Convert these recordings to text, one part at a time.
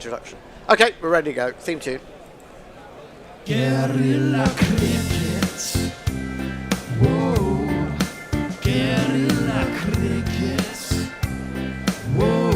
introduction. Okay, we're ready to go. Theme tune. Guerrilla cricket. Whoa. Guerrilla cricket. Whoa.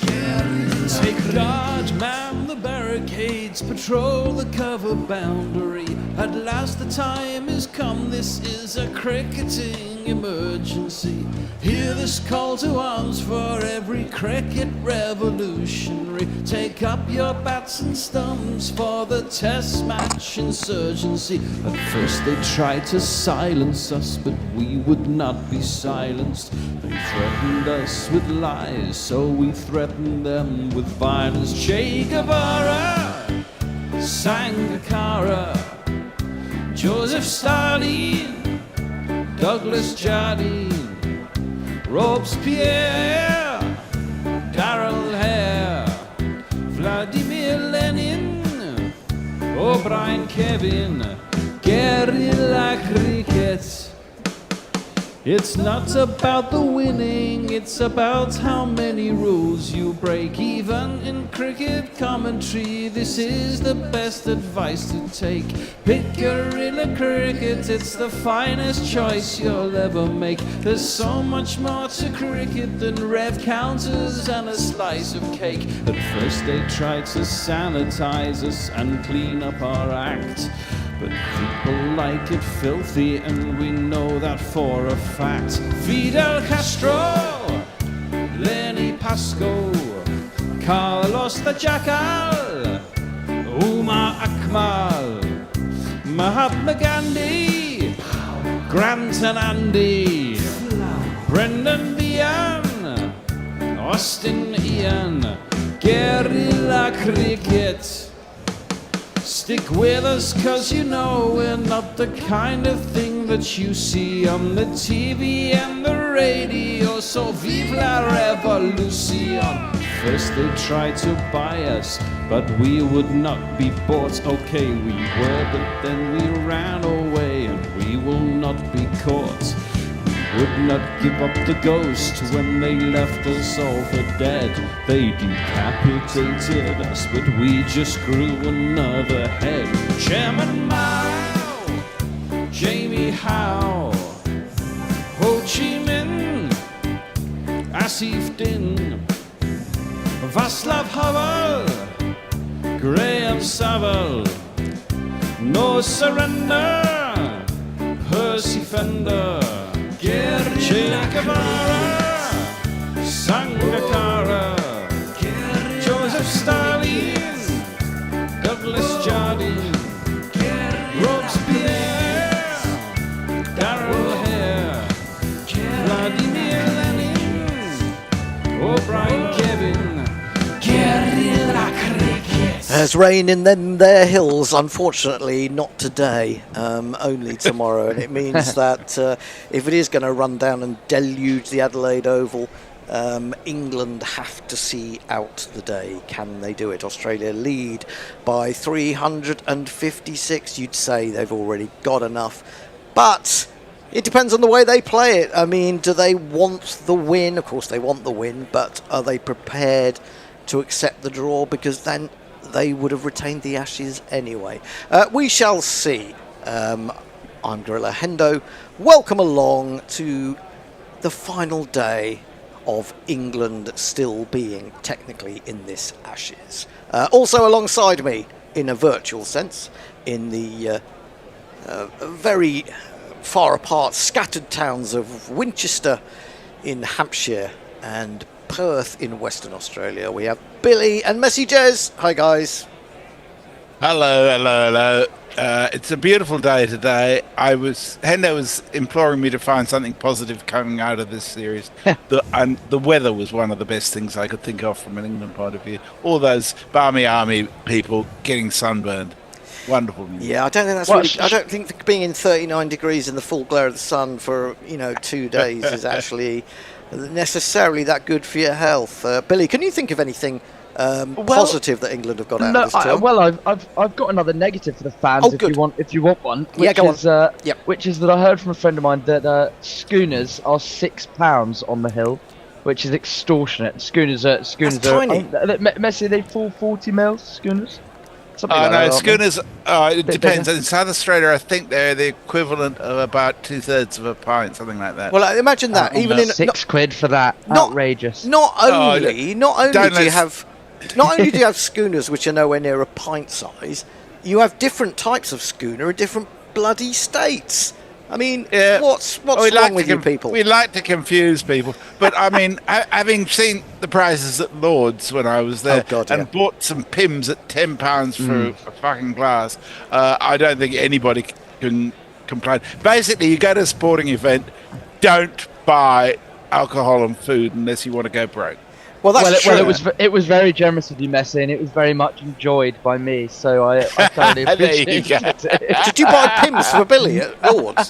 Guerrilla Take guard, man the barricades, patrol the cover boundary. At last the time is come, this is a cricketing emergency. Hear this call to arms for every cricket revolutionary. Take up your bats and stumps for the test match insurgency. At first they tried to silence us, but we would not be silenced. They threatened us with lies, so we threatened them with violence. Che Guevara, Sangakkara, Joseph Stalin, Douglas Jardine, Robespierre, Darrell Hare, Vladimir Lenin, O'Brien Kevin, guerrilla cricket. It's not about the winning, it's about how many rules you break. Even in cricket commentary, this is the best advice to take. Pick guerrilla cricket, it's the finest choice you'll ever make. There's so much more to cricket than rev counters and a slice of cake. At first they tried to sanitize us and clean up our act, but people like it filthy, and we know that for a fact. Fidel Castro, Lenny Pascoe, Carlos the Jackal, Umar Akmal, Mahatma Gandhi, Grant and Andy, Brendan Behan, Austin Ian, guerrilla cricket. Stick with us, cause you know we're not the kind of thing that you see on the TV and the radio. So vive la revolution. First they tried to buy us, but we would not be bought. Okay, we were, but then we ran away, and we will not be caught. Would not give up the ghost when they left us all for dead. They decapitated us, but we just grew another head. Chairman Mao, Jamie Howe, Ho Chi Minh, Asif Din, Václav Havel, Graham Saville, No Surrender, Percy Fender, Che Guevara, Sangakkara, Joseph Stalin, Douglas Jardine, Robespierre, Darrell Hare, Vladimir Lenin, O'Brien Kevin, guerrilla cricket. There's rain in them there hills, unfortunately not today, only tomorrow, and it means that if it is going to run down and deluge the Adelaide Oval, England have to see out the day. Can they do it? Australia lead by 356. You'd say they've already got enough, but it depends on the way they play it. I mean, do they want the win? Of course they want the win, but are they prepared to accept the draw? Because then they would have retained the Ashes anyway. We shall see. I'm Gorilla Hendo. Welcome along to the final day of England still being technically in this Ashes. Also alongside me, in a virtual sense, in the very far apart, scattered towns of Winchester in Hampshire and Perth in Western Australia, we have Billy and Messy Jez. Hi guys. Hello. It's a beautiful day today. Hendo was imploring me to find something positive coming out of this series. The weather was one of the best things I could think of from an England point of view. All those Barmy Army people getting sunburned. Wonderful news. Yeah, I don't think that's really. I don't think being in 39 degrees in the full glare of the sun for 2 days is actually necessarily that good for your health. Billy, can you think of anything positive that England have got out of this tour? I've got another negative for the fans if you want one. Which Which is that I heard from a friend of mine that schooners are £6 on the hill. which is extortionate. Schooners are tiny. Messi, they full 40 mils schooners. Something like No, that, schooners. It Bit depends. bigger. In South Australia, I think they're the equivalent of about 2/3 of a pint, something like that. Well, imagine that. Even in £6 for that, not- outrageous. not only don't do you let's- have not only do you have schooners which are nowhere near a pint size, you have different types of schooner in different bloody states. I mean, Yeah. what's We wrong with you people? We like to confuse people, but I mean, having seen the prices at Lord's when I was there, Oh, God, and yeah. bought some Pims at £10 for a fucking glass, I don't think anybody can complain. Basically, you go to a sporting event, don't buy alcohol and food unless you want to go broke. Well, that's true. It was very generous of you, Messi, and it was very much enjoyed by me. So I thoroughly There you appreciate go. it. Did you buy Pims for Billy at Lord's?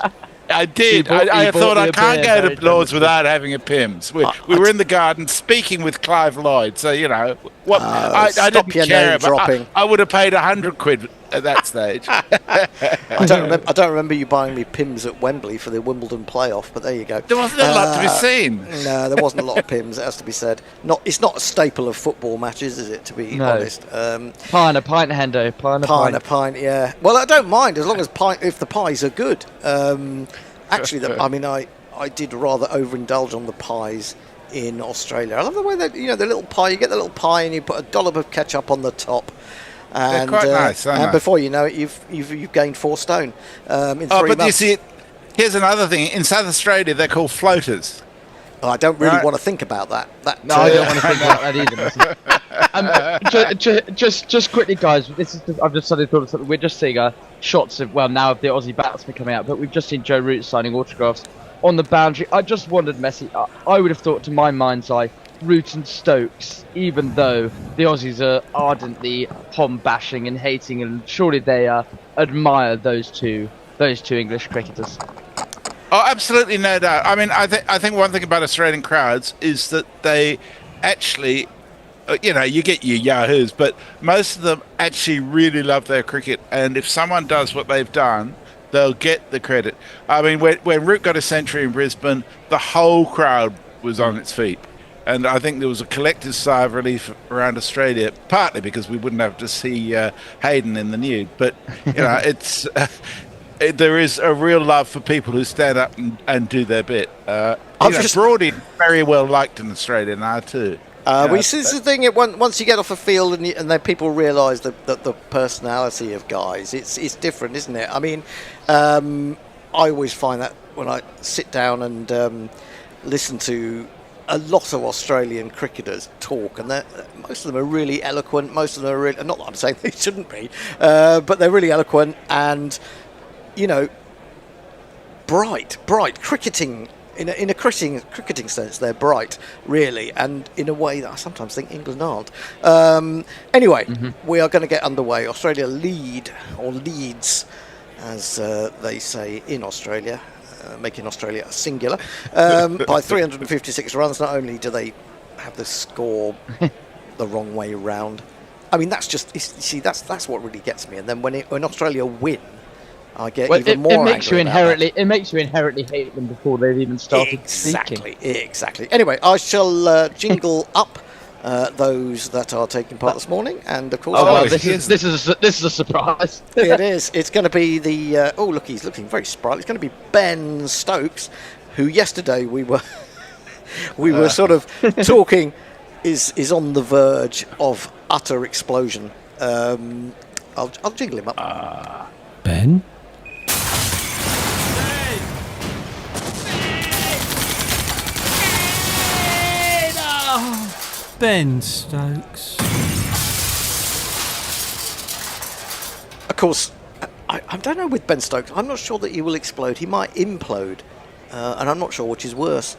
I did. You I bought thought me I a can't beer, go very to Lord's generously. without having a Pims. We were in the garden speaking with Clive Lloyd, so you know what. I stop didn't your care. name dropping. I would have paid £100 at that stage. I don't remember you buying me Pims at Wembley for the Wimbledon playoff, but there you go. There wasn't a lot to be seen. No, there wasn't a lot of Pims. It has to be said. It's not a staple of football matches, is it? To be No. honest. Pint, Hendo. A pint, yeah. Well, I don't mind as long as if the pies are good. Actually, I did rather overindulge on the pies in Australia. I love the way that the little pie. You get the little pie and you put a dollop of ketchup on the top. And, They're quite nice, aren't and they? before you know it, you've gained 4 stone in 3 But you months. see, here's another thing. In South Australia, they're called floaters. Oh, I don't really Right. want to think about that. No, I don't want to think about that either. Just quickly, guys. I've just suddenly thought of something. We're just seeing shots of now of the Aussie batsmen coming out, but we've just seen Joe Root signing autographs on the boundary. I just wondered, Messi. I would have thought, to my mind's eye, Root and Stokes, even though the Aussies are ardently Pom bashing and hating, and surely they admire those two English cricketers. Oh, absolutely, no doubt. I mean, I think one thing about Australian crowds is that they actually, you get your yahoos, but most of them actually really love their cricket. And if someone does what they've done, they'll get the credit. I mean, when Root got a century in Brisbane, the whole crowd was on its feet. And I think there was a collective sigh of relief around Australia, partly because we wouldn't have to see Hayden in the nude. But, it's... there is a real love for people who stand up and do their bit. Broadie very well liked in Australia now too. This is the thing. Once you get off a field and then people realise that the personality of guys, it's different, isn't it? I mean, I always find that when I sit down and listen to a lot of Australian cricketers talk, and most of them are really eloquent. Most of them are really, not that I'm saying they shouldn't be, but they're really eloquent and, bright cricketing. In a cricketing sense, they're bright, really, and in a way that I sometimes think England aren't. Anyway, we are going to get underway. Australia leads, as they say in Australia, making Australia a singular, by 356 runs. Not only do they have the score the wrong way round, I mean, that's what really gets me. And then when Australia win, I get even more angry about that. It makes you inherently hate them before they've even started speaking. Exactly. Anyway, I shall jingle up those that are taking part this morning, and of course, this is a surprise. it is. It's going to be the. Look, he's looking very sprightly. It's going to be Ben Stokes, who yesterday we were sort of talking is on the verge of utter explosion. I'll jingle him up. Ben? Ben Stokes. Of course, I don't know with Ben Stokes. I'm not sure that he will explode. He might implode. And I'm not sure which is worse.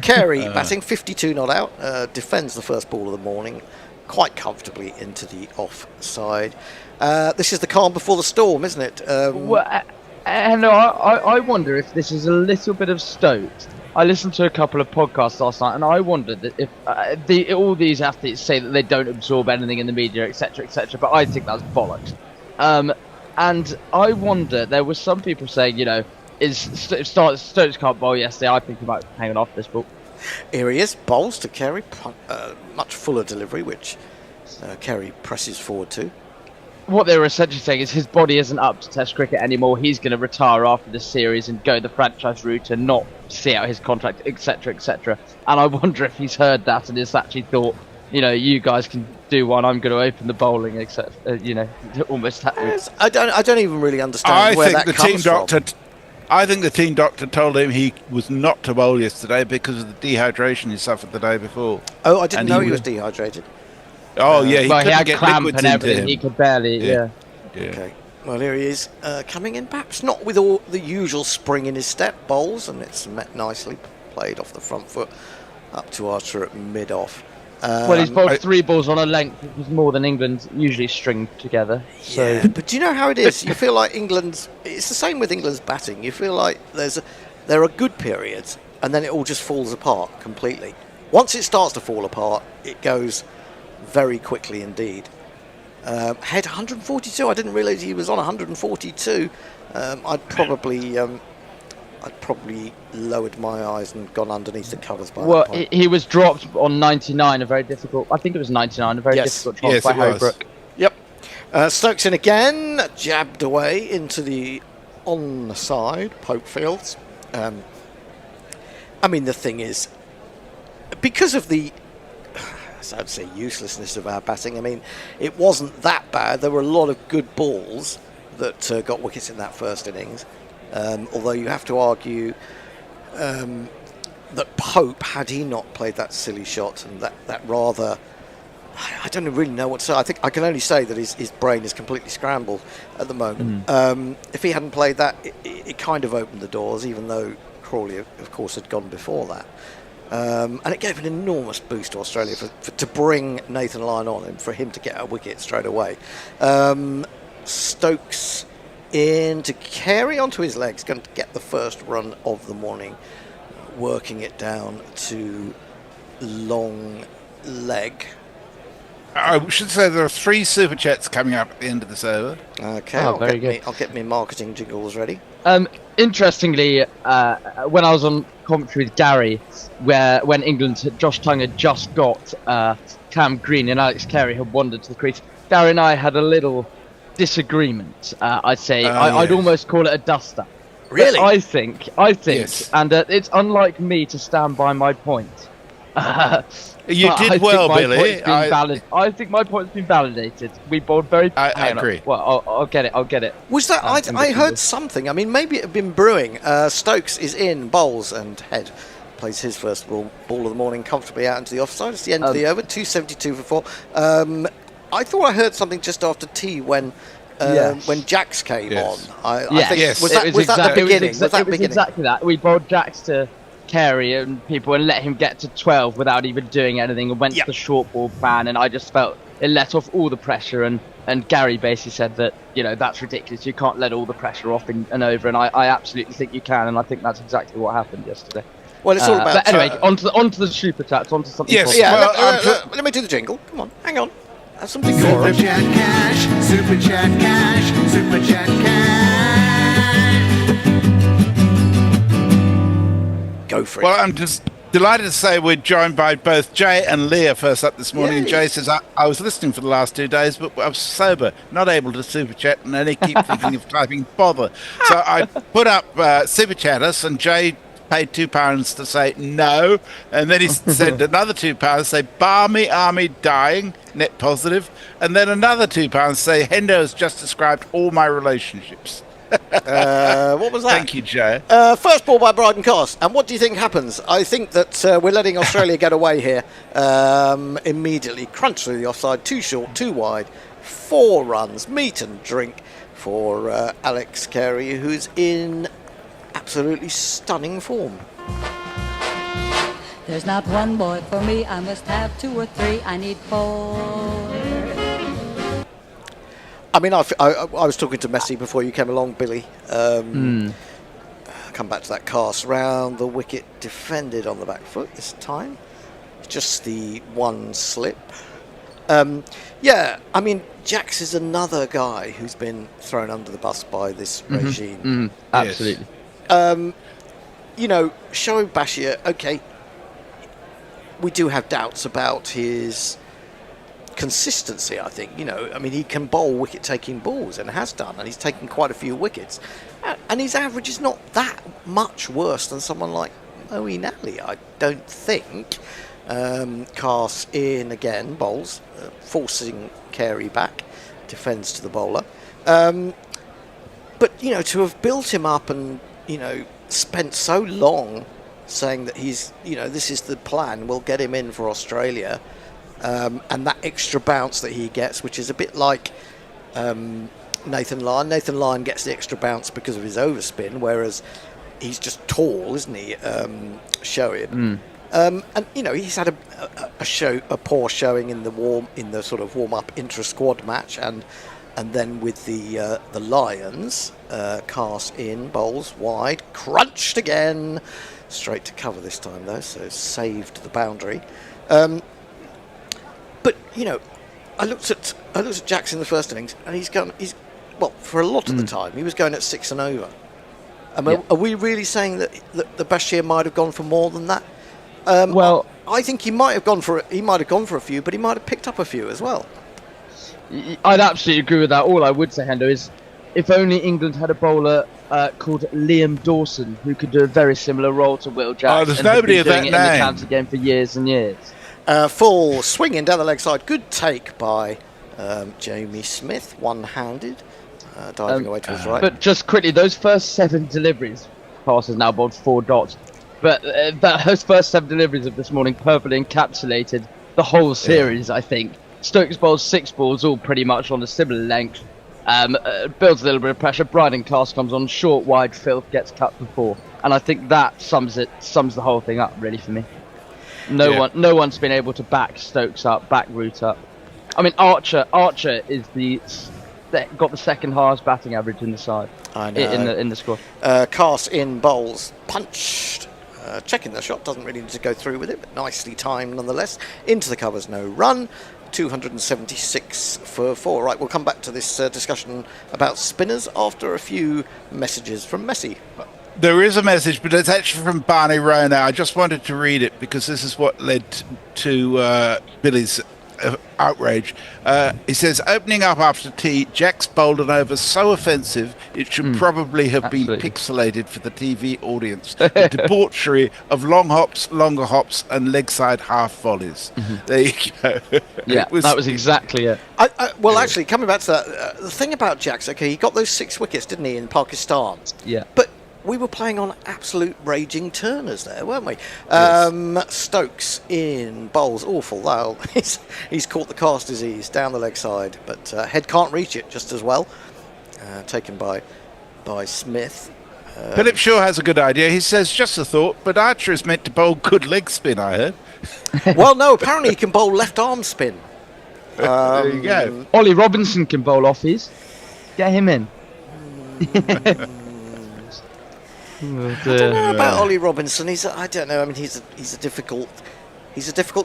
Carey batting 52 not out, defends the first ball of the morning quite comfortably into the offside. This is the calm before the storm, isn't it? I wonder if this is a little bit of Stokes. I listened to a couple of podcasts last night, and I wondered that if all these athletes say that they don't absorb anything in the media, etc., etc., but I think that's bollocks. And I wonder, there were some people saying, if Stokes can't bowl yesterday, I think he might hang on off this ball. Here he is, bowls to Carey, much fuller delivery, which Carey presses forward to. What they were essentially saying is his body isn't up to Test cricket anymore. He's going to retire after this series and go the franchise route and not see out his contract, etc., etc. And I wonder if he's heard that and has actually thought, you guys can do one. I'm going to open the bowling, etc. Almost that route. I don't even really understand where that comes from. I think the team doctor told him he was not to bowl yesterday because of the dehydration he suffered the day before. Oh, I didn't know he was dehydrated. Oh, yeah, he had get cramp liquids and into everything. him. He could barely, yeah. Okay. Well, here he is, coming in, perhaps not with all the usual spring in his step, bowls, and it's met nicely, played off the front foot, up to Archer at mid-off. Well, he's bowled 3 balls on a length, which was more than England usually string together. So. Yeah, but do you know how it is? You feel like it's the same with England's batting. You feel like there are good periods, and then it all just falls apart completely. Once it starts to fall apart, it goes very quickly indeed. Head 142. I didn't realise he was on 142. I'd probably lowered my eyes and gone underneath the covers by that point. He was dropped on 99. I think it was 99. A very difficult drop by Holbrook. Yep. Stokes in again, jabbed away into the on-side Pope Fields. I mean, the thing is, because of the I'd say uselessness of our batting. I mean, it wasn't that bad. There were a lot of good balls that got wickets in that first innings. Although you have to argue that Pope, had he not played that silly shot and that rather, I don't really know what to say. I think I can only say that his brain is completely scrambled at the moment. If he hadn't played that, it kind of opened the doors, even though Crawley, of course, had gone before that. And it gave an enormous boost to Australia to bring Nathan Lyon on and for him to get a wicket straight away. Stokes in to Carey onto his legs, going to get the first run of the morning, working it down to long leg. I should say there are 3 super chats coming up at the end of this over. Okay, I'll get me marketing jingles ready. Interestingly, when I was on commentary with Gary, when Josh Tongue had just got Cam Green and Alex Carey had wandered to the crease, Gary and I had a little disagreement. I'd say I'd almost call it a dust-up. Really? But I think, Yes. and it's unlike me to stand by my point. You did well, Billy. I think my point's been validated. We bowled very. I agree. Well, I'll get it. Was that I heard something? I mean, maybe it had been brewing. Stokes is in, bowls, and Head plays his first ball of the morning comfortably out into the offside. It's the end of the over. 272 for 4. I thought I heard something just after tea when Jax came on. I think was that the beginning? Was that beginning? Exactly that. We bowled Jax to Carey and people and let him get to 12 without even doing anything and went to the short ball plan, and I just felt it let off all the pressure, and Gary basically said that that's ridiculous, you can't let all the pressure off and over, and I absolutely think you can, and I think that's exactly what happened yesterday. Well, it's all about. But anyway, onto the super chats, onto something. Yes, let me do the jingle. Come on, hang on. Have some decorum. Super chat cash, super chat cash, super chat cash. Go for it. Well, I'm just delighted to say we're joined by both Jay and Leah first up this morning. Yay. Jay says, I was listening for the last 2 days, but I was sober, not able to super chat, and only keep thinking of typing bother. So I put up super chat us, and Jay paid £2 to say no, and then he sent another £2 to say Barmy Army dying, net positive, and then another £2 to say Hendo has just described all my relationships. What was that? Thank you, Jay. First ball by Bryden Cost. And what do you think happens? I think that we're letting Australia get away here. Immediately crunch through the offside, 2 short, 2 wide, 4 runs, meat and drink for Alex Carey, who's in absolutely stunning form. There's not one boy for me, I must have 2 or 3, I need 4. I mean, I was talking to Messi before you came along, Billy. Come back to that cast round. The wicket defended on the back foot this time. Just the one slip. I mean, Jax is another guy who's been thrown under the bus by this regime. Absolutely. Shoaib Bashir, okay, we do have doubts about his consistency, I think. He can bowl wicket-taking balls and has done, and he's taken quite a few wickets. And his average is not that much worse than someone like Moeen Ali, I don't think. Casts in again, bowls, forcing Carey back, defends to the bowler. But, to have built him up and, spent so long saying that he's, this is the plan, we'll get him in for Australia, and that extra bounce that he gets, which is a bit like Nathan Lyon. Nathan Lyon gets the extra bounce because of his overspin, whereas he's just tall, isn't he, Shoaib? And he's had a poor showing in the sort of warm-up intra-squad match, and then with the Lions, cast in, bowls wide, crunched again, straight to cover this time though, so saved the boundary. But I looked at Jackson in the first innings, and he's for a lot of the time he was going at 6 and over. Are we really saying that the Bashir might have gone for more than that? I think he might have gone for a few, but he might have picked up a few as well. I'd absolutely agree with that. All I would say, Hendo, is if only England had a bowler called Liam Dawson who could do a very similar role to Will Jackson. Oh, there's nobody of that name. In the county game for years and years. Full swinging down the leg side. Good take by Jamie Smith, one-handed, diving away to his right. But just quickly, those first 7 deliveries, Pass has now bowled 4 dots. But those first 7 deliveries of this morning perfectly encapsulated the whole series, I think. Stokes bowls 6 balls, all pretty much on a similar length. Builds a little bit of pressure. Bryden Class comes on, short, wide, Filth gets cut for 4. And I think that sums the whole thing up, really, for me. No one's been able to back Stokes up, back Root up. I mean, Archer is got the second highest batting average in the side. I know. In the squad. Cast in, bowls punched. Checking the shot, doesn't really need to go through with it, but nicely timed nonetheless. Into the covers, no run. 276 for 4. Right, we'll come back to this discussion about spinners after a few messages from Messi. There is a message, but it's actually from Barney Rona. I just wanted to read it because this is what led to Billy's outrage. He says, opening up after tea, Jack's bowled an over so offensive it should probably have been pixelated for the TV audience. The debauchery of long hops, longer hops, and leg side half volleys. There you go. Yeah, that was exactly it. Actually, coming back to that, the thing about Jack's, okay, he got those 6 wickets, didn't he, in Pakistan? Yeah. But we were playing on absolute raging turners there, weren't we? Yes. Stokes in bowls, awful. Though he's caught the cast disease down the leg side, but head can't reach it just as well. Taken by Smith. Philip Shaw has a good idea. He says, just a thought, but Archer is meant to bowl good leg spin, I heard. Well, no, apparently he can bowl left arm spin. There you go. Ollie Robinson can bowl offies. Get him in. I don't know about Ollie Robinson. I don't know. I mean, he's a difficult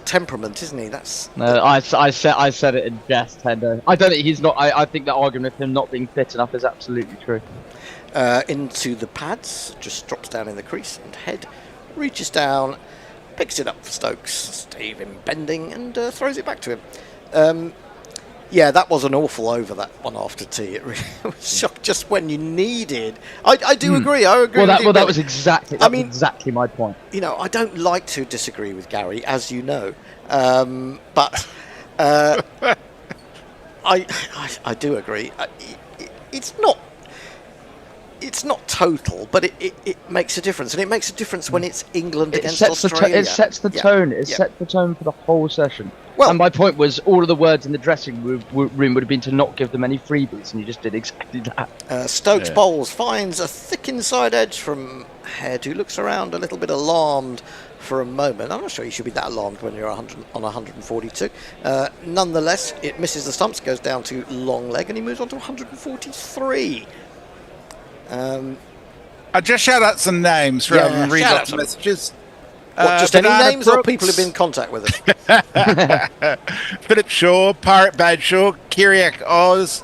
temperament, isn't he? I said it in jest, Hendo. I don't think he's not. I think that argument of him not being fit enough is absolutely true. Into the pads, just drops down in the crease, and head reaches down, picks it up for Stokes, Stephen bending, and throws it back to him. Yeah, that was an awful over, that one after tea. It really was just when you needed. I do agree. I agree. That was exactly my point. I don't like to disagree with Gary, as you know, but I do agree. It's not total, but it makes a difference, and it makes a difference when it's England against Australia. It sets the tone. It sets the tone for the whole session. Well, and my point was, all of the words in the dressing room would have been to not give them any freebies, and you just did exactly that. Stokes bowls, finds a thick inside edge from Head, who looks around a little bit alarmed for a moment. I'm not sure you should be that alarmed when you're on 142. Nonetheless, it misses the stumps, goes down to long leg, and he moves on to 143. I just shout out some names rather than read out some messages. Just any names or people who've been in contact with us? Philip Shaw, Pirate Badshaw, Kiriak Oz,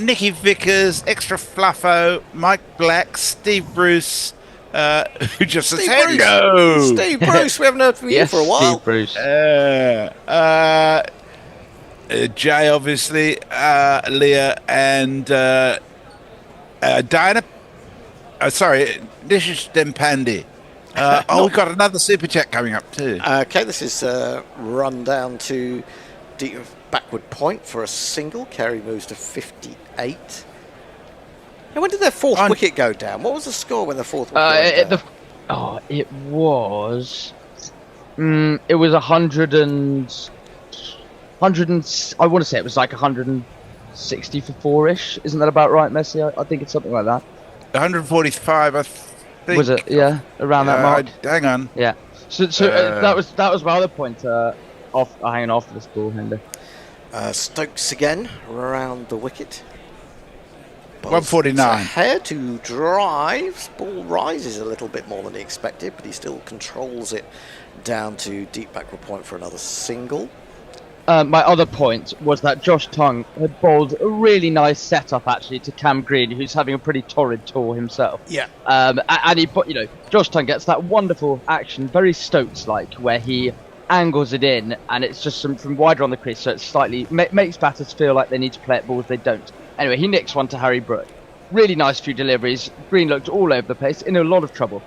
Nicky Vickers, Extra Fluffo, Mike Black, Steve Bruce, who just says Steve hello. Bruce. Steve Bruce, we haven't heard from you Yes, for a while. Steve Bruce. Jay, obviously, Leah, and Diana. Sorry, this is Dempandi. We've got another super chat coming up too. Okay, this is run down to deep backward point for a single. Kerry moves to 58. And when did their fourth wicket go down? What was the score when the fourth wicket went down? It was. It was 100 and. I want to say it was like 160 for 4-ish. Isn't that about right, Messi? I think it's something like that. 145, I think. Was it? Yeah, around that mark. Hang on. Yeah. So that was my other point. Hanging off this ball, Hendo. Stokes again around the wicket. 149. Ahead to drives. Ball rises a little bit more than he expected, but he still controls it down to deep backward point for another single. My other point was that Josh Tongue had bowled a really nice setup actually to Cam Green, who's having a pretty torrid tour himself. Yeah. And he put, Josh Tongue gets that wonderful action, very Stokes-like, where he angles it in, and it's just from wider on the crease, so it slightly makes batters feel like they need to play at balls they don't. Anyway, he nicks one to Harry Brook. Really nice few deliveries. Green looked all over the place, in a lot of trouble.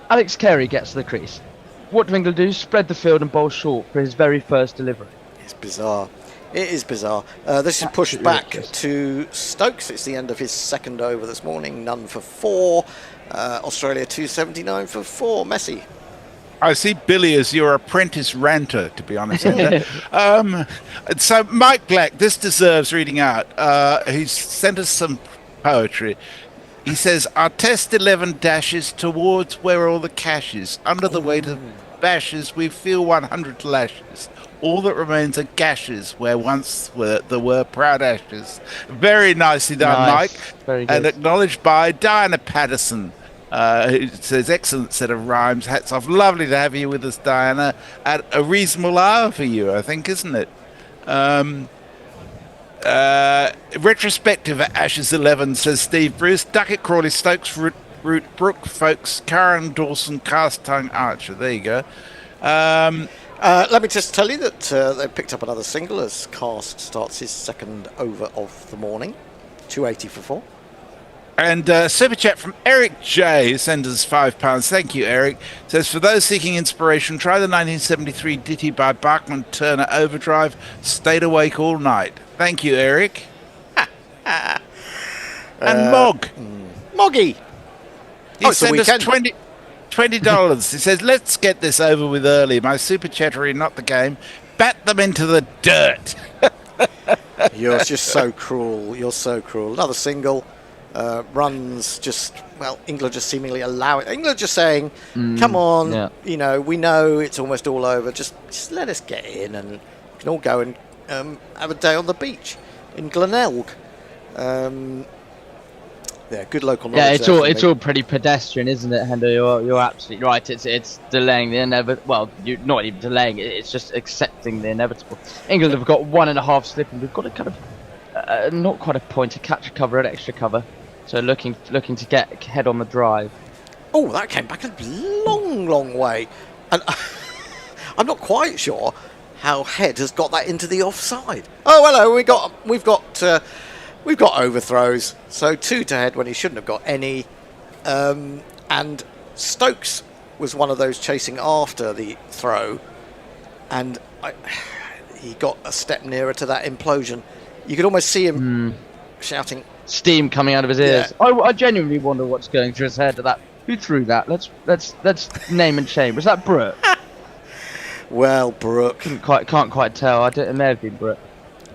Alex Carey gets to the crease. What do England do? Spread the field and bowl short for his very first delivery. It's bizarre. It is bizarre. This is pushed back to Stokes. It's the end of his second over this morning. None for 4. Australia 279 for 4. Messi. I see Billy as your apprentice ranter, to be honest. So Mike Black, this deserves reading out. He's sent us some poetry. He says, our test 11 dashes towards where all the cash is. Under the weight of bashes, we feel 100 lashes. All that remains are gashes where once there were proud ashes. Very nicely done, Nice. Mike. Very good. And acknowledged by Diana Patterson. Who says, excellent set of rhymes. Hats off. Lovely to have you with us, Diana. At a reasonable hour for you, I think, isn't it? Retrospective at Ashes 11, says Steve Bruce. Duckett, Crawley, Stokes, Root, Brook, Folks, Karen, Dawson, Cast Tongue, Archer. There you go. Let me just tell you that they picked up another single as Cast starts his second over of the morning. 280 for 4. And super chat from Eric J, who sends us £5. Thank you, Eric. Says, for those seeking inspiration, try the 1973 ditty by Bachman Turner, Overdrive. Stayed awake all night. Thank you, Eric. And Mog. Moggy. He sent us $20. He says, let's get this over with early. My super chattery, not the game. Bat them into the dirt. You're just so cruel. You're so cruel. Another single. Runs just, England just seemingly allow it. England just saying, come on, we know it's almost all over. Just let us get in and we can all go and have a day on the beach in Glenelg. Good local knowledge. Yeah, it's all pretty pedestrian, isn't it, Hendo? You're absolutely right. It's delaying the inevitable. Well, you're not even delaying it. It's just accepting the inevitable. England have got 1.5 slip, and we've got a kind of not quite a point, a catch, a cover, an extra cover. So looking to get head on the drive. Oh, that came back a long way, and I'm not quite sure how Head has got that into the offside. Oh, hello, we've got overthrows. So 2 to Head when he shouldn't have got any, and Stokes was one of those chasing after the throw, and he got a step nearer to that implosion. You could almost see him shouting. Steam coming out of his ears. Yeah. I genuinely wonder what's going through his head. Who threw that? Let's name and shame. Was that Brooke? Well, Brooke. Can't quite tell. It may have been Brooke.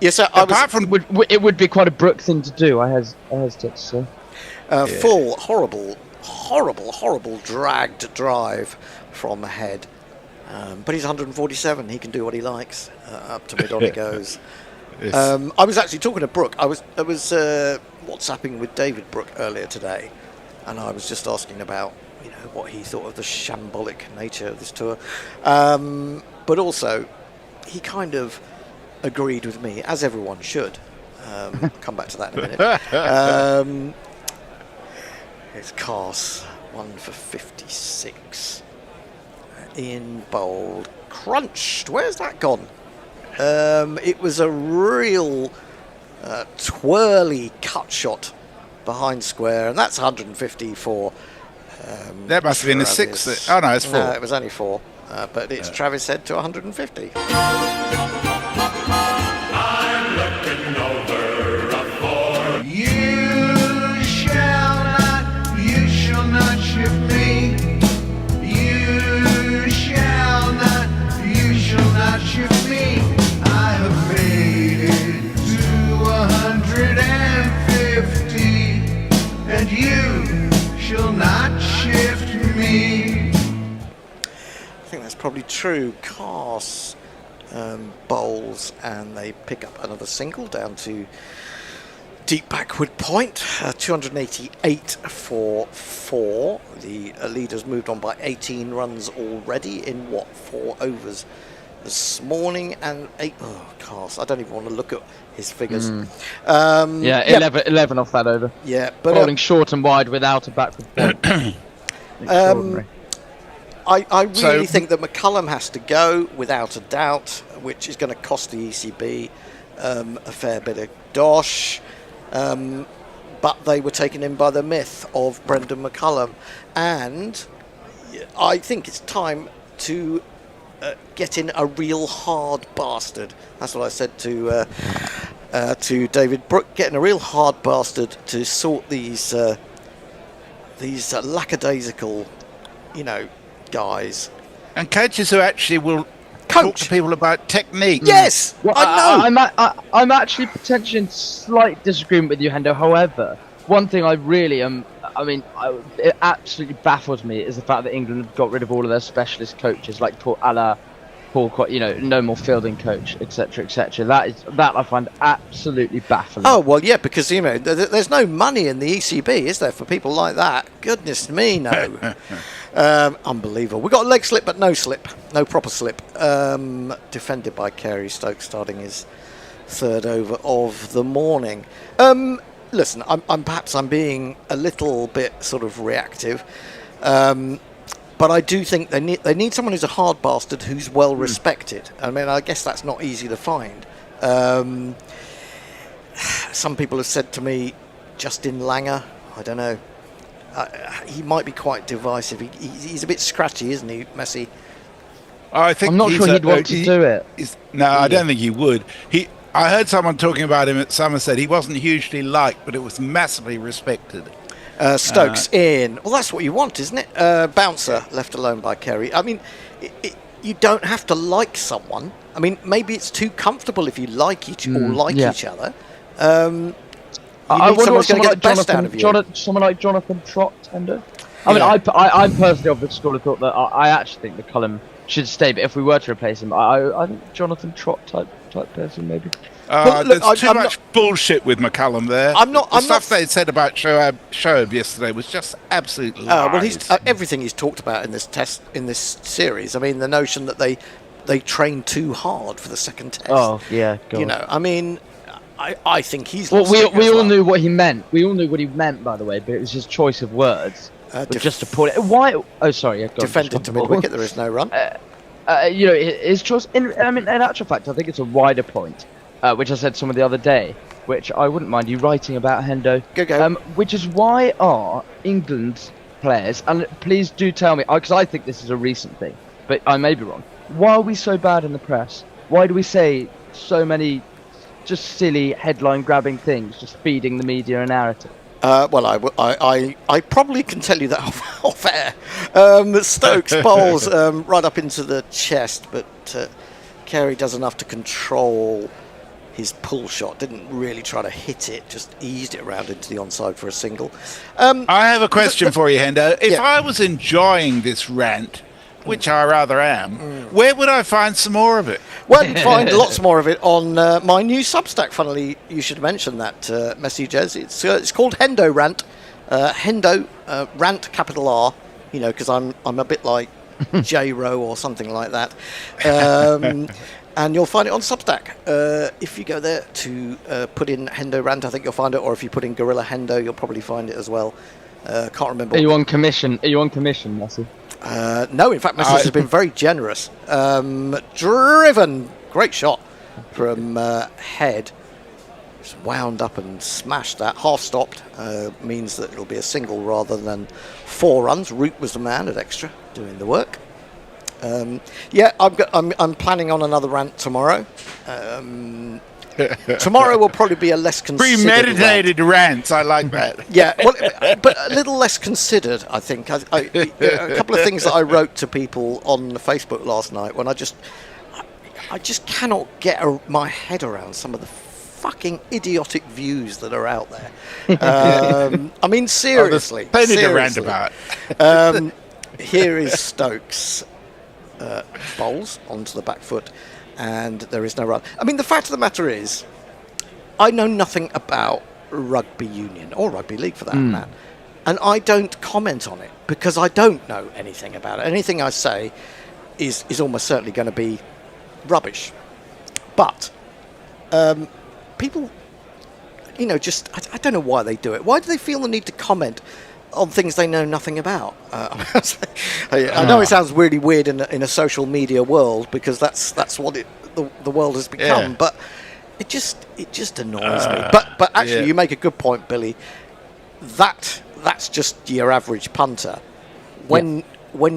Yes, sir. It would be quite a Brooke thing to do. I hesitate to say. Full horrible dragged drive from Head. But he's 147. He can do what he likes. Up to mid on it goes. Yes. I was actually talking to Brooke. I was WhatsApping with David Brooke earlier today, and I was just asking about what he thought of the shambolic nature of this tour. But also, he kind of agreed with me, as everyone should. Come back to that in a minute. It's Cars 1 for 56. In bold. Crunched. Where's that gone? It was a real twirly cut shot behind square, and that's 150 for. That must have been a Travis. 6. Oh, no, it's 4. No, it was only 4. But it's Travis Head to 150. I'm looking over a ford. You shall not shift me. You shall not shift me. I have made it to 150, and you shall not shift me. I think that's probably true. Cars bowls, and they pick up another single down to deep backward point. 288 for 4. The leaders moved on by 18 runs already in 4 overs this morning, and 8. Oh, Cars! I don't even want to look at his figures. 11 off that over. Yeah, but Bowling short and wide without a backward point. Extraordinary. I really think that McCullum has to go, without a doubt, which is going to cost the ECB a fair bit of dosh. But they were taken in by the myth of Brendan McCullum. And I think it's time to get in a real hard bastard. That's what I said to David Brooke. Getting a real hard bastard to sort these lackadaisical, guys. And coaches who actually will talk to people about technique. Yes, Well, I know. I'm actually potentially in slight disagreement with you, Hendo. However, one thing I really am, it absolutely baffles me is the fact that England have got rid of all of their specialist coaches, like Paul, no more fielding coach, etc., etc. That I find absolutely baffling. Oh, well, yeah, because, there's no money in the ECB, is there, for people like that? Goodness me, no. Unbelievable. We've got a leg slip, but no slip. No proper slip. Defended by Kerry Stokes, starting his 3rd over of the morning. Listen, I'm being a little bit sort of reactive. But I do think they need someone who's a hard bastard who's well respected. I guess that's not easy to find. Some people have said to me, Justin Langer, I don't know. He might be quite divisive. He's a bit scratchy, isn't he, Messi? I'm not sure he'd want to do it. I don't think he would. I heard someone talking about him at Somerset. He wasn't hugely liked, but it was massively respected. Stokes in. Well, that's what you want, isn't it? Bouncer left alone by Kerry. You don't have to like someone. Maybe it's too comfortable if you like each other. I wonder what someone get the best out of you. Someone like Jonathan Trott, Hendo. I'm personally of the school of thought that I actually think McCullum should stay, but if we were to replace him, I think Jonathan Trott type person maybe. There's too much bullshit with McCullum there. The stuff they said about Shoaib yesterday was just absolute lies. Everything he's talked about in this series. The notion that they trained too hard for the second test. Oh yeah, God. I think he's. Well, we all knew what he meant. We all knew what he meant, by the way, but it was his choice of words. Just to put it. Why? Oh, sorry. Yeah, defended to mid-wicket. There is no run. His choice. In actual fact, I think it's a wider point, which I said someone the other day, which I wouldn't mind you writing about, Hendo. Go. Which is why are England's players, and please do tell me, because I think this is a recent thing, but I may be wrong. Why are we so bad in the press? Why do we say so many just silly headline-grabbing things, just feeding the media a narrative? Well, I probably can tell you that off air. Stokes bowls right up into the chest, but Carey does enough to control his pull shot. Didn't really try to hit it, just eased it around into the onside for a single. I have a question for you, Hendo. If I was enjoying this rant, which I rather am, where would I find some more of it? Well, you can find lots more of it on my new Substack. Funnily, you should mention that message, Ez. It's called Hendo Rant. Hendo Rant, capital R, because I'm a bit like J-Ro or something like that. And you'll find it on Substack. If you go there to put in Hendo Rant, I think you'll find it, or if you put in Gorilla Hendo, you'll probably find it as well. Can't remember. Are you on commission? Are you on commission, Messi? No, in fact, Messi has been very generous. Driven, great shot from head. Just wound up and smashed that. Half stopped means that it'll be a single rather than 4 runs. Root was the man at extra doing the work. Yeah, I'm planning on another rant tomorrow. Tomorrow will probably be a less considered Premeditated rants. I like that. Yeah, well, but a little less considered, I think. A couple of things that I wrote to people on Facebook last night when I just cannot get my head around some of the fucking idiotic views that are out there. I mean, seriously. Plenty to rant about. Here is Stokes. Bowls onto the back foot, and there is no run. I mean, the fact of the matter is, I know nothing about rugby union or rugby league for that matter, and I don't comment on it because I don't know anything about it. Anything I say is almost certainly going to be rubbish. But people, I don't know why they do it. Why do they feel the need to comment on things they know nothing about? I know it sounds really weird in a social media world because that's what the world has become, but it just annoys me. But actually, you make a good point, Billy. That's just your average punter. When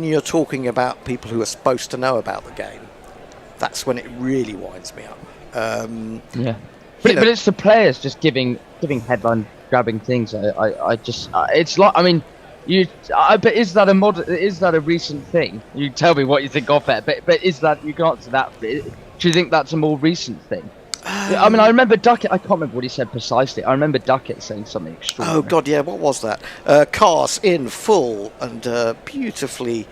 you're talking about people who are supposed to know about the game, that's when it really winds me up. But it's the players just giving headline grabbing things. I just it's like, I mean, but is that a recent thing? You tell me what you think of it, but is that, you can answer that. Do you think that's a more recent thing? I mean, I remember Duckett. I can't remember what he said precisely. I remember Duckett saying something extraordinary. Oh God, yeah. What was that? Cars in full and beautifully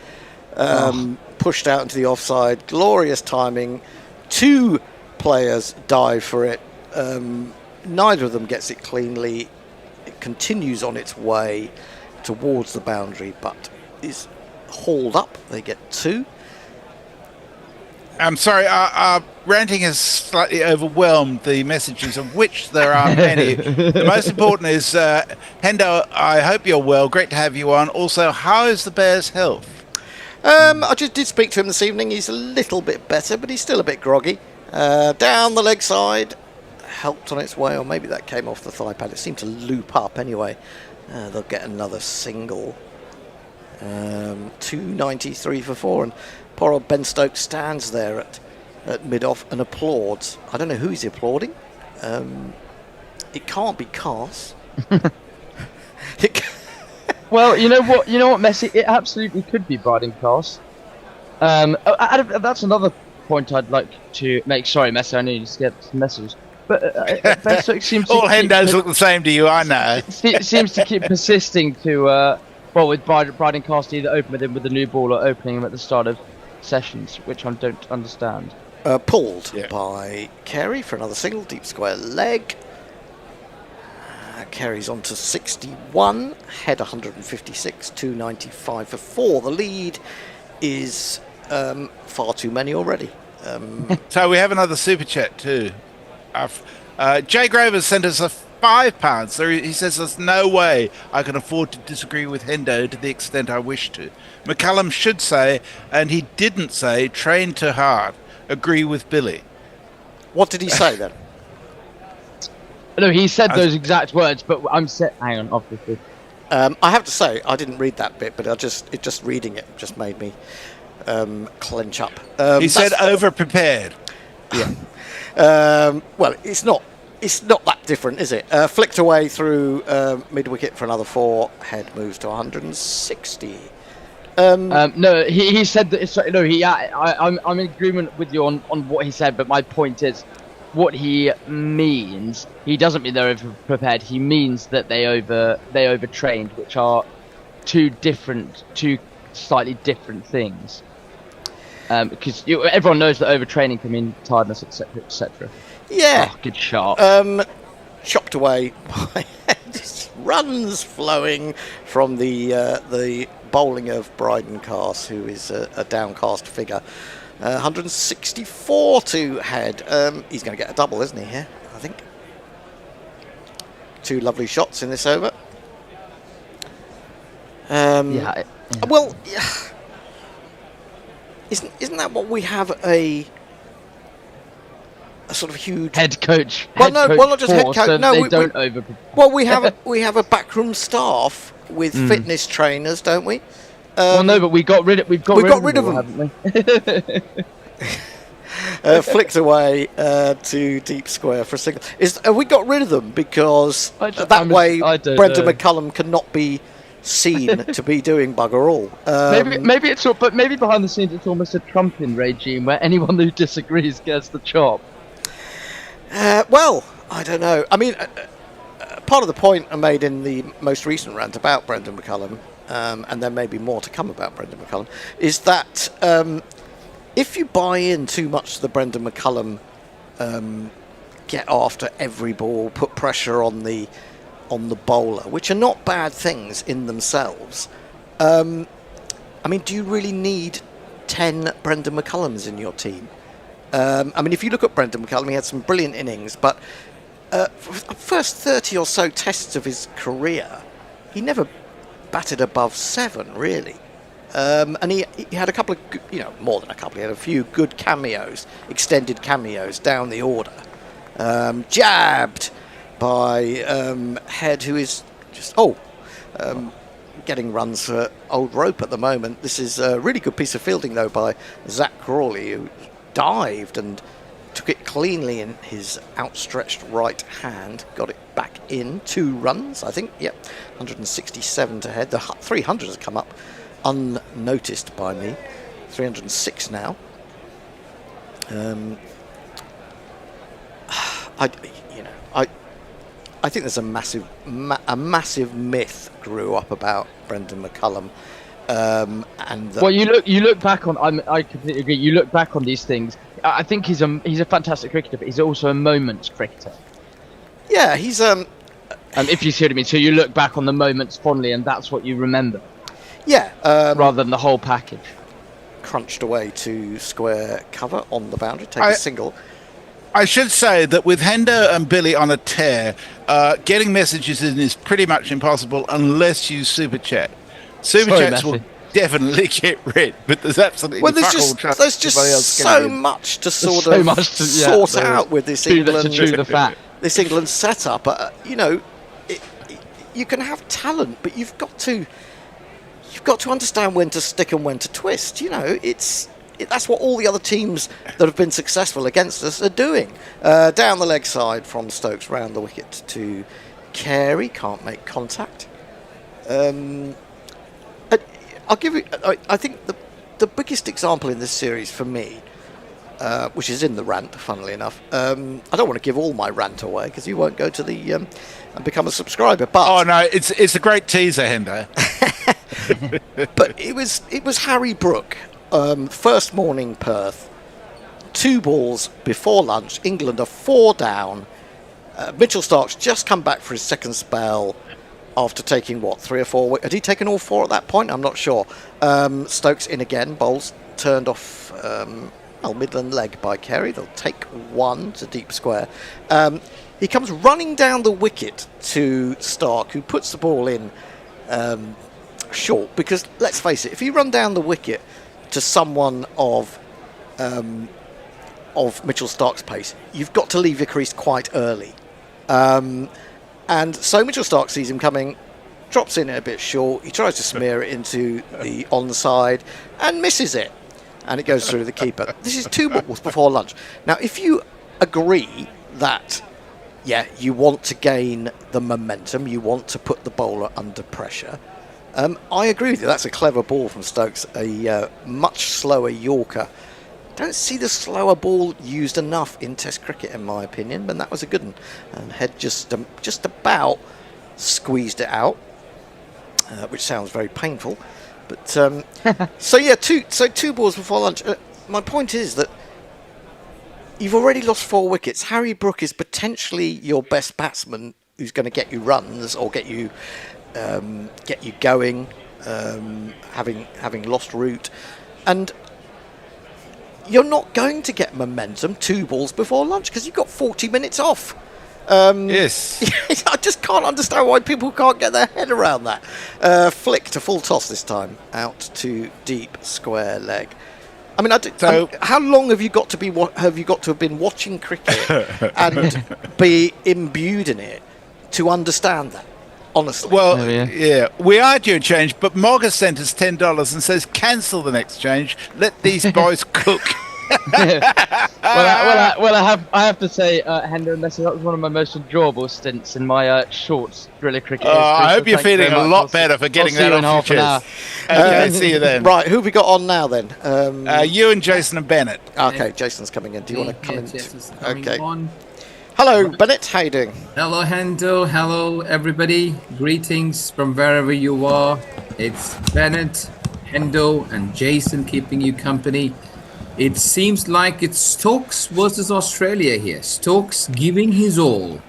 pushed out into the offside. Glorious timing. 2 players dive for it. Neither of them gets it cleanly. It continues on its way towards the boundary, but is hauled up. They get 2. I'm sorry, our ranting has slightly overwhelmed the messages, of which there are many. The most important is, Hendo, I hope you're well. Great to have you on. Also, how is the Bears' health? I just did speak to him this evening. He's a little bit better, but he's still a bit groggy. Down the leg side, helped on its way, or maybe that came off the thigh pad. It seemed to loop up anyway. They'll get another single. 293 for 4, and poor old Ben Stokes stands there at mid-off and applauds. I don't know who he's applauding. It can't be Cars. Well, you know what, Messi? It absolutely could be Bryden Cars. That's another point I'd like to make. Sorry, Messi, I know you just get some messages. But Ben Stokes seems to all Hendos look the same to you, I know. It seems to keep persisting to, with Bryden Cars either open with him with the new ball or opening him at the start of sessions, which I don't understand. Pulled by Carey for another single, deep square leg. Carries on to 61, head 156, 295 for 4. The lead is far too many already. So we have another super chat too. Jay Grover sent us a £5. So he says there's no way I can afford to disagree with Hendo to the extent I wish to. McCallum should say, and he didn't say, train to hard. Agree with Billy. What did he say then? No, he said those exact words, but hang on, obviously. I have to say, I didn't read that bit, but just reading it just made me clench up. He said over-prepared. Yeah. Well, it's not that different, is it? Flicked away through mid-wicket for another 4. Head moves to 160. No, he said that. No, I'm in agreement with you on what he said, but my point is, what he means, he doesn't mean they're over-prepared. He means that they overtrained, which are two slightly different things. Because everyone knows that overtraining can mean tiredness, etc., etc. Yeah. Oh, good shot. Chopped away by runs flowing from the bowling of Bryden Cars, who is a downcast figure. 164 to head. He's going to get a double, isn't he, here, I think. 2 lovely shots in this over. Yeah. Well, isn't that what we have a sort of huge Head coach. Well, head no, coach well, not just head force, coach, so no, they we- don't over. Well, we have a backroom staff with fitness trainers, don't we? Well, no, but we've got rid of them, haven't we? Flicked away to deep square for a single. Have we got rid of them because I that way don't Brendan know. McCullum cannot be seen to be doing bugger all? Maybe it's all, but maybe behind the scenes it's almost a Trumpian regime where anyone who disagrees gets the chop. Well, I don't know. I mean, part of the point I made in the most recent rant about Brendan McCullum, and there may be more to come about Brendan McCullum, is that if you buy in too much to the Brendan McCullum get after every ball, put pressure on the bowler, which are not bad things in themselves. I mean, do you really need 10 Brendan McCullums in your team? I mean, if you look at Brendan McCullum, he had some brilliant innings, but first 30 or so tests of his career, he never batted above 7, really. And he had a couple of, more than a couple, he had a few good cameos, extended cameos down the order. Jabbed by Head, who is just, getting runs for old rope at the moment. This is a really good piece of fielding, though, by Zach Crawley, who dived and took it cleanly in his outstretched right hand, got it back in, 2 runs, I think, yep, 167 to Head. The 300 has come up unnoticed by me, 306 now. I think there's a massive myth grew up about Brendan McCullum, and Well, you look back on. I completely agree. You look back on these things. I think he's a fantastic cricketer, but he's also a moments cricketer. yeah, he's If you see what I mean. So you look back on the moments fondly, and that's what you remember, rather than the whole package. crunched away to square cover on the boundary, take a single. I should say that with Hendo and Billy on a tear, getting messages in is pretty much impossible unless you super chat. Super chats will definitely get read, but there's absolutely There's fuck all just so much to sort out with this this England setup. You can have talent, but you've got to understand when to stick and when to twist. That's what all the other teams that have been successful against us are doing. Down the leg side from Stokes, round the wicket to Carey, can't make contact. I'll give you. I think the biggest example in this series for me, which is in the rant, funnily enough. I don't want to give all my rant away because you won't go to the and become a subscriber. But no, it's a great teaser, Hendo. But it was Harry Brook. First morning Perth, 2 balls before lunch. England are 4 down. Mitchell Stark's just come back for his second spell after taking 3 or 4. Had he taken all 4 at that point? I'm not sure. Stokes in again. Bowls turned off Midland leg by Carey. They'll take 1 to deep square. He comes running down the wicket to Stark, who puts the ball in short. Because let's face it, if you run down the wicket to someone of Mitchell Stark's pace, you've got to leave your crease quite early. And so Mitchell Stark sees him coming, drops in a bit short, he tries to smear it into the onside and misses it. And it goes through the keeper. This is 2 balls before lunch. Now, if you agree that, you want to gain the momentum, you want to put the bowler under pressure, I agree with you. That's a clever ball from Stokes, a much slower Yorker. Don't see the slower ball used enough in Test cricket, in my opinion, but that was a good one. And Head just about squeezed it out, which sounds very painful. But two balls before lunch. My point is that you've already lost 4 wickets. Harry Brook is potentially your best batsman, who's going to get you runs or get you going, having lost route, and you're not going to get momentum 2 balls before lunch because you've got 40 minutes off. Yes. I just can't understand why people can't get their head around that. Flick to full toss this time, out to deep square leg. I mean, how long have you got to have been watching cricket and be imbued in it to understand that? Honestly. Well, yeah, we are due a change, but Mog has sent us $10 and says cancel the next change. Let these boys cook. I have to say, Hendo, that was one of my most enjoyable stints in my short driller cricket history. I hope you're Thank you feeling very a much. lot better for getting that off your chest. Okay, see you then. Right, who have we got on now then? You and Jason and Bennett. Okay, Jason's coming in. Do you want to come in? Jason's coming Okay. on. Hello, Bennett. How you doing? Hello, Hendo. Hello, everybody. Greetings from wherever you are. It's Bennett, Hendo, and Jason keeping you company. It seems like it's Stokes versus Australia here. Stokes giving his all.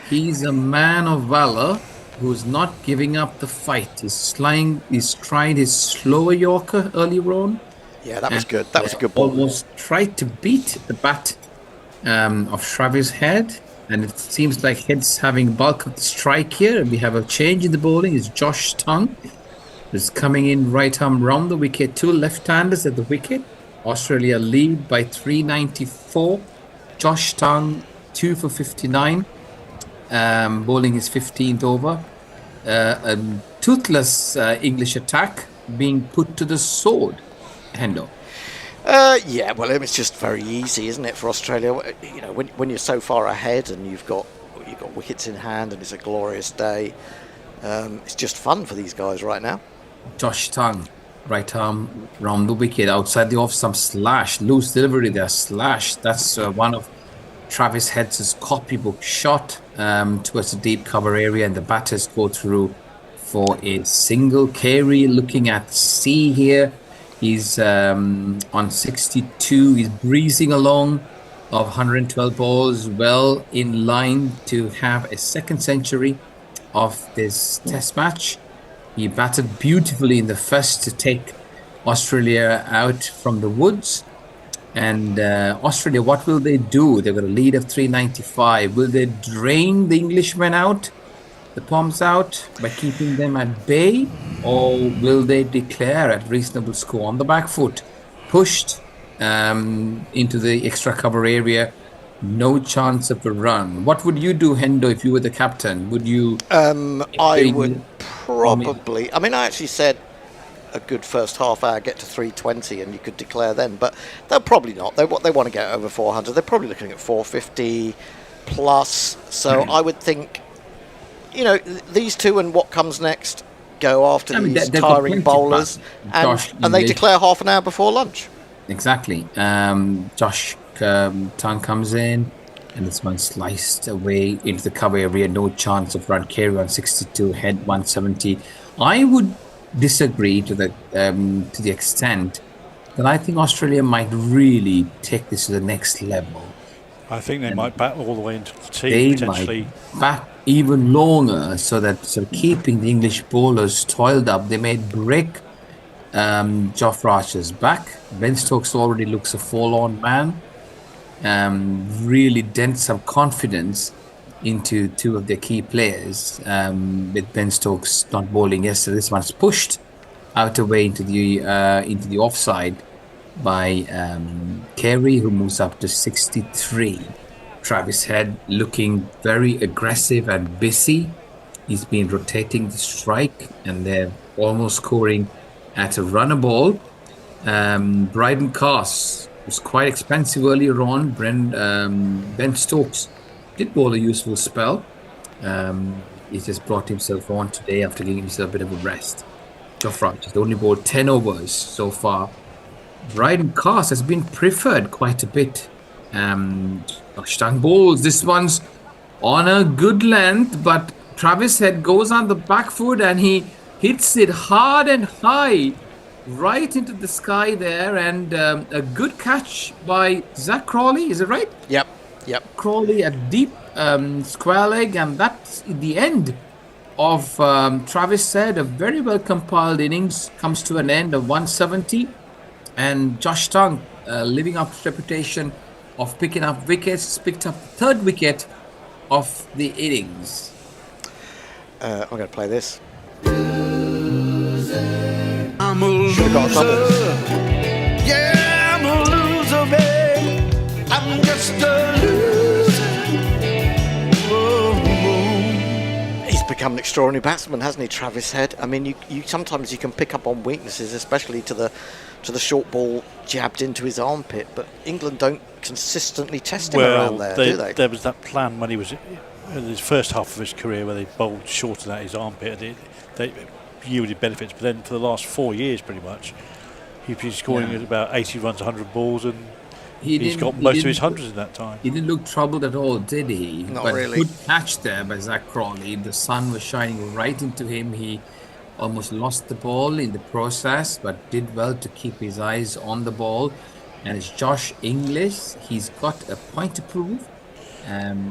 He's a man of valor who's not giving up the fight. He's tried his slower Yorker earlier on. Yeah, that was good. That was a good ball. Almost tried to beat the bat of Travis Head, and it seems like Head's having bulk of the strike here. And we have a change in the bowling. It's Josh Tongue is coming in right arm round the wicket. Two left-handers at the wicket. Australia lead by 394. Josh Tongue 2 for 59. Bowling his 15th over. A toothless English attack being put to the sword. Hendo. Yeah, well, it's just very easy, isn't it, for Australia? You know, when you're so far ahead and you've got wickets in hand and it's a glorious day, it's just fun for these guys right now. Josh Tongue, right arm round the wicket, outside the off stump, slash, loose delivery there, slash. That's one of Travis Head's copybook shot towards the deep cover area, and the batters go through for a single. Carey looking at C here. He's on 62. He's breezing along of 112 balls, well in line to have a second century of this test match. He batted beautifully in the first to take Australia out from the woods. And Australia, what will they do? They've got a lead of 395. Will they drain the Englishmen out, the Poms out, by keeping them at bay? Or will they declare at reasonable score on the back foot, pushed into the extra cover area, no chance of a run? What would you do, Hendo, if you were the captain? Would you... I would probably... I mean, I actually said a good first half hour, get to 320, and you could declare then, but they'll probably not. They want to get over 400. They're probably looking at 450 plus. So I would think, you know, these two and what comes next go after these tiring bowlers, and they declare half an hour before lunch. Exactly. Josh Tongue comes in, and this one sliced away into the cover area. No chance of run. Carey on 62, Head 170. I would disagree to the extent that I think Australia might really take this to the next level. I think they might bat all the way into the tee, They potentially. might bat even longer, so keeping the English bowlers toiled up. They may break Geoff Archer's back. Ben Stokes already looks a forlorn man. Really dent some confidence into two of their key players, with Ben Stokes not bowling yesterday. This one's pushed out away into the offside by Carey, who moves up to 63. Travis Head looking very aggressive and busy. He's been rotating the strike, and they're almost scoring at a runner ball. Bryden Cass was quite expensive earlier on. Ben Stokes did bowl a useful spell. He just brought himself on today after giving himself a bit of a rest. Geoff Archer's only bowled 10 overs so far. Bryden Cass has been preferred quite a bit. Tongue bowls. This one's on a good length, but Travis Head goes on the back foot and he hits it hard and high right into the sky there, and a good catch by Zach Crawley. Is it right? Yep. Crawley at deep square leg, and that's the end of Travis Head. A very well compiled innings comes to an end of 170, and Josh Tongue living up to his reputation of picking up wickets, picked up the third wicket of the innings. I'm going to play this. I'm a Should've got a double. Yeah, I'm a loser, babe. I'm just a loser. He's become an extraordinary batsman, hasn't he, Travis Head? I mean, you sometimes you can pick up on weaknesses, especially to the short ball jabbed into his armpit. But England don't consistently test him around there, do they? There was that plan when he was in his first half of his career where they bowled shorter than his armpit. They yielded benefits, but then for the last 4 years, pretty much, he's been scoring at about 80 runs, 100 balls, and he's got most of his hundreds in that time. He didn't look troubled at all, did he? Not but really. Good catch there by Zach Crawley. The sun was shining right into him. He almost lost the ball in the process, but did well to keep his eyes on the ball. And it's Josh English. He's got a point to prove.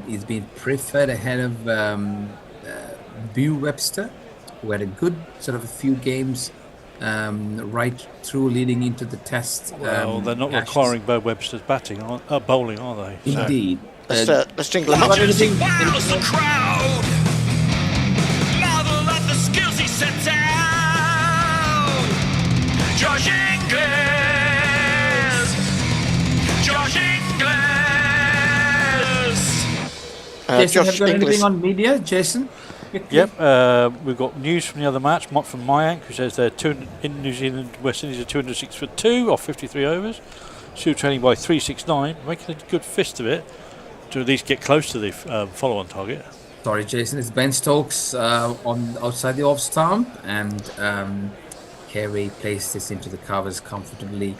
He's been preferred ahead of Bew Webster, who had a good sort of a few games right through leading into the test. Well, they're not Ashes. requiring Bo Webster's bowling, are they? So- Indeed. Let's jingle him up. Got anything? Wows the crowd. Marvel at the skills he sets out. Josh Inglis. Josh Inglis. Jason, Josh have you got Inglis. anything on media, Jason? Yep, we've got news from the other match from Mayank, who says they're in New Zealand, West Indies are 206 for 2 off 53 overs. Still trailing by 369, making a good fist of it to at least get close to the follow-on target. Sorry, Jason. It's Ben Stokes on outside the off stump, and Carey placed this into the covers comfortably.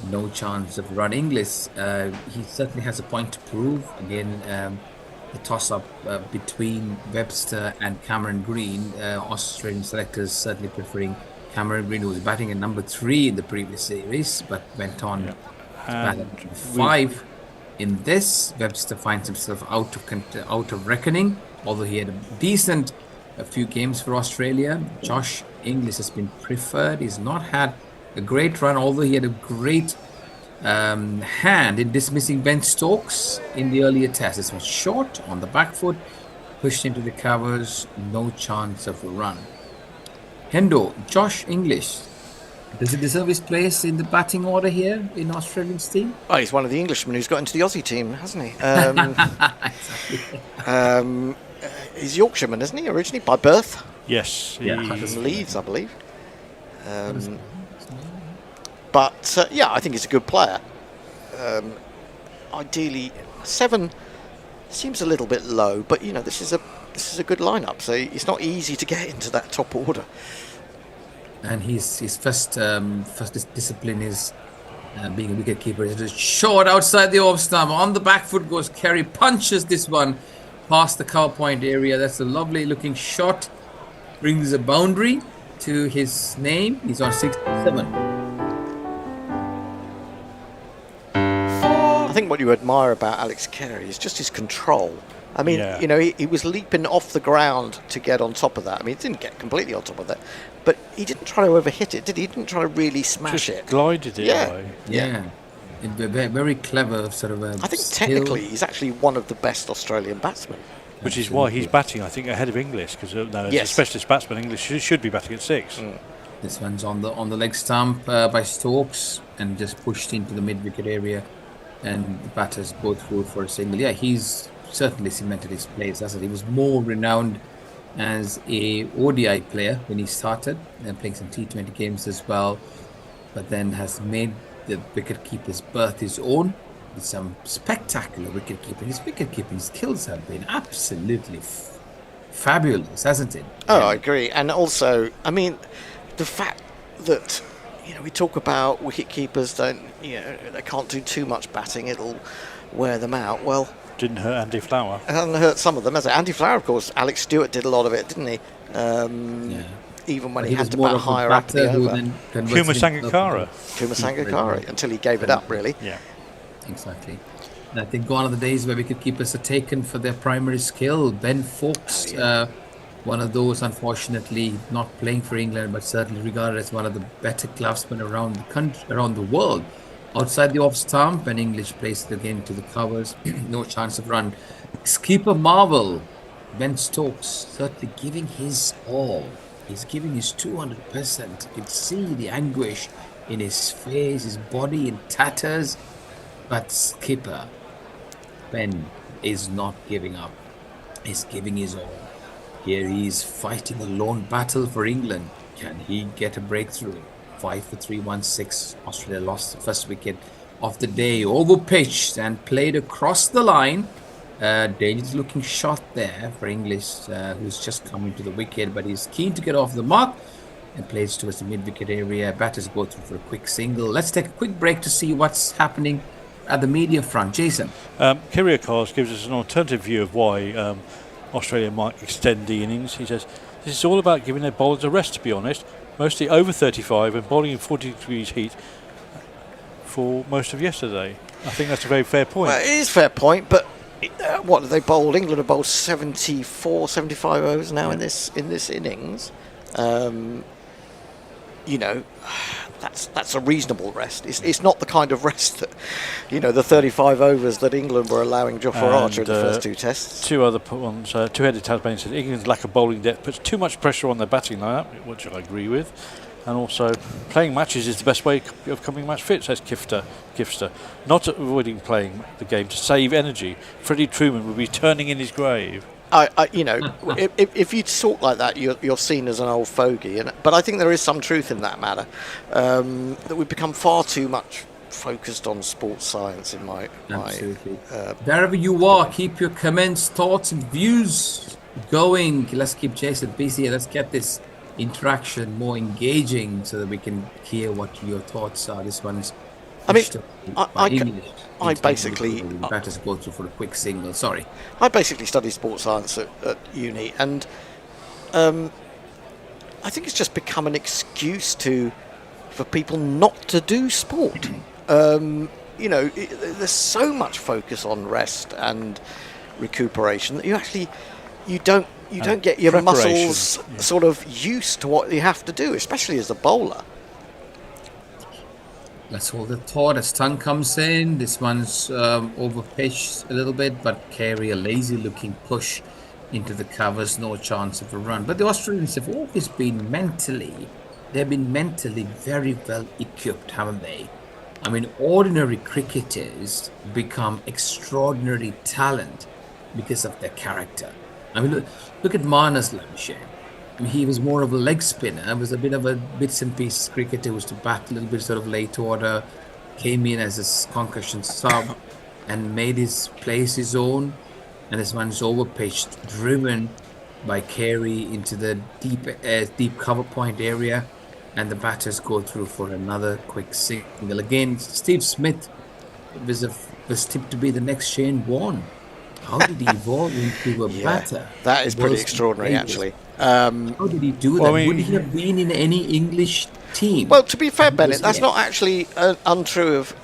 No chance of run. Inglis, he certainly has a point to prove. Again, the toss-up between Webster and Cameron Green. Australian selectors certainly preferring Cameron Green, who was batting at number 3 in the previous series, but went on to bat at number 5. In this, Webster finds himself out of reckoning, although he had a few games for Australia. Josh Inglis has been preferred. He's not had a great run, although he had a great hand in dismissing Ben Stokes in the earlier test. This was short on the back foot, pushed into the covers, no chance of a run. Hendo, Josh English, does he deserve his place in the batting order here in Australian's team? Oh, he's one of the Englishmen who's got into the Aussie team, hasn't he? He's Yorkshireman, isn't he, originally, by birth? Yes, From Leeds, I believe. But I think he's a good player. Ideally, 7 seems a little bit low, but this is a good lineup, so it's not easy to get into that top order. And his first discipline is being a wicket keeper. It's just short outside the off stump. On the back foot goes Carey, punches this one past the cow point area. That's a lovely looking shot. Brings a boundary to his name. He's on 67. I think what you admire about Alex Carey is just his control. I mean, he was leaping off the ground to get on top of that. I mean, he didn't get completely on top of that, but he didn't try to overhit it, did he? He didn't try to really smash just it. glided it away. Yeah. Very clever sort of I think technically he's actually one of the best Australian batsmen. Which is why he's batting, I think, ahead of English, because as a specialist batsman, English should be batting at 6. This one's on the leg stump by Stokes and just pushed into the mid-wicket area, and the batters go through for a single. Yeah, he's certainly cemented his place. As I said, he was more renowned as a ODI player when he started, and playing some T20 games as well, but then has made the wicket-keeper's berth his own with some spectacular wicket-keeping. His wicket-keeping skills have been absolutely fabulous, hasn't it? Oh, I agree. And also, I mean, the fact that we talk about wicket keepers they can't do too much batting, it'll wear them out. Well, didn't hurt Andy Flower. It hasn't hurt some of them, has it? Andy Flower, of course. Alex Stewart did a lot of it, didn't he? Even when he had to bat higher up the over. Kumar Sangakkara. Until he gave it up, really. Yeah, exactly. And I think gone are the days where wicket keepers are taken for their primary skill. Ben Foakes, one of those, unfortunately, not playing for England, but certainly regarded as one of the better clubsmen around the country, around the world. Outside the off stump, and English placed it again to the covers. No chance of run. Skipper Marvel, Ben Stokes, certainly giving his all. He's giving his 200%. You can see the anguish in his face, his body in tatters. But Skipper Ben is not giving up. He's giving his all. Here he is fighting a lone battle for England. Can he get a breakthrough? 5 for 3, 1-6. Australia lost the first wicket of the day. Over pitched and played across the line. Dangerous looking shot there for English, who's just coming to the wicket, but he's keen to get off the mark and plays towards the mid-wicket area. Batters go through for a quick single. Let's take a quick break to see what's happening at the media front. Jason. Kyrgios gives us an alternative view of why Australia might extend the innings. He says, this is all about giving their bowlers a rest, to be honest. Mostly over 35 and bowling in 40 degrees heat for most of yesterday. I think that's a very fair point. Well, it is a fair point, but what have they bowled? England have bowled 74, 75 overs now in this innings. You know, that's a reasonable rest. It's not the kind of rest that, you know, the 35 overs that England were allowing Jofra Archer in the first two tests. Two other ones. Two-headed Tasmanian said England's lack of bowling depth puts too much pressure on their batting lineup, which I agree with. And also, playing matches is the best way of coming match fit, says Gifster. Not avoiding playing the game to save energy. Freddie Truman would be turning in his grave. You know, if you talk like that, you're seen as an old fogey. But I think there is some truth in that matter. That we've become far too much focused on sports science in my Absolutely. Wherever you are, keep your comments, thoughts, and views going. Let's keep Jason busy. Let's get this interaction more engaging so that we can hear what your thoughts are. This one's I basically batters go through for a quick single. Sorry, I basically studied sports science at uni, and I think it's just become an excuse for people not to do sport. You know, there's so much focus on rest and recuperation that you don't get your muscles sort of used to what you have to do, especially as a bowler. Let's hold the thought as Tongue comes in. This one's over pitched a little bit, but Carey a lazy looking push into the covers, no chance of a run. But the Australians have always been mentally very well equipped, haven't they? I mean, ordinary cricketers become extraordinary talent because of their character. I mean, look at Marnus Labuschagne. I mean, he was more of a leg spinner, was a bit of a bits and pieces cricketer, was to bat a little bit sort of late order, came in as a concussion sub and made his place his own. And this one's overpitched, driven by Carey into the deep cover point area, and the batters go through for another quick single. Again, Steve Smith was tipped to be the next Shane Warne. How did he evolve into a batter? That is pretty extraordinary, actually. How did he do that? Would he have been in any English team? Well, to be fair, Bennett, that's not actually untrue of...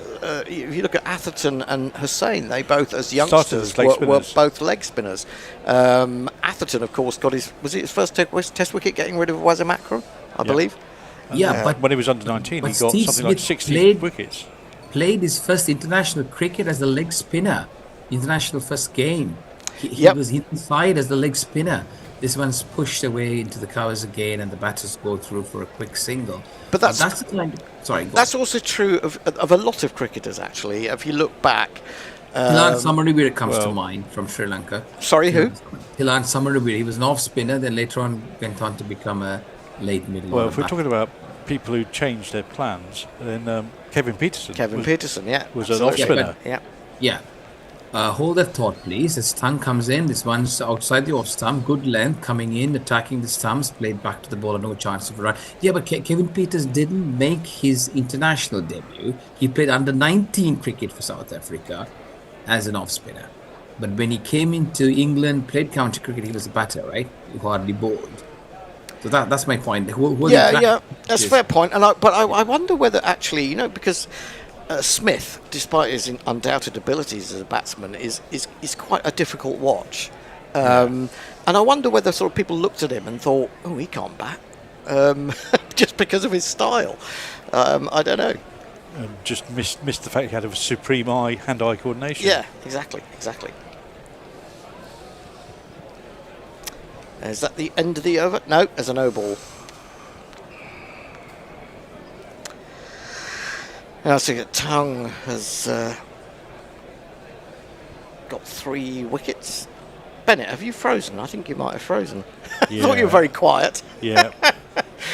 if you look at Atherton and Hussain, they both, as youngsters, were both leg spinners. Atherton, of course, got his first test wicket getting rid of Wazimakra, I believe. Yeah, but when he was under 19, he got something like 60 wickets. Played his first international cricket as a leg spinner. International first game. He was inside as the leg spinner. This one's pushed away into the covers again, and the batters go through for a quick single. But that's also true of a lot of cricketers, actually. If you look back, Thilan Samaraweera comes to mind from Sri Lanka. Sorry, who? Thilan Samaraweera. He was an off spinner, then later on went on to become a late middle. Well, if we're talking about people who changed their plans, then Kevin Peterson. Was an off spinner. Yeah. Hold that thought, please. As Tongue comes in, this one's outside the off stump, good length, coming in, attacking the stumps, played back to the bowler, no chance of a run. Yeah, but Kevin Peters didn't make his international debut. He played under 19 cricket for South Africa as an off spinner. But when he came into England, played county cricket, he was a batter, right? He hardly bowled. So that's my point. That's a fair point. And I wonder whether actually, you know, because Smith, despite his undoubted abilities as a batsman, is quite a difficult watch. And I wonder whether sort of people looked at him and thought, oh, he can't bat, just because of his style. I don't know. Just missed the fact he had a supreme hand-eye coordination. Yeah, exactly. Is that the end of the over? No, there's a no ball. Now, so Tongue has got 3 wickets. Bennett, have you frozen? I think you might have frozen. I thought you were very quiet. Yeah.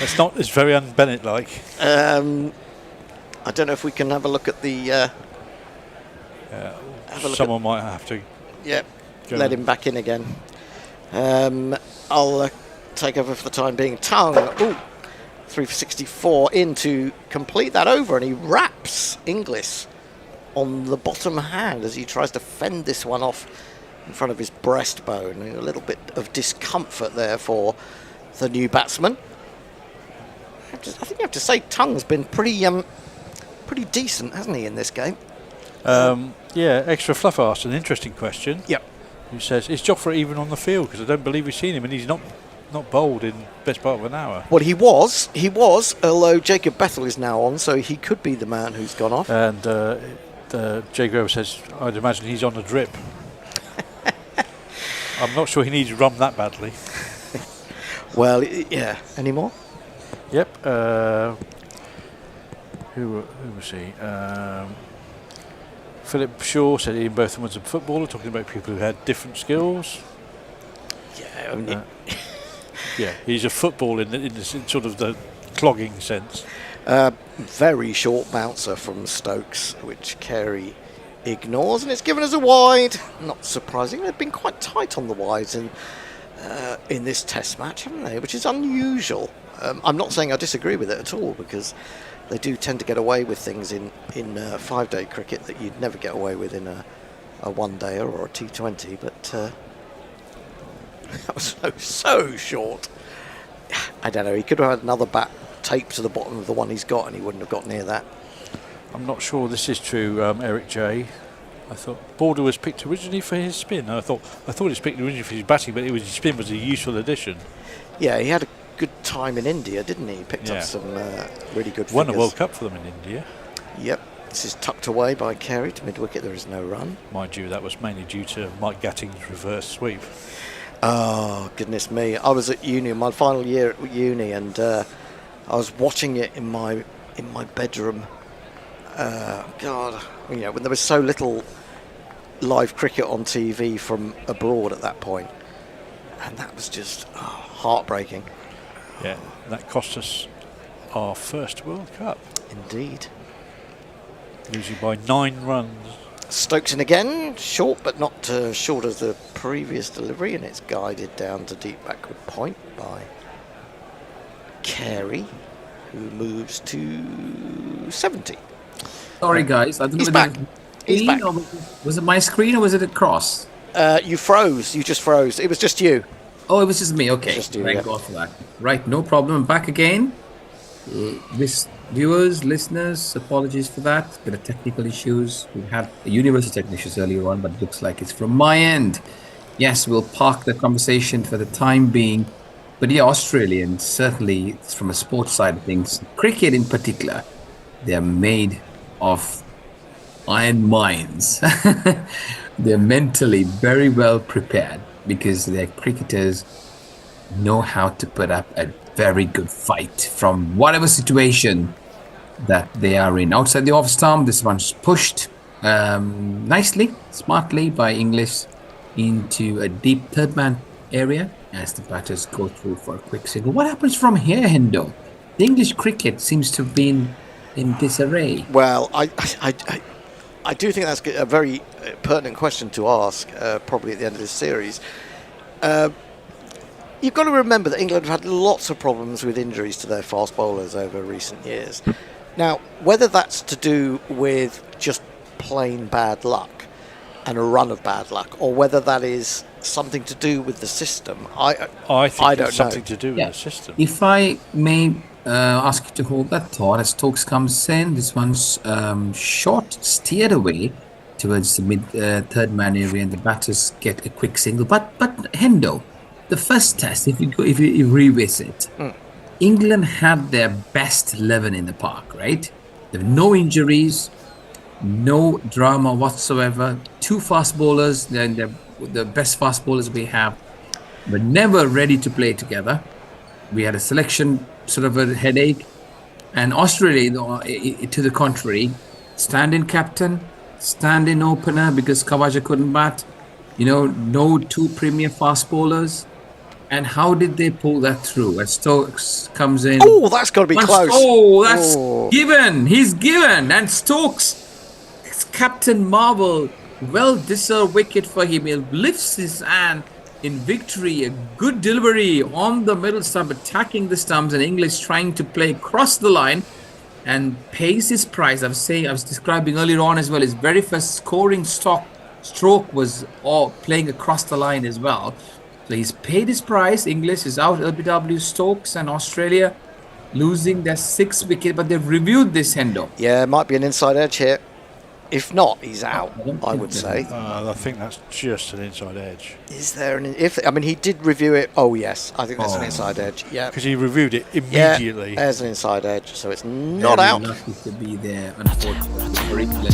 It's very un-Bennett-like. I don't know if we can have a look at the... Someone might have to. Yeah, let him back in again. I'll take over for the time being. Tongue, 3 for 64 in to complete that over, and he wraps Inglis on the bottom hand as he tries to fend this one off in front of his breastbone. A little bit of discomfort there for the new batsman. I think you have to say Tongue's been pretty decent, hasn't he, in this game? Extra fluff asked an interesting question. Yep. Who says, is Jofra even on the field? Because I don't believe we've seen him, and he's not bowled in best part of an hour. Well, he was, although Jacob Bethel is now on, so he could be the man who's gone off. And Jay Grover says, I'd imagine he's on a drip. I'm not sure he needs rum that badly. Well, yeah. Any more? Yep. Who was he? Philip Shaw said Ian Botham was a footballer, talking about people who had different skills. Yeah, he's a footballer in sort of the clogging sense. Very short bouncer from Stokes, which Carey ignores, and it's given us a wide. Not surprising, they've been quite tight on the wides in this Test match, haven't they? Which is unusual. I'm not saying I disagree with it at all, because they do tend to get away with things in 5-day cricket that you'd never get away with in a one-dayer or a T20. But that was so short. I don't know. He could have had another bat taped to the bottom of the one he's got, and he wouldn't have got near that. I'm not sure this is true, Eric J. I thought Border was picked originally for his spin. I thought he was picked originally for his batting, but his spin was a useful addition. Yeah, he had a good time in India, didn't he? He picked up some really good figures. Won a World Cup for them in India. Yep. This is tucked away by Carey to mid-wicket. There is no run. Mind you, that was mainly due to Mike Gatting's reverse sweep. Oh, goodness me. I was at uni, my final year at uni, and I was watching it in my bedroom. God, when there was so little live cricket on TV from abroad at that point. And that was just heartbreaking. Yeah, that cost us our first World Cup. Indeed. Losing by 9 runs. Stokes in again, short but not short as the previous delivery, and it's guided down to deep backward point by Carey, who moves to 70. Sorry, guys. I don't He's know back. He's back. Was it my screen or was it a cross? You froze. You just froze. It was just you. Oh, it was just me. Okay. Just you, Thank yeah. God for that. Right, no problem. Back again. Viewers, listeners, apologies for that. Bit of technical issues. We had universal technical issues earlier on, but it looks like it's from my end. Yes, we'll park the conversation for the time being. But yeah, Australians, certainly from a sports side of things, cricket in particular, they're made of iron minds. They're mentally very well prepared because their cricketers know how to put up a very good fight from whatever situation that they are in. Outside the off stump, this one's pushed nicely, smartly by English into a deep third man area as the batters go through for a quick single. What happens from here, Hendo? The English cricket seems to have been in disarray. Well, I do think that's a very pertinent question to ask, probably at the end of this series. You've got to remember that England have had lots of problems with injuries to their fast bowlers over recent years. Now, whether that's to do with just plain bad luck and a run of bad luck, or whether that is something to do with the system, I think it's something to do with the system. If I may ask you to hold that thought as Stokes comes in. This one's short, steered away towards the mid third man area, and the batters get a quick single. But Hendo, the first test, if you revisit, England had their best 11 in the park, right? There were no injuries, no drama whatsoever. 2 fast bowlers, the best fast bowlers we have. were never ready to play together. We had a selection sort of a headache. And Australia, to the contrary, stand-in captain, stand-in opener because Khawaja couldn't bat. No two premier fast bowlers. And how did they pull that through? As Stokes comes in. Oh, that's got to be close. Oh, that's given. He's given. And Stokes, Captain Marvel, well-deserved wicket for him. He lifts his hand in victory. A good delivery on the middle stump, attacking the stumps, and English trying to play across the line and pays his price. I was describing earlier on as well, his very first scoring stroke was playing across the line as well. So he's paid his price. English is out. LBW, Stokes and Australia losing their 6th wicket, but they've reviewed this, Hendo. Yeah, might be an inside edge here. If not, he's out, I would say. I think that's just an inside edge. Is there he did review it. Oh, yes. I think that's an inside edge. Yeah. Because he reviewed it immediately. Yeah, there's an inside edge, so it's not out. Lucky to be there, unfortunately.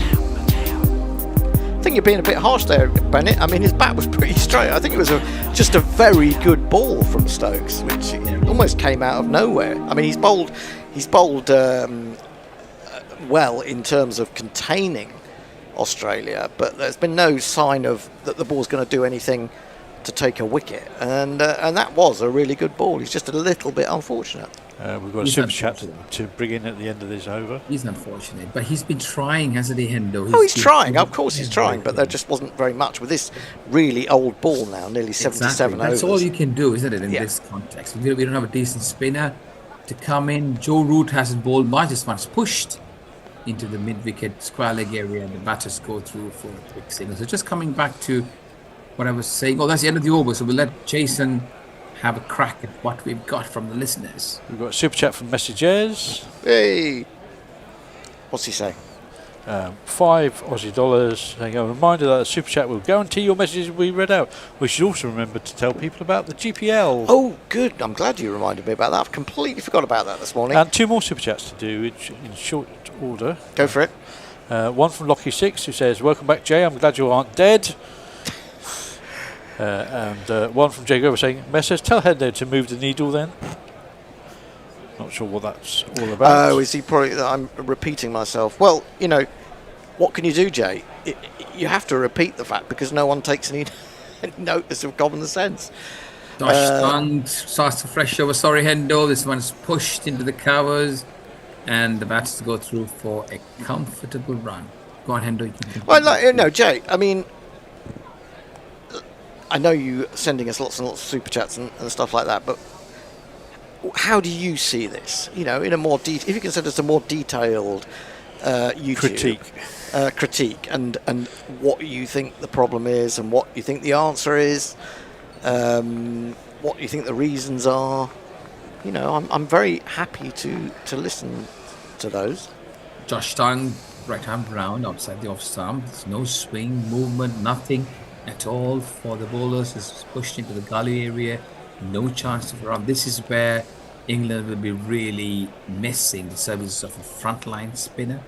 I think you're being a bit harsh there, Bennett. I mean, his bat was pretty straight. I think it was just a very good ball from Stokes, which almost came out of nowhere. I mean, he's bowled well in terms of containing Australia, but there's been no sign of that the ball's going to do anything to take a wicket, and that was a really good ball. He's just a little bit unfortunate. We've got a super chat to bring in at the end of this over. He's unfortunate, but he's been trying, hasn't he, Hendo? He's trying. Of course he's trying, but there just wasn't very much with this really old ball now, nearly 77 overs. That's all you can do, isn't it, in this context? We don't have a decent spinner to come in. Joe Root hasn't bowled much. This one's pushed into the mid-wicket square leg area, and the batters go through for a quick single. So just coming back to what I was saying. Oh, that's the end of the over, so we'll let Jason have a crack at what we've got from the listeners. We've got a super chat from Messages. Hey! What's he say? 5 Aussie dollars. Saying, a reminder that a super chat will guarantee your messages will be read out. We should also remember to tell people about the GPL. Oh, good. I'm glad you reminded me about that. I've completely forgot about that this morning. And 2 more super chats to do in short order. Go for it. One from Lockie6 who says, welcome back, Jay. I'm glad you aren't dead. And one from Jay Grover saying, Messrs, tell Hendo to move the needle then. Not sure what that's all about. Oh, is he probably... I'm repeating myself. Well, what can you do, Jay? You have to repeat the fact because no one takes any notice of common sense. Stunned, starts to fresh over. Sorry, Hendo. This one's pushed into the covers, and the batters go through for a comfortable run. Go on, Hendo. Well, Jay, I mean... I know you sending us lots and lots of super chats and stuff like that, but how do you see this? In a more if you can send us a more detailed YouTube critique and what you think the problem is and what you think the answer is, what you think the reasons are. I'm very happy to listen to those. Josh Tang, right hand round outside the off stump. There's no swing, movement, nothing at all for the bowlers. Is pushed into the gully area, no chance to run. This is where England will be really missing the services of a frontline spinner.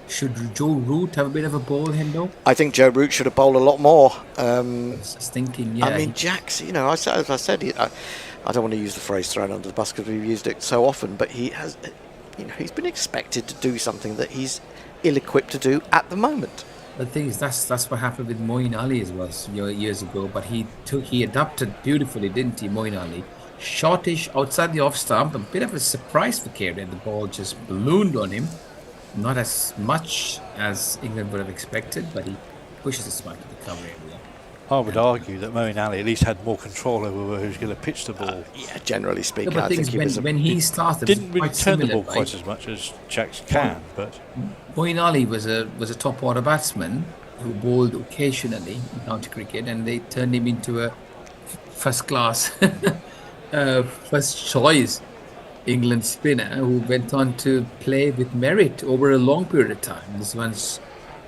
Should Joe Root have a bit of a bowl, Hendo? I think Joe Root should have bowled a lot more. I was just thinking, yeah. I mean, Jack's, as I said, I don't want to use the phrase thrown under the bus because we've used it so often, but he has, he's been expected to do something that he's ill-equipped to do at the moment. The thing is, that's what happened with Moeen Ali as well years ago. But he adapted beautifully, didn't he, Moeen Ali? Shortish outside the off stump, a bit of a surprise for Kerry. The ball just ballooned on him. Not as much as England would have expected, but he pushes it back to the cover area. I would argue that Moeen Ali at least had more control over who's going to pitch the ball. Yeah, generally speaking, I think when he started, didn't really turn the ball quite as much as Jacks can. But Moeen Ali was a top order batsman who bowled occasionally in county cricket, and they turned him into a first class, first choice England spinner who went on to play with merit over a long period of time. This one's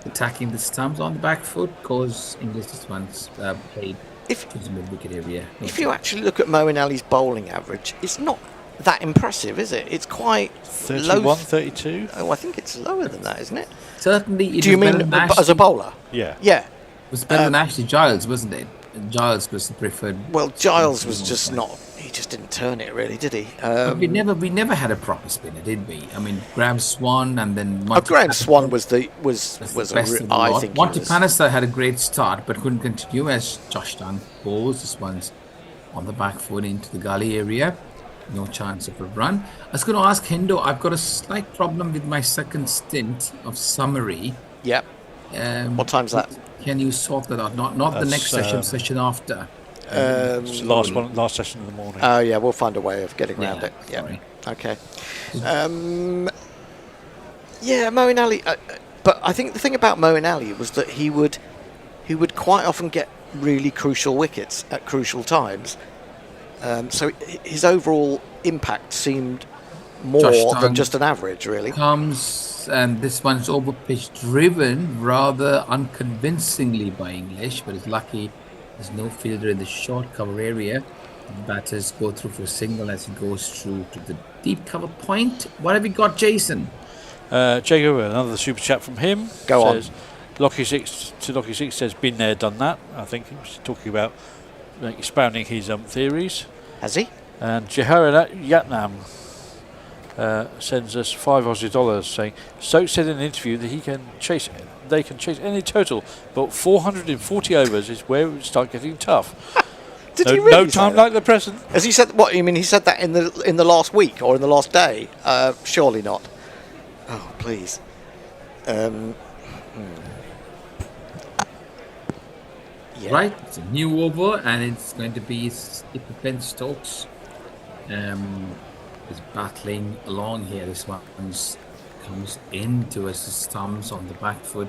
attacking the stumps on the back foot because English this one's played to the mid-wicket area. If you actually look at Moeen Ali's bowling average, it's not that impressive, is it? It's quite 31, low. 32? Oh, I think it's lower than that, isn't it? Certainly. Do you mean as a bowler? Yeah. Yeah. It was better than Ashley Giles, wasn't it? Giles was the preferred. Well, Giles was just not. He just didn't turn it really, did he? But we never had a proper spinner, did we? I mean, Graham Swan and then Graham Swan was the best of the I lot. think Monty Panister had a great start, but couldn't continue as Josh Dunn balls this one's on the back foot into the gully area. No chance of a run. I was going to ask Hendo. I've got a slight problem with my second stint of summary. Yep. What time's that? Can you sort that out? Not the next session after. It's the last session of the morning. Oh yeah, we'll find a way of getting around it. Yeah. Sorry. Okay. Yeah, Moeen Ali. But I think the thing about Moeen Ali was that he would quite often get really crucial wickets at crucial times. So his overall impact seemed more than just an average, really. Comes and this one's over pitch driven rather unconvincingly by English, but it's lucky there's no fielder in the short cover area. Batters go through for a single as he goes through to the deep cover point. What have we got, Jason? Jago, another super chat from him. Says, Lockie 6 says, been there, done that. I think he was talking about expounding his theories. Has he? And Jehara Yatnam sends us $5 saying, Stokes said in an interview that they can chase any total, but 440 overs is where it would start getting tough. Did he really no say time that? like the present. Has he said what? You mean he said that in the last week or in the last day? Surely not. Oh, please. Yeah. Right, it's a new over, and it's going to be Skipper Ben Stokes. Is battling along here. This one comes into us, his thumbs on the back foot,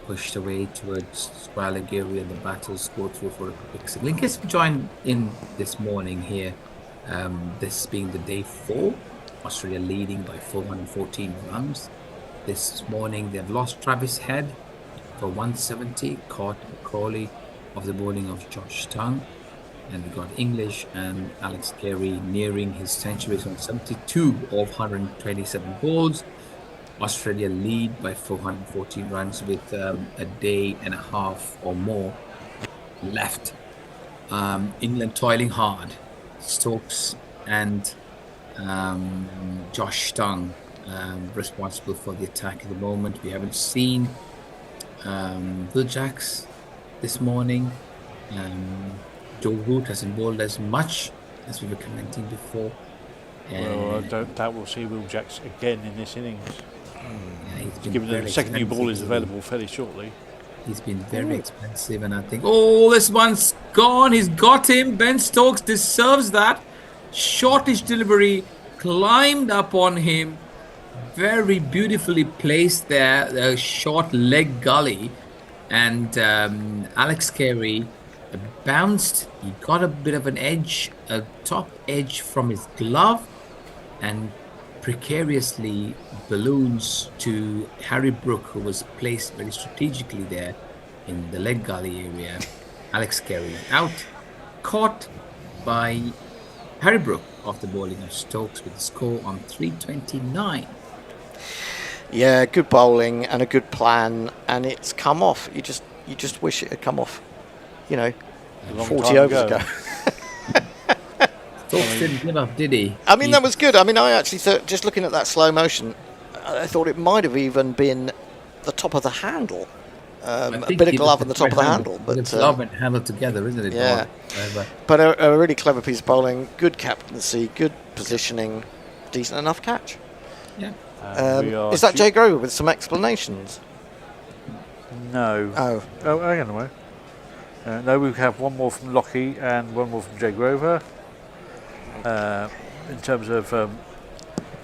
pushed away towards Swalagiri, and the batters go through for a quick signal. In case you joined in this morning here, this being the day 4, Australia leading by 414 runs. This morning they've lost Travis Head for 170, caught Crawley of the bowling of Josh Tongue, and we got English and Alex Carey nearing his centuries on 72 of 127 balls. Australia lead by 414 runs with a day and a half or more left. England toiling hard. Stokes and Josh Tongue responsible for the attack at the moment. We haven't seen Will Jacks this morning. Joe Root hasn't bowled as much as we were commenting before. Well, I don't doubt we'll see Will Jacks again in this innings. He's been Given that the second new ball is available fairly shortly. He's been very expensive, and I think, this one's gone. He's got him. Ben Stokes deserves that. Shortish delivery, climbed up on him. Very beautifully placed there, the short leg gully. And Alex Carey bounced. He got a bit of an edge, a top edge from his glove, and precariously balloons to Harry Brook, who was placed very strategically there in the leg gully area. Alex Carey out, caught by Harry Brook off the bowling of Stokes with the score on 329. Yeah, good bowling and a good plan, and it's come off. You just wish it had come off, 40 overs ago. Stokes didn't give up, did he? I mean, that was good. I mean, I actually thought, just looking at that slow motion, I thought it might have even been the top of the handle. A bit of glove on the top of the handle. But glove and handle together, isn't it? Yeah. But a really clever piece of bowling, good captaincy, good positioning, decent enough catch. Yeah. Is that Jay Grover with some explanations? No. Oh, hang on a minute. No, we have one more from Lockie and one more from Jay Grover. In terms of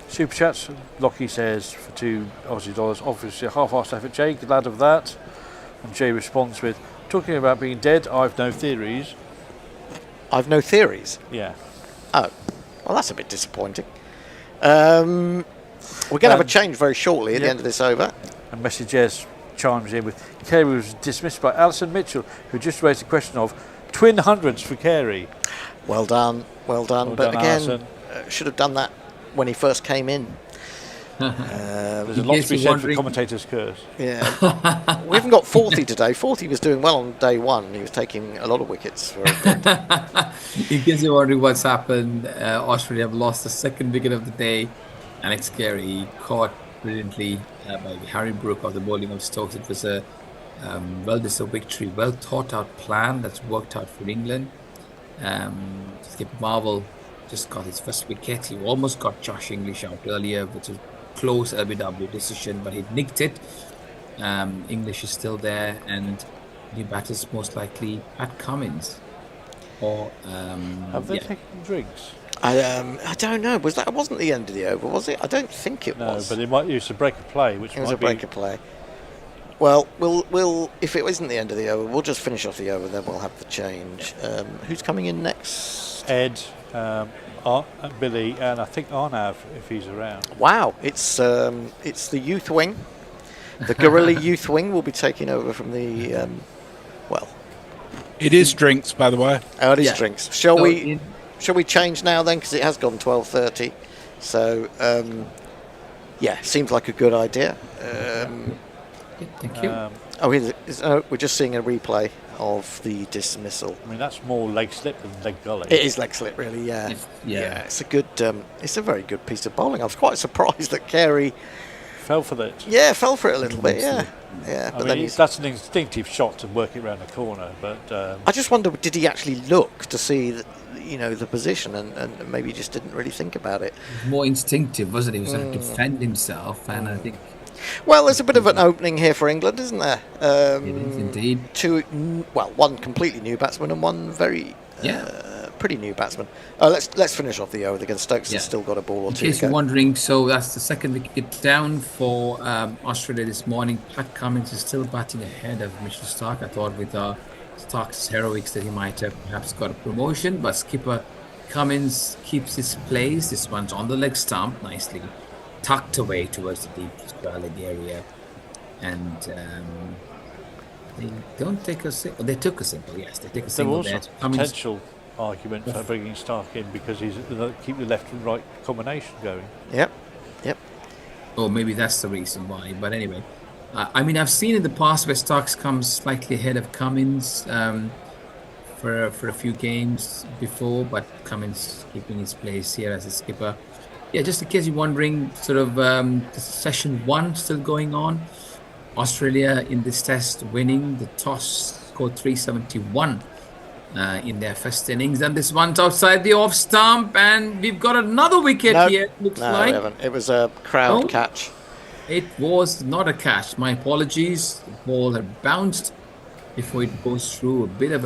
super chats, Lockie says for $2 Aussie, obviously a half-assed effort, Jay, glad of that. And Jay responds with, talking about being dead, I've no theories. I've no theories? Yeah. Oh, well, that's a bit disappointing. We're going to have a change very shortly at the end of this over. And Messages chimes in with, Carey was dismissed by Alison Mitchell, who just raised the question of twin hundreds for Carey. Well done. But done, again, should have done that when he first came in. There's a lot to be said for commentators' curse. Yeah. We haven't got Forthy today. Forthy was doing well on day one. He was taking a lot of wickets for England. In case you're wondering what's happened, Australia have lost the second wicket of the day. Alex Carey caught brilliantly by Harry Brook of the bowling of Stokes. It was a well-deserved victory, well thought out plan that's worked out for England. Skipper Marvel just got his first wicket. He almost got Josh English out earlier, which was close LBW decision, but he nicked it. English is still there, and new batters most likely Pat Cummins. Or have they taken drinks? I don't know. It wasn't the end of the over, was it? I don't think it was. No, but it might use a break of play, which it was might a break of play. Well, we'll if it isn't the end of the over, we'll just finish off the over, then we'll have the change. Who's coming in next? Ed, Billy, and I think Arnav, if he's around. Wow, it's the youth wing. The Gorilla youth wing will be taking over from the It is drinks, by the way. Oh, it is drinks. Shall we change now then? Because it has gone 12:30. So seems like a good idea. Thank you. We're just seeing a replay of the dismissal. I mean, that's more leg slip than leg gully. It is leg slip, really. Yeah. It's a good. It's a very good piece of bowling. I was quite surprised that Carey fell for that. Yeah, fell for it a little bit. Yeah. But then that's an instinctive shot to work it around the corner. But I just wonder, did he actually look to see the position, and maybe he just didn't really think about it? More instinctive, wasn't he? He was trying to defend himself, and I think. Well, there's a bit of an opening here for England, isn't there? It is indeed. One completely new batsman and one very pretty new batsman. Let's finish off the over against Stokes. Has still got a ball or two. In case you're wondering, so that's the second wicket down for Australia this morning. Pat Cummins is still batting ahead of Mitchell Starc. I thought with Stark's heroics that he might have perhaps got a promotion, but skipper Cummins keeps his place. This one's on the leg stump, nicely tucked away towards the deep square leg area, and they don't take a single. They took a single. Yes, they take a single. There was a potential argument for bringing Stark in because he's keep the left and right combination going. Yep. Oh, maybe that's the reason why. But anyway, I mean, I've seen in the past where Starks comes slightly ahead of Cummins for a few games before, but Cummins keeping his place here as a skipper. Yeah, just in case you're wondering, sort of session one still going on. Australia in this test winning. The toss scored 371 in their first innings, and this one's outside the off stump, and we've got another wicket here. Looks like we haven't. It was a crowd catch. It was not a catch. My apologies. The ball had bounced before it goes through. A bit of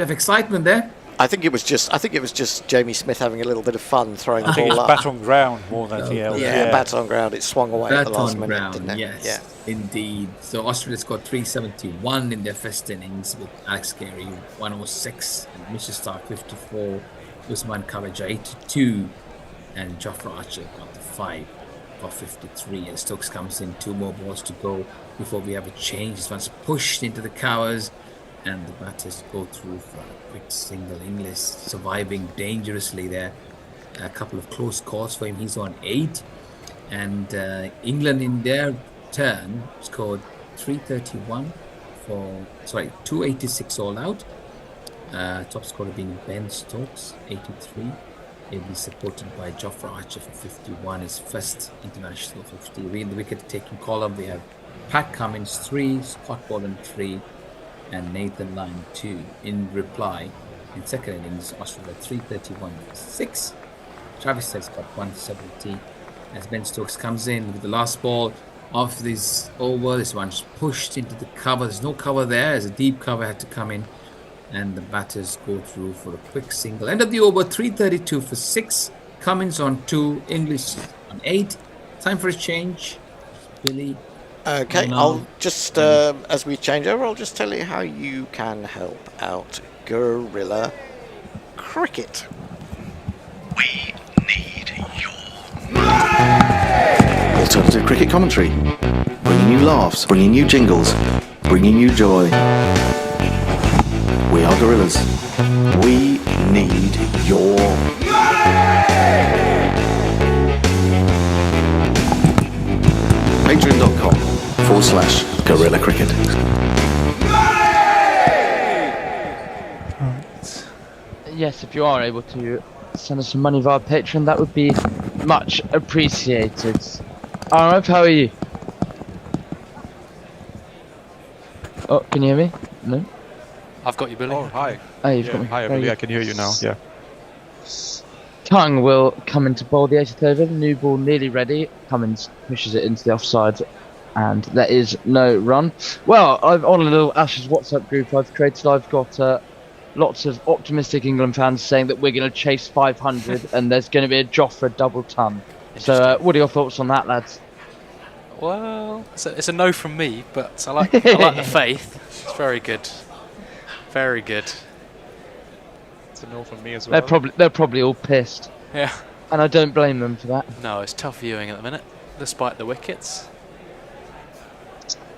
excitement there. I think it was just Jamie Smith having a little bit of fun throwing the ball it's up. bat on ground more than anything else. Yeah, bat on ground. It swung away at the last minute, ground, didn't it? Yes, indeed. So Australia scored 371 in their first innings with Alex Carey 106 and Mitchell Starc 54, Usman Khawaja 82, and Jofra Archer got the 5 for 53. And Stokes comes in, 2 more balls to go before we have a change. This one's pushed into the covers, and the batters go through for a quick single. English surviving dangerously there. A couple of close calls for him. He's on 8. And England in their turn scored 286 all out. Top scorer being Ben Stokes, 83. He'll be supported by Jofra Archer for 51, his first international 50. In the wicket-taking column, we have Pat Cummins 3, Scott Boland 3, and Nathan Lyon 2. In reply, in second innings, Australia 331 for 6. Travis has got 170 as Ben Stokes comes in with the last ball of this over. This one's pushed into the cover. There's no cover there, as a deep cover had to come in, and the batters go through for a quick single. End of the over, 332 for 6. Cummins on 2, English on 8. Time for a change. Billy. Okay, I'll just, as we change over, I'll just tell you how you can help out Guerrilla Cricket. We need your alternative cricket commentary, bringing you laughs, bringing you jingles, bringing you joy. We are Gorillas. We need your money! guerrilla cricket. Yes, if you are able to send us some money via Patreon, that would be much appreciated. Arif, how are you? Oh, can you hear me? No? I've got you, Billy. Oh, hi. Oh, you've got me. Hi, Very Billy. I good. can hear you now. Yeah. Tongue will come in to bowl the 80th over. New ball nearly ready. Cummins pushes it into the offside, and there is no run. Well, I'm on a little Ashes WhatsApp group I've created. I've got lots of optimistic England fans saying that we're going to chase 500 and there's going to be a Joffre double ton. So, what are your thoughts on that, lads? Well, it's a no from me, but I like the faith. It's very good. Very good. It's a no from me as well. They're probably all pissed. Yeah. And I don't blame them for that. No, it's tough viewing at the minute, despite the wickets.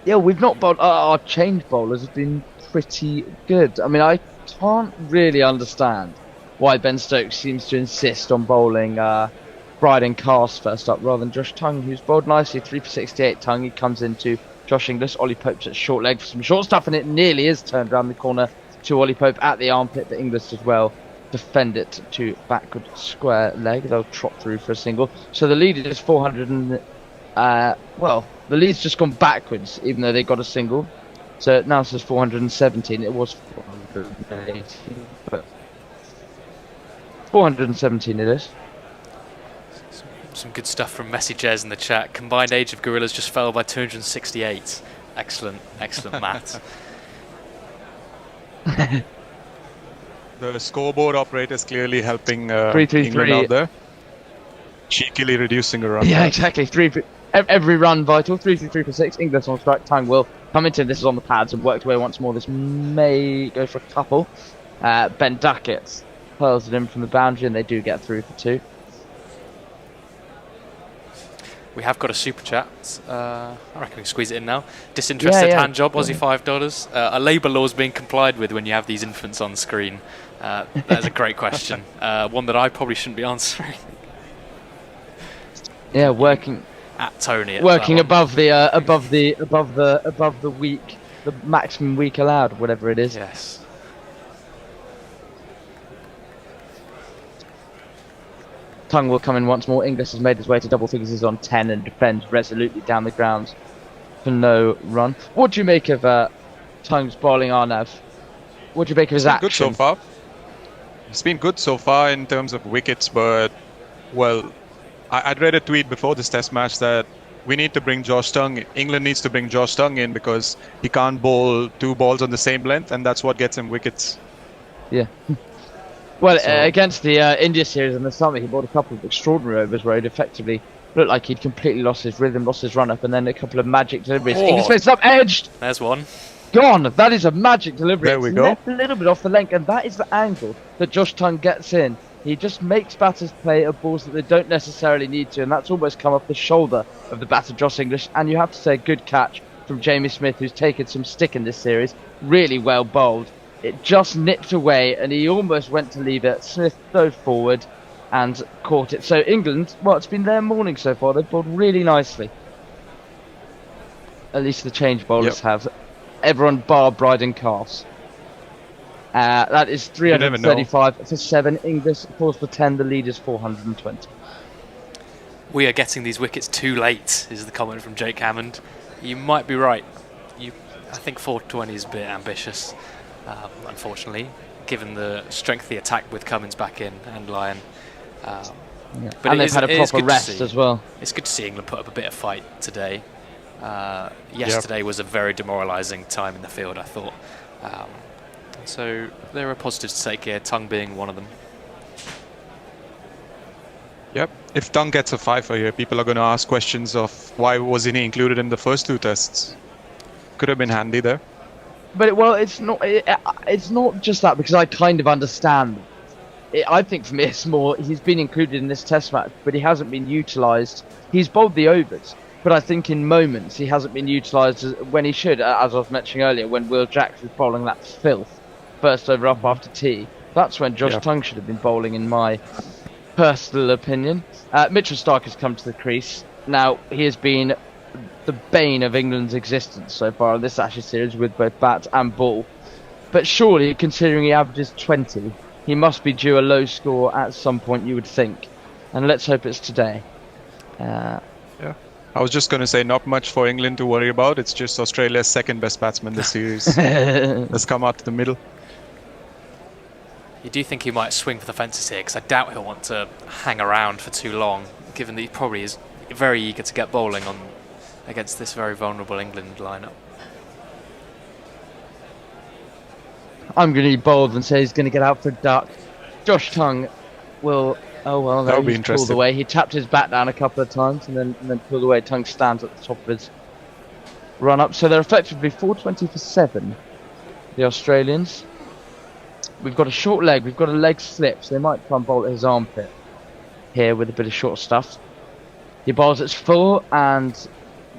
Yeah, we've not bowled. Our change bowlers have been pretty good. I mean, I can't really understand why Ben Stokes seems to insist on bowling Bryden Cast first up rather than Josh Tongue, who's bowled nicely. 3 for 68. Tongue, he comes into Josh Inglis. Ollie Pope's at short leg for some short stuff, and it nearly is turned around the corner to Ollie Pope at the armpit, but Inglis as well defend it to backward square leg. They'll trot through for a single. So the lead is 400 and well, the lead's just gone backwards even though they got a single. So it now says 417. It was 418, but 417 it is. Some good stuff from Messi Jez in the chat. Combined age of gorillas just fell by 268. Excellent, excellent maths. The scoreboard operator is clearly helping 3-3-3. England out there. Cheekily reducing a run. Yeah, exactly. Every run vital. 3 for 6. Inglis on strike. Tongue will come into this is on the pads and worked away once more. This may go for a couple. Ben Duckett hurls it in from the boundary and they do get through for 2. We have got a super chat. I reckon we can squeeze it in now. Disinterested hand job, Aussie $5. Are labour laws being complied with when you have these infants on screen? That's a great question. One that I probably shouldn't be answering. Yeah, working at Tony. Working above the week, the maximum week allowed, whatever it is. Yes. Tongue will come in once more. Inglis has made his way to double figures. He's on 10 and defends resolutely down the grounds for no run. What do you make of Tongue's bowling, Arnav? What do you make of his action? Good so far. It's been good so far in terms of wickets, but well, I'd read a tweet before this test match that we need to bring Josh Tongue. England needs to bring Josh Tongue in because he can't bowl 2 balls on the same length, and that's what gets him wickets. Yeah. Well, against the India series in the summer, he bowled a couple of extraordinary overs where he'd effectively looked like he'd completely lost his rhythm, lost his run-up, and then a couple of magic deliveries. Inglis faces up, edged! There's one. Gone! That is a magic delivery. There we it's go. Left a little bit off the length, and that is the angle that Josh Tongue gets in. He just makes batters play at balls that they don't necessarily need to, and that's almost come off the shoulder of the batter, Josh Inglis. And you have to say, good catch from Jamie Smith, who's taken some stick in this series. Really well bowled. It just nipped away, and he almost went to leave it. Smith dove forward and caught it. So England, well, it's been their morning so far. They've bowled really nicely. At least the change bowlers have. Everyone bar Bryden Cast. That is 335 for 7. English falls for 10. The lead is 420. We are getting these wickets too late, is the comment from Jake Hammond. You might be right. I think 420 is a bit ambitious, unfortunately, given the strength of the attack with Cummins back in and Lyon. But and they've had a proper rest as well. It's good to see England put up a bit of fight today. Yesterday was a very demoralising time in the field, I thought. So there are positives to take here, Tongue being one of them. Yep. If Tongue gets a 5 here, people are going to ask questions of why wasn't he included in the first 2 tests. Could have been handy there. But it's not just that, because I kind of understand. I think for me it's more he's been included in this test match, but he hasn't been utilised. He's bowled the overs, but I think in moments he hasn't been utilised when he should, as I was mentioning earlier, when Will Jacks was bowling that filth. First over up after tea. That's when Josh Tongue should have been bowling, in my personal opinion. Mitchell Stark has come to the crease. Now, he has been the bane of England's existence so far in this Ashes series with both bat and ball. But surely, considering he averages 20, he must be due a low score at some point, you would think. And let's hope it's today. Yeah. I was just going to say, not much for England to worry about. It's just Australia's second best batsman this series. Let's come out to the middle. You do think he might swing for the fences here, because I doubt he'll want to hang around for too long, given that he probably is very eager to get bowling on against this very vulnerable England lineup. I'm going to be bold and say he's going to get out for a duck. Josh Tongue will... Oh, well, That'll no, be he's pulled interesting. away. He tapped his bat down a couple of times and then pulled away. Tongue stands at the top of his run-up. So they're effectively 420 for 7, the Australians. We've got a short leg. We've got a leg slip, so they might try and bowl at his armpit here with a bit of short stuff. He bowls at full and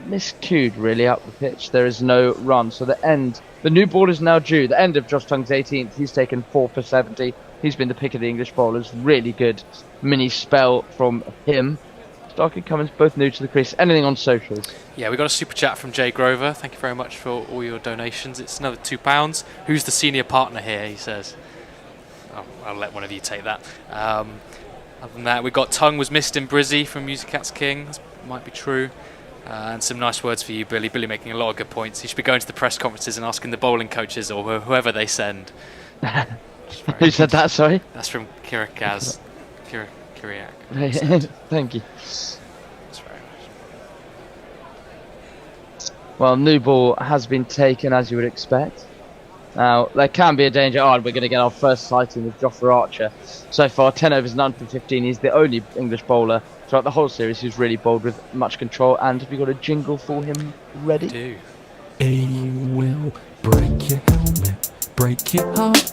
miscued really up the pitch. There is no run. So the new ball is now due. The end of Josh Tongue's 18th. He's taken 4 for 70. He's been the pick of the English bowlers. Really good mini spell from him. Stark and Cummins both new to the crease. Anything on socials? Yeah, we got a super chat from Jay Grover. Thank you very much for all your donations. It's another £2. Who's the senior partner here, he says. I'll let one of you take that. Other than that, we got Tongue was missed in Brizzy from Music Cats King. That might be true. And some nice words for you, Billy. Billy making a lot of good points. He should be going to the press conferences and asking the bowling coaches or whoever they send. Who said that, sorry? That's from Kiriak. Thank you. That's very nice. Well, new ball has been taken, as you would expect. Now, there can be a danger. Oh, and we're going to get our first sighting with Jofra Archer. So far, 10 overs, none for 15. He's the only English bowler throughout the whole series who's really bowled with much control. And have you got a jingle for him ready? I do. He will break your helmet, break your heart.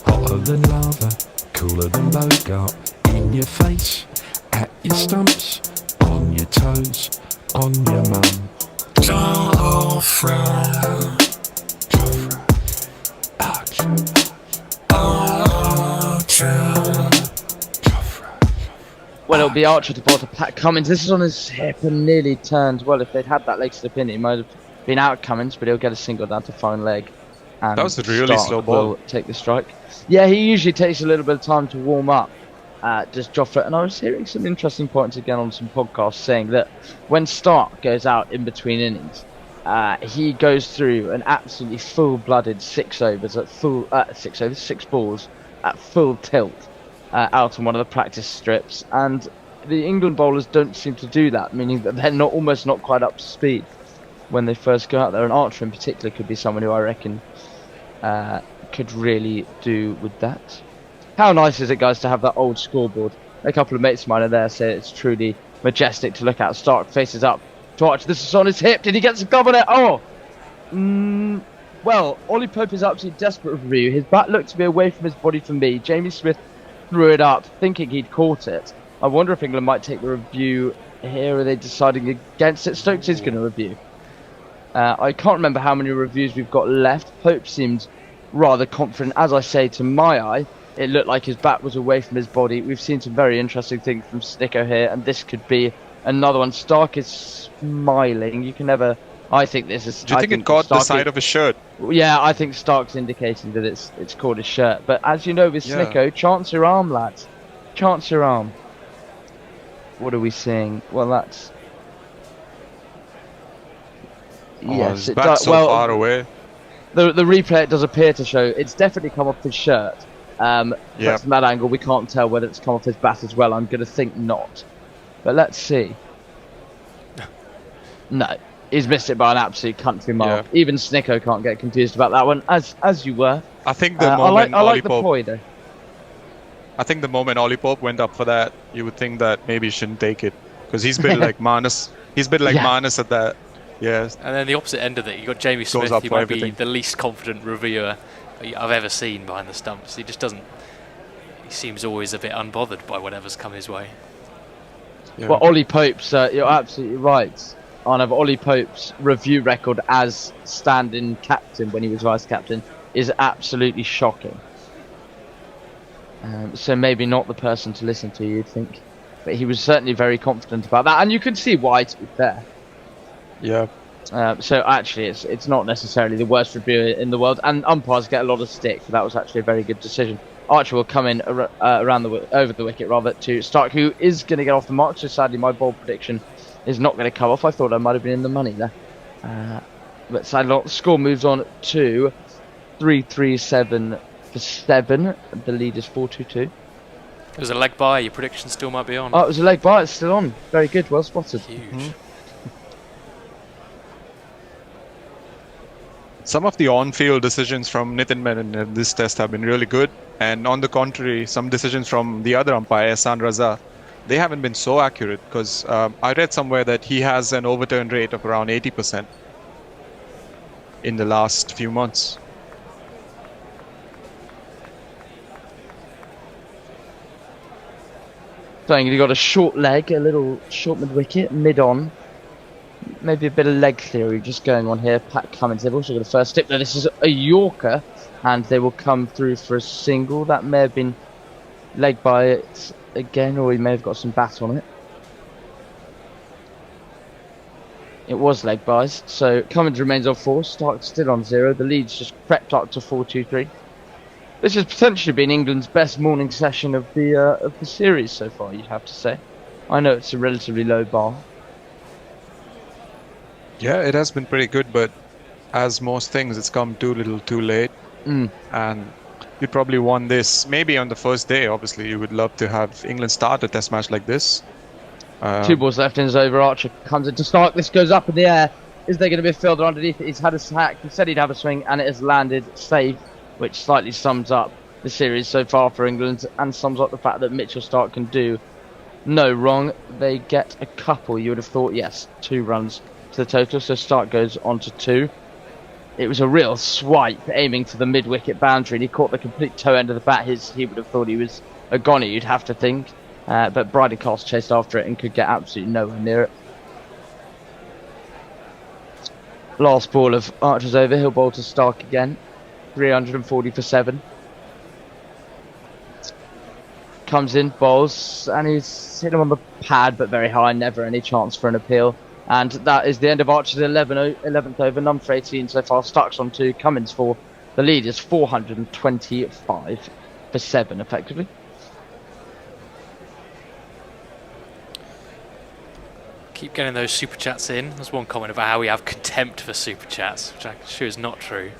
Hotter than lava, cooler than Bogart. In your face, at your stumps, on your toes, on your mum. Jofra, Archer, Well, it'll be Archer to bowl to Pat Cummins. This is on his hip and nearly turned. Well, if they'd had that leg slip in, it might have been out Cummins, but he'll get a single down to fine leg. And That was a really Stark slow ball. will take the strike. Yeah, he usually takes a little bit of time to warm up. Just Jofra, and I was hearing some interesting points again on some podcasts saying that when Stark goes out in between innings, he goes through an absolutely full-blooded 6 overs at full 6 balls at full tilt out on one of the practice strips, and the England bowlers don't seem to do that, meaning that they're almost not quite up to speed when they first go out there. And Archer in particular could be someone who I reckon could really do with that. How nice is it, guys, to have that old scoreboard? A couple of mates of mine are there, say it's truly majestic to look at. Stark faces up to Archer. This is on his hip. Did he get some cover there? Oh! Well, Ollie Pope is absolutely desperate for review. His bat looked to be away from his body for me. Jamie Smith threw it up, thinking he'd caught it. I wonder if England might take the review here. Are they deciding against it? Stokes is going to review. I can't remember how many reviews we've got left. Pope seemed rather confident. As I say, to my eye, it looked like his bat was away from his body. We've seen some very interesting things from Snicko here, and this could be another one. Stark is smiling. You can never... I think this is... Do you think it caught the side of his shirt? Yeah, I think Stark's indicating that it's caught his shirt. But as you know with Snicko, chance your arm, lads. Chance your arm. What are we seeing? Well, that's... Yes, it does. So well, far away. The replay it does appear to show it's definitely come off his shirt. From that angle, we can't tell whether it's come off his bat as well. I'm going to think not. But let's see. No, he's missed it by an absolute country mile. Yeah. Even Snicko can't get confused about that one, as you were. I think the moment I like the poi, though. I think the moment Ollie Pope went up for that, you would think that maybe he shouldn't take it because he's been like Manus. He's been like Manus at that. Yes. And then the opposite end of it, you got Jamie Smith, who might be the least confident reviewer I've ever seen behind the stumps. He just doesn't. He seems always a bit unbothered by whatever's come his way. Yeah. Well, Ollie Pope's, you're absolutely right, Arnav. Ollie Pope's review record as stand-in captain when he was vice captain is absolutely shocking. So maybe not the person to listen to, you'd think. But he was certainly very confident about that, and you could see why, to be fair. Yeah. So actually, it's not necessarily the worst review in the world, and umpires get a lot of stick. But that was actually a very good decision. Archer will come in over the wicket rather to Stark, who is going to get off the mark. So sadly, my bold prediction is not going to come off. I thought I might have been in the money there, but sadly, not. The score moves on to 3-3-7 for 7. The lead is 4-2-2. It was a leg by. Your prediction still might be on. Oh, it was a leg by. It's still on. Very good. Well spotted. Huge. Some of the on-field decisions from Nitin Menon in this test have been really good, and on the contrary, some decisions from the other umpire, Ehsan Raza, they haven't been so accurate, because I read somewhere that he has an overturn rate of around 80% in the last few months. So he got a short leg, a little short mid-wicket, mid-on. Maybe a bit of leg theory just going on here. Pat Cummins, they've also got a first tip. Now this is a Yorker, and they will come through for a single. That may have been leg by it again, or he may have got some bat on it. It was leg buys, so Cummins remains on 4, Stark still on 0. The lead's just crept up to 4-2-3. This has potentially been England's best morning session of the series so far, you'd have to say. I know it's a relatively low bar. Yeah, it has been pretty good, but as most things, it's come too little too late. And we probably won this maybe on the first day. Obviously, you would love to have England start a test match like this. 2 balls left in his over. Archer comes into Stark. This goes up in the air. Is there going to be a fielder underneath it? He's had a sack. He said he'd have a swing, and it has landed safe, which slightly sums up the series so far for England and sums up the fact that Mitchell Stark can do no wrong. They get a couple. You would have thought, yes, 2 runs to the total. So Stark goes on to 2. It was a real swipe aiming for the mid-wicket boundary, and he caught the complete toe end of the bat. He would have thought he was a goner, you'd have to think. But Bryden Castle chased after it and could get absolutely nowhere near it. Last ball of Archer's over. He'll bowl to Stark again. 340 for 7. Comes in, bowls, and he's hit him on the pad, but very high. Never any chance for an appeal. And that is the end of Archer's 11th over. None for 18 so far. Stark's on 2. Cummins 4. The lead is 425 for 7, effectively. Keep getting those super chats in. There's one comment about how we have contempt for super chats, which I'm sure is not true.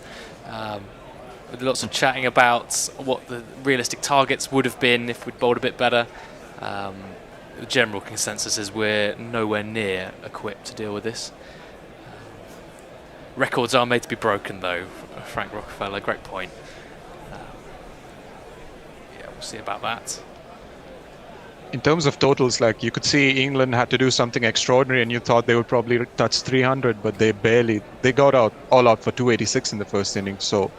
With lots of chatting about what the realistic targets would have been if we'd bowled a bit better. The general consensus is we're nowhere near equipped to deal with this. Records are made to be broken, though. Frank Rockefeller, great point. Yeah, we'll see about that. In terms of totals, like, you could see England had to do something extraordinary, and you thought they would probably touch 300, but they got all out for 286 in the first innings. So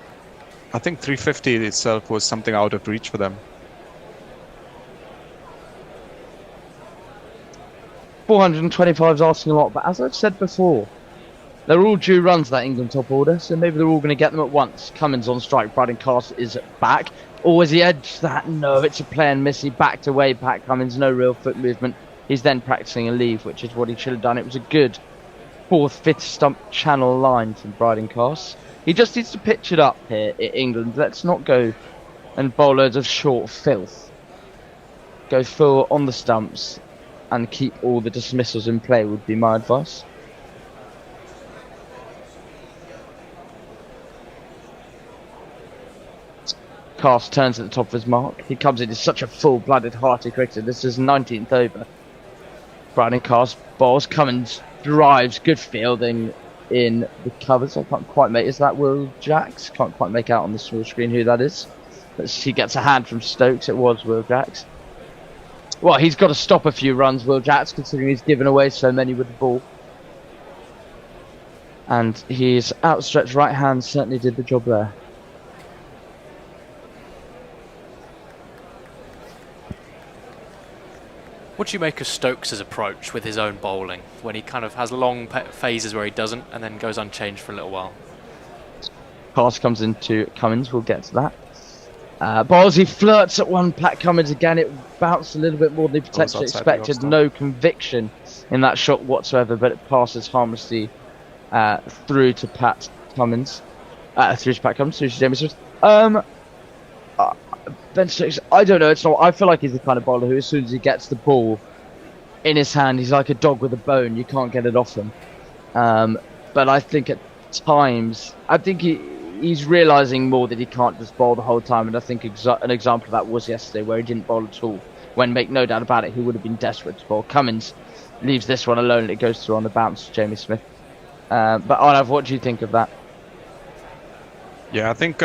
I think 350 itself was something out of reach for them. 425 is asking a lot, but as I've said before, they're all due runs, that England top order, so maybe they're all going to get them at once. Cummins on strike, Bryden Castle is back. Or has he edged that? No, it's a play and miss. He backed away, Pat Cummins, no real foot movement. He's then practicing a leave, which is what he should have done. It was a good 4th, 5th stump channel line from Bryden Castle. He just needs to pitch it up here in England. Let's not go and bowl loads of short filth. Go full on the stumps and keep all the dismissals in play would be my advice. Cast turns at the top of his mark. He comes in as such a full-blooded, hearty cricketer. This is 19th over. Bryden Cast bowls. Cummins drives. Good fielding in the covers. I can't quite make... Is that Will Jacks? Can't quite make out on the small screen who that is. But he gets a hand from Stokes. It was Will Jacks. Well, he's got to stop a few runs, Will Jacks, considering he's given away so many with the ball. And his outstretched right hand certainly did the job there. What do you make of Stokes' approach with his own bowling, when he kind of has long phases where he doesn't and then goes unchanged for a little while? Pass comes into Cummins, we'll get to that. Ballsy flirts at one. Pat Cummins again. It bounced a little bit more than he potentially outside the expected. off-stump. No conviction in that shot whatsoever, but it passes harmlessly through to Pat Cummins. Through to Jamie Smith. Ben Stokes, I don't know. It's not. I feel like he's the kind of bowler who, as soon as he gets the ball in his hand, he's like a dog with a bone. You can't get it off him. But I think at times, he's realising more that he can't just bowl the whole time. And I think an example of that was yesterday, where he didn't bowl at all. When, make no doubt about it, he would have been desperate to bowl. Cummins leaves this one alone, and it goes through on the bounce to Jamie Smith. But Arnav, what do you think of that? Yeah, I think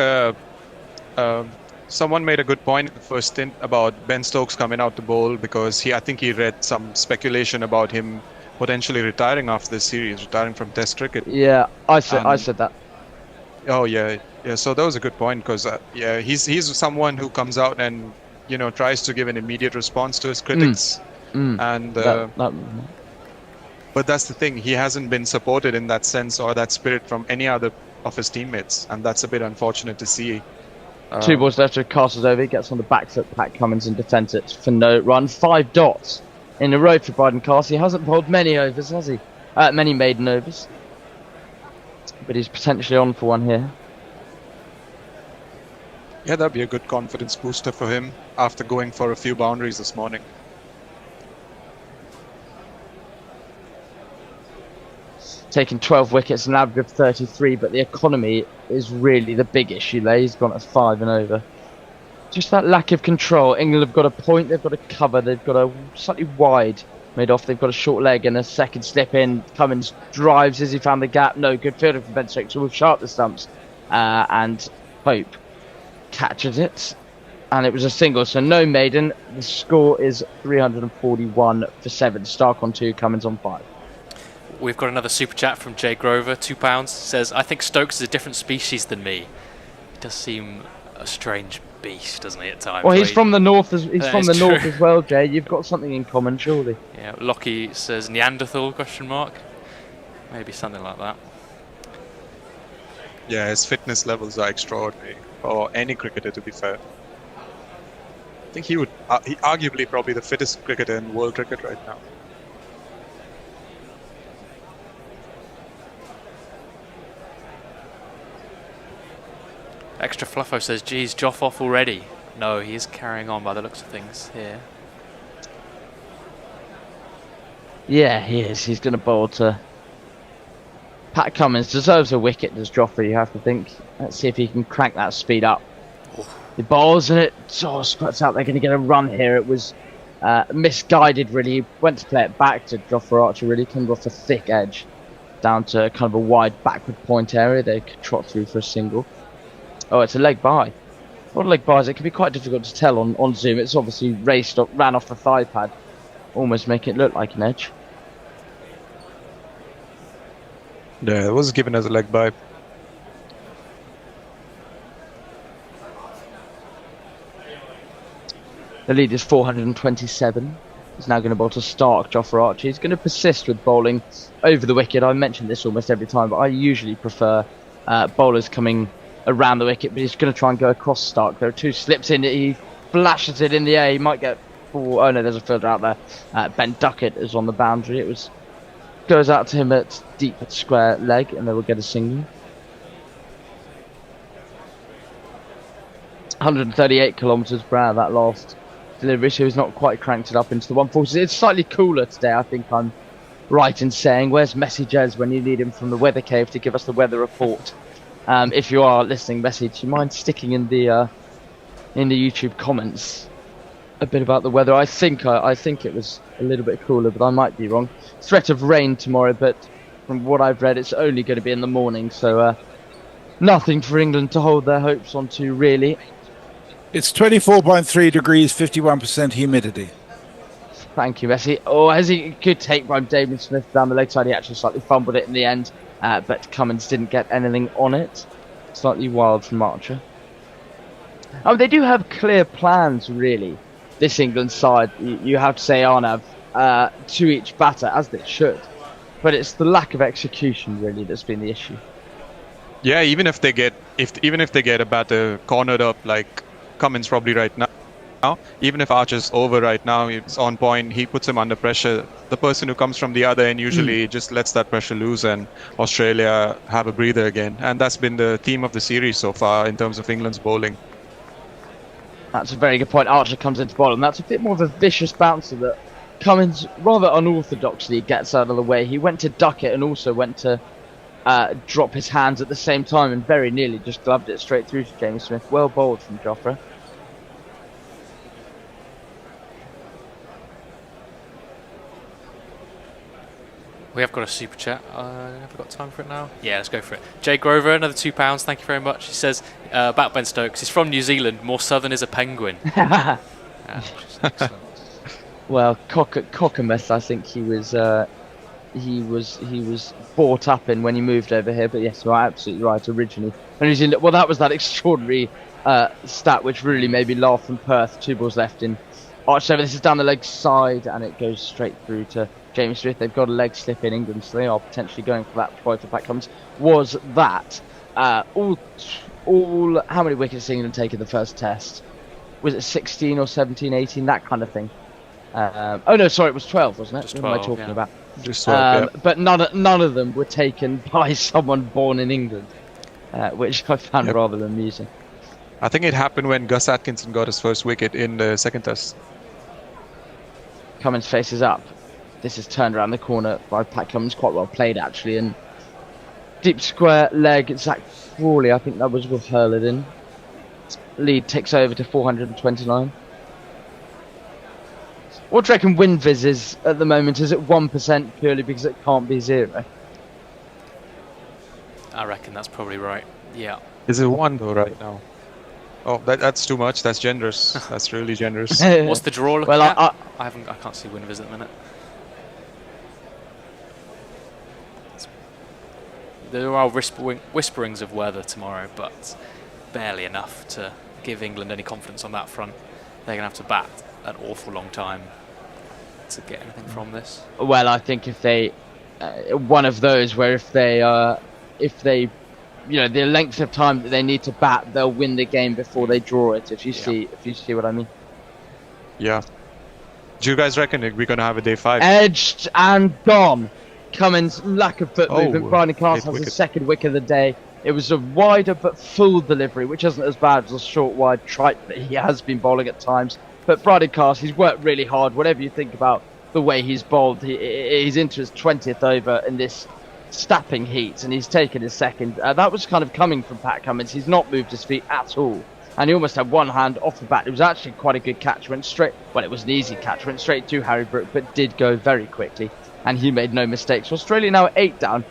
someone made a good point in the first stint about Ben Stokes coming out to bowl, because I think he read some speculation about him potentially retiring after this series, retiring from Test cricket. Yeah, I said that. Oh yeah. So that was a good point, because he's someone who comes out and tries to give an immediate response to his critics, and but that's the thing, he hasn't been supported in that sense or that spirit from any other of his teammates, and that's a bit unfortunate to see. 2 balls left to Castles over. He gets on the back foot. Pat Cummins and defends it for no run. 5 dots in a row for Bryden Castle. He hasn't bowled many overs, has he? Many maiden overs. But he's potentially on for one here. Yeah, that'd be a good confidence booster for him after going for a few boundaries this morning. Taking 12 wickets, an average of 33, but the economy is really the big issue there. He's gone at 5 and over. Just that lack of control. England have got a point, they've got a cover, they've got a slightly wide made off, they've got a short leg and a second slip in. Cummins drives as he found the gap. No, good fielding from Ben Stokes, so we've sharp the stumps. And Pope catches it. And it was a single, so no maiden. The score is 341 for 7. Stark on 2, Cummins on 5. We've got another super chat from Jay Grover, £2. Says, I think Stokes is a different species than me. He does seem a strange beast, doesn't he, at times? Well, he's from the north as north as well, Jay. You've got something in common, surely. Yeah, Lockie says Neanderthal ? Maybe something like that. Yeah, his fitness levels are extraordinary for any cricketer, to be fair. I think he arguably probably the fittest cricketer in world cricket right now. Extra Fluffo says, geez, Joff off already. No, he is carrying on by the looks of things here. Yeah, he is. He's going to bowl to... Pat Cummins deserves a wicket, does Joffrey, you have to think. Let's see if he can crank that speed up. The bowls and it squats out. They're going to get a run here. It was misguided, really. He went to play it back to Jofra Archer, really. Came off a thick edge down to kind of a wide backward point area. They could trot through for a single. Oh, it's a leg by. What leg bys? It can be quite difficult to tell on Zoom. It's obviously ran off the thigh pad, almost making it look like an edge. Yeah, it was given as a leg by. The lead is 427. He's now going to bowl to Stark, Jofra Archer. He's going to persist with bowling over the wicket. I mention this almost every time, but I usually prefer bowlers coming around the wicket, but he's going to try and go across Stark. There are 2 slips in it. He flashes it in the air. He might get... Oh no, there's a fielder out there. Ben Duckett is on the boundary. It goes out to him at deep square leg, and they will get a single. 138 kilometres per hour, that last delivery, so he's not quite cranked it up into the 140s. It's slightly cooler today, I think I'm right in saying. Where's Messi Jez when you need him from the weather cave to give us the weather report? If you are listening, Messi, do you mind sticking in the YouTube comments a bit about the weather? I think it was a little bit cooler, but I might be wrong. Threat of rain tomorrow, but from what I've read, it's only going to be in the morning, so nothing for England to hold their hopes onto, really. It's 24.3 degrees, 51% humidity. Thank you, Messi. Oh, has he good take by Damien Smith down the leg side? He actually slightly fumbled it in the end, but Cummins didn't get anything on it. Slightly wild from Archer. Oh, they do have clear plans, really. This England side, you have to say, Arnav, to each batter, as they should. But it's the lack of execution, really, that's been the issue. Yeah, even if they get a batter cornered up like Cummins probably right now. Even if Archer's over right now, he's on point, he puts him under pressure. The person who comes from the other end usually just lets that pressure loose, and Australia have a breather again. And that's been the theme of the series so far in terms of England's bowling. That's a very good point. Archer comes into bowl, and that's a bit more of a vicious bouncer that Cummins rather unorthodoxly gets out of the way. He went to duck it and also went to drop his hands at the same time, and very nearly just gloved it straight through to Jamie Smith. Well bowled from Jofra. We have got a super chat. Have we got time for it now? Yeah, let's go for it. Jay Grover, another £2. Thank you very much. He says about Ben Stokes. He's from New Zealand. More southern is a penguin. Excellent. Well, Cockermouth, I think he was brought up in when he moved over here. But yes, you're absolutely right. Originally, and New Zealand. Well, that was that extraordinary stat which really made me laugh from Perth. 2 balls left in Archer. This is down the leg side, and it goes straight through to James Smith. They've got a leg slip in England, so they are potentially going for that prior to Pat Cummins. Was that all? How many wickets did England take in the first test? Was it 16 or 17, 18, that kind of thing? Oh no, sorry, it was 12, wasn't it? Just What am I 12, talking yeah. about? Just 12, yeah. But none of them were taken by someone born in England, which I found rather amusing. I think it happened when Gus Atkinson got his first wicket in the second test. Cummins faces up. This is turned around the corner by Pat Cummins, quite well played actually, and deep square leg. Zach Frawley, I think that was with hurl it in. Lead takes over to 429. What do you reckon WinViz is at the moment? Is it 1% purely because it can't be 0? I reckon that's probably right. Yeah. Is it 1 though right now? Oh, that's too much. That's generous. That's really generous. What's the draw looking Well, at? I can't see WinViz at the minute. There are whisperings of weather tomorrow, but barely enough to give England any confidence on that front. They're going to have to bat an awful long time to get anything from this. Well, I think if they, one of those where if they, the length of time that they need to bat, they'll win the game before they draw it. If you see what I mean. Yeah. Do you guys reckon we're going to have a day 5? Edged and gone. Cummins, lack of foot movement. Bryden Castle has wicket. his second wicket of the day. It was a wider but full delivery, which isn't as bad as a short wide tripe that he has been bowling at times. But Bryden Castle, he's worked really hard. Whatever you think about the way he's bowled, he's into his 20th over in this stapping heat, and he's taken his second. That was kind of coming from Pat Cummins. He's not moved his feet at all. And he almost had one hand off the bat. It was actually quite a good catch. Went straight, well, it was an easy catch. Went straight to Harry Brook, but did go very quickly. And he made no mistakes. So Australia now at 8 down.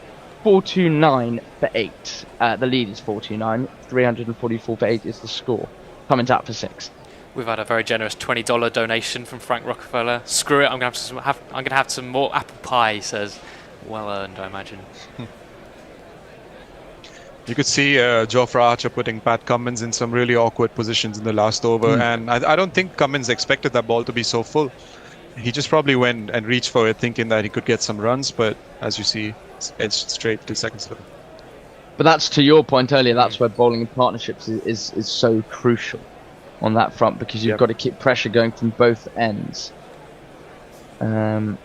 429 for 8. The lead is 429. 344 for 8 is the score. Cummins out for 6. We've had a very generous $20 donation from Frank Rockefeller. Screw it, I'm going to have some more apple pie, he says. Well earned, I imagine. You could see Jofra Archer putting Pat Cummins in some really awkward positions in the last over, and I don't think Cummins expected that ball to be so full. He just probably went and reached for it thinking that he could get some runs, but as you see, it's edged straight to second slip. But that's to your point earlier, that's where bowling in partnerships is so crucial on that front, because you've got to keep pressure going from both ends. So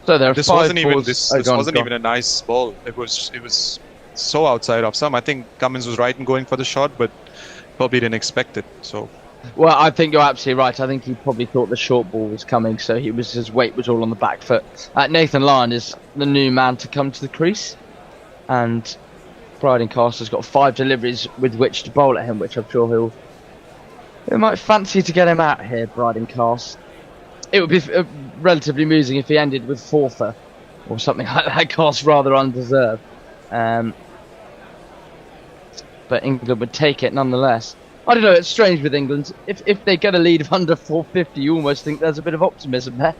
there are this 5 wasn't even balls. this Go on, wasn't go on. even a nice ball. It was so outside of some. I think Cummins was right in going for the shot, but probably didn't expect it. So Well, I think you're absolutely right. I think he probably thought the short ball was coming, so his weight was all on the back foot. Nathan Lyon is the new man to come to the crease, and Bryden Castle's got 5 deliveries with which to bowl at him, which I'm sure he might fancy to get him out here, Bryden Castle. It would be relatively amusing if he ended with 4 for, or something like that. Castle rather undeserved, but England would take it nonetheless. I don't know, it's strange with England. If they get a lead of under 450, you almost think there's a bit of optimism there.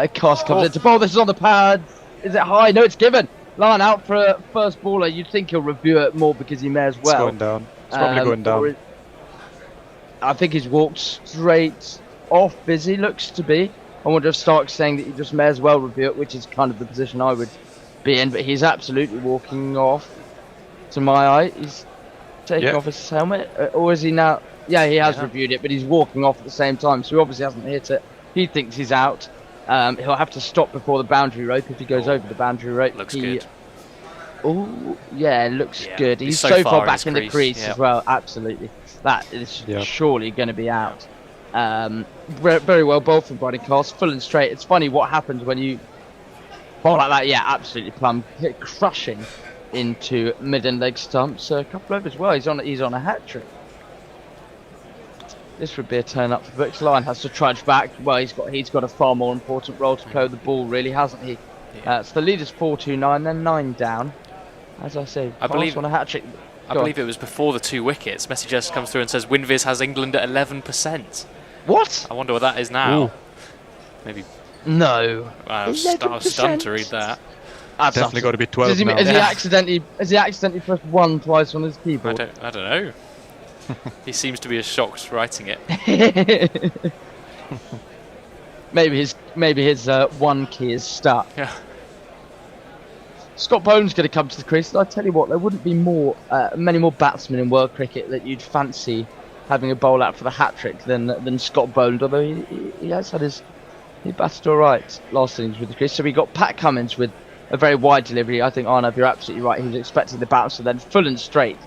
Cast comes into ball, this is on the pad. Is it high? No, it's given. Line out for a first baller. You'd think he'll review it more because he may as well. It's going down. It's probably going down. I think he's walked straight off, busy, looks to be. I wonder if Stark's saying that you just may as well review it, which is kind of the position I would be in, but he's absolutely walking off. To my eye, he's taking off his helmet, or is he now? Yeah, he has Yeah. reviewed it, but he's walking off at the same time, so he obviously hasn't hit it. He thinks he's out. He'll have to stop before the boundary rope if he goes over the boundary rope. Looks good. Oh, yeah, looks Yeah, good. he's He's so so far far in back his in the crease, crease yeah. as well. Absolutely. That is Yeah. surely going to be out. Very well bowled from Briding Cast, full and straight. It's funny what happens when you bowl like that. Yeah, absolutely plumb, hit crushing into mid and leg stumps. A couple overs. Well, he's on a hat trick. This would be a turn up for books. Lyon has to trudge back. Well, he's got a far more important role to play with the ball, really, hasn't he? So the lead is 4-2-9, then 9 down. As I say, I believe on a hat trick. I believe it was before the 2 wickets. Message just comes through and says WinViz has England at 11%. What? I wonder what that is now. Ooh. Maybe. No. I was stunned to read that. That's Definitely got to be 12 Has he, now. has he accidentally pressed 1 twice on his keyboard? I don't know. He seems to be as shocked writing it. maybe his one key is stuck. Yeah. Scott Boland's going to come to the crease. And I tell you what, there wouldn't be many more batsmen in world cricket that you'd fancy having a bowl out for the hat trick than Scott Boland. Although he has had he batted all right last innings with the crease. So we got Pat Cummins with a very wide delivery. I think Arnav, you're absolutely right. He was expecting the bounce, and then full and straight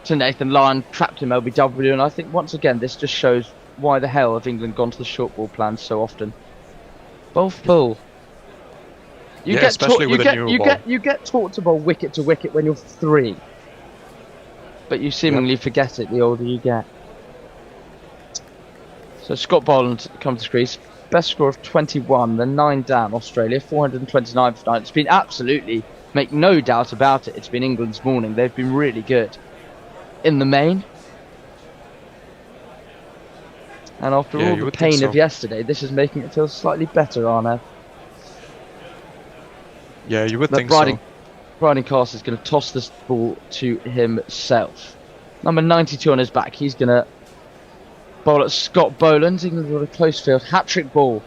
to Nathan Lyon, trapped him LBW. And I think once again this just shows why the hell have England gone to the short ball plans so often. Bowl full. You get taught to bowl wicket to wicket when you're 3, but you seemingly forget it the older you get. So Scott Boland comes to crease, best score of 21, then 9 down. Australia 429 for 9. It's been absolutely, make no doubt about it. It's been England's morning. They've been really good in the main. And after all the pain of yesterday, this is making it feel slightly better, Arnav. Yeah, you would think so. Briding Cast is going to toss this ball to himself. Number 92 on his back. He's going to bowl at Scott Boland. England with a close field hat-trick ball.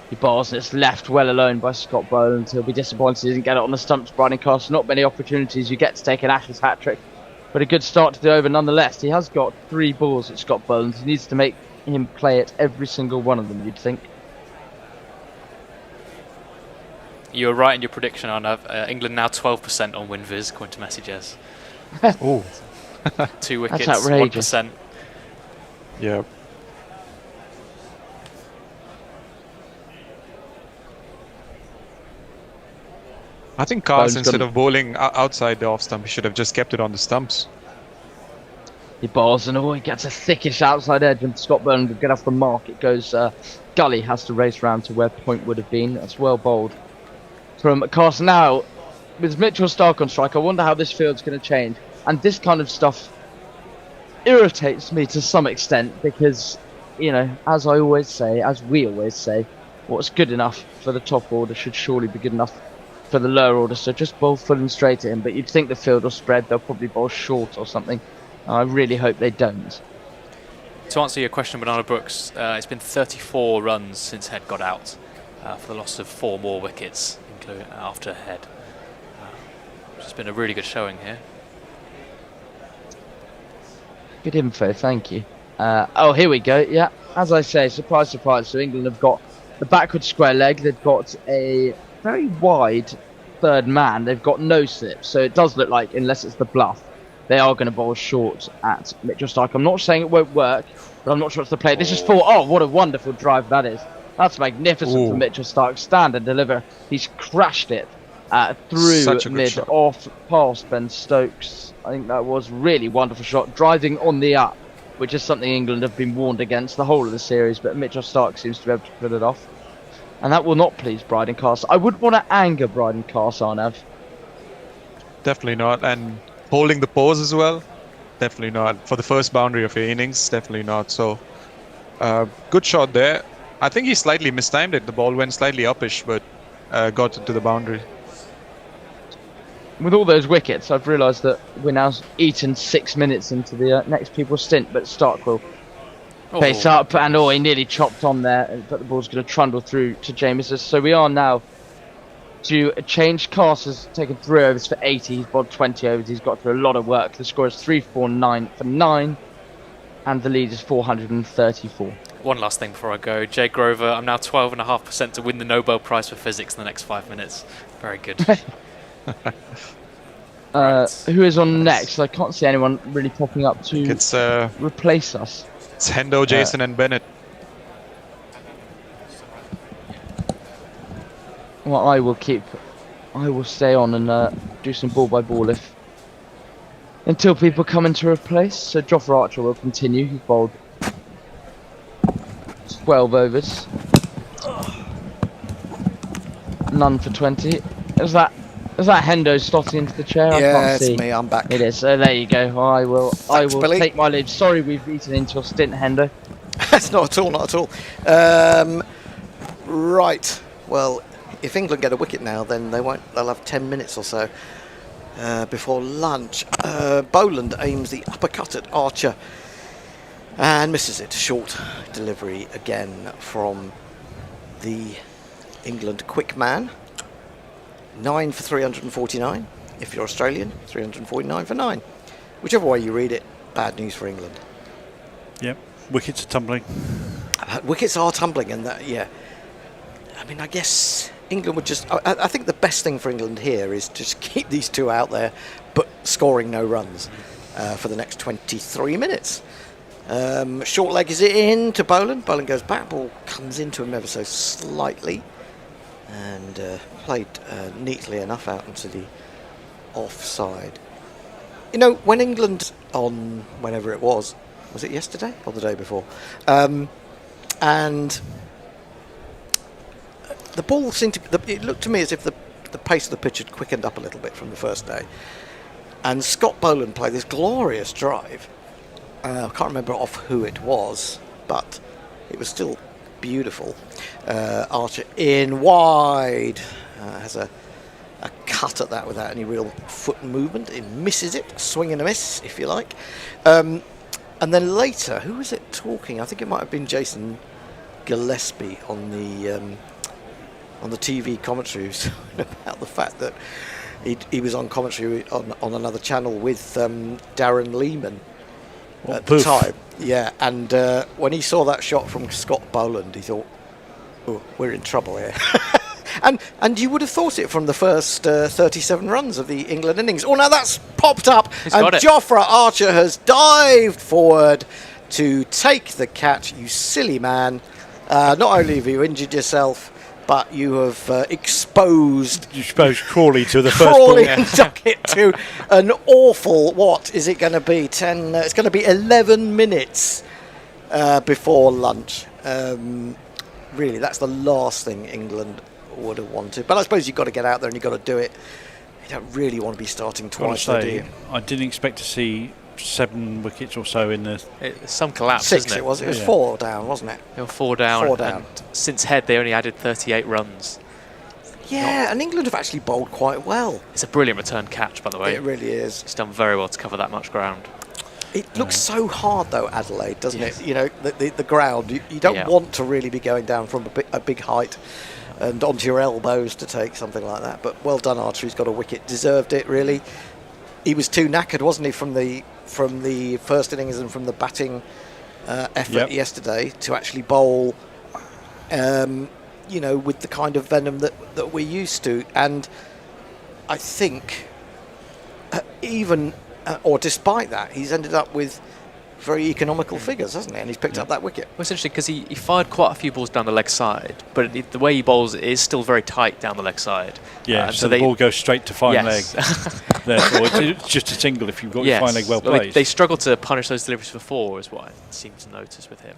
He bowls and it's left well alone by Scott Boland. He'll be disappointed he didn't get it on the stumps. Briding Cast, not many opportunities you get to take an Ashes hat-trick, but a good start to the over nonetheless. He has got 3 balls at Scott Boland. He needs to make him play it every single one of them, you'd think. You were right in your prediction, Arnav. England now 12% on WinViz, according to messages. Oh. 2 wickets, That's outrageous. 1%. Yeah. I think Cars, instead of bowling outside the off stump, he should have just kept it on the stumps. He bowls and he gets a thickish outside edge, and Scott Boland will get off the mark. It goes, Gully has to race round to where point would have been. That's well bowled from Cars. Now, with Mitchell Stark on strike, I wonder how this field's going to change. And this kind of stuff irritates me to some extent because, you know, as we always say, what's good enough for the top order should surely be good enough for the lower order. So just bowl full and straight at him, but you'd think the field will spread. They'll probably bowl short or something. I really hope they don't. To answer your question, Banana Brooks, it's been 34 runs since Head got out for the loss of 4 more wickets after Head. Which has been a really good showing here. Good info, thank you. Oh, here we go. Yeah, as I say, surprise, surprise. So England have got the backward square leg. They've got a very wide third man. They've got no slip. So it does look like, unless it's the bluff, they are going to bowl short at Mitchell Stark. I'm not saying it won't work, but I'm not sure it's the play. This is for, oh, what a wonderful drive that is. That's magnificent for Mitchell Stark. Stand and deliver. He's crashed it through mid, off, past Ben Stokes. I think that was really wonderful shot. Driving on the up, which is something England have been warned against the whole of the series, but Mitchell Stark seems to be able to pull it off. And that will not please Briding Cast. I wouldn't want to anger Briding Cast, Arnav. Definitely not. And holding the pose as well, definitely not. For the first boundary of your innings, definitely not. So, good shot there. I think he slightly mistimed it. The ball went slightly uppish, but got into the boundary. With all those wickets, I've realised that we're now eaten 6 minutes into the next people's stint, but Stark will pace up, and he nearly chopped on there, but the ball's going to trundle through to Jameson. So we are now to change. Cast has taken 3 overs for 80. He's bowled 20 overs. He's got through a lot of work. The score is 3-4-9 for 9. and the lead is 434. One last thing before I go. Jay Grover, I'm now 12.5% to win the Nobel Prize for Physics in the next 5 minutes. Very good. Who is on next? I can't see anyone really popping up to replace us. It's Hendo, Jason, and Bennett. Well, I will stay on and do some ball by ball until people come in to replace. So Jofra Archer will continue. He's bowled 12 overs. None for 20. Is that Hendo slotting into the chair? I Yeah, can't see. it's me. I'm back. It is. So there you go. I will Billy. take my leave. Sorry we've eaten into your stint, Hendo. That's not at all. Right. Well, if England get a wicket now, then they'll have 10 minutes or so before lunch. Boland aims the uppercut at Archer and misses it. Short delivery again from the England quick man. 9 for 349. If you're Australian, 349 for 9. Whichever way you read it, bad news for England. Yep, wickets are tumbling. Wickets are tumbling, and that, yeah. I mean, I guess England would just. I think the best thing for England here is just keep these two out there, but scoring no runs for the next 23 minutes. Short leg is it in to Boland. Boland goes back, ball comes into him ever so slightly, and played neatly enough out into the offside. You know, when England on whenever it was it yesterday or the day before, and the ball seemed to. It looked to me as if the pace of the pitch had quickened up a little bit from the first day, and Scott Boland played this glorious drive. I can't remember off who it was, but it was still beautiful. Archer in wide, has a cut at that without any real foot movement. It misses it, swing and a miss, if you like. And then later, who was it talking? I think it might have been Jason Gillespie on the TV commentary, about the fact that he was on commentary on another channel with Darren Lehman at the time. Yeah, and when he saw that shot from Scott Boland, he thought, "Oh, we're in trouble here." And you would have thought it from the first 37 runs of the England innings. Oh, now that's popped up, and Jofra Archer has dived forward to take the catch. You silly man! Not only have you injured yourself, but you have exposed Crawley to the first Crawley ball. and Duckett to an awful. What is it going to be? 10. It's going to be 11 minutes before lunch. Really, that's the last thing England would have wanted. But I suppose you've got to get out there and you've got to do it. You don't really want to be starting twice, do you? I didn't expect to see 7 wickets or so in the... Some collapse, 6 isn't it? It was 4 down, wasn't it? They were 4 down. 4 down. And since head, they only added 38 runs. Yeah, and England have actually bowled quite well. It's a brilliant return catch, by the way. It really is. It's done very well to cover that much ground. It looks so hard, though, Adelaide, doesn't it? You know, the ground. You don't want to really be going down from a big height and onto your elbows to take something like that. But well done, Archer. He's got a wicket. Deserved it, really. He was too knackered, wasn't he, from the first innings and from the batting effort yesterday to actually bowl, you know, with the kind of venom that we're used to. And I think even, or despite that, he's ended up with very economical figures, hasn't he? And he's picked up that wicket. Well, it's interesting because he fired quite a few balls down the leg side, but the way he bowls it is still very tight down the leg side. Yeah, so the ball goes straight to fine leg. Therefore, it's just a single if you've got your fine leg well placed. They struggle to punish those deliveries for 4, is what I seem to notice with him.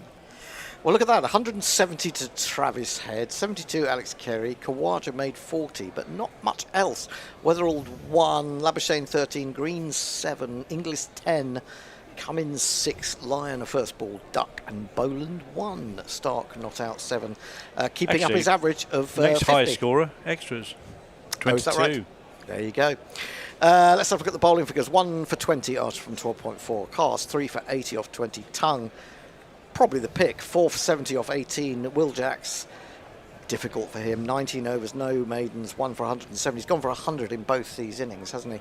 Well, look at that. 170 to Travis Head, 72 Alex Carey, Khawaja made 40, but not much else. Weatherald 1, Labuschagne 13, Green 7, Inglis 10, Cummins 6, Lyon a first ball duck, and Boland 1. Stark not out 7, keeping up his average of next 50. highest scorer, extras, 22. Is that right? There you go. Let's have a look at the bowling figures. 1 for 20, Archer from 12.4. Cast 3 for 80 off 20. Tongue, probably the pick. 4 for 70 off 18. Will Jacks difficult for him. 19 overs, no maidens, 1 for 107. He's gone for 100 in both these innings, hasn't he?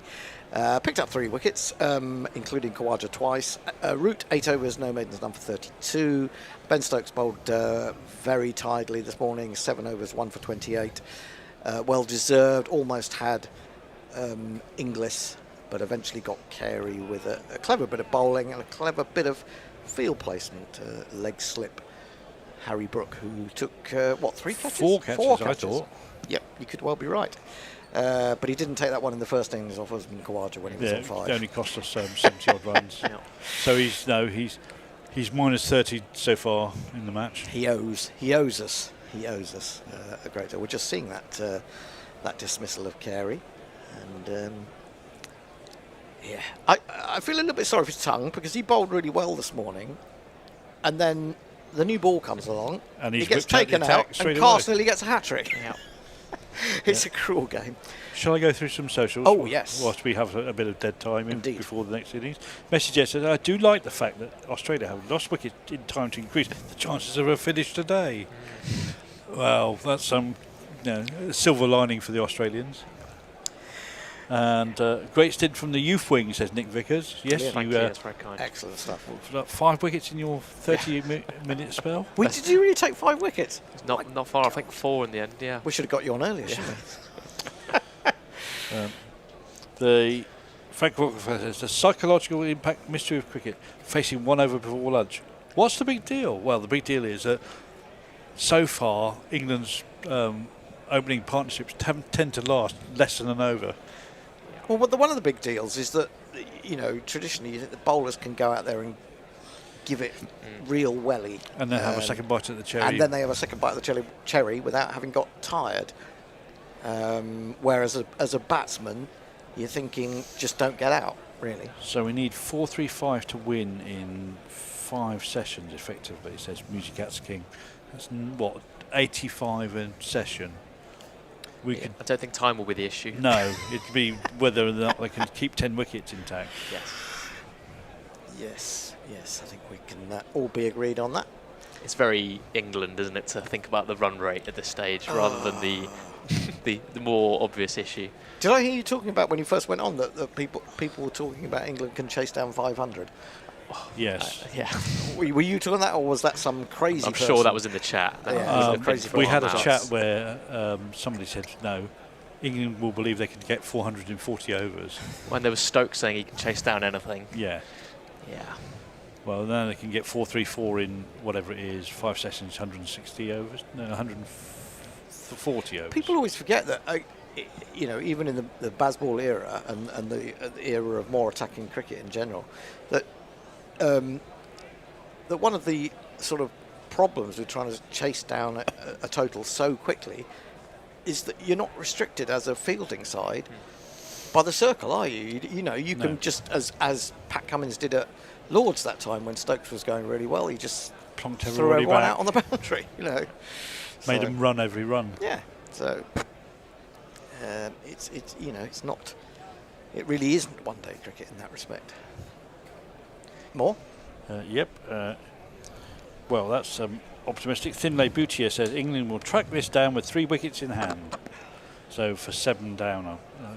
Picked up 3 wickets, including Khawaja twice. Root, 8 overs, no maidens, none for 32. Ben Stokes bowled very tidily this morning, 7 overs, 1 for 28. Well deserved, almost had Inglis, but eventually got Carey with a clever bit of bowling and a clever bit of field placement, leg slip. Harry Brook, who took, 3 catches? 4 catches, I thought. Yep, you could well be right. But he didn't take that one in the first innings off Usman Khawaja when he was on 5. It only cost us 70 odd runs. So he's minus 30 so far in the match. He owes us a great deal. We're just seeing that dismissal of Carey, and I feel a little bit sorry for his tongue because he bowled really well this morning, and then the new ball comes along, and he gets taken out, and Carson nearly gets a hat-trick. It's a cruel game. Shall I go through some socials? Oh, yes. Whilst we have a bit of dead time before the next innings. Message says, I do like the fact that Australia have lost wickets in time to increase the chances of a finish today. Well, that's some silver lining for the Australians. And great stint from the youth wing, says Nick Vickers. Yes, thank you. That's very kind. Excellent stuff. 5 wickets in your 30-minute spell. Did you really take 5 wickets? Not far. I think 4 in the end. Yeah. We should have got you on earlier, shouldn't we? The Frank Rockefeller says the psychological impact mystery of cricket facing 1 over before lunch. What's the big deal? Well, the big deal is that so far England's opening partnerships tend to last less than an over. Well, one of the big deals is that, traditionally the bowlers can go out there and give it real welly. And then have a second bite at the cherry. And then they have a second bite of the cherry without having got tired. Whereas as a batsman, you're thinking, just don't get out, really. So we need 4-3-5 to win in 5 sessions, effectively, says Music Cat's King. That's, 85 in session. I don't think time will be the issue. No, it'd be whether or not they can keep 10 wickets intact. Yes, I think we can all be agreed on that. It's very England, isn't it, to think about the run rate at this stage rather than the more obvious issue. Did I hear you talking about when you first went on that people were talking about England can chase down 500? Yes. Were you talking that, or was that some crazy? I'm sure that was in the chat. We had a chat where somebody said no. England will believe they can get 440 overs. When there was Stokes saying he can chase down anything. Yeah. Well, now they can get 4-3-4 in whatever it is, 5 sessions, 160 overs. No, 140 overs. People always forget that. Even in the Bazball era and the era of more attacking cricket in general, that one of the sort of problems with trying to chase down a total so quickly is that you're not restricted as a fielding side by the circle, are you? You can just, as Pat Cummins did at Lords that time when Stokes was going really well, he just plonked threw everyone out on the boundary, Made them run every run. Yeah, so it's not. It really isn't one-day cricket in that respect. More? Yep. Well, that's optimistic. Thinlay Boutier says England will track this down with 3 wickets in hand. So for 7 down, I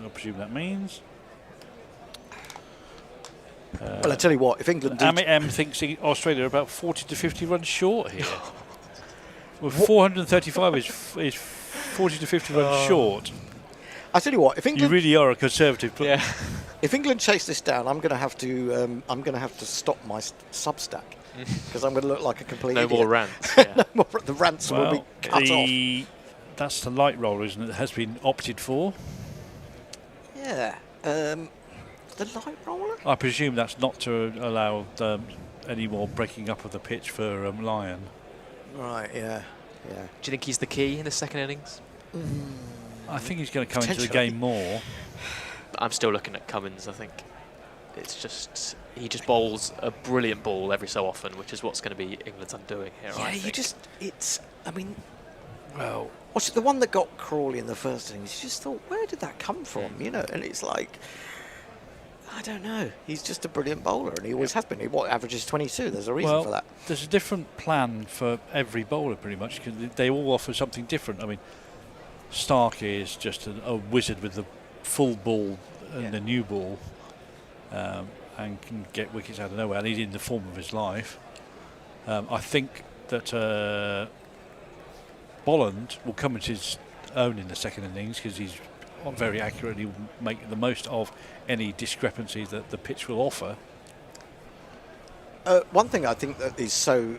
presume that means. Well, I tell you what, if England Amit M thinks Australia are about 40 to 50 runs short here. Well, 435 is 40 to 50 runs short. I tell you what, if England, you really are a conservative. If England chase this down, I'm going to have to stop my Substack because I'm going to look like a complete idiot. More rants. Yeah. The rants will be cut off. That's the light roller, isn't it? That has been opted for. Yeah. The light roller? I presume that's not to allow any more breaking up of the pitch for Lyon. Right. Yeah. Do you think he's the key in the second innings? I think he's going to come into the game more. I'm still looking at Cummins. I think it's just he just bowls a brilliant ball every so often, which is what's going to be England's undoing here. Yeah, I think. Well, what's the one that got Crawley in the first innings? You just thought, where did that come from? And it's like, I don't know. He's just a brilliant bowler, and he always has been. He averages 22. There's a reason for that. There's a different plan for every bowler, pretty much, because they all offer something different. I mean, Stark is just a wizard with the full ball and the new ball, and can get wickets out of nowhere, and he's in the form of his life. I think that Bolland will come into his own in the second innings because he's very accurate. He will make the most of any discrepancies that the pitch will offer. One thing I think that is so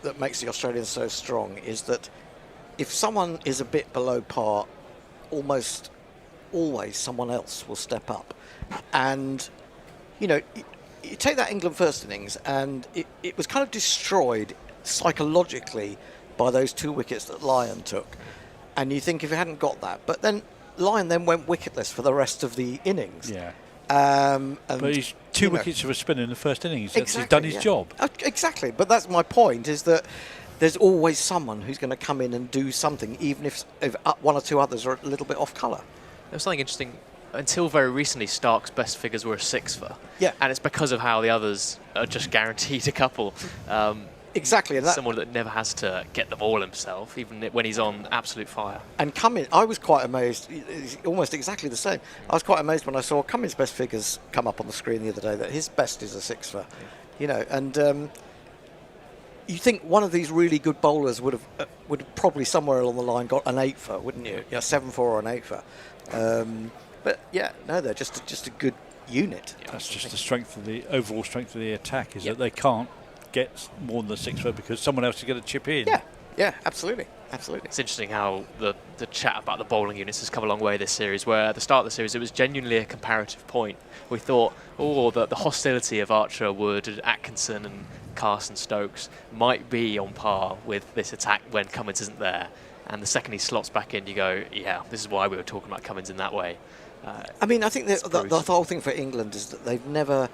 that makes the Australians so strong is that if someone is a bit below par, almost always someone else will step up. And you know, you take that England first innings, and it was kind of destroyed psychologically by those 2 wickets that Lyon took. And you think if he hadn't got that, but then Lyon then went wicketless for the rest of the innings. Yeah. And but he's 2 wickets for a spinner in the first innings. He's exactly, done his job. Exactly. But that's my point, is that there's always someone who's going to come in and do something, even if 1 or 2 others are a little bit off colour. There was something interesting. Until very recently, Stark's best figures were a 6 for. Yeah. And it's because of how the others are just guaranteed a couple. Exactly. And someone that never has to get the ball himself, even when he's on absolute fire. And Cummins, I was quite amazed, almost exactly the same. I was quite amazed when I saw Cummins' best figures come up on the screen the other day, that his best is a 6 for. You know, and you think one of these really good bowlers would have probably somewhere along the line got an 8 for, wouldn't you? Yeah, 7 for or an 8 for. But yeah, no, they're just a good unit. That's just the strength of the overall strength of the attack, is that they can't get more than the 6 for because someone else is going to chip in. Yeah, absolutely. It's interesting how the chat about the bowling units has come a long way this series, where at the start of the series it was genuinely a comparative point. We thought, the hostility of Archer, Wood, Atkinson and Carson Stokes might be on par with this attack when Cummins isn't there. And the second he slots back in, you go, yeah, this is why we were talking about Cummins in that way. I mean, I think the whole thing for England is that they've never...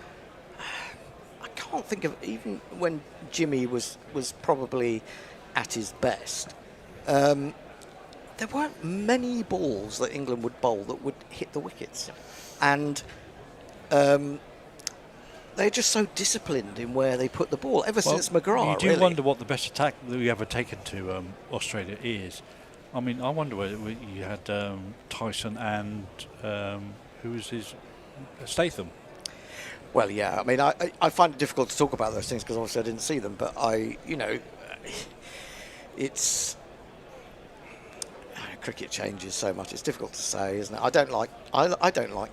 I can't think of, even when Jimmy was probably at his best, there weren't many balls that England would bowl that would hit the wickets. And they're just so disciplined in where they put the ball, ever since McGrath. You do wonder what the best attack that we ever taken to Australia is. I mean, I wonder whether you had Tyson and who was his Statham. Well, yeah. I mean, I find it difficult to talk about those things because obviously I didn't see them. But it's cricket changes so much. It's difficult to say, isn't it? I don't like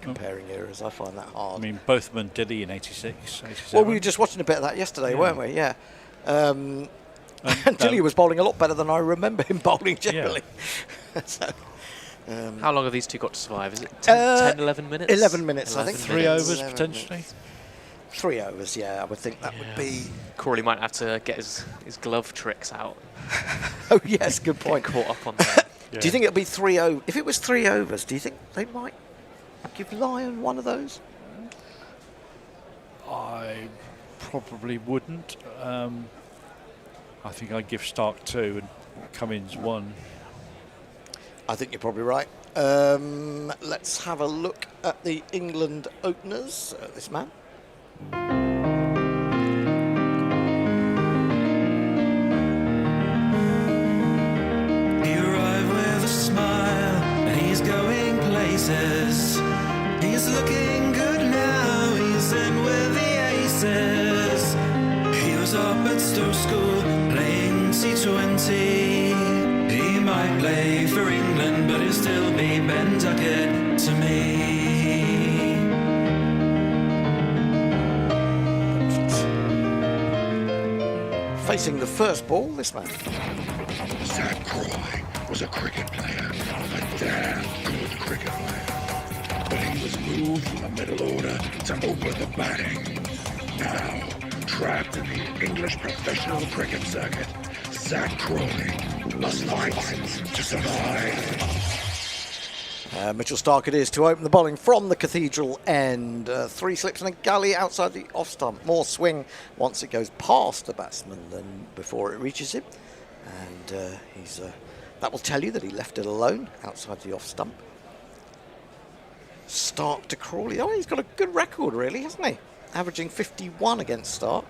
comparing eras. I find that hard. I mean, both of them Dilly in '86, '87. Well, we were just watching a bit of that yesterday, weren't we? Yeah. And Dilly was bowling a lot better than I remember him bowling generally. Yeah. So, how long have these two got to survive? Is it 10, 11 minutes? 11 minutes, I think. 3 overs potentially. 3 overs, yeah. I would think that would be. Crawley might have to get his glove tricks out. Oh yes, good point. Get caught up on that. Do you think it'll be 3 overs? If it was 3 overs, do you think they might give Lyon one of those? I probably wouldn't. I think I'd give Stark 2 and Cummins 1. I think you're probably right. Let's have a look at the England openers. This man. He arrived with a smile and he's going places. He's looking good now, he's in with the aces. He was up at Stoke School playing T20. He might play for England, but he'll still be Ben Duckett to me. Facing the first ball, this man. Zach Croy was a cricket player, a damn good cricket player. But he was moved from the middle order to open the batting. Now, trapped in the English professional cricket circuit, Zach Croy must fight to survive. Mitchell Stark it is to open the bowling from the Cathedral end. 3 slips and a gully outside the off stump. More swing once it goes past the batsman than before it reaches him. And that will tell you that he left it alone outside the off stump. Stark to Crawley. Oh, he's got a good record, really, hasn't he? Averaging 51 against Stark.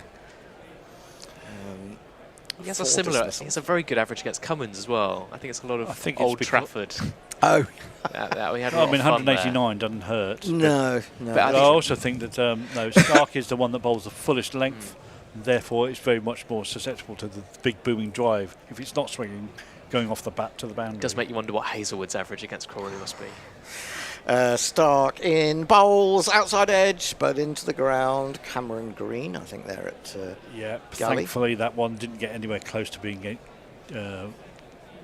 He has a similar. He has a very good average against Cummins as well. I think it's a lot of Old Trafford. Oh, we had a lot of fun 189 doesn't hurt. No. But I also think that no, Stark is the one that bowls the fullest length, and therefore it's very much more susceptible to the big booming drive. If it's not swinging, going off the bat to the boundary. It does make you wonder what Hazelwood's average against Crawley must be. Stark in bowls, outside edge, but into the ground. Cameron Green, I think they're at Gully. Thankfully that one didn't get anywhere close to being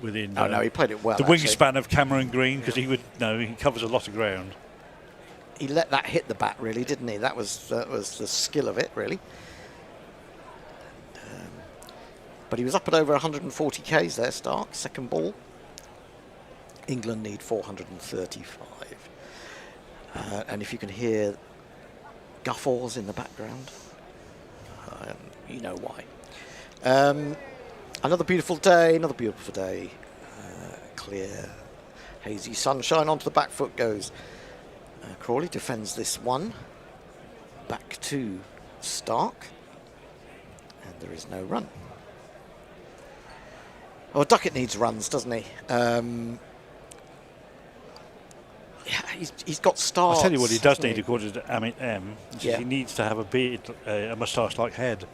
within. Oh no, he played it well. The wingspan of Cameron Green, because he covers a lot of ground. He let that hit the bat, really, didn't he? That was the skill of it, really. But he was up at over 140 Ks there, Stark. Second ball. England need 435. And if you can hear guffaws in the background, you know why. Another beautiful day, clear, hazy sunshine. Onto the back foot goes. Crawley defends this one. Back to Stark. And there is no run. Well, Duckett needs runs, doesn't he? Yeah, he's got stars. I'll tell you what he does need, according to Amit M. Yeah. He needs to have a beard, a moustache-like head.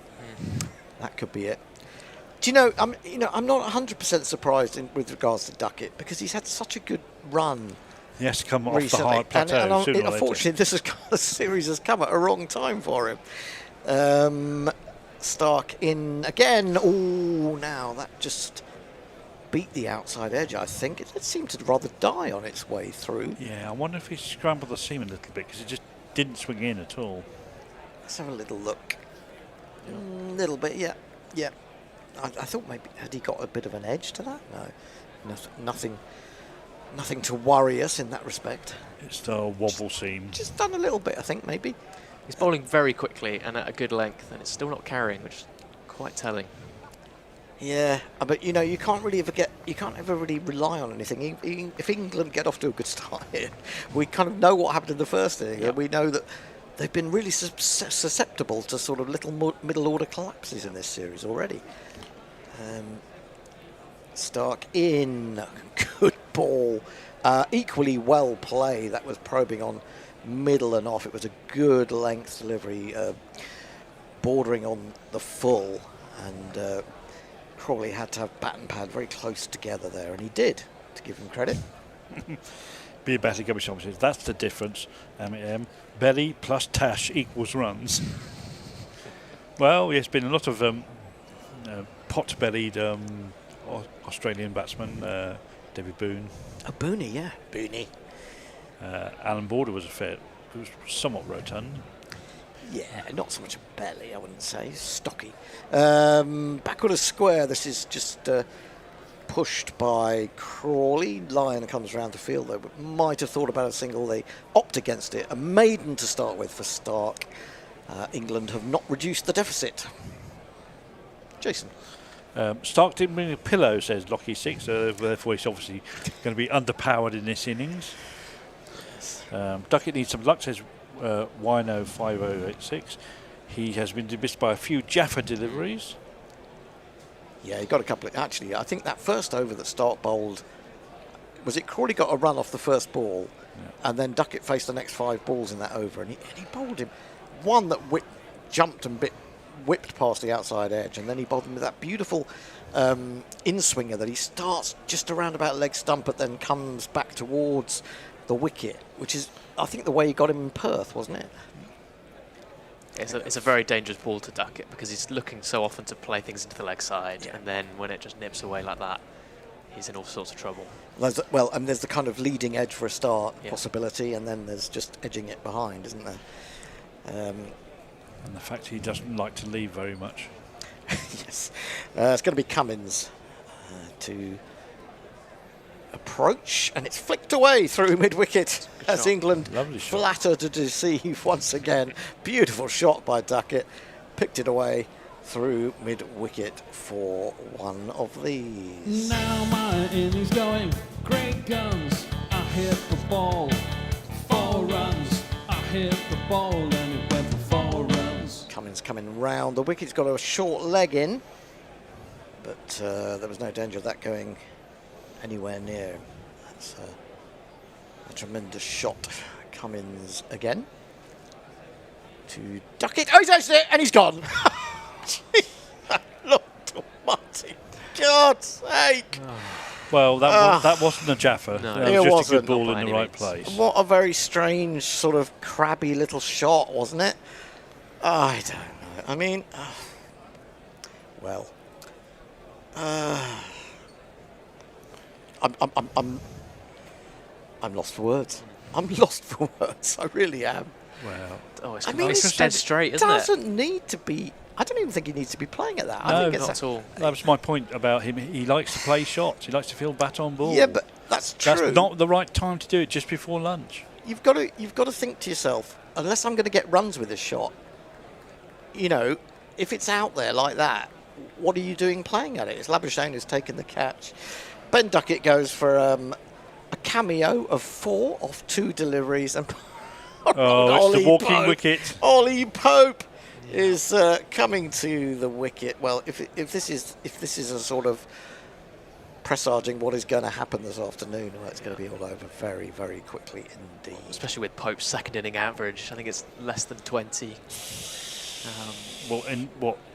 That could be it. Do you know? I'm not 100% surprised with regards to Duckett, because he's had such a good run. He has to come off recently. the hard plateau. And unfortunately, this series has come at a wrong time for him. Stark in again. Oh, now that just beat the outside edge, I think. It seemed to rather die on its way through. Yeah, I wonder if he scrambled the seam a little bit, because it just didn't swing in at all. Let's have a little look. A little bit, yeah. I thought maybe, had he got a bit of an edge to that? No, nothing to worry us in that respect. It's the wobble seam. Just done a little bit, I think, maybe. He's bowling very quickly and at a good length, and it's still not carrying, which is quite telling. Yeah, but you can't ever really rely on anything. If England get off to a good start here, we kind of know what happened in the first inning. Yeah. We know that they've been really susceptible to sort of little middle order collapses in this series already. Stark in, good ball, equally well play. That was probing on middle and off. It was a good length delivery, bordering on the full, and Crawley had to have bat and pad very close together there, and he did, to give him credit. Be a better rubbish opposite. That's the difference. Belly plus Tash equals runs. Well, there's been a lot of pot-bellied Australian batsmen. David Boone. Oh, Booney, yeah. Booney. Alan Border was somewhat rotund. Yeah, not so much a belly, I wouldn't say. Stocky. Backward of square, this is just pushed by Crawley. Lyon comes round the field, though, but might have thought about a single. They opt against it. A maiden to start with for Stark. England have not reduced the deficit. Jason. Stark didn't bring a pillow, says Lockie 6, therefore he's obviously going to be underpowered in this innings. Duckett needs some luck, says Wino 5086. He has been dismissed by a few Jaffa deliveries. Yeah, he got a couple. Actually, I think that first over that Stark bowled, was it Crawley got a run off the first ball, and then Duckett faced the next 5 balls in that over, and he bowled him one that jumped and whipped past the outside edge, and then he bowled him with that beautiful in-swinger that he starts just around about leg stump, but then comes back towards the wicket, which is, I think, the way he got him in Perth, wasn't it? It's a very dangerous ball to Duckett, because he's looking so often to play things into the leg side, and then when it just nips away like that, he's in all sorts of trouble. There's the kind of leading edge for a start possibility, and then there's just edging it behind, isn't there? And the fact he doesn't like to leave very much. Yes. It's going to be Cummins to approach, and it's flicked away through mid-wicket as England flatter to deceive once again. Beautiful shot by Duckett. Picked it away through mid-wicket for one of these. Now my innings going, great guns, I hit the ball, 4 hit the ball and it went for 4 runs. Cummins coming round. The wicket's got a short leg in, but there was no danger of that going anywhere near. That's a tremendous shot. Cummins again to Duckett. Oh, he's actually it, and he's gone. Lord almighty. God's sake. Well, that wasn't a Jaffa. No. That It was just wasn't. a good ball Not by in the any right means. place. What a very strange, sort of crabby little shot, wasn't it? I don't know. I mean, well, I'm lost for words. I'm lost for words. I really am. Well, Oh, it's, I mean, it's dead straight, isn't it? doesn't need to be. I don't even think he needs to be playing at that. I No, think it's Not at all. that was my point about him. He likes to play shots. He likes to feel bat on ball. Yeah, but that's true. That's not the right time to do it just before lunch. You've got to think to yourself, unless I'm going to get runs with this shot, you know, if it's out there like that, what are you doing playing at it? It's Labuschagne who's taken the catch. Ben Duckett goes for a cameo of 4 off 2 deliveries, and Oh, it's the walking wicket. Ollie Pope is coming to the wicket. Well, if this is a sort of presaging what is going to happen this afternoon, well, it's going to be all over very, very quickly indeed. Especially with Pope's second inning average. I think it's less than 20.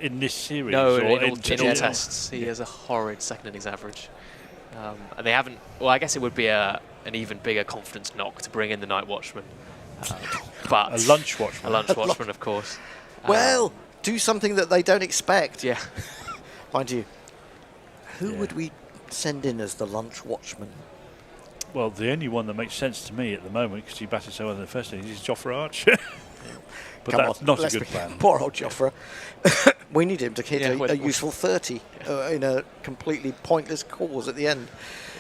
In this series? No, or in all general? tests. He has a horrid second innings average. And they haven't... Well, I guess it would be an even bigger confidence knock to bring in the night watchman. But A lunch watchman. A lunch watchman, of course. Well, do something that they don't expect. Yeah. Mind you, who would we send in as the lunch watchman? Well, the only one that makes sense to me at the moment, because he batted so well in the first innings, is Jofra Arch. But Come that's on, not a let's good be- plan. Poor old Jofra. We need him to hit Yeah, a useful 30 in a completely pointless cause at the end.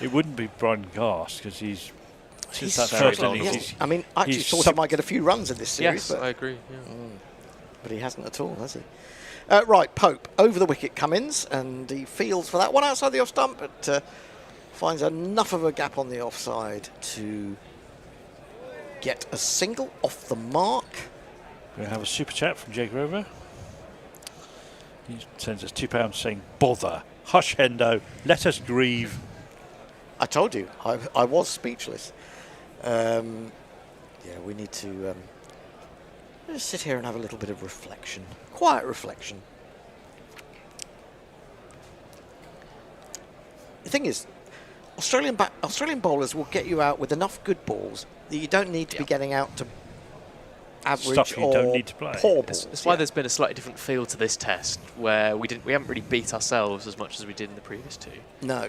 It wouldn't be Brian Gast, because he's... He's Since that very first vulnerable. innings, Yes. he's, I mean, I actually he's thought he sub- might get a few runs in this series, Yes, but, I agree. Yeah. but he hasn't at all, has he? Right, Pope over the wicket Cummins, and he fields for that one outside the off stump, but finds enough of a gap on the offside to get a single off the mark. We have a super chat from Jake Rover. He sends us £2 saying, "Bother, hush, Hendo, let us grieve." I told you, I was speechless. Yeah, we need to just sit here and have a little bit of reflection, quiet reflection. The thing is, Australian bowlers will get you out with enough good balls that you don't need to be getting out to average Stuff you or don't need to play. poor balls. That's why there's been a slightly different feel to this test, where we haven't really beat ourselves as much as we did in the previous two. No.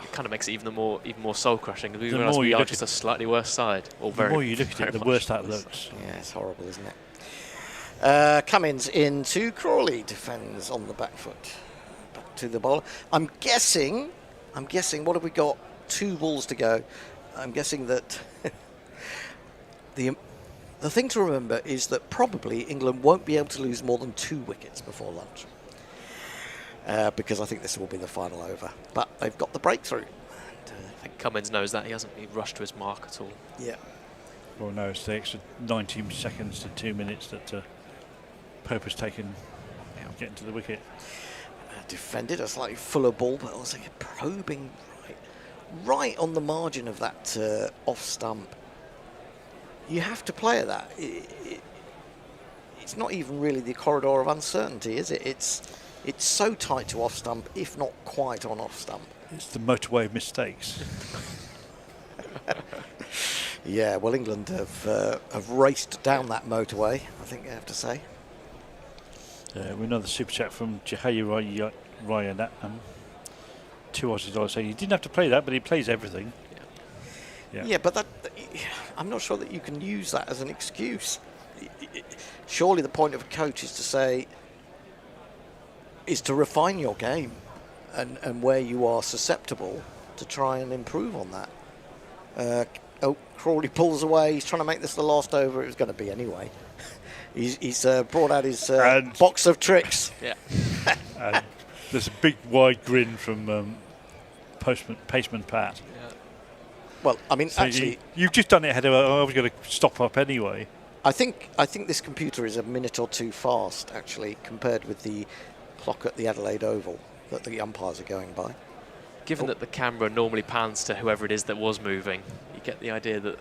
It kind of makes it even more soul crushing. We The realise more we you are look just at- a slightly worse side. Or The very, more you look at very it, the much worse that worse. looks. Yeah, it's horrible, isn't it? Cummins into Crawley, defends on the back foot. Back to the bowler. I'm guessing, what have we got? 2 balls to go. I'm guessing that the thing to remember is that probably England won't be able to lose more than 2 wickets before lunch. Because I think this will be the final over. But they've got the breakthrough. I think Cummins knows that. He hasn't rushed to his mark at all. Yeah. Well, no, it's the extra 19 seconds to 2 minutes that Pope has taken getting to the wicket. Defended a slightly fuller ball, but also probing right on the margin of that off stump. You have to play at that. It's not even really the corridor of uncertainty, is it? It's so tight to off stump, if not quite on off stump. It's the motorway of mistakes. Yeah, well, England have raced down that motorway, I think you have to say. Another super chat from Jahayu Ryan. 2 Aussies saying he didn't have to play that, but he plays everything. Yeah, but I'm not sure that you can use that as an excuse. Surely the point of a coach is to refine your game and where you are susceptible to try and improve on that. Crawley pulls away. He's trying to make this the last over. It was going to be anyway. He's brought out his box of tricks. Yeah. And there's a big wide grin from Paceman Pat. Yeah. Well, I mean, So actually, you've just done it ahead of. I was going to stop up anyway. I think this computer is a minute or two fast, actually, compared with the clock at the Adelaide Oval that the umpires are going by. Given that the camera normally pans to whoever it is that was moving, you get the idea that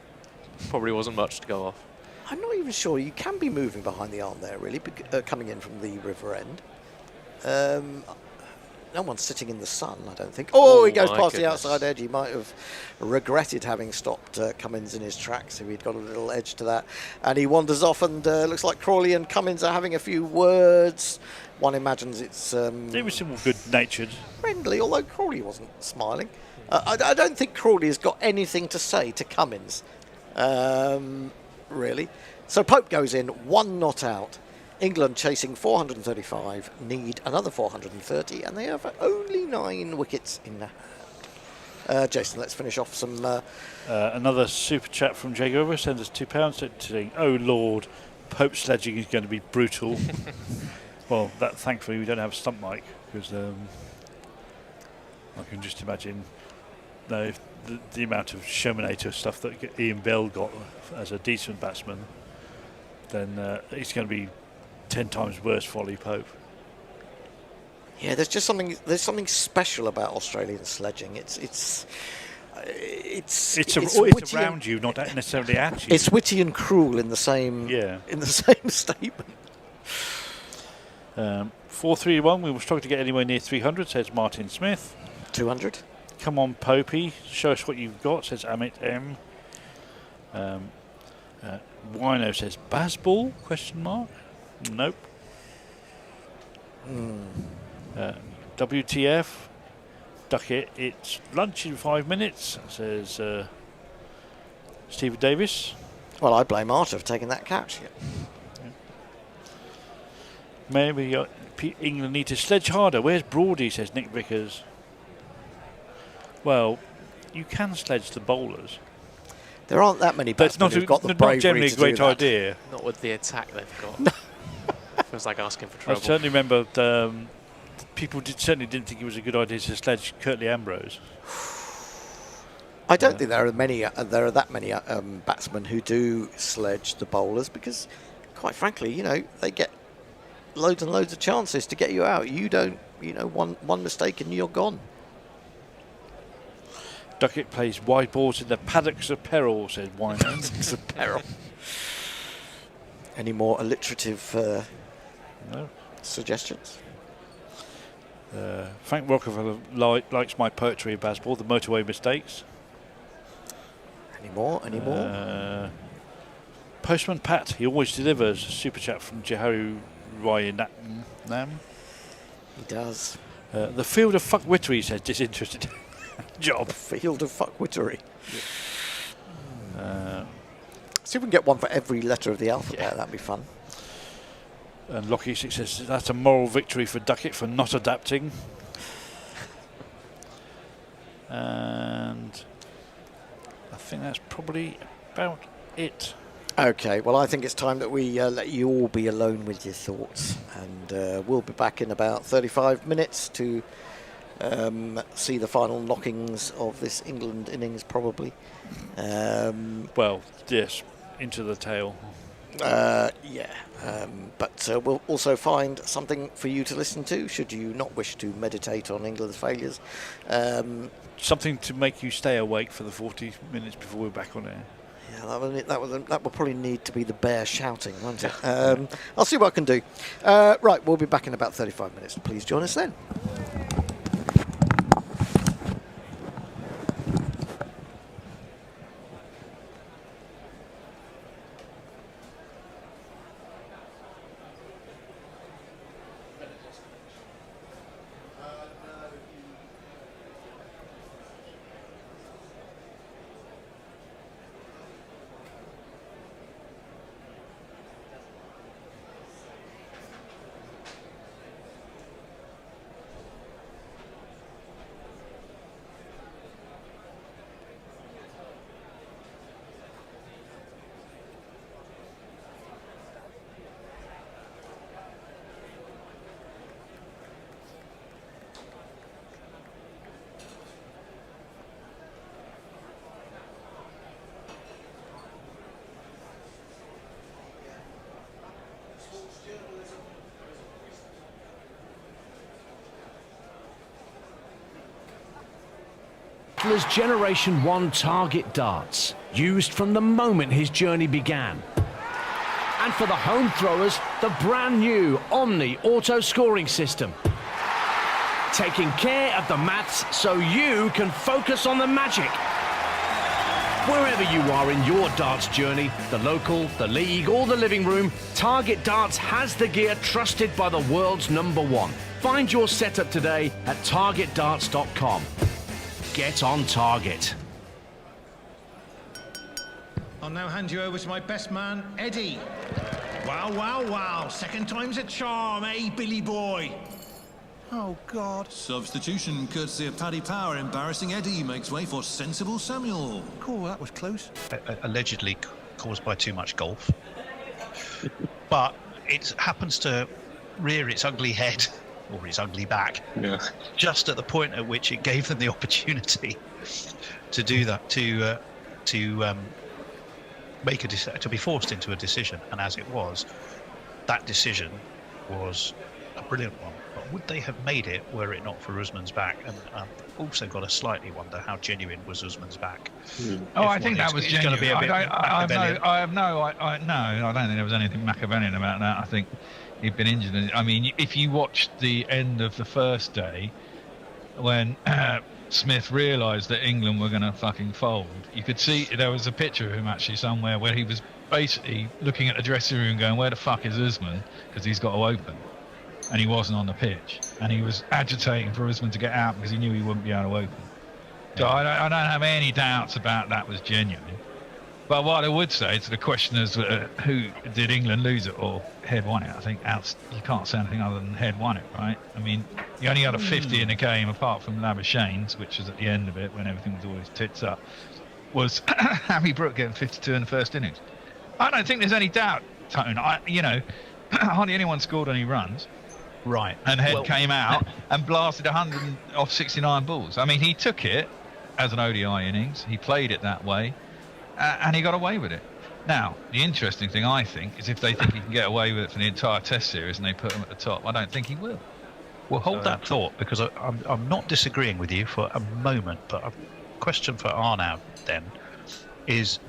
probably wasn't much to go off. I'm not even sure you can be moving behind the arm there, really, coming in from the river end. No one's sitting in the sun, I don't think. Oh, he goes past the outside edge. He might have regretted having stopped Cummins in his tracks if he'd got a little edge to that. And he wanders off, and looks like Crawley and Cummins are having a few words. One imagines it's... they were still good-natured. Friendly, although Crawley wasn't smiling. I don't think Crawley has got anything to say to Cummins, really. So Pope goes in, 1 not out. England chasing 435, need another 430, and they have only 9 wickets in their hand. Jason, let's finish off some... Another super chat from Jay Grover sends us £2 saying, "Oh Lord, Pope sledging is going to be brutal." Well, thankfully we don't have a stump mic, because I can just imagine the amount of Showmanator stuff that Ian Bell got as a decent batsman, then it's going to be 10 times worse for Ollie Pope. Yeah, there's something special about Australian sledging. It's around you, not necessarily at you. It's witty and cruel in the same statement. 431. We will struggle to get anywhere near 300, says Martin Smith. 200. Come on, Popey, show us what you've got, says Amit M. Wino says Bazball? Question mark. Nope. WTF? Ducket, it's lunch in 5 minutes, says Stephen Davis. Well, I blame Arthur for taking that catch. Yeah. Maybe England need to sledge harder. Where's Broady, says Nick Vickers. Well, you can sledge the bowlers. There aren't that many batsmen who've got the bravery not generally a great idea. Not with the attack they've got. Feels like asking for trouble. I certainly remember people certainly didn't think it was a good idea to sledge Curtly Ambrose. I don't think there are that many batsmen who do sledge the bowlers, because, quite frankly, they get loads and loads of chances to get you out. You don't, one mistake and you're gone. Duckett plays wide balls in the paddocks of peril, says Wino. Paddocks of peril. Any more alliterative suggestions? Frank Rockefeller likes my poetry of Bazball, the motorway mistakes. Any more? Postman Pat, he always delivers. Super chat from Jaharu Ryan Nam. He does. The field of fuckwittery, says disinterested. Job. Field of fuckwittery. See if we can get one for every letter of the alphabet. That'd be fun. And Lockie says that's a moral victory for Duckett for not adapting. And I think that's probably about it. Okay, well, I think it's time that we let you all be alone with your thoughts, and we'll be back in about 35 minutes to see the final knockings of this England innings, probably. Well, yes, into the tail. But we'll also find something for you to listen to, should you not wish to meditate on England's failures. Something to make you stay awake for the 40 minutes before we're back on air. Yeah, that will probably need to be the bear shouting, won't it? I'll see what I can do. Right, we'll be back in about 35 minutes. Please join us then. Whistler's Generation 1 target darts, used from the moment his journey began. And for the home throwers, the brand new Omni auto scoring system. Taking care of the maths so you can focus on the magic. Wherever you are in your darts journey, the local, the league or the living room, Target Darts has the gear trusted by the world's #1. Find your setup today at targetdarts.com. Get on target. I'll now hand you over to my best man, Eddie. Wow, wow, wow. Second time's a charm, eh, Billy boy? Oh, God. Substitution, courtesy of Paddy Power. Embarrassing Eddie makes way for sensible Samuel. Cool, that was close. Allegedly caused by too much golf. But it happens to rear its ugly head, or its ugly back, just at the point at which it gave them the opportunity to do that, to make to be forced into a decision. And as it was, that decision was a brilliant one. But would they have made it were it not for Usman's back? And I've also got to slightly wonder how genuine was Usman's back. Oh, I think that was genuine. I don't think there was anything Machiavellian about that. I think he'd been injured. I mean, if you watched the end of the first day, when Smith realised that England were going to fucking fold, you could see there was a picture of him actually somewhere where he was basically looking at the dressing room going, where the fuck is Usman? Because he's got to open. And he wasn't on the pitch. And he was agitating for Usman to get out because he knew he wouldn't be able to open. So I don't have any doubts about that was genuine. But what I would say to the question is, who did England lose it or Head won it? I think you can't say anything other than Head won it, right? I mean, you only had a 50 in the game apart from Labuschagne's, which was at the end of it when everything was always tits up, was Hammy Brook getting 52 in the first innings. I don't think there's any doubt, Tone. Hardly anyone scored any runs. Right. And Head came out and blasted 100 off 69 balls. I mean, he took it as an ODI innings. He played it that way. And he got away with it. Now, the interesting thing, I think, is if they think he can get away with it for the entire Test series and they put him at the top, I don't think he will. Well, hold that thought, because I'm not disagreeing with you for a moment, but a question for Arnav then is,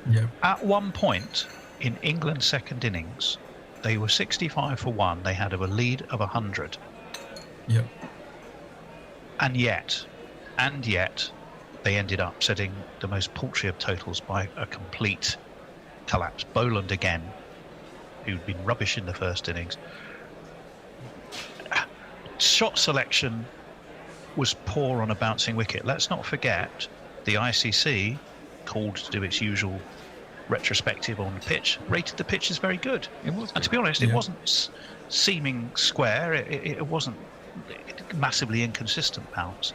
at one point in England's second innings, they were 65 for 1. They had a lead of 100. Yep. And yet, they ended up setting the most paltry of totals by a complete collapse. Boland again, who'd been rubbish in the first innings. Shot selection was poor on a bouncing wicket. Let's not forget the ICC, called to do its usual retrospective on the pitch, rated the pitch as very good. It was, and to be honest, it wasn't seeming square. It wasn't massively inconsistent bounce.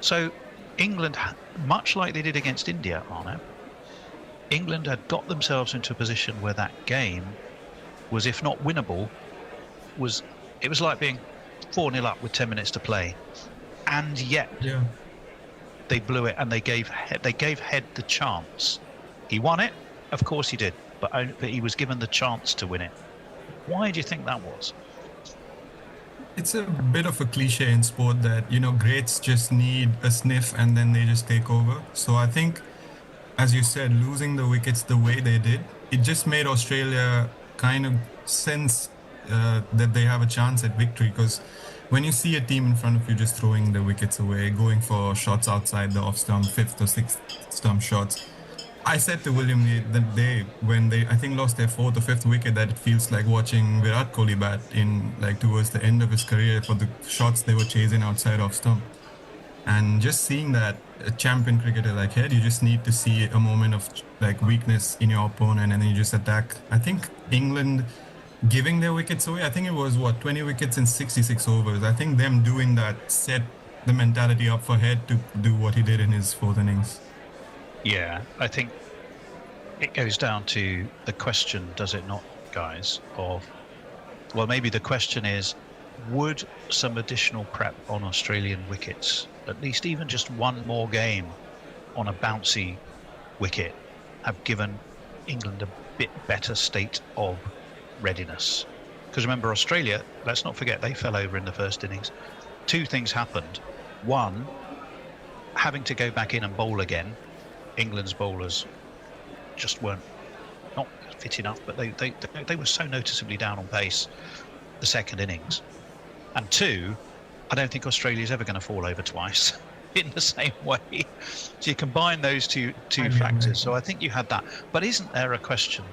So England, much like they did against India, Arno, England had got themselves into a position where that game was, if not winnable, it was like being 4-0 up with 10 minutes to play, and yet they blew it, and they gave Head the chance. He won it. Of course he did, but he was given the chance to win it. Why do you think that was? It's a bit of a cliche in sport that, greats just need a sniff and then they just take over. So I think, as you said, losing the wickets the way they did, it just made Australia kind of sense that they have a chance at victory, because when you see a team in front of you just throwing the wickets away, going for shots outside the off stump, 5th or 6th stump shots, I said to William that day when they, I think, lost their 4th or 5th wicket, that it feels like watching Virat Kohli bat in towards the end of his career for the shots they were chasing outside off stump. And just seeing that, a champion cricketer like Head, you just need to see a moment of weakness in your opponent and then you just attack. I think England giving their wickets away, I think it was 20 wickets in 66 overs. I think them doing that set the mentality up for Head to do what he did in his 4th innings. Yeah, I think it goes down to the question, does it not, guys, maybe the question is, would some additional prep on Australian wickets, at least even just one more game on a bouncy wicket, have given England a bit better state of readiness? Because remember, Australia, let's not forget, they fell over in the first innings. 2 things happened. One, having to go back in and bowl again, England's bowlers just weren't not fit enough, but they were so noticeably down on pace the second innings. And two, I don't think Australia's ever going to fall over twice in the same way. So you combine those two factors. So I think you had that. But isn't there a question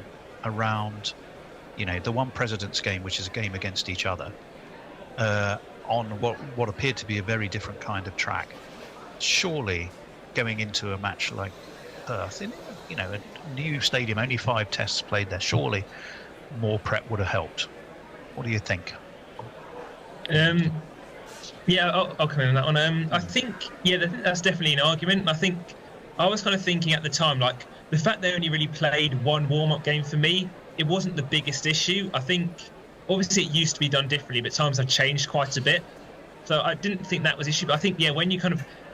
around, the one President's game, which is a game against each other, on what appeared to be a very different kind of track? Surely going into a match like Perth, a new stadium, only 5 tests played there, surely more prep would have helped. What do you think? Yeah, I'll come in on that one. I think that's definitely an argument. I think I was kind of thinking at the time, like, the fact they only really played one warm-up game, for me, it wasn't the biggest issue. I think, obviously, it used to be done differently, but times have changed quite a bit. So I didn't think that was an issue. But I think, when you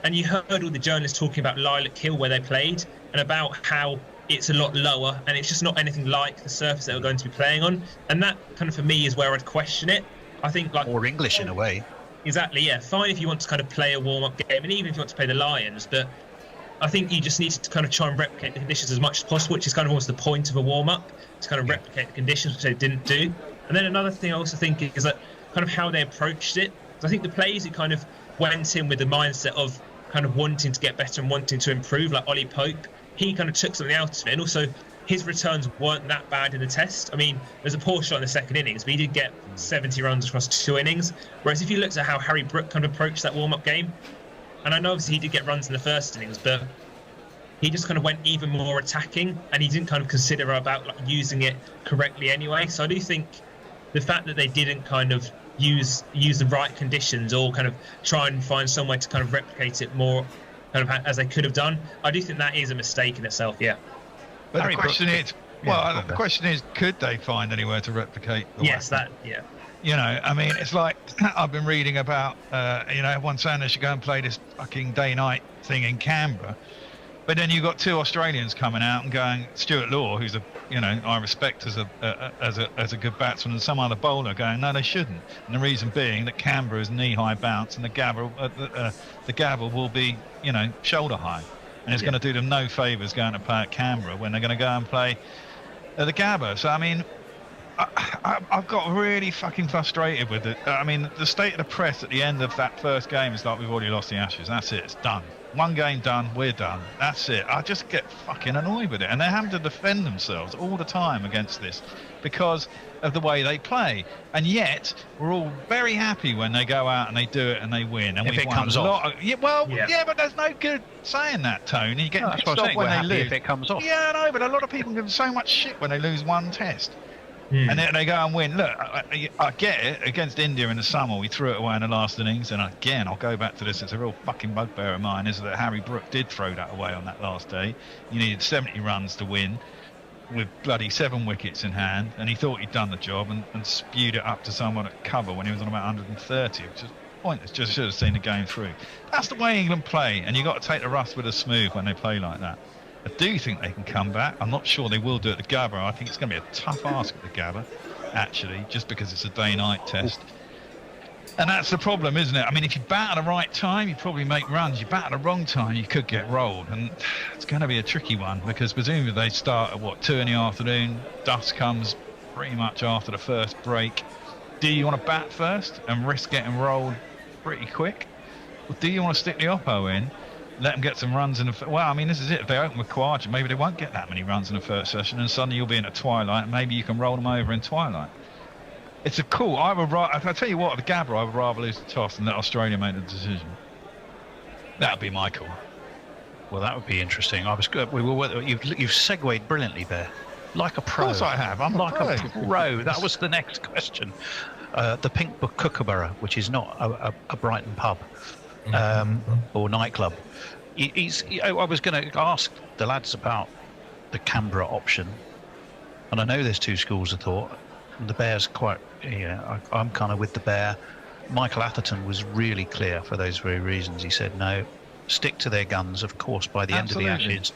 and you heard all the journalists talking about Lilac Hill where they played, and about how it's a lot lower, and it's just not anything like the surface they were going to be playing on. And that kind of, for me, is where I'd question it. I think, like, more English in a way. Exactly, yeah. Fine if you want to kind of play a warm-up game, and even if you want to play the Lions, but I think you just need to kind of try and replicate the conditions as much as possible, which is kind of almost the point of a warm-up, to kind of replicate the conditions, which they didn't do. And then another thing I also think is that kind of how they approached it. So I think the players who kind of went in with the mindset of kind of wanting to get better and wanting to improve, like Ollie Pope, he kind of took something out of it. And also, his returns weren't that bad in the test. I mean, there's a poor shot in the second innings, but he did get 70 runs across 2 innings. Whereas if you looked at how Harry Brook kind of approached that warm-up game, and I know obviously he did get runs in the first innings, but he just kind of went even more attacking, and he didn't kind of consider about like using it correctly anyway. So I do think the fact that they didn't kind of use the right conditions, or kind of try and find some way to kind of replicate it more kind of as they could have done, I do think that is a mistake in itself, yeah. But the question is, could they find anywhere to replicate? Yes, yeah. I mean, it's like I've been reading about, everyone saying they should go and play this fucking day-night thing in Canberra, but then you've got 2 Australians coming out and going, Stuart Law, who's I respect as a good batsman, and some other bowler going, no, they shouldn't. And the reason being that Canberra is knee-high bounce, and the Gabba will be, shoulder high. And it's going to do them no favours going to play at Canberra when they're going to go and play at the Gabba. So, I mean, I've got really fucking frustrated with it. I mean, the state of the press at the end of that first game is like, we've already lost the Ashes. That's it. It's done. One game done. We're done. That's it. I just get fucking annoyed with it. And they're having to defend themselves all the time against this because of the way they play. And yet, we're all very happy when they go out and they do it and they win. And if it comes off. But there's no good saying that, Tony. You get pissed off when they lose. If it comes off. Yeah, I know, but a lot of people give so much shit when they lose one test. And then they go and win. Look, I get it. Against India in the summer, we threw it away in the last innings. And again, I'll go back to this. It's a real fucking bugbear of mine, is that Harry Brook did throw that away on that last day. You needed 70 runs to win with bloody 7 wickets in hand. And he thought he'd done the job and spewed it up to someone at cover when he was on about 130, which is pointless. Just should have seen the game through. That's the way England play. And you've got to take the rough with the smooth when they play like that. I do think they can come back. I'm not sure they will do it at the Gabba. I think it's going to be a tough ask at the Gabba, actually, just because it's a day-night test. And that's the problem, isn't it? I mean, if you bat at the right time, you probably make runs. You bat at the wrong time, you could get rolled. And it's going to be a tricky one, because presumably they start at, 2 in the afternoon. Dusk comes pretty much after the first break. Do you want to bat first and risk getting rolled pretty quick? Or do you want to stick the oppo in? Let them get some runs in the this is it. If they open with Khawaja, maybe they won't get that many runs in the first session, and suddenly you'll be in a twilight, and maybe you can roll them over in twilight. It's a call. If I tell you what, at the Gabba, I would rather lose the toss than let Australia make the decision. That would be my call. Well, that would be interesting. You've segued brilliantly there, like a pro. Of course I have. I'm like a pro. That was the next question. The Pink Book Kookaburra, which is not a Brighton pub or nightclub. I was going to ask the lads about the Canberra option, and I know there's 2 schools of thought. The Bears quite, I'm kind of with the Bear. Michael Atherton was really clear for those very reasons. He said, no, stick to their guns. Of course, by the end of the Ashes,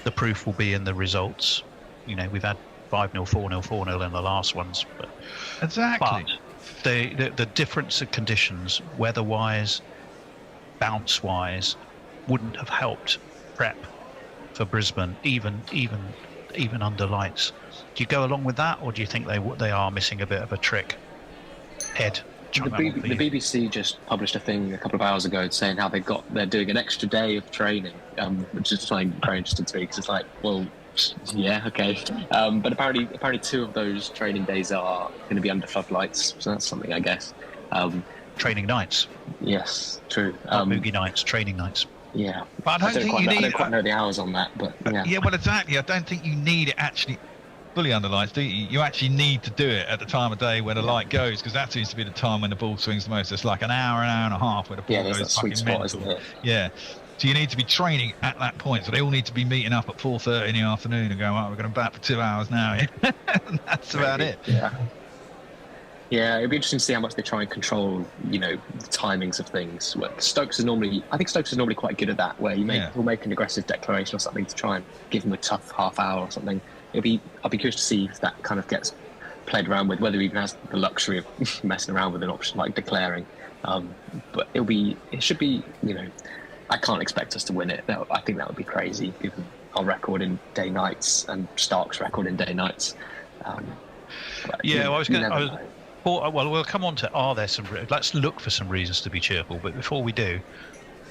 the proof will be in the results. We've had 5-0, 4-0, 4-0 in the last ones. But, exactly. But the difference of conditions, weather-wise, bounce-wise, wouldn't have helped prep for Brisbane, even under lights. Do you go along with that, or do you think they are missing a bit of a trick? Ed, the BBC just published a thing a couple of hours ago saying how they're doing an extra day of training, which is very interesting to me because it's like, well, yeah, okay, but apparently 2 of those training days are going to be under floodlights, so that's something, I guess. Training nights. Yes, true. Boogie nights, training nights. Yeah, but I don't quite know the hours on that, but yeah. Yeah, well, exactly. I don't think you need it actually fully under lights, do you? You actually need to do it at the time of day when the light goes, because that seems to be the time when the ball swings the most. It's like an hour and a half where the ball goes that sweet fucking spot, mental. isn't it? Yeah. So you need to be training at that point. So they all need to be meeting up at 4:30 in the afternoon and going, right, we're going to bat for 2 hours now. And that's about it. Yeah. Yeah, it'd be interesting to see how much they try and control, the timings of things. I think Stokes is normally quite good at that, where he'll make an aggressive declaration or something to try and give him a tough half hour or something. I'll be curious to see if that kind of gets played around with, whether he even has the luxury of messing around with an option like declaring. But it should be, I can't expect us to win it. I think that would be crazy, given our record in day nights and Stark's record in day nights. Well, we'll come on to let's look for some reasons to be cheerful, but before we do,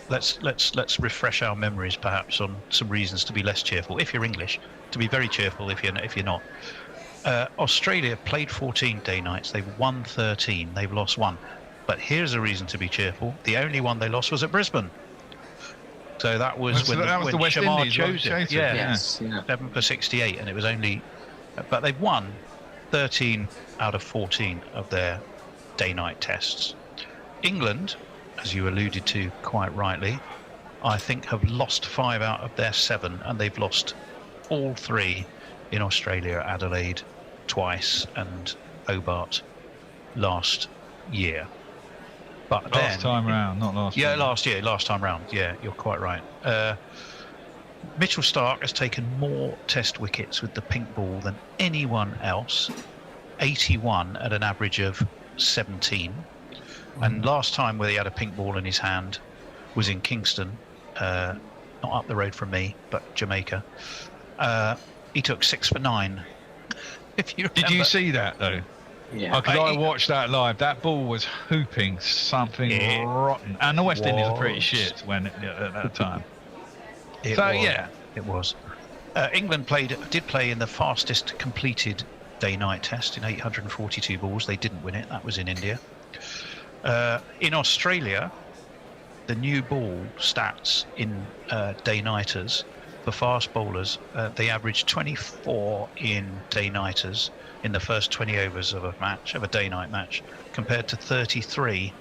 let's refresh our memories perhaps on some reasons to be less cheerful. If you're English, to be very cheerful if you're not. Australia played 14 day nights. They've won 13. They've lost 1. But here's a reason to be cheerful. The only one they lost was at Brisbane. So that was when the West Shamar Indies chose it. Yeah. 7 for 68, and it was only. But they've won 13 out of 14 of their day-night tests. England, as you alluded to quite rightly, I think have lost 5 out of their 7, and they've lost all 3 in Australia, Adelaide twice, and Hobart last year. But last time round, not last year. Yeah, last time round. Yeah, you're quite right. Mitchell Starc has taken more test wickets with the pink ball than anyone else, 81 at an average of 17. And last time where he had a pink ball in his hand was in Kingston, not up the road from me, but Jamaica. He took 6 for 9. If you remember. Did you see that though? Yeah, because I watched that live. That ball was hooping something rotten, and the West Indies were pretty shit when at that time. It was. England did play in the fastest completed day-night test in 842 balls. They didn't win it. That was in India. In Australia, the new ball stats in day-nighters for fast bowlers, they averaged 24 in day-nighters in the first 20 overs of a day-night match, compared to 33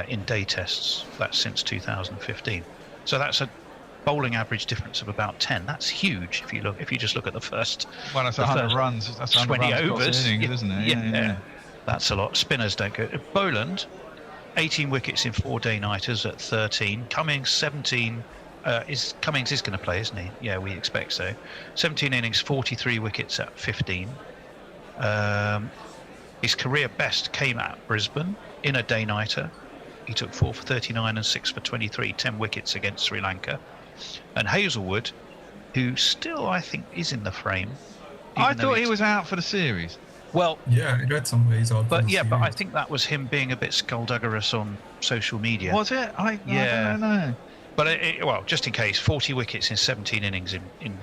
in day tests. That's since 2015. So that's a bowling average difference of about 10. That's huge if you just look at the first. Well, that's 100 runs. That's 20 overs, innings, isn't it? Yeah. That's a lot. Spinners don't go. Boland, 18 wickets in 4 day-nighters at 13. Cummings 17. Cummings is going to play, isn't he? Yeah, we expect so. 17 innings, 43 wickets at 15. His career best came at Brisbane in a day-nighter. He took 4 for 39 and 6 for 23, 10 wickets against Sri Lanka. And Hazelwood, who still I think is in the frame. I thought he was out for the series. Well, yeah, I read some ways out. But I think that was him being a bit skullduggerous on social media. Was it? I don't know. But just in case, 40 wickets in 17 innings in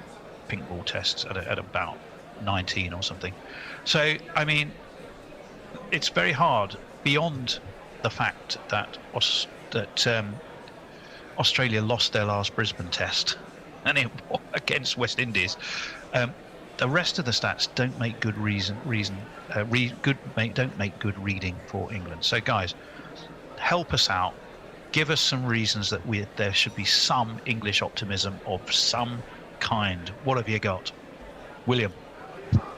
pink ball tests at about 19 or something. So I mean, it's very hard beyond the fact that Australia lost their last Brisbane test, and it against West Indies. The rest of the stats don't make good don't make good reading for England. So guys, help us out. Give us some reasons that there should be some English optimism of some kind. What have you got, William?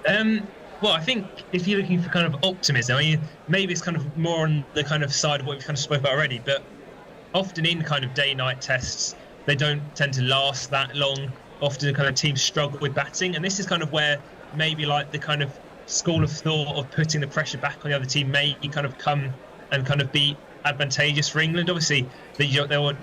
Well, I think if you're looking for kind of optimism, I mean, maybe it's kind of more on the kind of side of what we've kind of spoke about already, but often in kind of day-night tests, they don't tend to last that long. Often kind of teams struggle with batting, and this is kind of where maybe like the kind of school of thought of putting the pressure back on the other team may kind of come and kind of be advantageous for England. Obviously, there were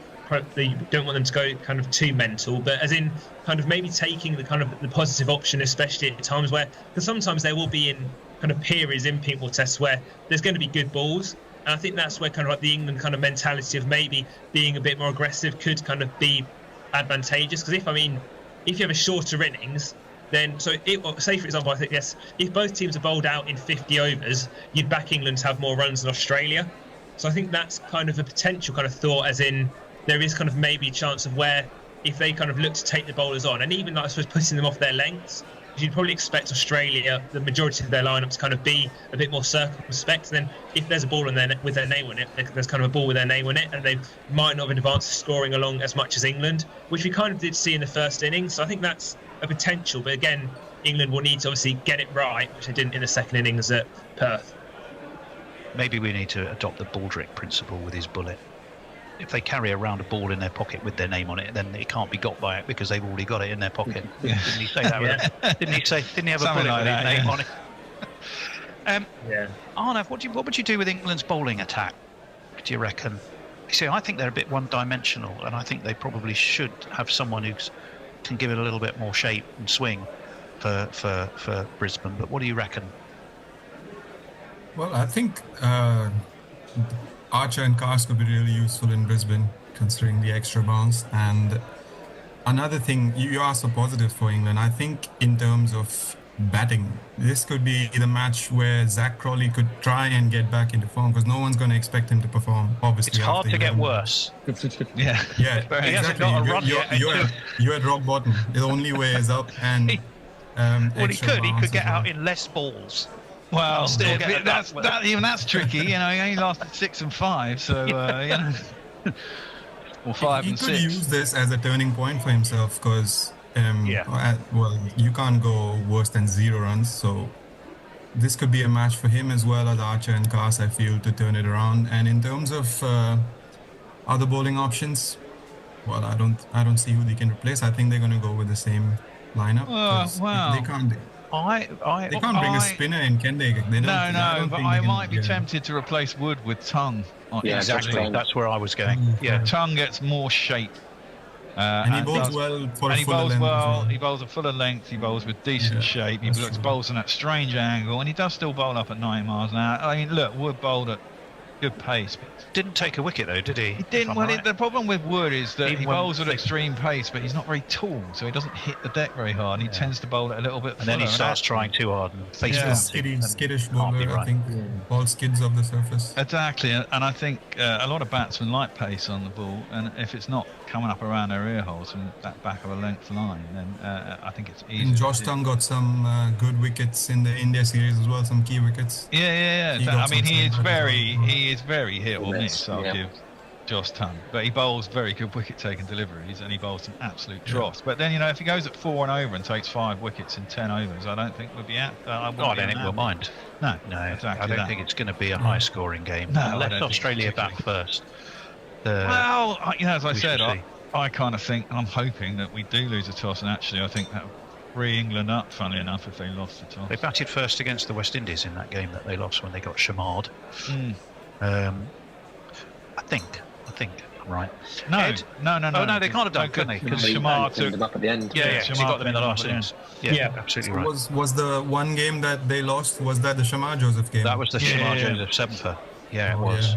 you don't want them to go kind of too mental, but as in kind of maybe taking the kind of the positive option, especially at times where, because sometimes there will be in kind of periods in pink ball tests where there's going to be good balls, and I think that's where kind of like the England kind of mentality of maybe being a bit more aggressive could kind of be advantageous. Because if you have a shorter innings, then say for example, I think if both teams are bowled out in 50 overs, you'd back England to have more runs than Australia. So I think that's kind of a potential kind of thought, as in there is kind of maybe a chance of where if they kind of look to take the bowlers on, and even I suppose putting them off their lengths, you'd probably expect Australia, the majority of their lineup, to kind of be a bit more circumspect. And then if there's a ball with their name on it, there's kind of a ball with their name on it, and they might not have advanced scoring along as much as England, which we kind of did see in the first innings. So I think that's a potential. But again, England will need to obviously get it right, which they didn't in the second innings at Perth. Maybe we need to adopt the Baldrick principle with his bullet. If they carry around a ball in their pocket with their name on it, then it can't be got by it because they've already got it in their pocket. Didn't he say that? Didn't he have a bullet with his name on it? Arnav, what would you do with England's bowling attack, do you reckon? You see, I think they're a bit one-dimensional, and I think they probably should have someone who can give it a little bit more shape and swing for Brisbane. But what do you reckon? Well, I think Archer and Cars could be really useful in Brisbane, considering the extra bounce. And another thing, you asked for positives for England. I think in terms of batting, this could be the match where Zach Crawley could try and get back into form, because no one's going to expect him to perform, obviously. It's hard to get worse. Yeah, he hasn't got a run yet. You're at rock bottom. The only way is up, and well, he could get out in less balls. Well, that's tricky. You know, he only lasted 6 and 5, so you know, or 5 he and 6. He could use this as a turning point for himself, because well, you can't go worse than 0 runs. So this could be a match for him as well as Archer and Cars, I feel, to turn it around. And in terms of other bowling options, well, I don't see who they can replace. I think they're going to go with the same lineup. They can't. They can't bring a spinner in, can they? No, but I might be tempted to replace Wood with Tongue. Exactly, that's where I was going. Yeah, Tongue gets more shape. And he bowls well for a fuller length. Well. He bowls a fuller length. He bowls with decent shape. He bowls in that strange angle, and he does still bowl up at 9 miles an hour. I mean, look, Wood bowled at good pace. Didn't take a wicket though, did he? He didn't. Well, the problem with Wood is that he bowls at extreme pace, but he's not very tall, so he doesn't hit the deck very hard. And he tends to bowl it a little bit. And then he starts trying too hard and faces skittish bowler. I think all skids off the surface. Exactly, and I think a lot of batsmen like pace on the ball, and if it's not coming up around their ear holes from that back of a length line, then I think it's easy. And Josh Tongue got some good wickets in the India series as well, some key wickets. Yeah. I mean, he is very hit or miss. I'll give Josh Tongue, but he bowls very good wicket-taking deliveries, and he bowls some absolute dross. But then, you know, if he goes at 4 and over and takes 5 wickets in 10 overs, I don't think we'd be out. I don't think we'll mind. No, exactly. I don't think it's going to be a high-scoring game. No, let Australia bat first. Well, you know, as I said, I kind of think, I'm hoping that we do lose a toss, and actually, I think that would free England up, funnily enough, if they lost the toss. They batted first against the West Indies in that game that they lost when they got shamarred. I think I'm right. No. Oh no, they can't have done, couldn't they? Because Shamar took them up at the end. Yeah, he got them in the last innings. Yeah, absolutely right. Was the one game that they lost, was that the Shamar Joseph game? That was the Shamar Joseph 7th. Yeah, it was.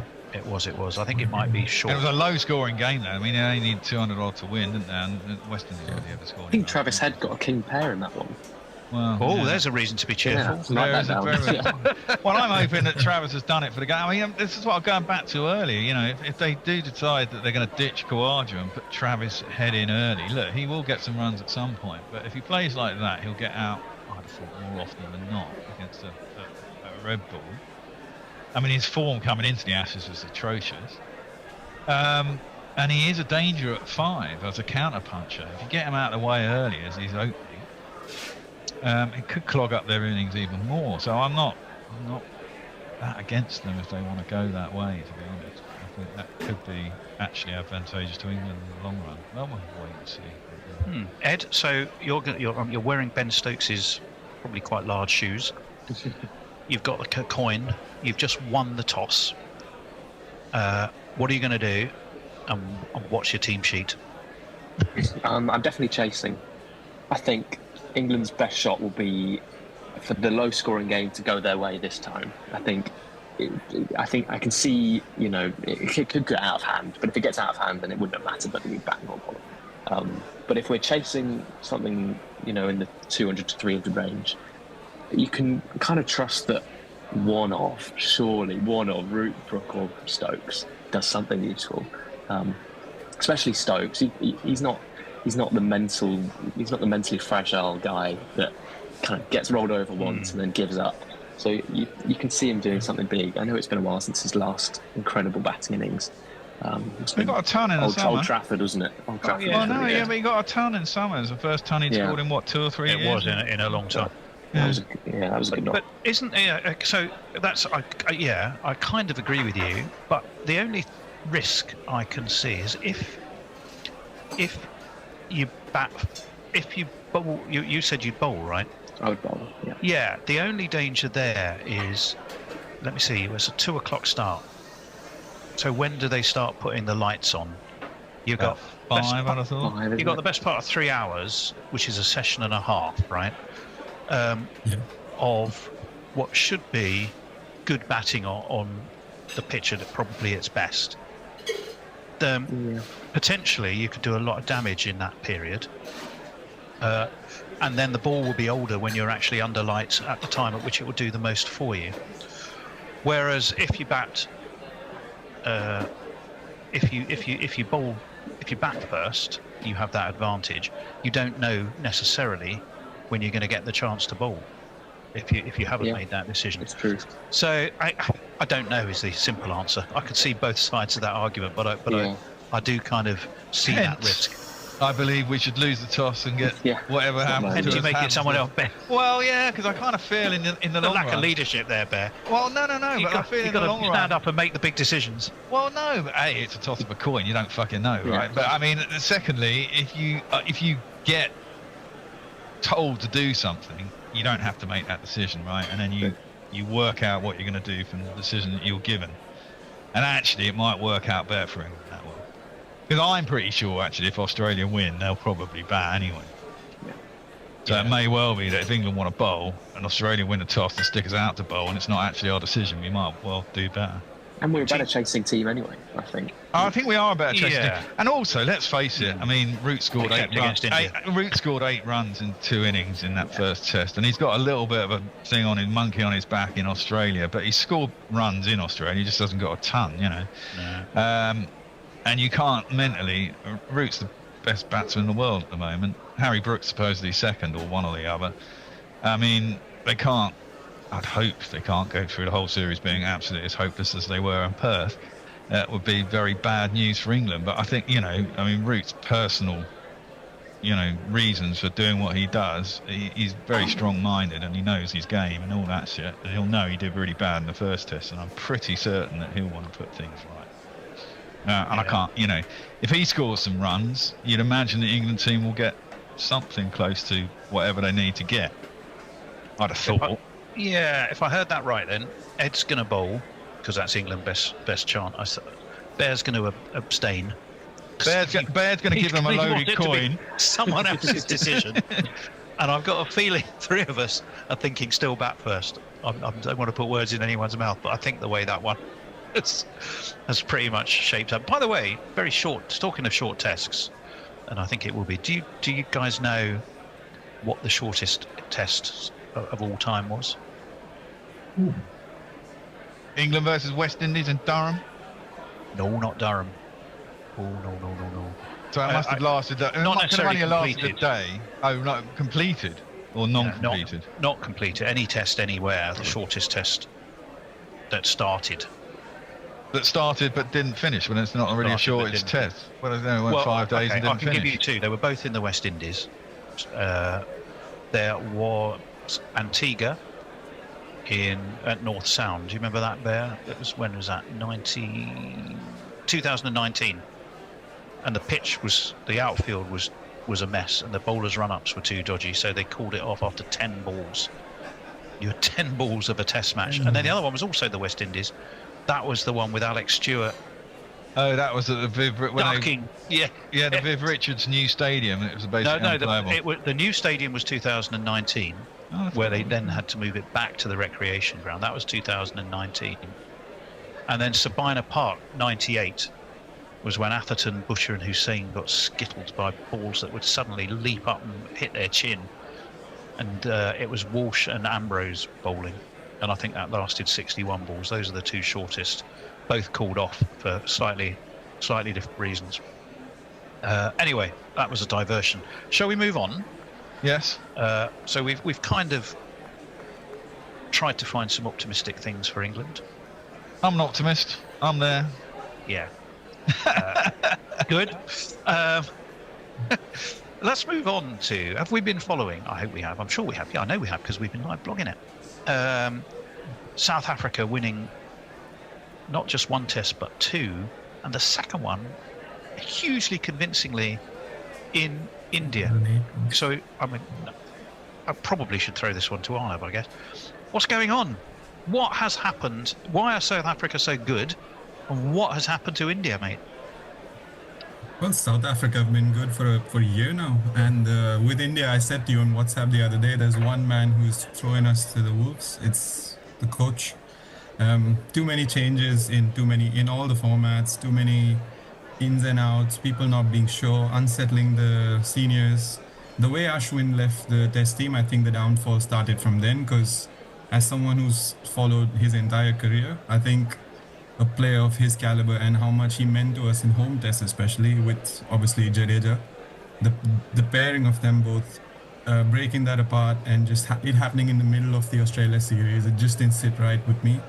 It was. I think it might be short. It was a low-scoring game, though. I mean, they only need 200 odd to win, didn't they? And West Indies already ever scored. I think Travis Head got a king pair in that one. Well, there's a reason to be cheerful. Well, I'm hoping that Travis has done it for the game. I mean, this is what I'm going back to earlier. You know, if they do decide that they're going to ditch Khawaja and put Travis Head in early, look, he will get some runs at some point. But if he plays like that, he'll get out, I'd have thought, more often than not against a red ball. I mean, his form coming into the Ashes was atrocious. And he is a danger at 5 as a counter-puncher. If you get him out of the way early as he's opening, it could clog up their innings even more. So I'm not that against them if they want to go that way, to be honest. I think that could be actually advantageous to England in the long run. Well, we'll wait and see. Ed, so you're wearing Ben Stokes's probably quite large shoes. You've got the coin. You've just won the toss. What are you going to do? what's your team sheet? I'm definitely chasing. I think England's best shot will be for the low-scoring game to go their way this time. I think I can see, it could get out of hand, but if it gets out of hand, then it wouldn't have mattered whether we batting or bowling. But if we're chasing something, in the 200 to 300 range, you can kind of trust that one of Root, Brook, or Stokes does something useful. Especially Stokes, he's not the mentally fragile guy that kind of gets rolled over once and then gives up. So you can see him doing something big. I know it's been a while since his last incredible batting innings. He got a ton in the summer. Old Trafford, wasn't it? Old Trafford. But he got a ton in summer. It was the first ton he'd scored in 2 or 3 years. It was in a long time. That was a good knock. But isn't so? That's I kind of agree with you. But the only risk I can see is if you bowl. You said you'd bowl, right? I would bowl. Yeah. Yeah. The only danger there is, let me see. It was a 2 o'clock start. So when do they start putting the lights on? You got 5, I thought. You got the best part of 3 hours, which is a session and a half, right? Of what should be good batting on the pitch at probably its best. Potentially, you could do a lot of damage in that period. And then the ball will be older when you're actually under lights at the time at which it will do the most for you. Whereas if you bat, if you bat first, you have that advantage. You don't know necessarily when you're going to get the chance to bowl if you haven't made that decision. It's true. So I don't know is the simple answer. I could see both sides of that argument, but I do kind of see that risk. I believe we should lose the toss and get whatever happens. And you make it someone else, Bear? Well, yeah, because I kind of feel in the long run. Lack of leadership there, Bear. Well, no, but I feel in the long run. You've got to stand up and make the big decisions. Well, no, but A, it's a toss of a coin. You don't fucking know, right? But I mean, secondly, if you get told to do something, you don't have to make that decision, right? And then you work out what you're going to do from the decision that you're given. And actually, it might work out better for England that way. Because I'm pretty sure, actually, if Australia win, they'll probably bat anyway. So it may well be that if England want to bowl and Australia win the toss and stick us out to bowl and it's not actually our decision, we might well do better. And we're a better chasing team anyway, I think. I think we are a better chasing team. And also, let's face it, I mean, Root scored 8 runs. Root scored 8 runs in 2 innings in that first test, and he's got a little bit of a thing on his monkey on his back in Australia, but he scored runs in Australia, he just hasn't got a ton, No. And you can't mentally. Root's the best batsman in the world at the moment. Harry Brooks supposedly second, or one or the other. I mean, they can't. I'd hope they can't go through the whole series being absolutely as hopeless as they were in Perth. That would be very bad news for England. But I think Root's personal, reasons for doing what he does. He's very strong-minded and he knows his game and all that shit. And he'll know he did really bad in the first test, and I'm pretty certain that he'll want to put things right. And I can't, if he scores some runs, you'd imagine the England team will get something close to whatever they need to get. I'd have thought. If I heard that right, then Ed's going to bowl because that's England's best chance. Bear's going to abstain. Bear's going to give him a loaded coin. Someone else's decision. And I've got a feeling 3 of us are thinking still bat first. I don't want to put words in anyone's mouth, but I think the way that one has pretty much shaped up. By the way, very short. Talking of short tests, and I think it will be. Do you guys know what the shortest test of all time was? England versus West Indies in Durham? No, not Durham. Oh no. So it must have lasted. Not necessarily lasted a day. Oh, not completed or non-completed? Not completed. Any test anywhere. The shortest test that started. That started but didn't finish when it's not really a shortest test. Well, it went 5 days and didn't finish. I can give you 2. They were both in the West Indies. There was Antigua at North Sound. Do you remember that, Bear? When was that? 2019. And the outfield was a mess, and the bowlers' run-ups were too dodgy, so they called it off after 10 balls. You had 10 balls of a test match. And then the other one was also the West Indies. That was the one with Alex Stewart Oh, that was at the Viv. Ducking. The Viv Richards new stadium. It was basically the new stadium was 2019, where they then had to move it back to the recreation ground. That was 2019, and then Sabina Park 98 was when Atherton, Butcher, and Hussein got skittled by balls that would suddenly leap up and hit their chin, and it was Walsh and Ambrose bowling, and I think that lasted 61 balls. Those are the two shortest. Both called off for slightly different reasons. Anyway, that was a diversion. Shall we move on? Yes. So we've kind of tried to find some optimistic things for England. I'm an optimist. I'm there. Yeah. Good. Let's move on to. Have we been following? I hope we have. I'm sure we have. Yeah, I know we have because we've been live blogging it. South Africa winning. Not just one test, but two, and the second one hugely convincingly in India. So, I mean, I probably should throw this one to Arnav, I guess. What's going on? What has happened? Why are South Africa so good? And what has happened to India, mate? Well, South Africa have been good for a year now. And with India, I said to you on WhatsApp the other day, there's one man who's throwing us to the wolves. It's the coach. Too many changes in all the formats, too many ins and outs, people not being sure, unsettling the seniors. The way Ashwin left the test team, I think the downfall started from then, because as someone who's followed his entire career, I think a player of his caliber and how much he meant to us in home tests, especially with obviously Jadeja, the pairing of them both, breaking that apart and just it happening in the middle of the Australia series, it just didn't sit right with me.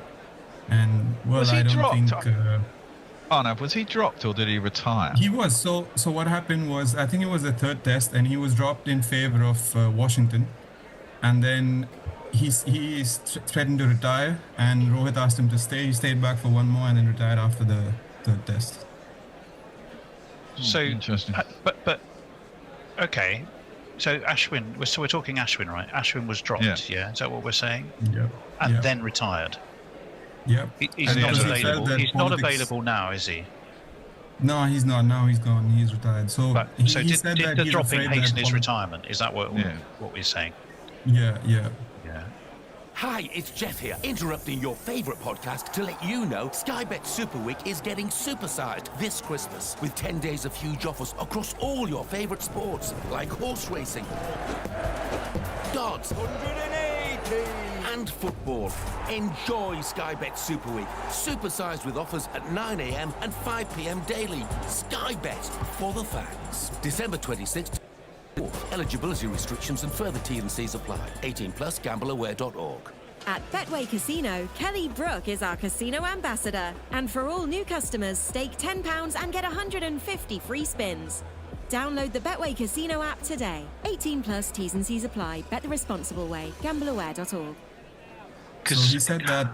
And well, I don't think. Arnav, was he dropped or did he retire? He was. So what happened was, I think it was the third test, and he was dropped in favor of Washington, and then he threatened to retire, and Rohit asked him to stay. He stayed back for one more and then retired after the third test. So interesting. But okay. So Ashwin. So we're talking Ashwin, right? Ashwin was dropped. Yeah. Is that what we're saying? Yeah. And then retired. Yep. He's not available. He's not available now, is he? No, he's not. Now he's gone. He's retired. So he said did that the he's dropping afraid hasten that his retirement? Is that what we're saying? Yeah. Hi, it's Jeff here, interrupting your favourite podcast to let you know Sky Bet Super Week is getting supersized this Christmas with 10 days of huge offers across all your favourite sports, like horse racing, darts, 180, and football. Enjoy Sky Bet Super Week, supersized with offers at 9 a.m. and 5 p.m. daily. Sky Bet for the fans. December 26th. Eligibility restrictions and further T&Cs apply. 18 plus, gambleaware.org. At Betway Casino, Kelly Brook is our casino ambassador. And for all new customers, stake £10 and get 150 free spins. Download the Betway Casino app today. 18 plus, T's and C's apply. Bet the responsible way. Gambleaware.org. So he said that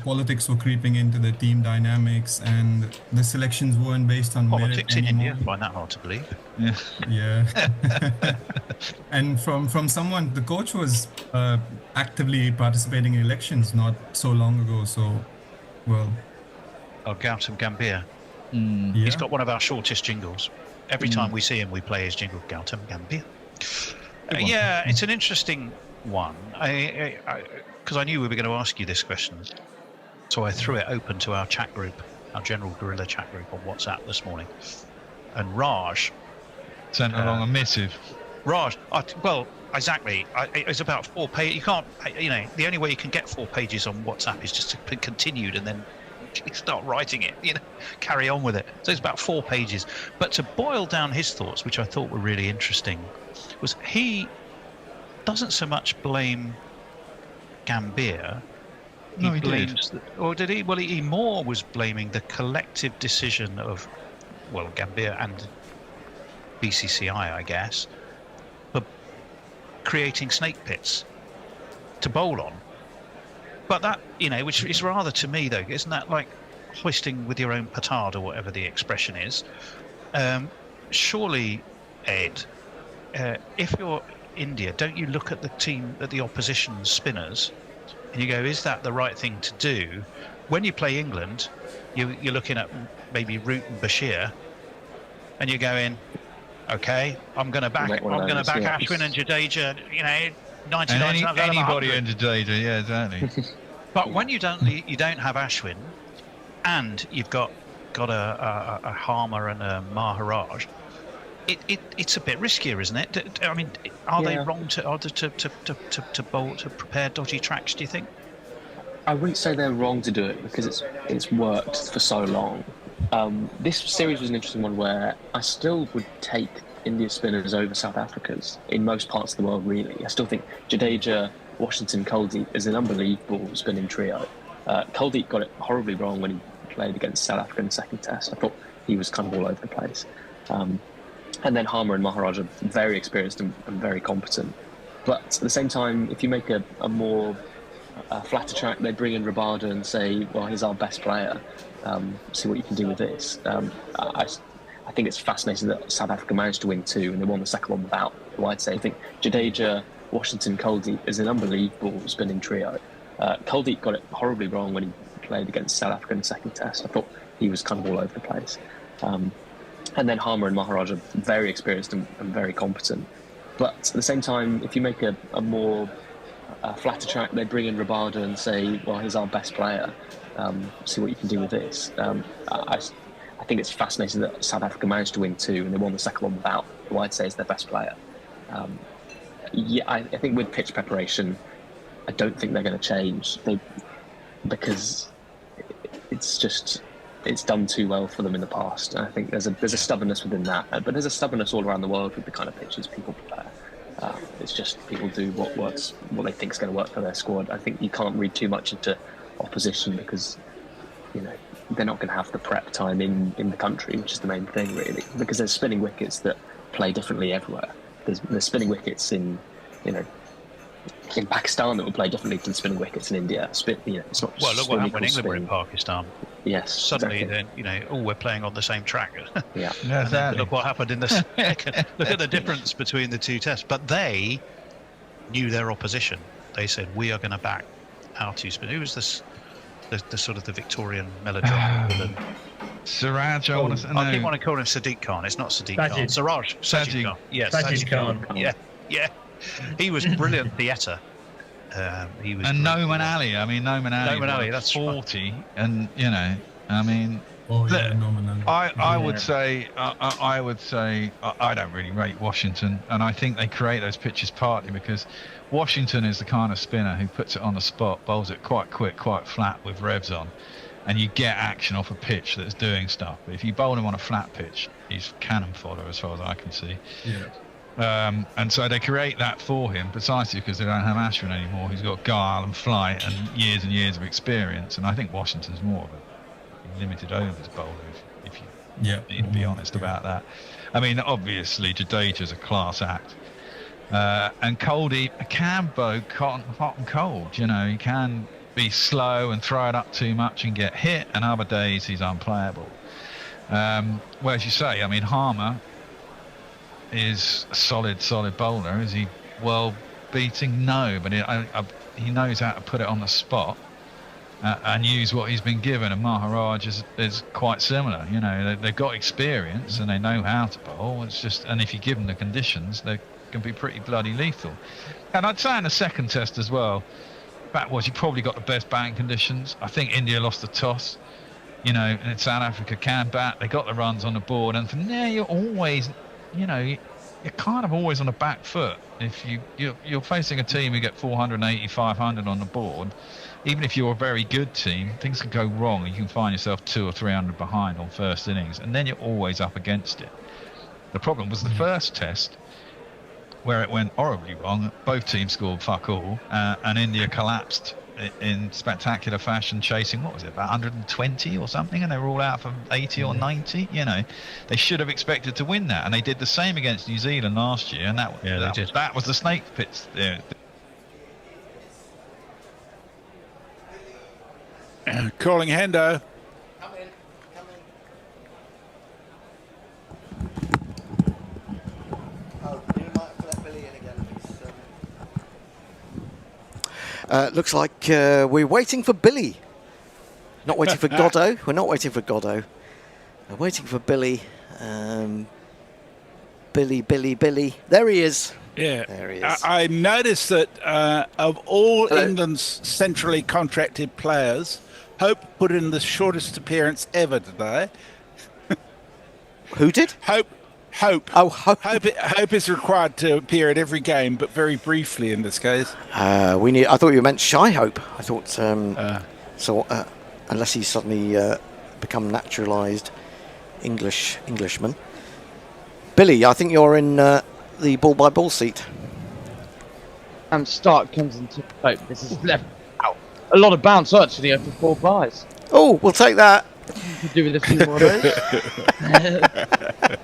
politics were creeping into the team dynamics and the selections weren't based on politics merit in anymore. India. I find that hard to believe. Yeah. And from someone, the coach was actively participating in elections not so long ago. So, well. Oh, Gautam Gambhir. Yeah. He's got one of our shortest jingles. Every time we see him, we play his jingle, Gautam Gambhir. Yeah, it's an interesting one. Because I knew we were going to ask you this question, so I threw it open to our chat group, our general guerrilla chat group on WhatsApp this morning, and Raj sent along a missive. Raj, well, exactly. It's about 4 pages. You can't, the only way you can get 4 pages on WhatsApp is just to be continued and then start writing it. Carry on with it. So it's about 4 pages. But to boil down his thoughts, which I thought were really interesting, was he doesn't so much blame Gambhir. No, he blames or did he? Well, he more was blaming the collective decision of, Gambhir and BCCI, I guess, for creating snake pits to bowl on. But that, which is rather, to me though, isn't that like hoisting with your own petard or whatever the expression is? Surely, Ed, if you're India, don't you look at the opposition spinners and you go, is that the right thing to do? when you play England, you're looking at maybe Root and Bashir, and you're going, okay, I'm going to back Ashwin and Jadeja. 99 times out of anybody 100. in Jadeja, yeah, exactly. But when you don't have Ashwin, and you've got a Harmer and a Maharaj, it's a bit riskier, isn't it? I mean, are they wrong to bowl, to prepare dodgy tracks? Do you think? I wouldn't say they're wrong to do it because it's worked for so long. This series was an interesting one where I still would take India spinners over South Africa's in most parts of the world, really. I still think Jadeja, Washington, Kuldeep is an unbelievable spinning trio. Kuldeep got it horribly wrong when he played against South Africa in the second test. I thought he was kind of all over the place. And then Harmer and Maharaj are very experienced and very competent. But at the same time, if you make a more flatter track, they bring in Rabada and say, well, he's our best player. See what you can do with this. I think it's fascinating that South Africa managed to win 2 and they won the second one without, well, I'd say. I think Jadeja, Washington, Kuldeep is an unbelievable spinning trio. Kuldeep got it horribly wrong when he played against South Africa in the second test. I thought he was kind of all over the place. And then Harmer and Maharaj are very experienced and very competent. But at the same time, if you make a more flatter track, they bring in Rabada and say, well, he's our best player. See what you can do with this. I think it's fascinating that South Africa managed to win 2 and they won the second one without who I'd say is their best player. I think with pitch preparation, I don't think they're going to change because it's done too well for them in the past. And I think there's a stubbornness within that, but there's a stubbornness all around the world with the kind of pitches people prepare. It's just people do what they think is going to work for their squad. I think you can't read too much into opposition because they're not going to have the prep time in the country, which is the main thing really. Because there's spinning wickets that play differently everywhere. There's spinning wickets in Pakistan that will play differently than spinning wickets in India. It's not. Well, look what happened when England were in Pakistan. Yes. Suddenly, exactly. then we're playing on the same track. Yeah. Exactly. Look what happened in the second. Look at the difference between the 2 tests. But they knew their opposition. They said, we are going to back our 2 spinners. Who was this? The sort of the Victorian melodrama villain. Siraj, I keep wanting to call him Sadiq Khan. It's not Sadiq Khan. Sajid Khan. Yes, Sajid Khan. Yeah. He was brilliant theatre. He was. And Noman Ali. I mean, Noman Ali. That's 40, and I mean. Noman Ali. I would say I don't really rate Washington, and I think they create those pitches partly because Washington is the kind of spinner who puts it on the spot, bowls it quite quick, quite flat with revs on, and you get action off a pitch that's doing stuff. But if you bowl him on a flat pitch, he's cannon fodder as far as I can see. Yeah. And so they create that for him precisely because they don't have Ashwin anymore. He's got guile and flight and years of experience, and I think Washington's more of a limited overs bowler if you need to be honest about that. I mean, obviously Jadeja's a class act. And Kuldeep can bow hot and cold. He can be slow and throw it up too much and get hit, and other days he's unplayable. Whereas you say, I mean, Harmer is a solid bowler. Is he well beating? No, but he knows how to put it on the spot and use what he's been given. And Maharaj is quite similar. They've got experience and they know how to bowl. It's just, and if you give them the conditions, they can be pretty bloody lethal. And I'd say in the second test as well, fact was you probably got the best batting conditions. I think India lost the toss, and South Africa can bat. They got the runs on the board, and from there you're always, you're kind of always on the back foot. If you're facing a team who get 480, 500 on the board, even if you're a very good team, things can go wrong. You can find yourself 200 or 300 behind on first innings, and then you're always up against it. The problem was the first test, where it went horribly wrong. Both teams scored fuck all, and India collapsed in spectacular fashion, chasing, what was it, about 120 or something, and they were all out for 80 or 90. They should have expected to win that, and they did the same against New Zealand last year, and that was the snake pits there. Calling Hendo. Looks like we're waiting for Billy Not waiting for Goddo. We're not waiting for Goddo. We're waiting for Billy. Billy. There he is. Yeah, there he is. I noticed that of all England's centrally contracted players, Hope put in the shortest appearance ever today. Who did? Hope. Oh, Hope. Hope is required to appear at every game, but very briefly in this case. I thought you meant Shy Hope. I thought unless he's suddenly become naturalised Englishman. Billy, I think you're in the ball-by-ball seat. And Stark comes into Pope. This is left out. A lot of bounce actually over 4 buys. Oh, we'll take that. Could do with a few more of those.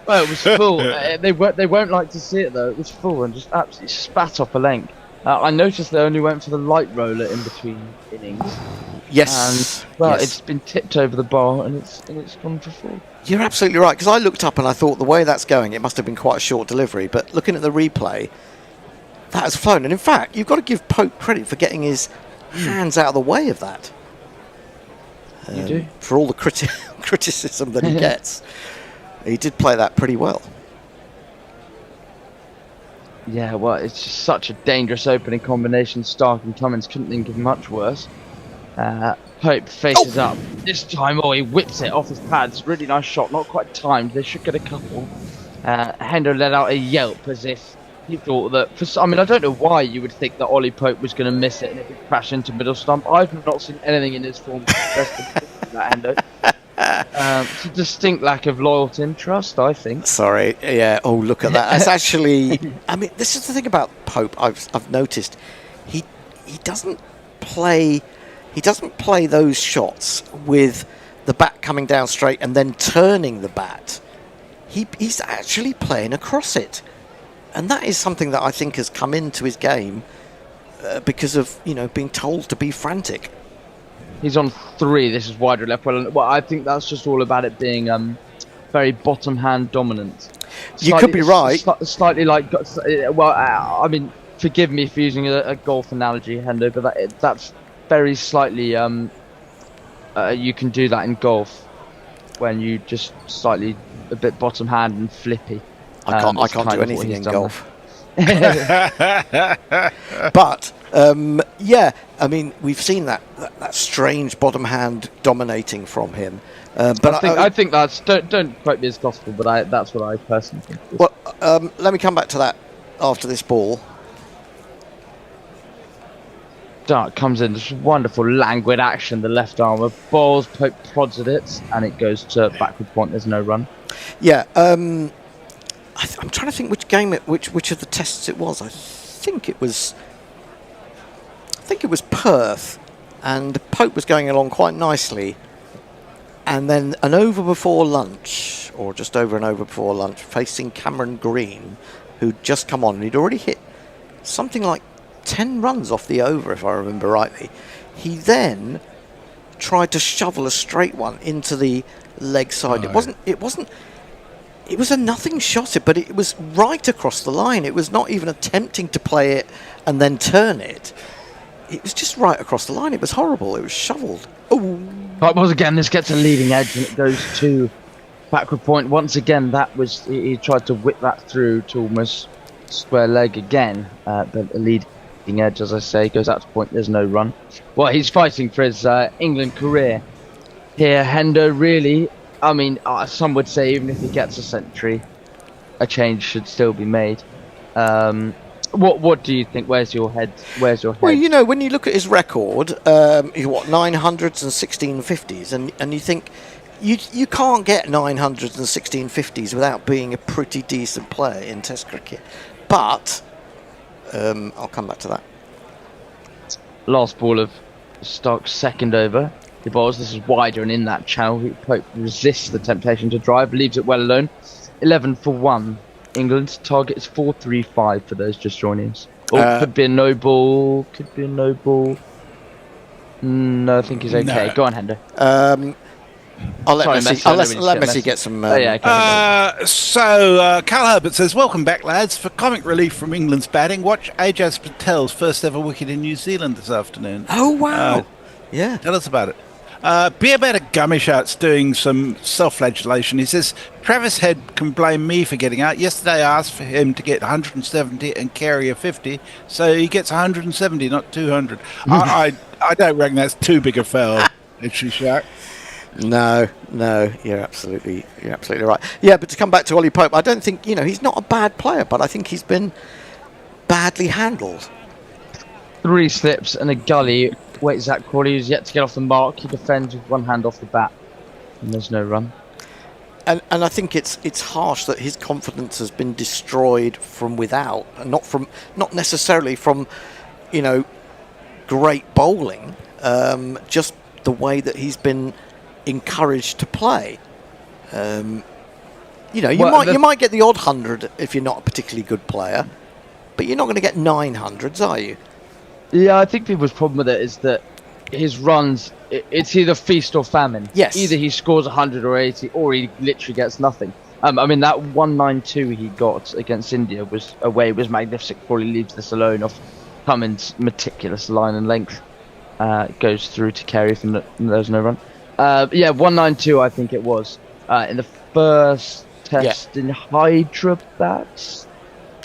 Well, it was full. They won't like to see it though. It was full and just absolutely spat off a length. I noticed they only went for the light roller in between innings. Yes. And yes. It's been tipped over the bar and it's gone for 4. You're absolutely right, because I looked up and I thought the way that's going, it must have been quite a short delivery. But looking at the replay, that has flown. And in fact, you've got to give Pope credit for getting his hands out of the way of that. You do? For all the criticism that he gets. He did play that pretty well. Yeah, well, it's just such a dangerous opening combination. Stark and Cummins couldn't think of much worse. Pope faces up. This time, he whips it off his pads. Really nice shot, not quite timed. They should get a couple. Hendo let out a yelp as if he thought that... I don't know why you would think that Ollie Pope was going to miss it and it would crash into middle stump. I've not seen anything in his form that Hendo. It's a distinct lack of loyalty and trust, I think. Sorry, yeah. Oh, look at that. That's actually... this is the thing about Pope I've noticed. He doesn't play those shots with the bat coming down straight and then turning the bat. He's actually playing across it. And that is something that I think has come into his game because of, being told to be frantic. He's on 3. This is wider left. Well, I think that's just all about it being very bottom hand dominant. You could be right. Slightly like, forgive me for using a golf analogy, Hendo, but that's very slightly. You can do that in golf when you just slightly a bit bottom hand and flippy. I can't do anything in golf. But we've seen that strange bottom hand dominating from him. But I think that's don't quote me as gospel, but that's what I personally think. Well, let me come back to that after this ball. Dart comes in, just wonderful languid action. The left arm balls, Pope prods at it, and it goes to backward point. There's no run. Yeah. I'm trying to think which game which of the tests it was. I think it was Perth, and Pope was going along quite nicely, and then an over before lunch, or just over and over before lunch, facing Cameron Green, who'd just come on, and he'd already hit something like 10 runs off the over, if I remember rightly. He then tried to shovel a straight one into the leg side. It was a nothing shot, but it was right across the line. It was not even attempting to play it and then turn it. It was just right across the line. It was horrible. It was shoveled. Oh! Once again, this gets a leading edge and it goes to backward point. Once again, he tried to whip that through to almost square leg again. But a leading edge, as I say, goes out to point. There's no run. Well, he's fighting for his England career here. Hendo really... some would say even if he gets a century, a change should still be made. What do you think? Where's your head? Well, when you look at his record, 900s and 1650s, and you think you can't get 900s and 1650s without being a pretty decent player in Test cricket. But I'll come back to that. Last ball of Stark's second over. The balls, this is wider and in that channel. Pope resists the temptation to drive, leaves it well alone. 11 for 1. England's target is 4-3-5 for those just joining us. Could be a no ball. Could be a no ball. No, I think he's okay. No. Go on, Hendo. I'll let Messi get some... So, Carl Herbert says, welcome back, lads. For comic relief from England's batting, watch Ajaz Patel's first ever wicket in New Zealand this afternoon. Oh, wow. Yeah. Tell us about it. Be About a Gummishout's doing some self-flagellation. He says, Travis Head can blame me for getting out. Yesterday I asked for him to get 170 and carry a 50, so he gets 170, not 200. I don't reckon that's too big a foul, actually, Shaq. No, you're absolutely right. Yeah, but to come back to Ollie Pope, I don't think, he's not a bad player, but I think he's been badly handled. 3 slips and a gully. Wait, Zach Crawley, who's yet to get off the mark. He defends with one hand off the bat, and there's no run. And I think it's harsh that his confidence has been destroyed from without, and not necessarily from, great bowling. Just the way that he's been encouraged to play. You might get the odd 100 if you're not a particularly good player, but you're not going to get 900s, are you? Yeah, I think people's problem with it is that his runs, it's either feast or famine. Yes. Either he scores 100 or 80, or he literally gets nothing. I mean, that 192 he got against India was magnificent. Probably leaves this alone off Cummins' meticulous line and length. Goes through to Carey from there's no run. 192 I think it was. In the first test in Hyderabad,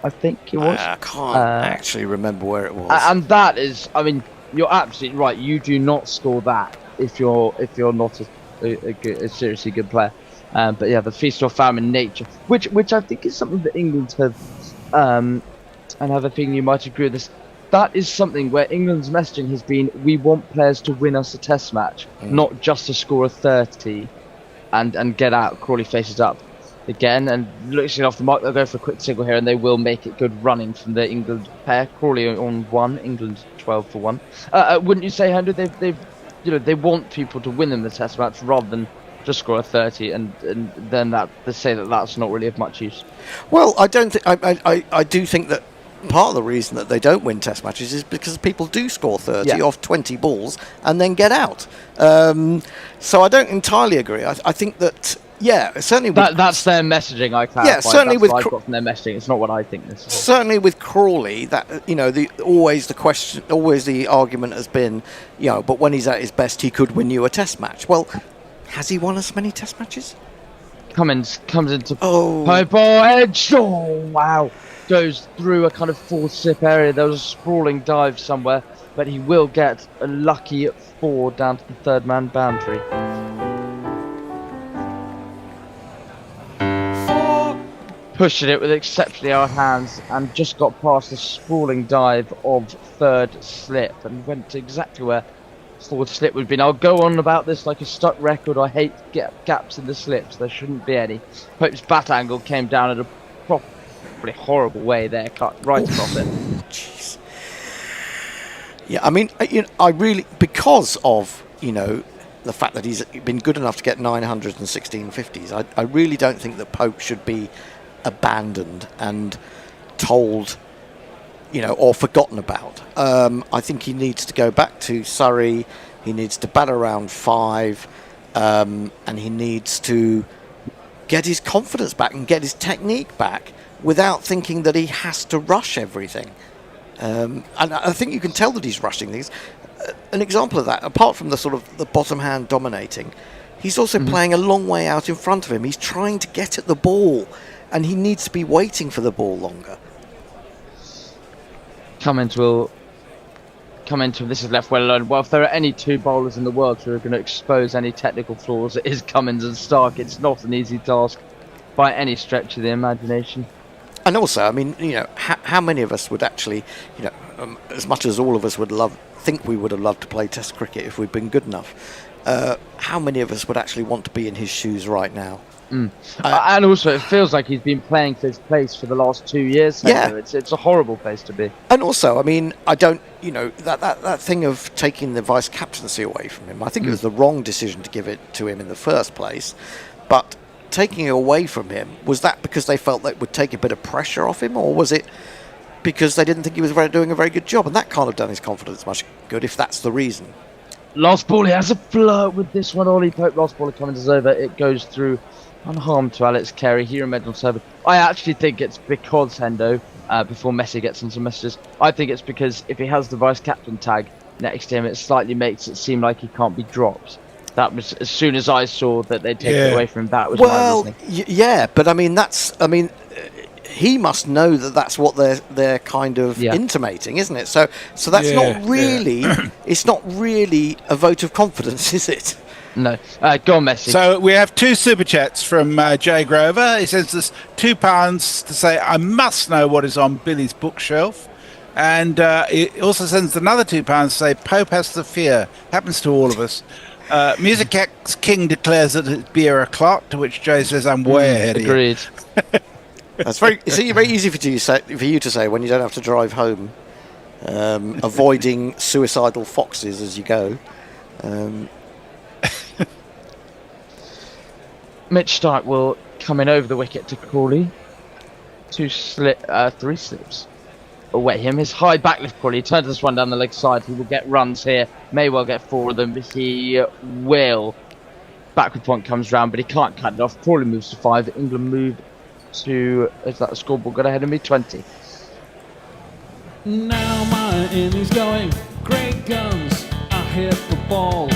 I think it was. I can't actually remember where it was. And that is, I mean, you're absolutely right. You do not score that if you're not a seriously good player. But yeah, the feast or famine nature, which I think is something that England have, and have a thing you might agree with this. That is something where England's messaging has been: we want players to win us a test match, not just to score a 30 and get out. Crawley faces up again and looks it off the mark. They'll go for a quick single here, and they will make it good running from the England pair. Crawley on 1, England 12 for 1. Wouldn't you say, Henry? They want people to win them the test match rather than just score a 30, and then they say that's not really of much use. Well, I don't think I do think that part of the reason that they don't win test matches is because people do score 30 off 20 balls and then get out. So I don't entirely agree. I think that, certainly that's their messaging. I clarify. Yeah, certainly that's with what I got from their messaging. It's not what I think. This is. Certainly with Crawley, that always the argument has been, but when he's at his best, he could win you a test match. Well, has he won us many test matches? Cummins comes into Pope edge. Oh wow. Goes through a kind of 4-slip area. There was a sprawling dive somewhere, but he will get a lucky 4 down to the third man boundary. Pushing it with exceptionally hard hands and just got past the sprawling dive of 3rd slip and went to exactly where 4th slip would have been. I'll go on about this like a stuck record. I hate gaps in the slips. There shouldn't be any. Pope's bat angle came down at a pretty horrible way there, cut right across it. Jeez. Yeah, I mean, I really, because of the fact that he's been good enough to get 900s and 1650s, I really don't think that Pope should be abandoned and told, or forgotten about. I think he needs to go back to Surrey. He needs to bat around 5, and he needs to get his confidence back and get his technique back, without thinking that he has to rush everything. And I think you can tell that he's rushing things. An example of that, apart from the sort of the bottom hand dominating, he's also playing a long way out in front of him. He's trying to get at the ball, and he needs to be waiting for the ball longer. Cummins will come into this is left well alone. Well, if there are any 2 bowlers in the world who are going to expose any technical flaws, it is Cummins and Stark. It's not an easy task by any stretch of the imagination. And also, I mean, how many of us would actually, as much as all of us would think we would have loved to play Test cricket if we'd been good enough, how many of us would actually want to be in his shoes right now? And also, it feels like he's been playing for his place for the last 2 years. Yeah. It's a horrible place to be. And also, I mean, I don't, that thing of taking the vice captaincy away from him, I think it was the wrong decision to give it to him in the first place. But taking it away from him, was that because they felt that would take a bit of pressure off him, or was it because they didn't think he was doing a very good job? And that can't have done his confidence much good if that's the reason. Last ball, he has a flirt with this one. Ollie Pope, last ball, Cummins is over. It goes through unharmed to Alex Carey. He remained on serve. I actually think it's because Hendo, before Messi gets into messages, I think it's because if he has the vice captain tag next to him, it slightly makes it seem like he can't be dropped. That was as soon as I saw that they'd taken it away from him. That was well, my reasoning. yeah, but I mean he must know that that's what they're kind of intimating, isn't it? So that's not really it's not really a vote of confidence, is it? No. Go on, Messi. So we have 2 super chats from Jay Grover. He sends us £2 to say, I must know what is on Billy's bookshelf. And he also sends another £2 to say, Pope has the fear. Happens to all of us. Music King declares that it's beer o'clock, to which Jay says, I'm way ahead of you. Agreed. That's very easy for you to say when you don't have to drive home, avoiding suicidal foxes as you go. Mitch Stark will come in over the wicket to Crawley. 3 slips away him. His high backlift Crawley. He turns this one down the leg side. He will get runs here. May well get 4 of them. He will. Backward point comes round, but he can't cut it off. Crawley moves to 5. England move to. Is that the scoreboard got ahead of me? 20. Now my innings going. Great guns. I hit the ball.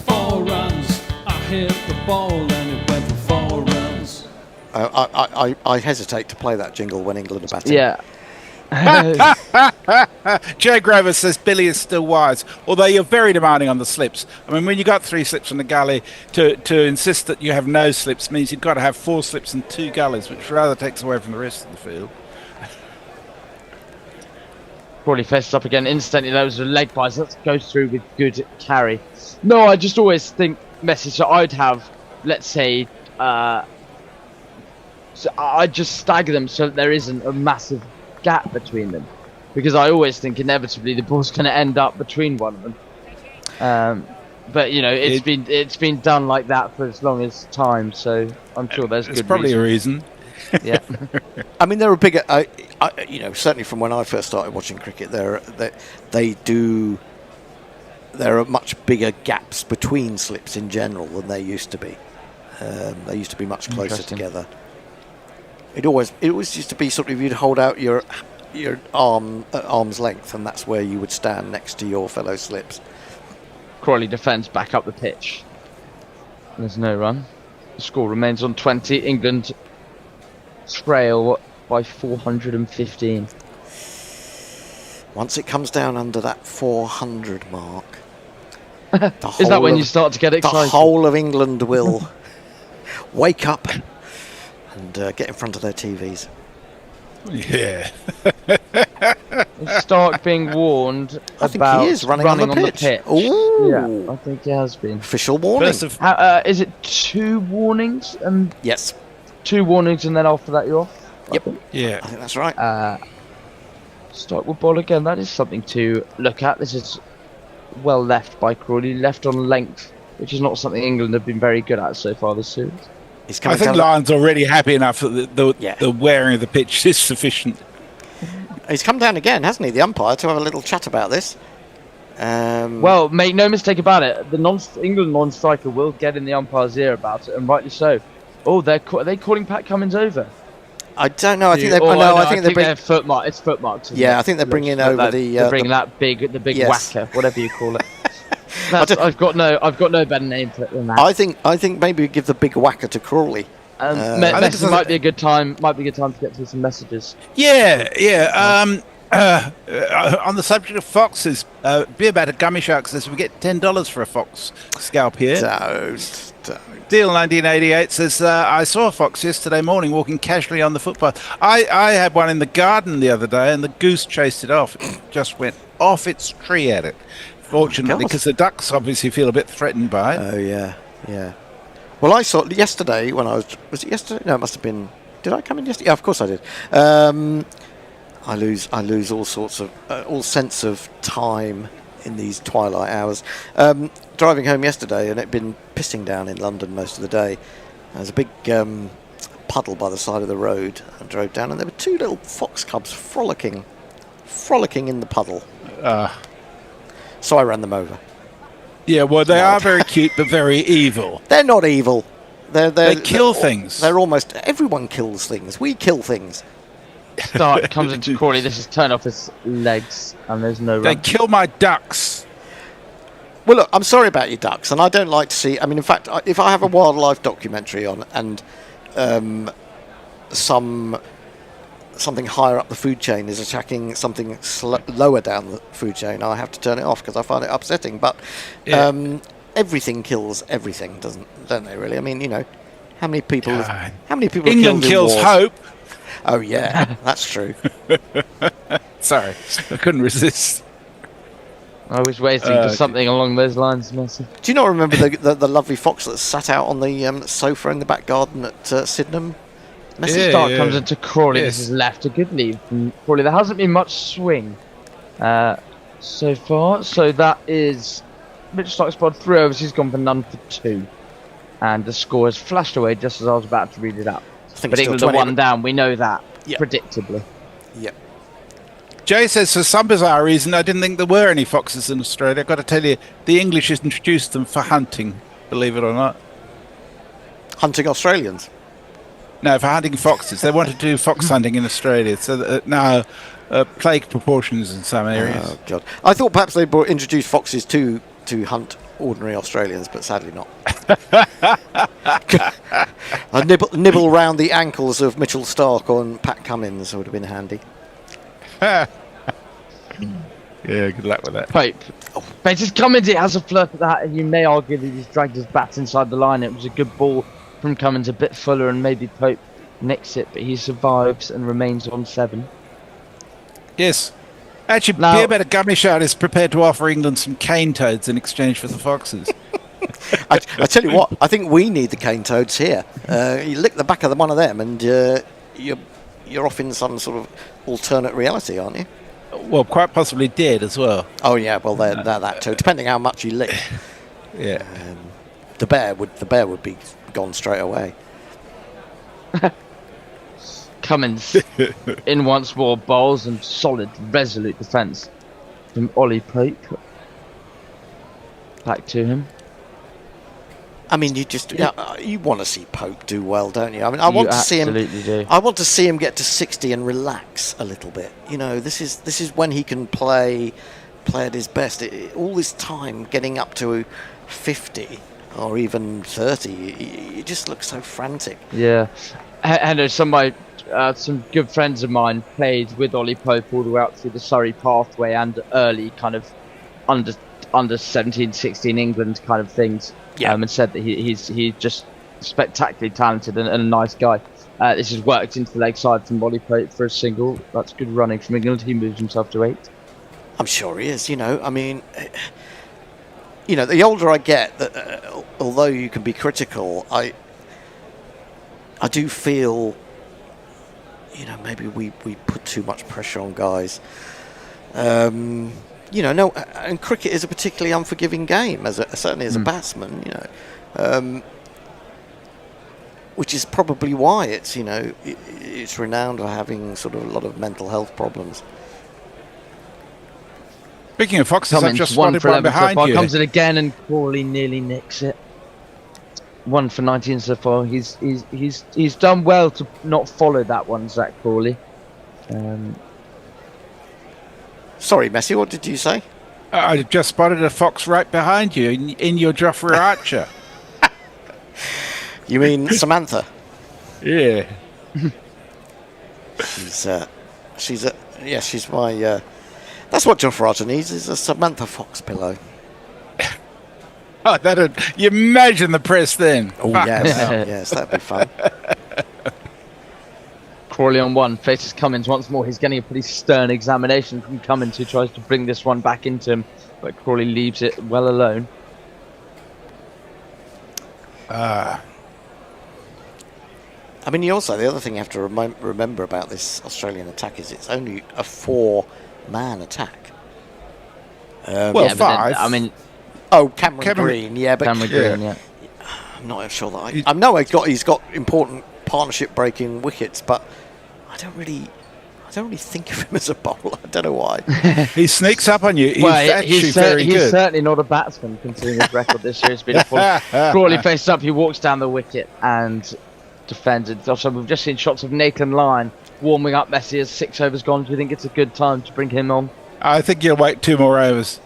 4 runs. I hit the ball and it went for 4 runs. I hesitate to play that jingle when England are batting. Yeah. Joe Grover says Billy is still wise, although you're very demanding on the slips. I mean, when you got 3 slips on the gully, to insist that you have no slips means you've got to have 4 slips and 2 gullies, which rather takes away from the rest of the field. Crawley faces up again instantly. Those are leg buys. That goes through with good carry. No, I just always think so I'd have, let's say, so I'd just stagger them so that there isn't a massive gap between them, because I always think inevitably the ball's going to end up between one of them. But you know, it's been done like that for as long as time, so I'm sure there's good. It's probably a reason. Yeah. I mean, there are bigger. Certainly from when I first started watching cricket, there are much bigger gaps between slips in general than there used to be. They used to be much closer together. It always used to be sort of you'd hold out your arm at arm's length, and that's where you would stand next to your fellow slips. Crawley defends back up the pitch. There's no run. The score remains on 20. England trail by 415. Once it comes down under that 400 mark, is that when you start to get excited? The whole of England will wake up and get in front of their TVs. Yeah. Stark being warned about he is running on the pitch. Ooh. Yeah, I think he has been. Official warning. Is it 2 warnings? Yes. 2 warnings and then after that you're off? Yep. Yeah. I think that's right. Stark will bowl again. That is something to look at. This is well left by Crawley. Left on length, which is not something England have been very good at so far this series. I think Lyon's already happy enough that the wearing of the pitch is sufficient. He's come down again, hasn't he, the umpire, to have a little chat about this. Well, make no mistake about it. The England non-striker will get in the umpire's ear about it, and rightly so. Oh, are they calling Pat Cummins over? I don't know. I think they're footmark. It's footmarks. Yeah, I think they're bringing over they're bringing that big whacker, whatever you call it. I've got no better name for it than that. I think maybe we give the big whacker to Crawley. Might be a good time. Might be a good time to get through some messages. Yeah. On the subject of foxes, Beer Batter Gummy Shark says we get $10 for a fox scalp here. Don't. Deal 1988 says I saw a fox yesterday morning walking casually on the footpath. I had one in the garden the other day, and the goose chased it off. It just went off its tree at it. Fortunately, because the ducks obviously feel a bit threatened by it. Oh yeah. Well, I saw it yesterday when I was it yesterday? No, it must have been. Did I come in yesterday? Yeah, of course I did. I lose all sense of time in these twilight hours. Driving home yesterday, and it'd been pissing down in London most of the day. There was a big puddle by the side of the road. I drove down, and there were 2 little fox cubs frolicking in the puddle. So I ran them over. Yeah, well, they are very cute, but very evil. They're not evil. They kill things. They're almost everyone kills things. We kill things. Stark comes into Crawley. This is turn off his legs, and there's no run. They kill my ducks. Well, look, I'm sorry about your ducks, and I don't like to see. I mean, in fact, if I have a wildlife documentary on and something higher up the food chain is attacking something lower down the food chain, I have to turn it off because I find it upsetting. But everything kills everything, don't they? Really? I mean, how many people? How many people? England kills hope. Oh yeah, that's true. Sorry, I couldn't resist. I was waiting for something along those lines, Messi. Do you not remember the lovely fox that sat out on the sofa in the back garden at Sydenham? Messi start comes into Crawley. This is left a good lead from Crawley. There hasn't been much swing so far, so that is Mitch Stark's pod 3 overs. He's gone for none for 2, and the score has flashed away just as I was about to read it out. But England are 1 down. We know that predictably. Yep. Jay says, for some bizarre reason, I didn't think there were any foxes in Australia. I've got to tell you, the English introduced them for hunting, believe it or not. Hunting Australians? No, for hunting foxes. They wanted to do fox hunting in Australia, so now plague proportions in some areas. Oh, God. I thought perhaps they introduced foxes to hunt ordinary Australians, but sadly not. A nibble round the ankles of Mitchell Stark on Pat Cummins would have been handy. Yeah, good luck with that. Pope. But just Cummins, it has a flirt at that, and you may argue that he's dragged his bat inside the line. It was a good ball from Cummins, a bit fuller, and maybe Pope nicks it, but he survives and remains on 7. Yes. Actually, Pierre Better Gummishout is prepared to offer England some cane toads in exchange for the foxes. I tell you what, I think we need the cane toads here. You lick the back of one of them, and you're off in some sort of alternate reality, aren't you? Well, quite possibly dead as well. Oh yeah, well they're that too. Depending how much you lick. Yeah. The bear would be gone straight away. Cummins in once more, bowls and solid, resolute defence from Ollie Pope. Back to him. I mean, you want to see Pope do well, don't you? I mean, I want to see him. Do. I want to see him get to 60 and relax a little bit. This is when he can play at his best. All this time getting up to 50 or even 30, he just looks so frantic. Yeah, and some good friends of mine played with Ollie Pope all the way up through the Surrey pathway and early kind of under 17, 16 England kind of things. Yeah. And said that he's just spectacularly talented and a nice guy. This has worked into the leg side from Ollie Pope for a single. That's good running from England. He moves himself to 8. I'm sure he is. I mean, the older I get, although you can be critical, I do feel, maybe we put too much pressure on guys. And cricket is a particularly unforgiving game, certainly as a batsman, which is probably why it's renowned for having sort of a lot of mental health problems. Speaking of foxes, I've just spotted one behind you. Comes in again, and Crawley nearly nicks it. 1 for 19 so far. He's done well to not follow that one, Zach Crawley. Sorry, Messi, what did you say? I just spotted a fox right behind you in your Joffrey Archer. You mean Samantha? Yeah. She's my. That's what Joffrey Archer needs, is a Samantha Fox pillow. Oh, you imagine the press then. Oh yes, that'd be fun. Crawley on 1, faces Cummins once more. He's getting a pretty stern examination from Cummins, who tries to bring this one back into him, but Crawley leaves it well alone. I mean, the other thing you have to remember about this Australian attack is it's only a 4-man attack. 5. Cameron Green, but Cameron Green, yeah. I'm not sure that I know he's got important partnership-breaking wickets, but I don't really think of him as a bowler. I don't know why. He sneaks up on you. He's very good. He's certainly not a batsman, considering his record this year has been full. Crawley faces up, he walks down the wicket and defends it. Also, we've just seen shots of Nathan Lyon warming up Messi as 6 overs gone. Do you think it's a good time to bring him on? I think you'll wait 2 more overs.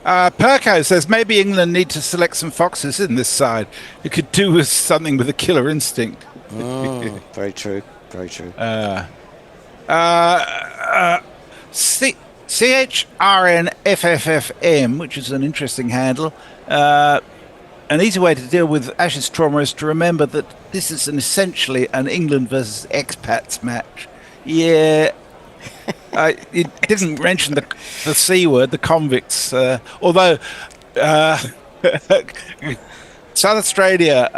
Perko says maybe England need to select some foxes in this side who could do with something with a killer instinct. Very true. Very true. CHRNFFFM, which is an interesting handle. An easy way to deal with Ashes trauma is to remember that this is essentially an England versus expats match. Yeah. It didn't mention the C word, the convicts. Although South Australia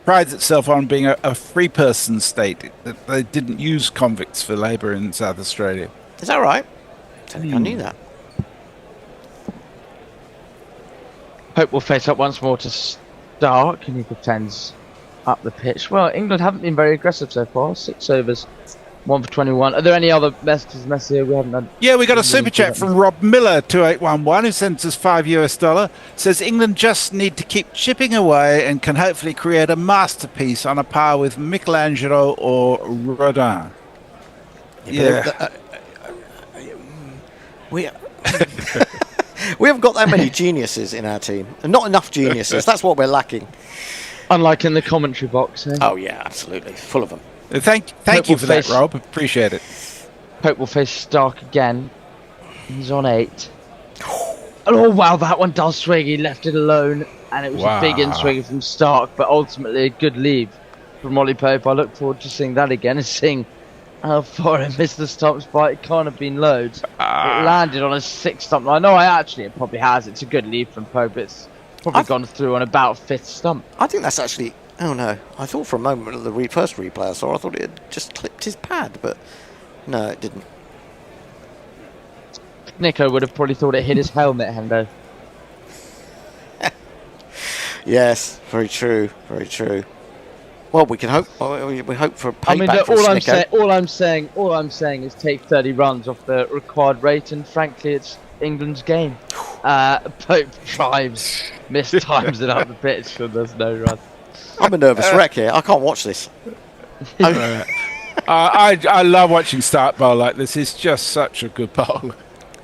prides itself on being a free person state. That they didn't use convicts for labour in South Australia. Is that right? I think I knew that. Pope will face up once more to Stark, and he pretends up the pitch. Well, England haven't been very aggressive so far. 6 overs, 1 for 21. Are there any other messages, Messi? We haven't had. Yeah, we got a super chat from Rob Miller 2811 who sends us $5. Says England just need to keep chipping away and can hopefully create a masterpiece on a par with Michelangelo or Rodin. Yeah. We haven't got that many geniuses in our team. Not enough geniuses. That's what we're lacking. Unlike in the commentary box. Eh? Oh, yeah, absolutely. Full of them. Thank you for that, Rob. Appreciate it. Pope will face Stark again. He's on 8. Oh, wow, that one does swing. He left it alone, and it was a big in-swing from Stark, but ultimately a good leave from Ollie Pope. I look forward to seeing that again and seeing how far it missed the stumps by. It can't have been loads. It landed on a 6 stump. I know it probably has. It's a good lead from Pope. It's probably gone through on about 5th stump. I think that's actually... Oh, no. I thought for a moment of the first replay I saw, I thought it had just clipped his pad, but no, it didn't. Nico would have probably thought it hit his helmet, Hendo. Yes, very true. Very true. Well, we can hope. We hope for a payback. All I'm saying is take 30 runs off the required rate, and frankly, it's England's game. Pope drives, mistimes it up the pitch, so there's no run. I'm a nervous wreck here. I can't watch this. I love watching Stark bowl like this. He's just such a good bowler.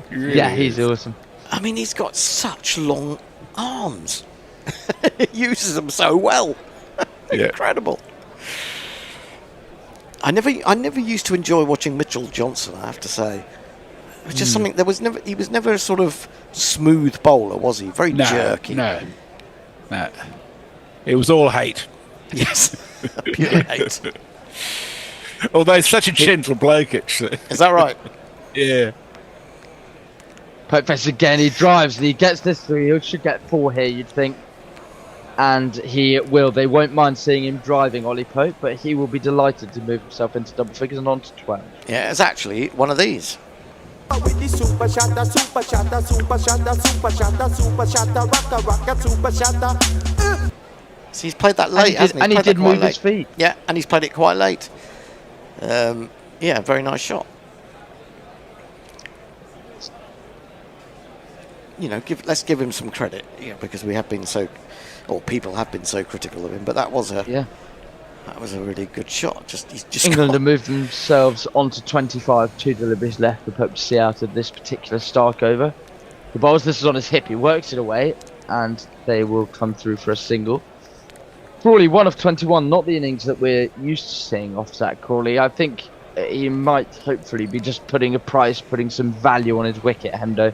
He's awesome. I mean, he's got such long arms. He uses them so well. Incredible. I never used to enjoy watching Mitchell Johnson, I have to say. It was just something he was never a sort of smooth bowler, was he? Very jerky. No. It was all hate. Yes. Pure hate. Although he's such a gentle bloke, actually. Is that right? Yeah. Pope face again, he drives and he gets this through. He should get 4 here, you'd think. And he will. They won't mind seeing him driving, Ollie Pope, but he will be delighted to move himself into double figures and on to 12. Yeah, it's actually one of these. So he's played that late, hasn't he? And he did move his feet. Yeah, and he's played it quite late. Yeah, very nice shot. You know, let's give him some credit, because we have been people have been so critical of him. But that was a really good shot. England have moved themselves onto 25, 2 deliveries left for Pope to see out of this particular Stark over. The bowls, this is on his hip, he works it away, and they will come through for a single. Crawley 1 of 21, not the innings that we're used to seeing off Zach Crawley. I think he might hopefully be just putting some value on his wicket, Hendo.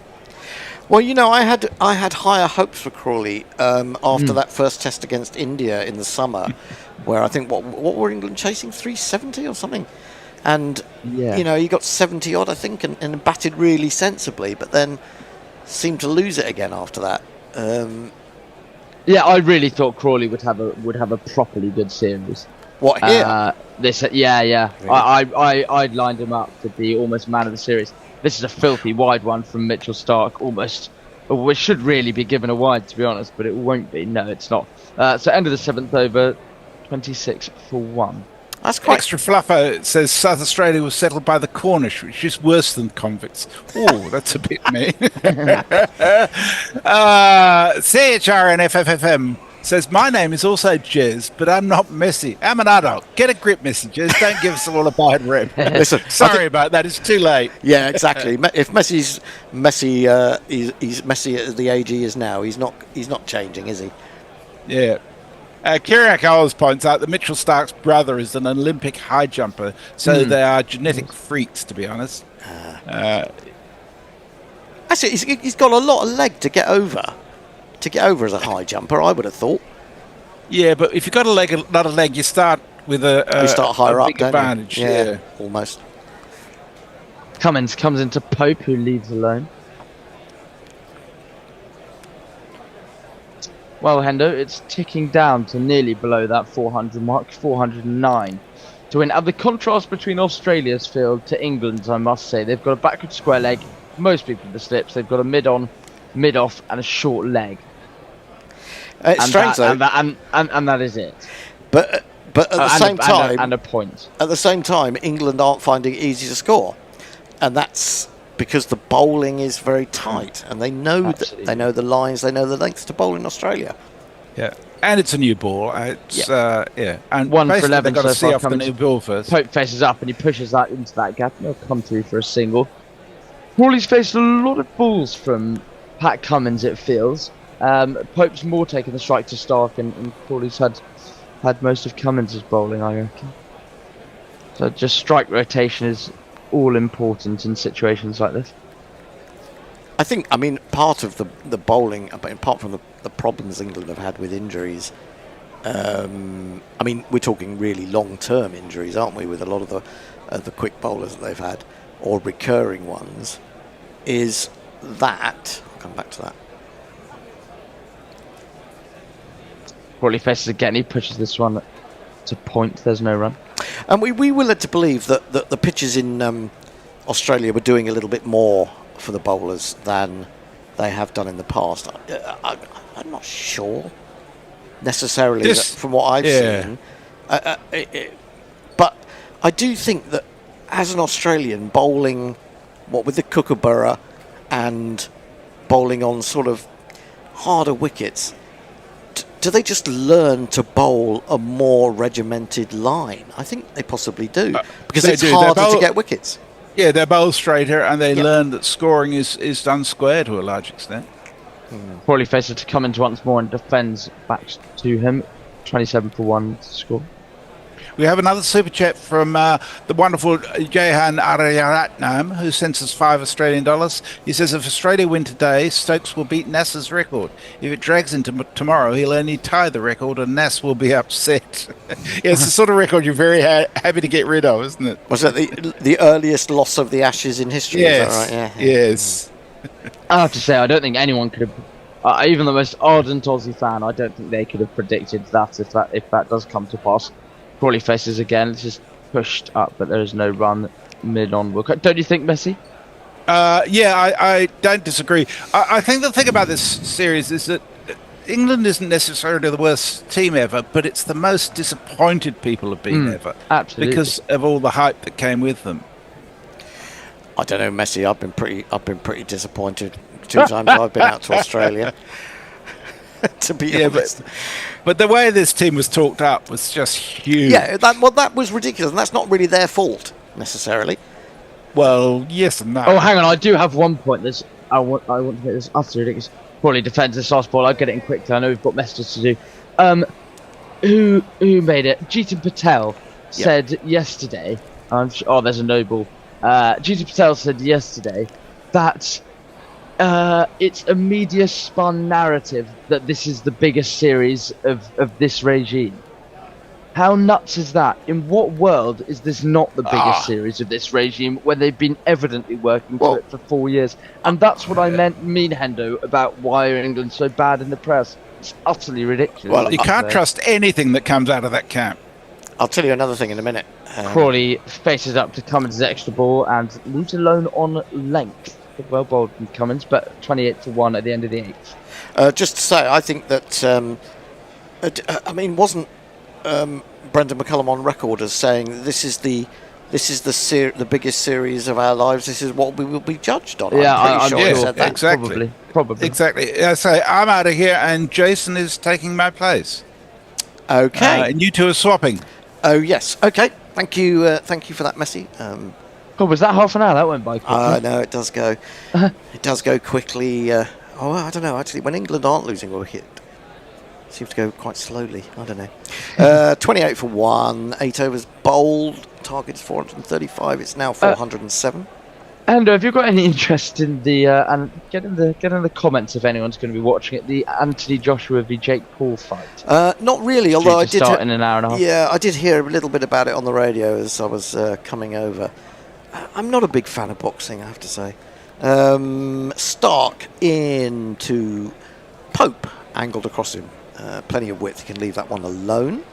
Well, I had higher hopes for Crawley after that first test against India in the summer, where I think what were England chasing, 370 or something, and he got 70 odd, I think, and batted really sensibly, but then seemed to lose it again after that. I really thought Crawley would have a properly good series. What here? Really? I lined him up to be almost man of the series. This is a filthy wide one from Mitchell Stark, almost. It should really be given a wide, to be honest, but it won't be. No, it's not. So end of the 7th over, 26 for 1. That's quite... Extra fluffer says South Australia was settled by the Cornish, which is worse than convicts. Oh, that's a bit mean. CHR and FFFM Says, my name is also Jez, but I'm not Messi. I'm an adult. Get a grip, Messi, Jez. Don't give us all a bad rep. Listen, Sorry about that. It's too late. Yeah, exactly. If Messi's Messi, he's Messi at the age he is now. He's not changing, is he? Yeah. Kiriak always points out that Mitchell Stark's brother is an Olympic high jumper, so they are genetic freaks, to be honest. Actually, he's got a lot of leg to get over. To get over as a high jumper, I would have thought. Yeah, but if you've got a lot of leg, you start with you start higher up, big advantage. Yeah, almost. Cummins comes into Pope, who leaves alone. Well, Hendo, it's ticking down to nearly below that 400 mark, 409. To win. And the contrast between Australia's field to England's, I must say, they've got a backward square leg. Most people in the slips, they've got a mid-on, mid-off, and a short leg. It's strange, though. And that is it. But at the same time... And a point. At the same time, England aren't finding it easy to score. And that's because the bowling is very tight. And they know they know the lines, they know the lengths to bowl in Australia. Yeah. And it's a new ball. It's, And 1 for 11 they've got to so see far. off the new ball first. Pope faces up and he pushes that into that gap. And he'll come through for a single. Crawley's faced a lot of balls from Pat Cummins, it feels. Pope's more taking the strike to Stark, and Crawley's had most of Cummins' bowling, I reckon. So just strike rotation is all important in situations like this. I mean, part of the bowling, apart from the problems England have had with injuries, I mean, we're talking really long-term injuries, aren't we, with a lot of the quick bowlers that they've had, or recurring ones, is that... I'll come back to that. Crawley faces again, he pushes this one to point, there's no run. And we were led to believe that the pitches in Australia were doing a little bit more for the bowlers than they have done in the past. I'm not sure necessarily from what I've seen. But I do think that as an Australian, bowling with the Kookaburra and bowling on sort of harder wickets, do they just learn to bowl a more regimented line? I think they possibly do, because it's harder to get wickets. Yeah, they bowl straighter, and they learn that scoring is done square to a large extent. Crawley faces to Cummins once more and defends back to him. 27 for 1 to score. We have another super chat from the wonderful Jehan Ariyaratnam, who sends us $5 Australian. He says, if Australia win today, Stokes will beat Nasser's record. If it drags into tomorrow, he'll only tie the record and Nass will be upset. It's the sort of record you're very happy to get rid of, isn't it? Was that the earliest loss of the Ashes in history? Yes. Is that right? Yeah. Yes. I have to say, I don't think anyone could have, even the most ardent Aussie fan, I don't think they could have predicted that if that does come to pass. Crawley faces again. It's just pushed up, but there is no run mid-on. Don't you think, Messi? I don't disagree. I think the thing about this series is that England isn't necessarily the worst team ever, but it's the most disappointed people have been ever. Absolutely. Because of all the hype that came with them. I don't know, Messi. I've been pretty disappointed 2 times I've been out to Australia. To be honest. But the way this team was talked up was just huge. Yeah, that was ridiculous, and that's not really their fault necessarily. Well, yes and no. Oh, hang on, I do have one point. I want to make this utterly ridiculous. Crawley defends this last ball. I'll get it in quickly. I know we've got messages to do. Who made it? Jeetan Patel said yesterday. There's a no ball. Jeetan Patel said yesterday that it's a media-spun narrative that this is the biggest series of this regime. How nuts is that? In what world is this not the biggest series of this regime when they've been evidently working for it for 4 years? And that's what I mean, Hendo, about why are England so bad in the press. It's utterly ridiculous. Well, you can't trust anything that comes out of that camp. I'll tell you another thing in a minute. Crawley faces up to Cummins' extra ball and leaves alone on length. Well bowled from Cummins, but 28 for 1 at the end of the 8th. Just to say, I think that wasn't Brendan McCullum on record as saying this is the this is the biggest series of our lives. This is what we will be judged on. Yeah, I'm pretty sure I said that. Exactly. Probably. Exactly. I say I'm out of here, and Jason is taking my place. Okay. And you two are swapping. Oh yes. Okay. Thank you. Thank you for that, Messi. God, was that half an hour? That went by quickly. No, it does go. It does go quickly. I don't know. Actually, when England aren't losing a wicket, it seems to go quite slowly. I don't know. 28 for 1. 8 overs bowled. Target's 435. It's now 407. Andrew, have you got any interest in the and get in the comments if anyone's going to be watching it, the Anthony Joshua v Jake Paul fight? Not really, although I did start in an hour and a half. Yeah, I did hear a little bit about it on the radio as I was coming over. I'm not a big fan of boxing, I have to say. Stark into Pope, angled across him. Plenty of width. You can leave that one alone.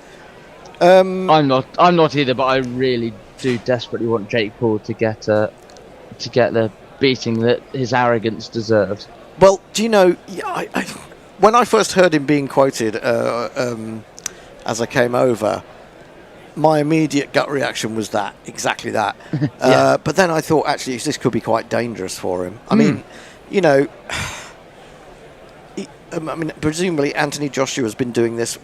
I'm not either, but I really do desperately want Jake Paul to get the beating that his arrogance deserves. Well, do you know? Yeah, when I first heard him being quoted as I came over, my immediate gut reaction was exactly that. Yeah. But then I thought, actually, this could be quite dangerous for him. I mean, you know, presumably Anthony Joshua has been doing this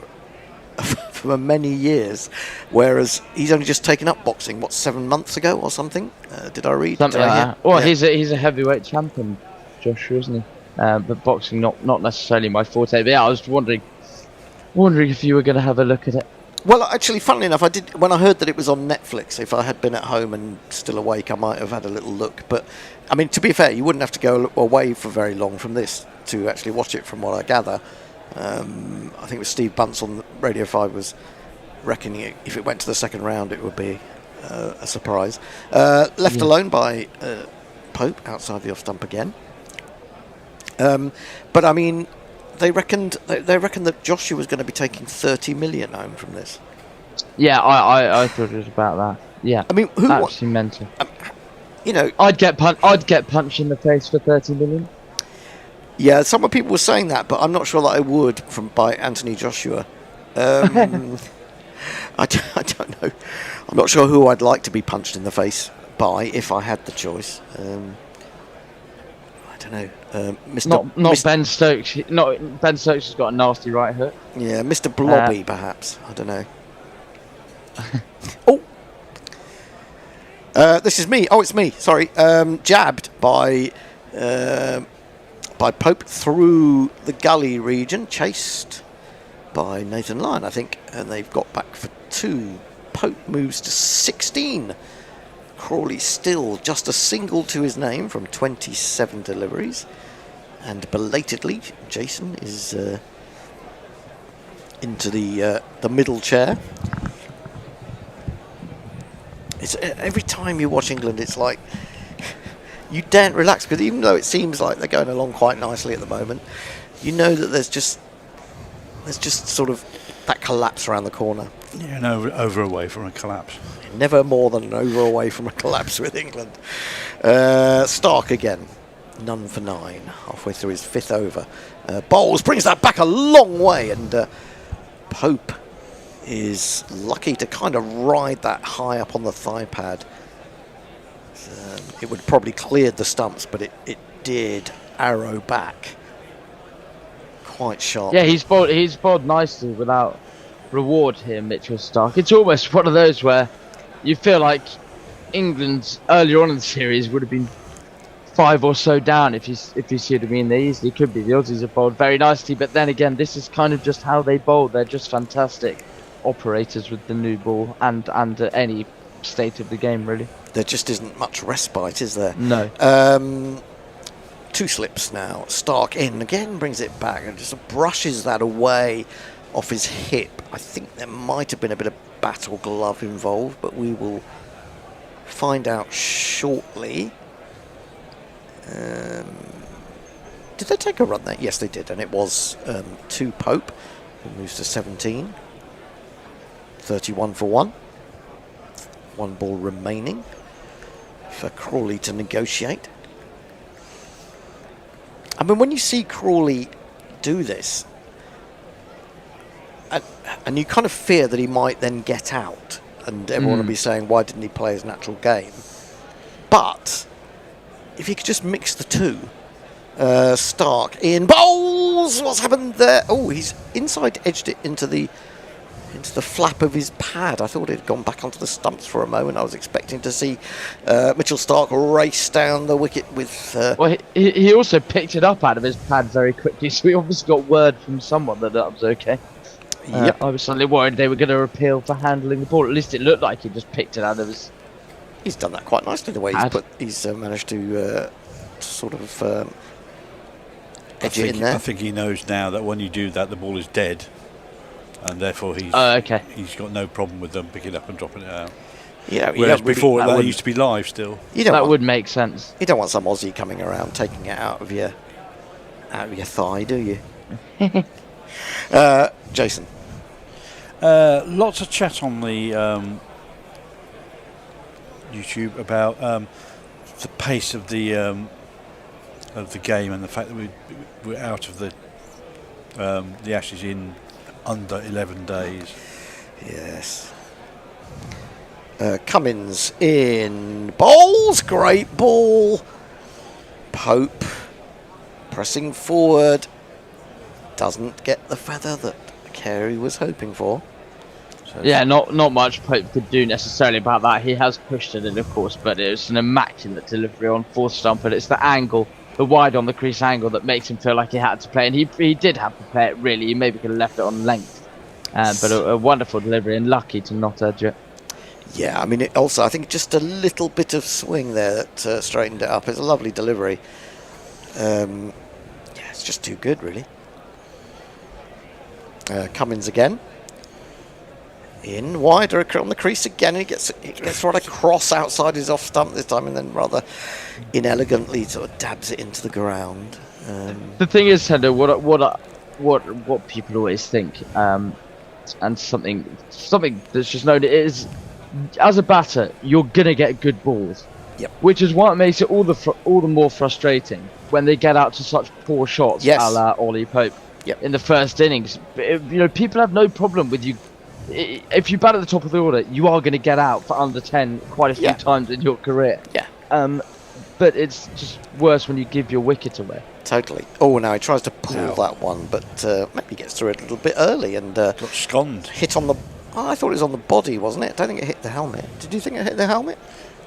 for many years, whereas he's only just taken up boxing, 7 months ago or something? Did I read? Something like that. Well, he's a heavyweight champion, Joshua, isn't he? But boxing not necessarily my forte. But yeah, I was wondering if you were going to have a look at it. Well, actually, funnily enough, I did. When I heard that it was on Netflix, if I had been at home and still awake, I might have had a little look. But, I mean, to be fair, you wouldn't have to go away for very long from this to actually watch it, from what I gather. I think it was Steve Bunce on Radio 5 was reckoning if it went to the second round, it would be a surprise. Left alone by Pope outside the off stump again. But, I mean, they reckoned that Joshua was going to be taking 30 million home from this. Yeah, I thought it was about that. Yeah, I mean, who absolutely mental. You know, I'd get punched in the face for 30 million. Yeah, some people were saying that, but I'm not sure that I would by Anthony Joshua. I don't know. I'm not sure who I'd like to be punched in the face by if I had the choice. I don't know. Not Ben Stokes. Ben Stokes has got a nasty right hook. Yeah, Mr. Blobby, perhaps. I don't know. This is me. Oh, it's me. Sorry. Jabbed by Pope through the gully region, chased by Nathan Lyon, I think, and they've got back for 2. Pope moves to 16. Crawley still just a single to his name from 27 deliveries. And belatedly, Jason is into the middle chair. It's every time you watch England, it's like you daren't relax, because even though it seems like they're going along quite nicely at the moment, you know that there's just sort of that collapse around the corner. Yeah, no, over away from a collapse. Never more than an over away from a collapse with England. Stark again, none for 9, halfway through his 5th over. Bowles brings that back a long way, and Pope is lucky to kind of ride that high up on the thigh pad. It would probably cleared the stumps, but it did arrow back quite sharp. Yeah, he's bowled nicely without reward here, Mitchell Stark. It's almost one of those where you feel like England earlier on in the series would have been 5 or so down if you see what I mean. They easily could be. The Aussies have bowled very nicely, but then again, this is kind of just how they bowl. They're just fantastic operators with the new ball and any state of the game, really. There just isn't much respite, is there? No. 2 slips now. Stark in again, brings it back and just brushes that away off his hip. I think there might have been a bit of battle glove involved, but we will find out shortly. Did they take a run there? Yes, they did, and it was to Pope, who moves to 17. 31 for 1. 1 ball remaining for Crawley to negotiate. I mean, when you see Crawley do this, and you kind of fear that he might then get out, and everyone will be saying, why didn't he play his natural game? But if he could just mix the two, Stark in bowls. What's happened there? Oh, he's inside edged it into the flap of his pad. I thought it had gone back onto the stumps for a moment. I was expecting to see Mitchell Stark race down the wicket with... Well, he also picked it up out of his pad very quickly, so he obviously got word from someone that was okay. Yep. I was suddenly worried they were going to appeal for handling the ball. At least it looked like he just picked it out of his... He's done that quite nicely, the way he's managed to sort of edge it in there. I think he knows now that when you do that, the ball is dead. And therefore he's got no problem with them picking it up and dropping it out. Yeah, whereas before that used to be live still. Would make sense. You don't want some Aussie coming around taking it out of your thigh, do you? Jason. Lots of chat on the YouTube about the pace of the game and the fact that we're out of the Ashes in under 11 days. Yes. Cummins in bowls. Great ball. Pope pressing forward. Doesn't get the feather that Carey was hoping for. So yeah, not much Pope could do necessarily about that. He has pushed it in, of course, but it was an immaculate delivery on fourth stump, and it's the angle, the wide on the crease angle, that makes him feel like he had to play, and he did have to play it, really. He maybe could have left it on length, but a wonderful delivery, and lucky to not edge it. Yeah, I mean, I think just a little bit of swing there that straightened it up. It's a lovely delivery. Yeah, it's just too good, really. Cummins again. In wider on the crease again, and he gets right across outside his off stump this time, and then rather inelegantly sort of dabs it into the ground. The thing is, Hendo, what people always think, and something that's just known is, as a batter, you're gonna get good balls. Yep. Which is what makes it all the more frustrating when they get out to such poor shots, a la Ollie Pope. Yep. In the first innings. People have no problem with you. If you bat at the top of the order, you are going to get out for under 10 quite a few times in your career. Yeah. But it's just worse when you give your wicket away. Totally. Oh, now he tries to pull that one, but maybe gets through it a little bit early and got sconned. Hit on the. Oh, I thought it was on the body, wasn't it? I don't think it hit the helmet. Did you think it hit the helmet?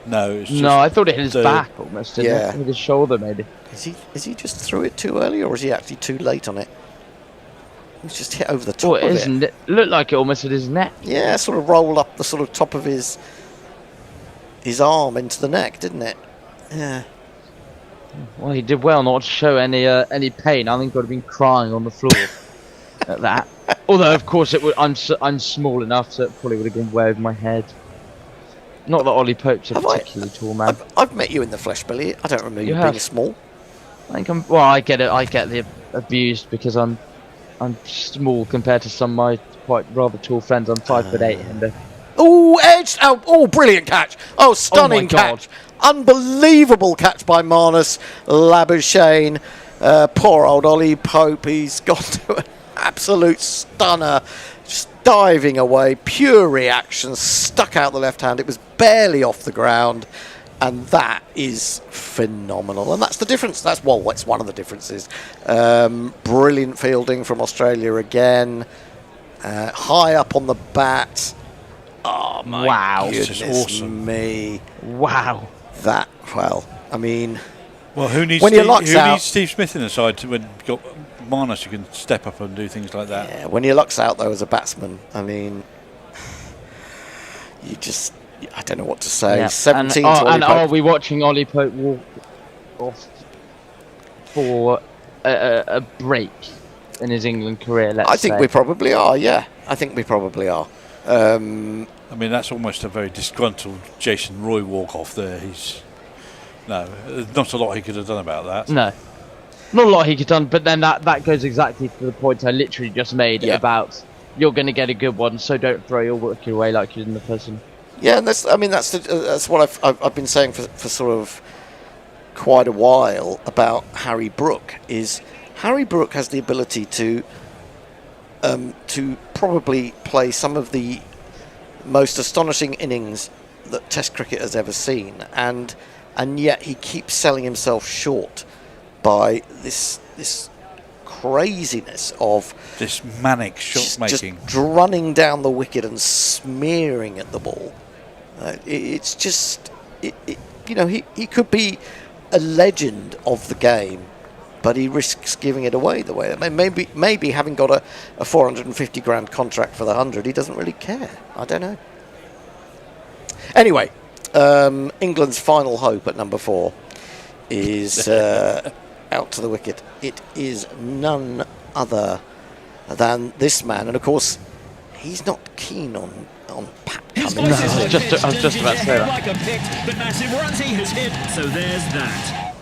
No, it's just I thought it hit his back almost. Didn't it? Hit his shoulder, maybe. Is he just threw it too early, or is he actually too late on it? He's just hit over the top of it. It looked like it almost hit his neck. Yeah, sort of rolled up the sort of top of his arm into the neck, didn't it? Yeah. Well, he did well not to show any pain. I think he would have been crying on the floor at that. Although, of course, I'm small enough, so it probably would have gone way over my head. Not that Ollie Pope's a particularly tall man. I've met you in the flesh, Billy. I don't remember you being small. I think I get it. I get the abused because I'm small compared to some of my quite rather tall friends. I'm 5'8", and edged! Oh, brilliant catch! Oh, stunning catch! Unbelievable catch by Marnus Labuschagne. Poor old Ollie Pope. He's got to an absolute stunner. Just diving away, pure reaction, stuck out the left hand. It was barely off the ground. And that is phenomenal. And that's the difference. It's one of the differences. Brilliant fielding from Australia again. High up on the bat. Oh, my goodness awesome. me. Wow. I mean... who needs Steve Smith in the side when you've got Marnus who can step up and do things like that? Yeah, when your luck's out, though, as a batsman, I mean... You just... I don't know what to say. 17 to Ollie Pope. Are we watching Ollie Pope walk off for a break in his England career? I think we probably are. Yeah, I think we probably are. I mean, that's almost a very disgruntled Jason Roy walk off there. There's not a lot he could have done about that. No, not a lot he could have done. But then that goes exactly to the point I literally just made about you're going to get a good one, so don't throw your work away like you did in the person. Yeah, and that's what I've been saying for sort of quite a while about Harry Brook. Is Harry Brook has the ability to probably play some of the most astonishing innings that Test cricket has ever seen, and yet he keeps selling himself short by this craziness of this manic shot making, just running down the wicket and smearing at the ball. It's just, he could be a legend of the game, but he risks giving it away the way. I mean, maybe having got a 450 grand contract for the 100, he doesn't really care. I don't know. Anyway, England's final hope at number 4 is out to the wicket. It is none other than this man, and of course, he's not keen on Pat Cummins. No, I was just about to say that. Like a pick, but massive runs he has hit. So there's that.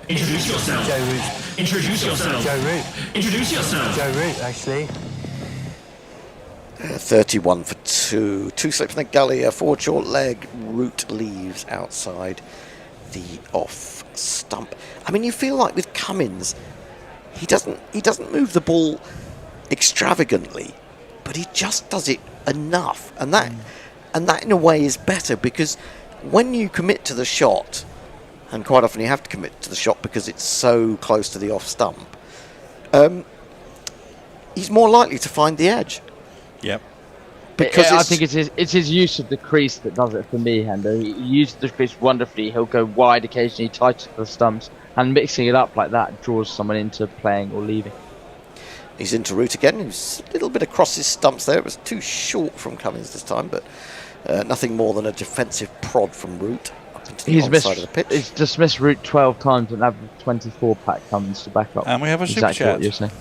Introduce yourself. Joe Root. Introduce yourself. Joe Root. Introduce yourself. Joe Root, actually. 31 for 2. 2 slips in the gully, a forward short leg. Root leaves outside the off stump. I mean, you feel like with Cummins, he doesn't move the ball extravagantly, but he just does it enough, and that in a way is better, because when you commit to the shot, and quite often you have to commit to the shot because it's so close to the off stump, he's more likely to find the edge. Yep. Because I think it's his use of the crease that does it for me, Hendo. He uses the crease wonderfully. He'll go wide occasionally, tight to the stumps, and mixing it up like that draws someone into playing or leaving. He's into Root again. He's a little bit across his stumps there. It was too short from Cummins this time, but nothing more than a defensive prod from Root up into the onside of the pitch. He's dismissed Root 12 times and averaged 24 Pat Cummins to back up. And we have a exactly super chat. What you're saying.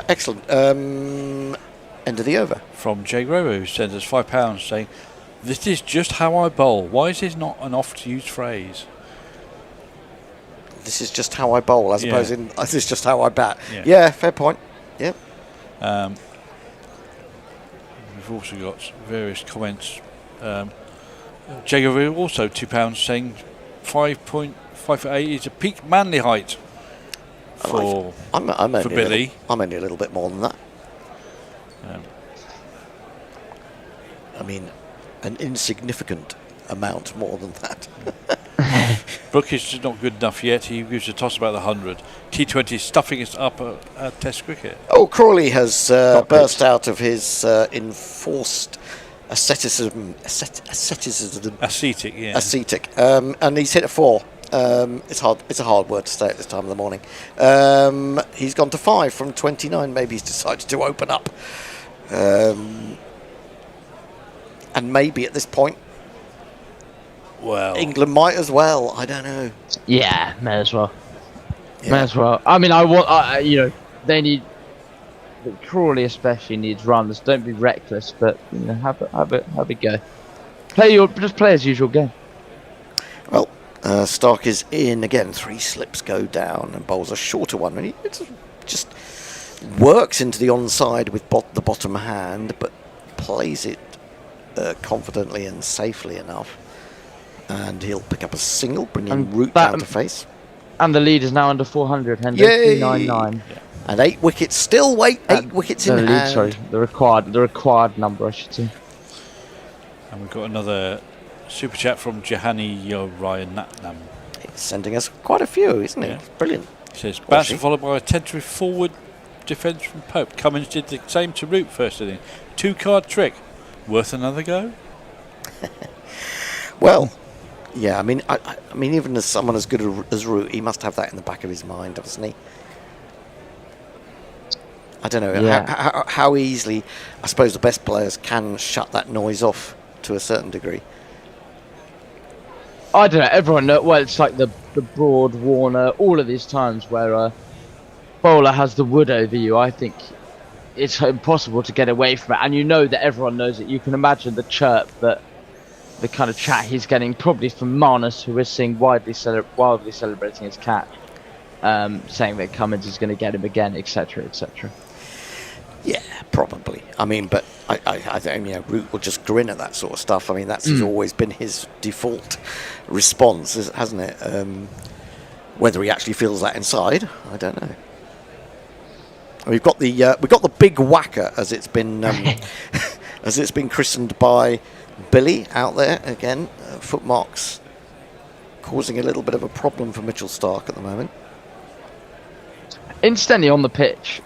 Excellent. End of the over. From Jay Grover, who sends us £5 saying, "This is just how I bowl. Why is this not an oft-used phrase?" This is just how I bowl, as opposed to this is just how I bat. Yeah. Yeah, fair point. Yep. We've also got various comments. Jay Grover also £2 saying 5.5'8" is a peak manly height for Billy. I'm only a little bit more than that. I mean, an insignificant amount more than that. Brooke is just not good enough yet. He gives a toss about the 100. T20 stuffing us up at Test cricket. Oh, Crawley has burst out of his enforced asceticism. Ascetic, yeah. Ascetic. And he's hit a 4. It's a hard word to say at this time of the morning. He's gone to 5 from 29. Maybe he's decided to open up. And maybe at this point, well, England might as well. I don't know. Yeah, may as well. Yeah. May as well. I mean, they need. Crawley especially needs runs. Don't be reckless, but have a go. Just play as usual game. Well, Stark is in again. 3 slips go down and bowls a shorter one. And it just works into the onside with the bottom hand, but plays it confidently and safely enough. And he'll pick up a single, bringing Root down to face. And the lead is now under 400. Hendo 399. And 8 wickets. Still 8 wickets in hand. Sorry, the required number, I should say. And we've got another super chat from Jahani Ryan Natnam. It's sending us quite a few, isn't it? It's brilliant. He says, Batsman followed by a tentative forward defence from Pope. Cummins did the same to Root first inning. 2-card trick. Worth another go? Well, yeah, I mean, even as someone as good as Root, he must have that in the back of his mind, doesn't he? I don't know how easily. I suppose the best players can shut that noise off to a certain degree. I don't know. Everyone knows. Well, it's like the Broad, Warner, all of these times where a bowler has the wood over you. I think it's impossible to get away from it, and you know that everyone knows it. You can imagine the chirp, the kind of chat he's getting, probably from Marnus, who is seeing wildly celebrating his catch, saying that Cummins is going to get him again, etc., etc. Yeah, probably. I mean, but I think Root will just grin at that sort of stuff. I mean, that's always been his default response, hasn't it? Whether he actually feels that inside, I don't know. We've got the big whacker, as it's been as it's been christened by Billy out there again. Footmarks causing a little bit of a problem for Mitchell Stark at the moment. Incidentally, on the pitch,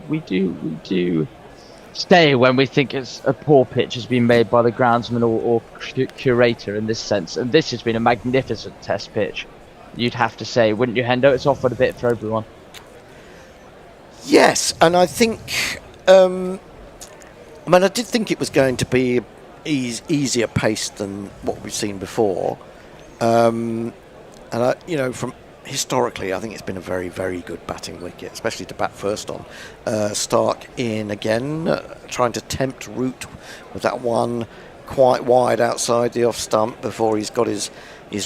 we do stay when we think it's a poor pitch has been made by the groundsman or curator in this sense, and this has been a magnificent test pitch. You'd have to say, wouldn't you, Hendo? It's offered a bit for everyone. Yes, and I think, I did think it was going to be easier paced than what we've seen before, and from historically, I think it's been a very, very good batting wicket, especially to bat first on. Stark in again, trying to tempt Root with that one quite wide outside the off stump before he's got his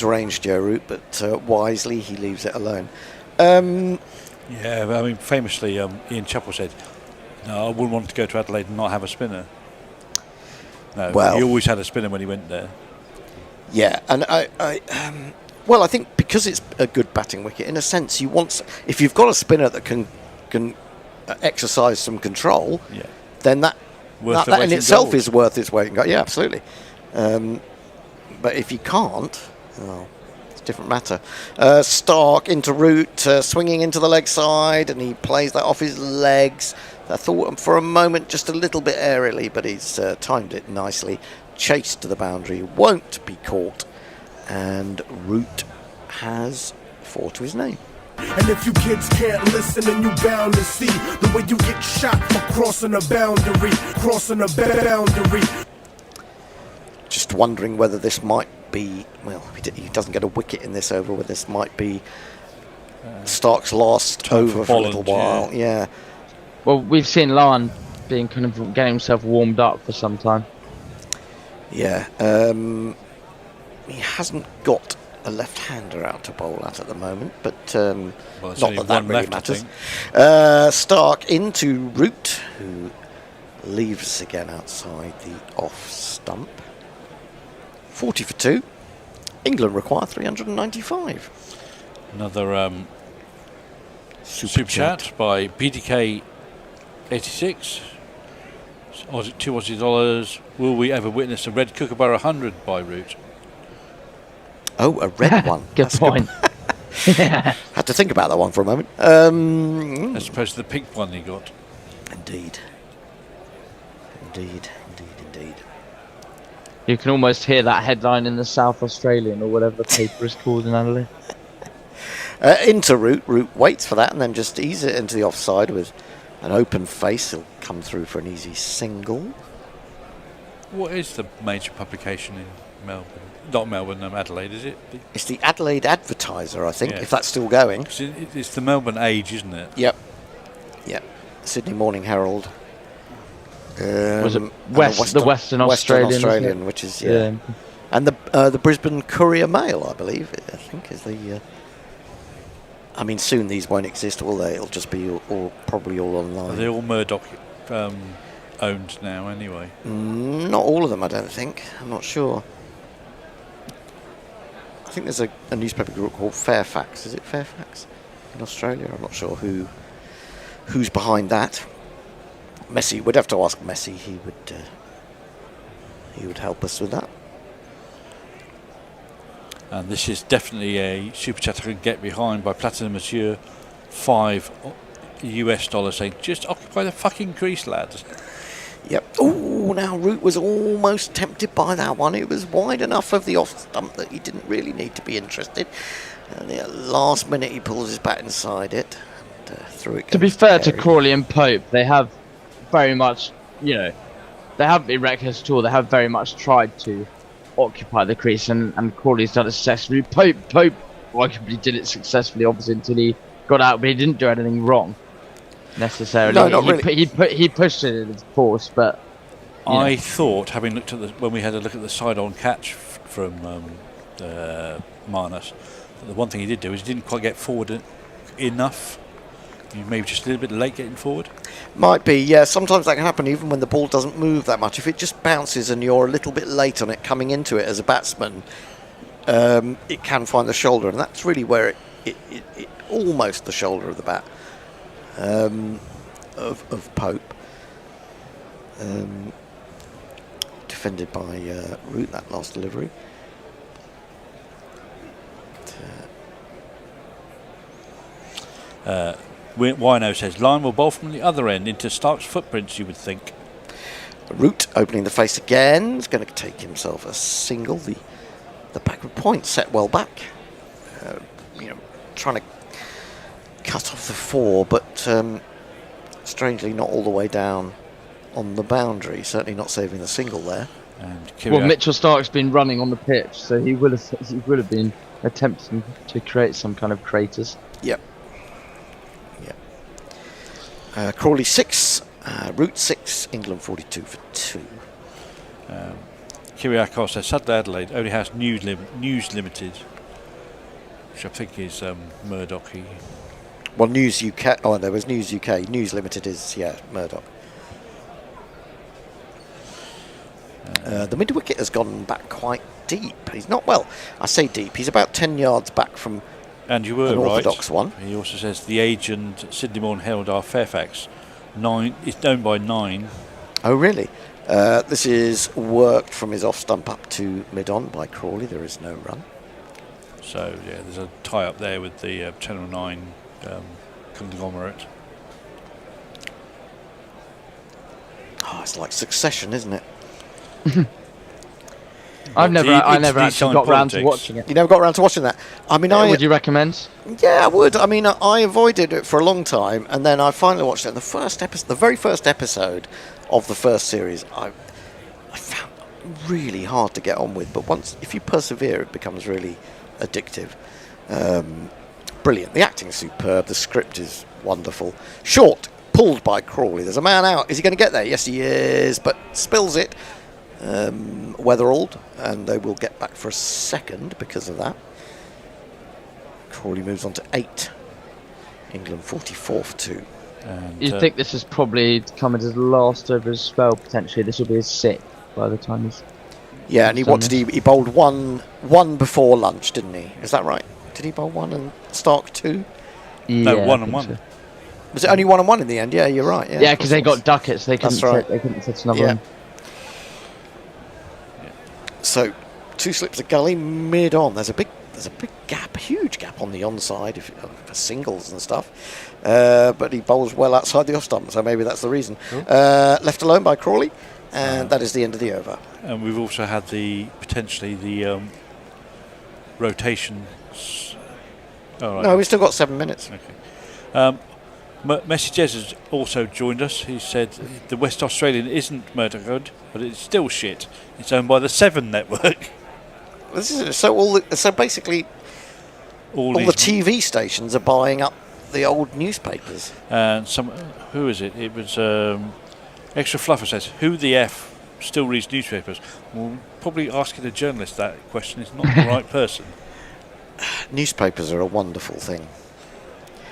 range, Joe Root, but wisely he leaves it alone. Famously, Ian Chappell said, "No, I wouldn't want to go to Adelaide and not have a spinner." No, well, he always had a spinner when he went there. Yeah, and I think because it's a good batting wicket, in a sense, if you've got a spinner that can exercise some control, then that in itself is worth its weight in gold. Yeah, absolutely. But if you can't, it's a different matter. Stark into Root, swinging into the leg side, and he plays that off his legs. I thought for a moment just a little bit airily, but he's timed it nicely. Chased to the boundary, won't be caught, and Root has 4 to his name. And if you kids can't listen, then you bound to see the way you get shot for crossing a boundary. Just wondering whether this might be, he doesn't get a wicket in this over, whether this might be Stark's last over for a little while. Yeah. Well, we've seen Lyon being kind of getting himself warmed up for some time. Yeah. He hasn't got a left-hander out to bowl at the moment, but not that really matters. Stark into Root, who leaves again outside the off stump. 40 for 2. England require 395. Another super chat by BDK 86. 2 Aussie dollars. Will we ever witness a red Kookaburra 100 by Root? Oh, a red one. Good point. Had to think about that one for a moment. As opposed to the pink one he got. Indeed. You can almost hear that headline in the South Australian or whatever the paper is called in Adelaide. Into Root. Root waits for that and then just ease it into the offside with an open face. He'll come through for an easy single. What is the major publication in Melbourne? Not Melbourne, Adelaide, is it? It's the Adelaide Advertiser, I think, if that's still going. It's the Melbourne Age, isn't it? Yep. Sydney Morning Herald. Was it the Western Australian, which is and the Brisbane Courier Mail, I believe. I think is the. Soon these won't exist, will they? It'll just be probably all online. Are they all Murdoch owned now, anyway? Not all of them, I don't think. I'm not sure. I think there's a newspaper group called Fairfax. Is it Fairfax in Australia? I'm not sure who's behind that. Messi, we'd have to ask Messi. He would help us with that. And this is definitely a super chat I can get behind by Platinum Monsieur, $5 US saying, just occupy the fucking crease, lads. Yep. Oh, now Root was almost tempted by that one. It was wide enough of the off stump that he didn't really need to be interested. And the last minute he pulls his bat inside it and through it. To be fair to Crawley and Pope, they have very much, they haven't been reckless at all. They have very much tried to occupy the crease, and Crawley's done it successfully. Pope arguably did it successfully, obviously, until he got out, but he didn't do anything wrong necessarily. No, not really. He pushed it in force, but I thought, having looked at when we had a look at the side-on catch from Marnus, the one thing he did do is he didn't quite get forward enough. Maybe just a little bit late getting forward. Might be, yeah. Sometimes that can happen even when the ball doesn't move that much. If it just bounces and you're a little bit late on it coming into it as a batsman, it can find the shoulder, and that's really where it almost the shoulder of the bat of Pope. Defended by Root, that last delivery. Wino says, Lyon will bowl from the other end into Stark's footprints, you would think. Root opening the face again. Is going to take himself a single. The backward point set well back. Trying to cut off the 4, but strangely not all the way down on the boundary. Certainly not saving the single there. Well, Mitchell Stark's been running on the pitch, so he will have been attempting to create some kind of craters. Yep. Crawley 6, Root 6, England 42 for 2. Kiriakos says Saturday Adelaide only has News Limited, which I think is Murdoch. Well, News UK. Oh, there was News UK. News Limited is Murdoch. The mid wicket has gone back quite deep. He's not well. I say deep. He's about 10 yards back from. And you were an right. orthodox one. He also says the agent Sydney Morn Herald R Fairfax 9 is down by 9. Oh really? This is worked from his off stump up to mid on by Crawley. There is no run. So yeah, there's a tie up there with the Channel 9 conglomerate. Oh, it's like Succession, isn't it? I never actually got round to watching it. You never got round to watching that? I mean, would you recommend? Yeah, I would. I mean, I avoided it for a long time, and then I finally watched it. The very first episode of the first series, I found really hard to get on with. But if you persevere, it becomes really addictive. Brilliant. The acting is superb. The script is wonderful. Short, pulled by Crawley. There's a man out. Is he going to get there? Yes, he is. But spills it. Weatherald, and they will get back for a second because of that. Crawley moves on to 8. England 44 for 2. You think this is probably coming to the last over his spell, potentially? This will be his 6th by the time he's... Yeah, and he bowled one before lunch, didn't he? Is that right? Did he bowl 1 and Stark 2? Yeah, no, 1 and 1. So. Was it only 1 and 1 in the end? Yeah, you're right. Yeah, because they got ducats. They couldn't set another one. So, 2 slips of gully mid on. There's a big gap, a huge gap on the onside for singles and stuff. But he bowls well outside the off stump, so maybe that's the reason. Left alone by Crawley, and that is the end of the over. And we've also had potentially the rotation. Oh, right. No, we've still got 7 minutes. Okay. Messi Jez has also joined us. He said the West Australian isn't Murdoch, but it's still shit. It's owned by the 7 network. This is so basically all the TV stations are buying up the old newspapers. And who is it? It was Extra Fluffer says, who the F still reads newspapers? Well, probably asking a journalist that question is not the right person. Newspapers are a wonderful thing.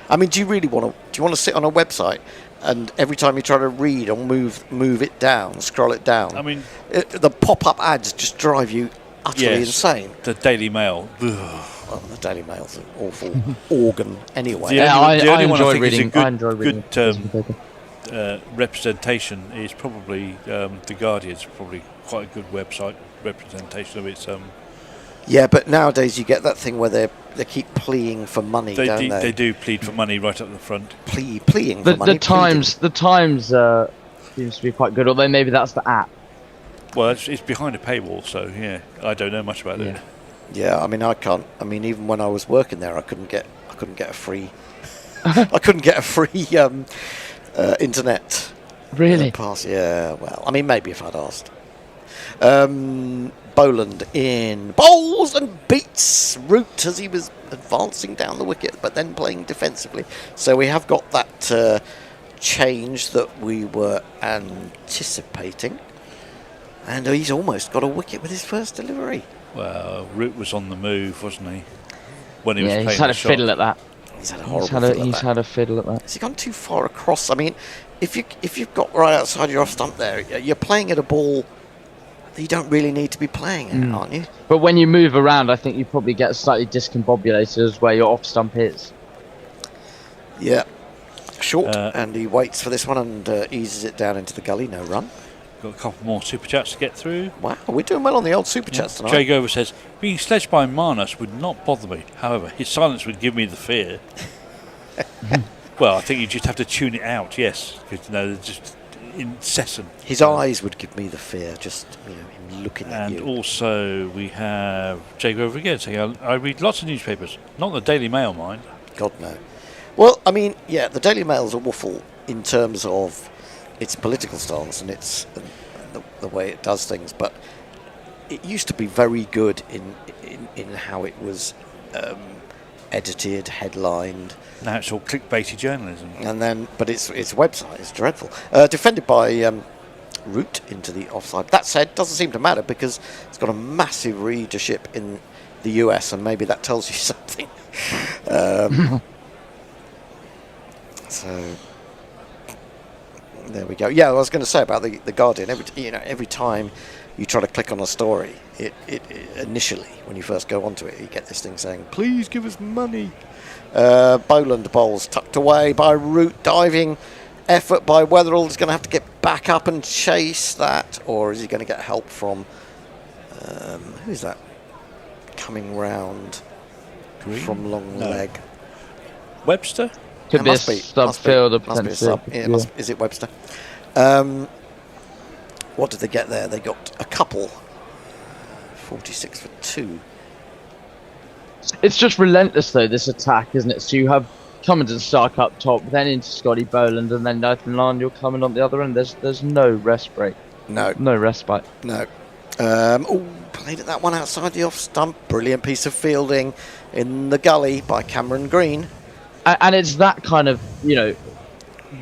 I mean, do you want to sit on a website and every time you try to read or move it down, scroll it down? I mean, the pop-up ads just drive you utterly insane. The Daily Mail. Well, the Daily Mail's an awful organ anyway. The only one I think reading. is a good representation is probably The Guardian's probably quite a good website representation of its. Yeah, but nowadays you get that thing where they keep pleading for money, don't they? They do plead for money right up the front. Pleading for money. The Times seems to be quite good, although maybe that's the app. Well, it's behind a paywall, so yeah, I don't know much about it. Yeah, I mean, I can't. I mean, even when I was working there, I couldn't get a free. I couldn't get a free internet. Really? Pass. Yeah. Well, I mean, maybe if I'd asked. Boland in bowls and beats Root as he was advancing down the wicket, but then playing defensively. So we have got that change that we were anticipating, and he's almost got a wicket with his first delivery. Well, Root was on the move, wasn't he? When he was playing he's had the a shot. fiddle at that. He's had a horrible fiddle at that. He's had a fiddle at that. Has he gone too far across? I mean, if you've got right outside your off stump there, you're playing at a ball that you don't really need to be playing at, aren't you? But when you move around, I think you probably get slightly discombobulated as where your off stump is. Yeah. Short, and he waits for this one and eases it down into the gully. No run. Got a couple more super chats to get through. Wow, we're doing well on the old super chats tonight. Jay Gover says, being sledged by Marnus would not bother me. However, his silence would give me the fear. Well, I think you just have to tune it out, yes. Because, they're just incessant. His eyes would give me the fear, just him looking at you. And also, we have Jay Gover again saying, I read lots of newspapers. Not the Daily Mail, mind. God, no. Well, I mean, yeah, the Daily Mail's a waffle in terms of its political stance and its the way it does things, but it used to be very good in how it was edited, headlined. Now it's all clickbaity journalism. And then, but its website is dreadful. Defended by Root into the offside. That said, doesn't seem to matter because it's got a massive readership in the US, and maybe that tells you something. So there we go. Yeah, I was going to say about the Guardian. Every time you try to click on a story, it initially when you first go onto it, you get this thing saying, "Please give us money." Boland bowls tucked away by Root, diving effort by Weatherall. Is going to have to get back up and chase that, or is he going to get help from who's that coming round from long leg? Webster. Could be a sub fielder potentially. Is it Webster? What did they get there? They got a couple. 46 for 2. It's just relentless, though, this attack, isn't it? So you have Cummins and Stark up top, then into Scotty Boland, and then Nathan Lyon, you're coming on the other end. There's no rest break. No respite. No. Played at that one outside the off stump. Brilliant piece of fielding in the gully by Cameron Green. And it's that kind of,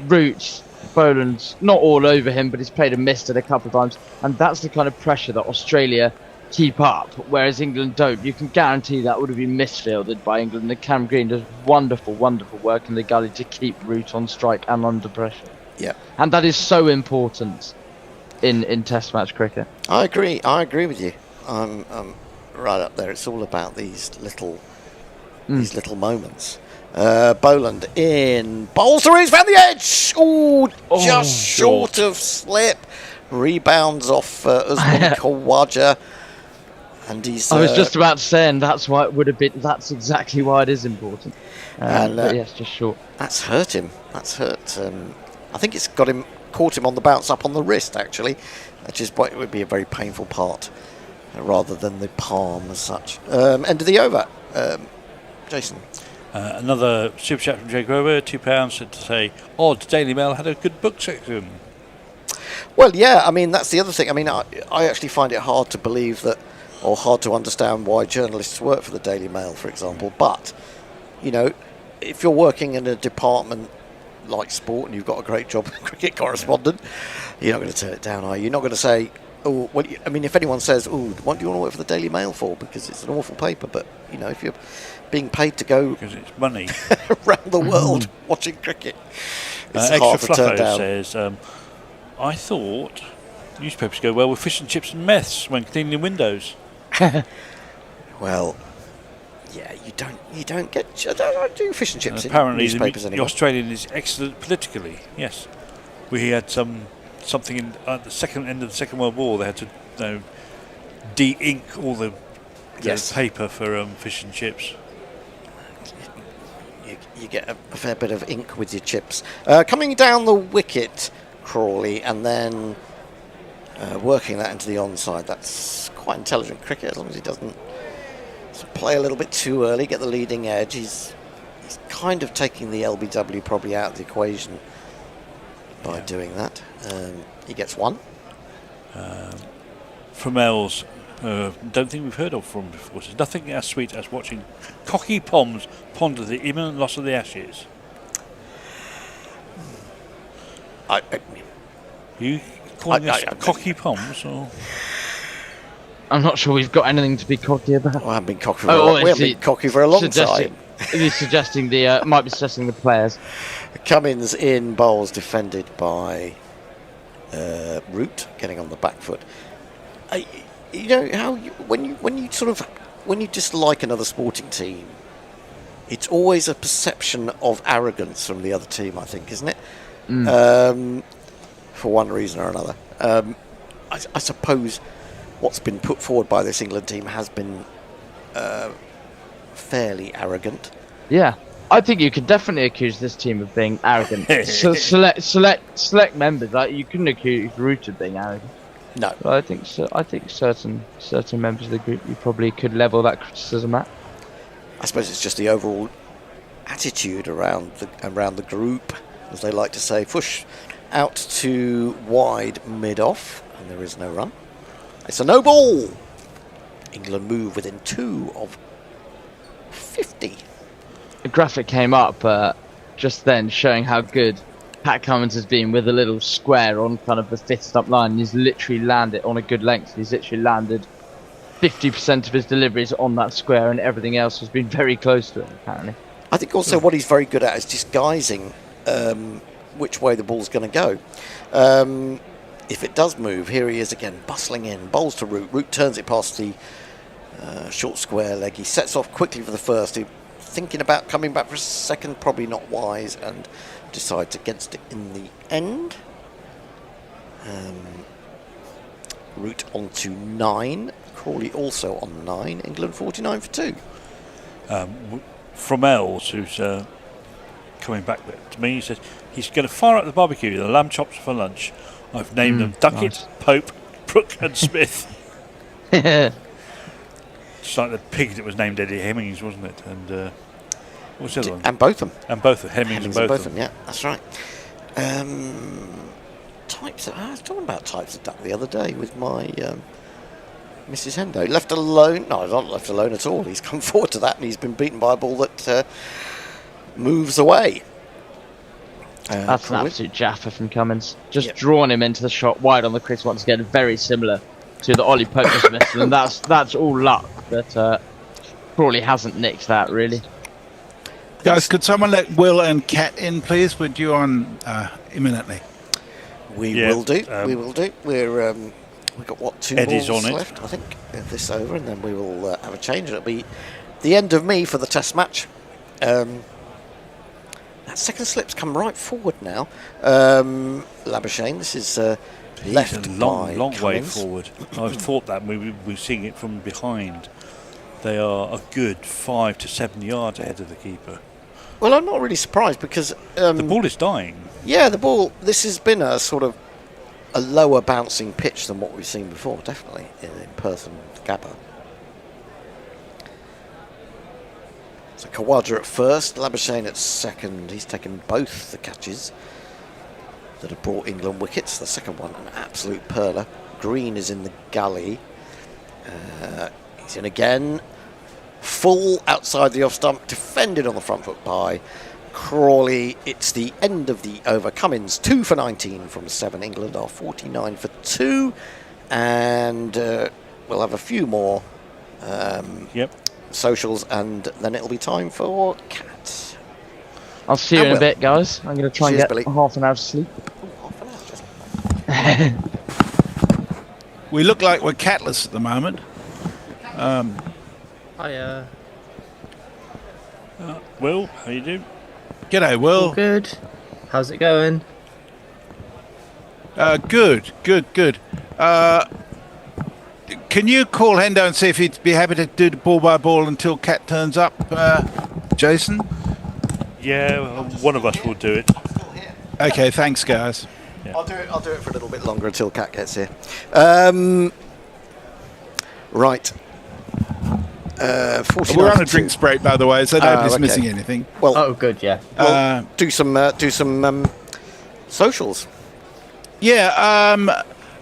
Root, Boland's not all over him, but he's played and missed it a couple of times. And that's the kind of pressure that Australia keep up, whereas England don't. You can guarantee that would have been misfielded by England. And Cam Green does wonderful work in the gully to keep Root on strike and under pressure. Yeah. And that is so important in Test match cricket. I agree with you. I'm right up there. It's all about these little moments. Boland in, bowls through, he's found the edge. Just short of slip. Rebounds off Usman Khawaja. And he's. I was just about to say, and that's why it would have been. That's exactly why it is important. But yes, just short. That's hurt him. That's hurt. I think it's caught him on the bounce up on the wrist, actually, which is what it would be a very painful part, rather than the palm as such. End of the over, Jason. Another super chat from Jay Grover, £2 to say, odd, Daily Mail had a good book section. Well, yeah, I mean, that's the other thing. I mean, I actually find it hard to believe that, or hard to understand why journalists work for the Daily Mail, for example. But, if you're working in a department like sport and you've got a great job as a cricket correspondent, you're not going to turn it down, are you? You're not going to say, if anyone says, what do you want to work for the Daily Mail for? Because it's an awful paper. But, if you're being paid to go because it's money around the world watching cricket, it's Extra hard to turn Fluffo down. Says, I thought newspapers go well with fish and chips and meths when cleaning windows. Well, yeah, you don't get. I don't do fish and chips. Apparently, in newspapers the anymore. Australian is excellent politically. Yes, we had something in at the end of the Second World War. They had to de-ink all the paper for fish and chips. You get a fair bit of ink with your chips. Coming down the wicket, Crawley, and then working that into the onside. That's quite intelligent cricket, as long as he doesn't play a little bit too early, get the leading edge. He's kind of taking the LBW probably out of the equation by doing that. He gets one. From Els, don't think we've heard of from before. There's nothing as sweet as watching cocky Poms ponder the imminent loss of the Ashes. You calling us cocky Poms? Or? I'm not sure we've got anything to be cocky about. Well, I haven't been cocky for we haven't been cocky for a long time. He's suggesting might be suggesting the players. Cummins in, bowls defended by Root, getting on the back foot. When you dislike another sporting team, it's always a perception of arrogance from the other team, I think, isn't it? For one reason or another. I suppose what's been put forward by this England team has been fairly arrogant. Yeah, I think you could definitely accuse this team of being arrogant. select members, like you couldn't accuse Root of being arrogant. No, but I think so. I think certain members of the group you probably could level that criticism at. I suppose it's just the overall attitude around the group, as they like to say. Push out to wide mid-off, and there is no run. It's a no ball. England move within 2 of 50. A graphic came up just then showing how good Pat Cummins has been with a little square on kind of the 5th stump line. He's literally landed on a good length. He's literally landed 50% of his deliveries on that square, and everything else has been very close to it, apparently. I think also what he's very good at is disguising which way the ball's going to go. If it does move, here he is again, bustling in, bowls to Root. Root turns it past the short square leg. He sets off quickly for the first. He, thinking about coming back for a second, probably not wise, and decides against it in the end. Root on to 9. Crawley also on 9. England 49 for 2. From Els, who's coming back to me, he says he's going to fire up the barbecue, the lamb chops for lunch. I've named them Duckett, nice. Pope, Brooke and Smith. It's like the pig that was named Eddie Hemmings, wasn't it? And what's the other one? And Botham. And Botham. Hemmings and Botham. Yeah, that's right. I was talking about types of duck the other day with my Mrs. Hendo. Left alone? No, not left alone at all. He's come forward to that, and he's been beaten by a ball that moves away. That's an absolute jaffer from Cummins. Just drawing him into the shot wide on the crease once again, very similar to the Ollie Pope dismissal, and that's all luck that Crawley hasn't nicked that, really. Guys, could someone let Will and Kat in, please? We're due on imminently. We will do. We will do. We've got, what, 2 Eddie's balls on left, I think, this over, and then we will have a change. It'll be the end of me for the test match. That second slip's come right forward now. Labuschagne, this is left a by long way Cummins. forward. I thought that we're seeing it from behind. They are a good 5 to 7 yards ahead of the keeper. Well, I'm not really surprised because the ball is dying. Yeah, the ball. This has been a sort of a lower bouncing pitch than what we've seen before, definitely in person Gabba. So Khawaja at first, Labuschagne at second. He's taken both the catches that have brought England wickets. The second one, an absolute perler. Green is in the gully. He's in again. Full outside the off stump, defended on the front foot by Crawley. It's the end of the over. Cummins 2 for 19 from 7. England are 49 for 2, and we'll have a few more socials, and then it'll be time for Cat. I'll see you in a bit, guys. I'm going to try and get half an hour's sleep. We look like we're catless at the moment. Hiya. Will, how you doing? G'day, Will. All good. How's it going? Good. Can you call Hendo and see if he'd be happy to do the ball by ball until Cat turns up, Jason? Yeah, one of us will do it. Okay, thanks, guys. Yeah. I'll do it for a little bit longer until Cat gets here. Right. 49 We're on a drinks break, by the way, so nobody's missing anything. Well, good, yeah. Well, do some socials. Yeah,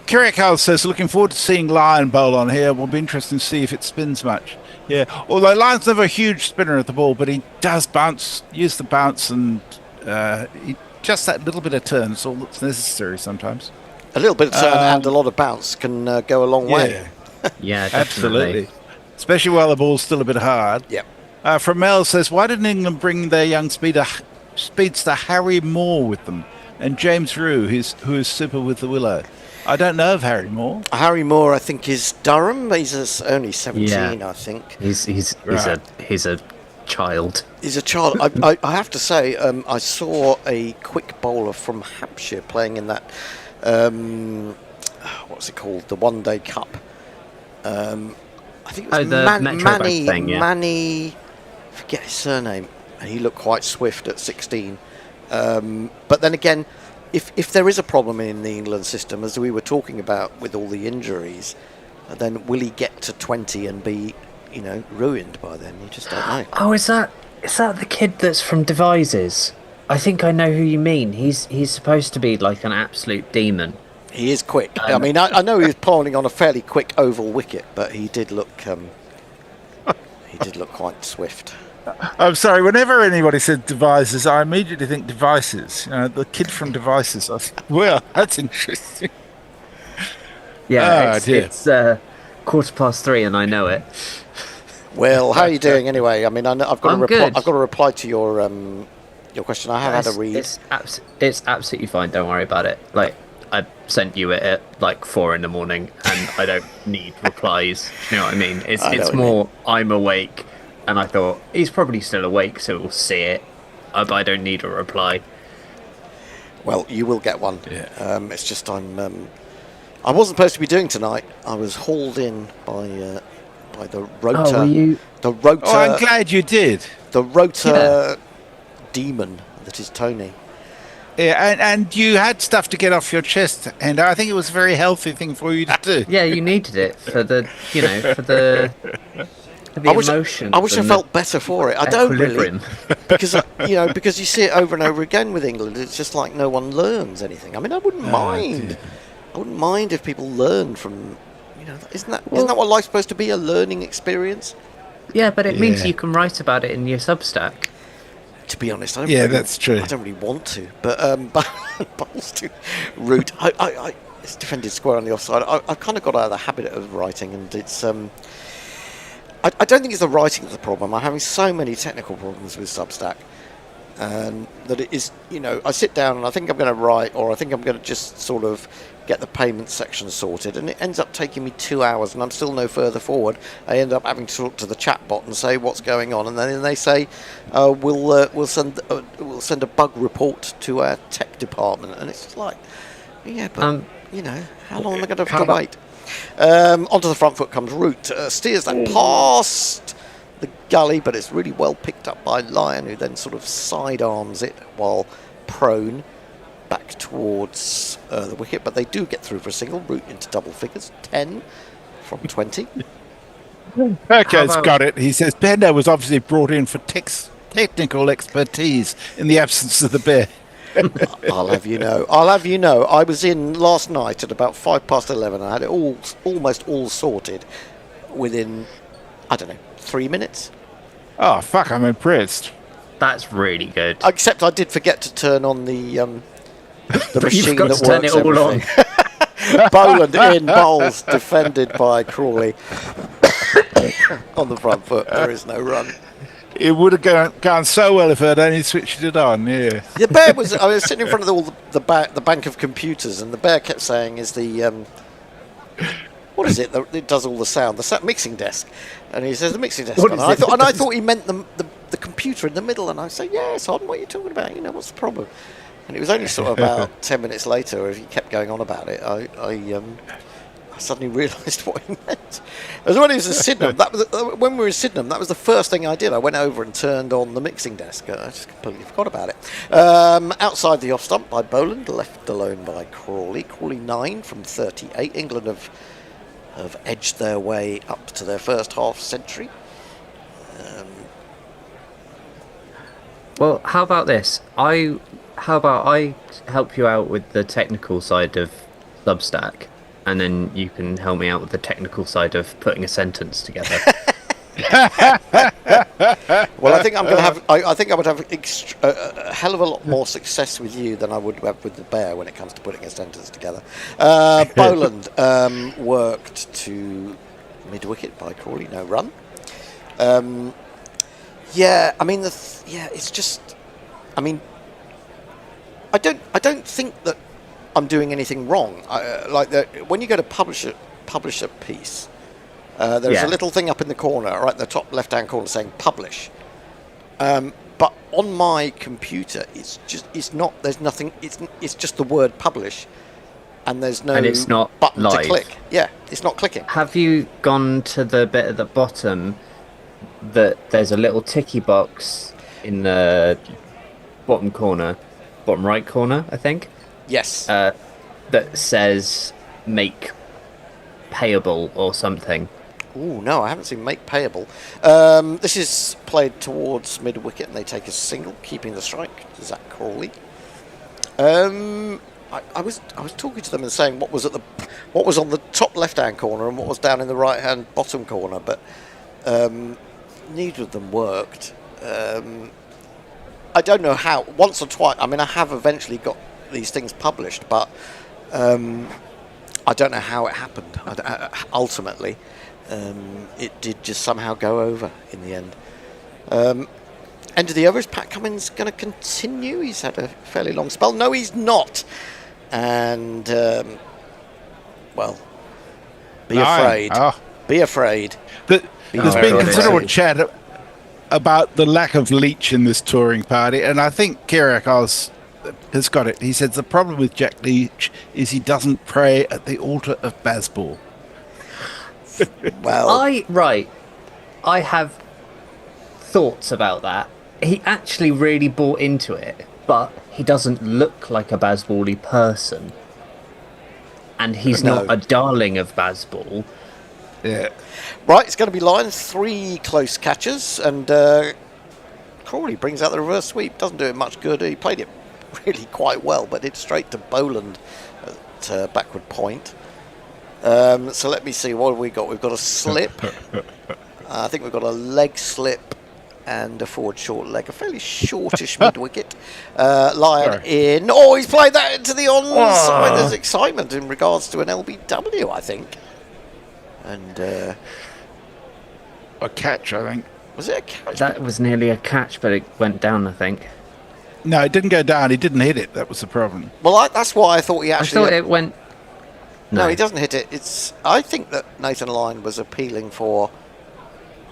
Kiriakal says, looking forward to seeing Lyon bowl on here. Will be interesting to see if it spins much. Yeah, although Lyon's never a huge spinner of the ball, but he does use the bounce, and just that little bit of turn is all that's necessary sometimes. A little bit of turn and a lot of bounce can go a long way. Yeah, absolutely. Especially while the ball's still a bit hard. Yep. From Mel says, why didn't England bring their young speedster Harry Moore with them? And James Rue, who is super with the Willow. I don't know of Harry Moore. Harry Moore, I think, is Durham. He's only 17, I think. He's a child. He's a child. I have to say, I saw a quick bowler from Hampshire playing in that what's it called? The One Day Cup. I think it was the Metro Bank thing, yeah. Manny, forget his surname, and he looked quite swift at 16. But then again, if there is a problem in the England system, as we were talking about with all the injuries, then will he get to 20 and be, ruined by then? You just don't know. Oh, is that the kid that's from Devises? I think I know who you mean. He's supposed to be like an absolute demon. He is quick. I mean, I know he was polling on a fairly quick oval wicket, but he did look quite swift. I'm sorry, whenever anybody said Devices, I immediately think Devices. The kid from Devices. Well, that's interesting. Yeah, it's 3:15 and I know it. Well, how are you doing anyway? I mean, I've got to reply to your question. I have had a read. It's absolutely fine. Don't worry about it. Like, I sent you it at like 4 a.m, and I don't need replies. You know what I mean? It's more I'm awake, and I thought he's probably still awake, so we'll see it. But I don't need a reply. Well, you will get one. Yeah. It's just I wasn't supposed to be doing tonight. I was hauled in by the rotor. Oh, were you? The rotor. Oh, I'm glad you did. The rotor demon that is Tony. Yeah, and you had stuff to get off your chest, and I think it was a very healthy thing for you to do. Yeah, you needed it for the emotion. I wish I felt better for it. I don't really, because you see it over and over again with England. It's just like no one learns anything. I mean, I wouldn't mind. I wouldn't mind if people learned from. Isn't that what life's supposed to be? A learning experience. Yeah, but it means you can write about it in your Substack. To be honest, that's true. I don't really want to, but balls to root. It's defended square on the offside. I've kind of got out of the habit of writing, and it's. I don't think it's the writing that's the problem. I'm having so many technical problems with Substack, that it is. I sit down and I think I'm going to write, or I think I'm going to just sort of get the payment section sorted, and it ends up taking me 2 hours, and I'm still no further forward. I end up having to talk to the chat bot and say what's going on, and then they say we'll send a bug report to our tech department, and it's like, but how long am I going to have to wait? Onto the front foot comes Root, steers that past the gully, but it's really well picked up by Lyon, who then sort of sidearms it while prone back towards the wicket, but they do get through for a single. Root into double figures, 10 from 20. Okay, got it. He says Bender was obviously brought in for technical expertise in the absence of the bear. I'll have you know. I was in last night at about 11:05. I had it almost all sorted within, 3 minutes. Oh fuck! I'm impressed. That's really good. Except I did forget to turn on the machine that works turn it all everything. Boland in bowls, defended by Crawley on the front foot. There is no run. It would have gone so well if I'd only switched it on. Yeah. The bear was. I was sitting in front of all the bank of computers, and the bear kept saying, "Is the what is it? It does all the sound. The mixing desk." And he says, "The mixing desk." And I thought he meant the computer in the middle. And I say, "Yeah, it's on. What are you talking about? What's the problem?" And it was only sort of about 10 minutes later, as he kept going on about it, I suddenly realised what he meant. It was when he was in Sydenham. When we were in Sydenham, that was the first thing I did. I went over and turned on the mixing desk. I just completely forgot about it. Outside the off stump by Boland, left alone by Crawley. Crawley 9 from 38. England have edged their way up to their first half century. Well, how about this? How about I help you out with the technical side of Substack, and then you can help me out with the technical side of putting a sentence together. Well, I think I'm going to have. I think I would have a hell of a lot more success with you than I would have with the bear when it comes to putting a sentence together. Boland worked to mid wicket by Crawley, no run. It's just. I don't think that I'm doing anything wrong. When you go to publish a piece, there's a little thing up in the corner, right at the top left-hand corner, saying publish. But on my computer, it's just the word publish, and there's no and it's not button live. to click. Yeah, it's not clicking. Have you gone to the bit at the bottom that there's a little ticky box in the bottom right corner, I think? Yes. That says make payable or something. Ooh, no, I haven't seen make payable. This is played towards mid wicket, and they take a single, keeping the strike. Zach Crawley. I was talking to them and saying what was on the top left hand corner and what was down in the right hand bottom corner, but neither of them worked. I don't know how. Once or twice. I mean, I have eventually got these things published, but I don't know how it happened. Ultimately, it did just somehow go over in the end. End of the over. Is Pat Cummins going to continue? He's had a fairly long spell. No, he's not. And, well, be afraid. Be afraid. There's been considerable chat about the lack of Leach in this touring party, and I think Kirak has got it. He says the problem with Jack Leach is he doesn't pray at the altar of baseball. Well, I have thoughts about that. He actually really bought into it, but he doesn't look like a baseball-y person. And he's not a darling of baseball. Yeah. Right, it's going to be Lyon. 3 close catches, and Crawley brings out the reverse sweep. Doesn't do it much good. He played it really quite well, but it's straight to Boland at backward point. So let me see, what have we got? We've got a slip. I think we've got a leg slip and a forward short leg, a fairly shortish mid-wicket. Lyon in. Oh, he's played that into the onside. There's excitement in regards to an LBW, I think. And a catch, I think. Was it a catch? That was nearly a catch, but it went down, I think. No, it didn't go down. He didn't hit it. That was the problem. Well, that's why I thought he actually... I thought it went... No, he doesn't hit it. I think that Nathan Lyon was appealing for...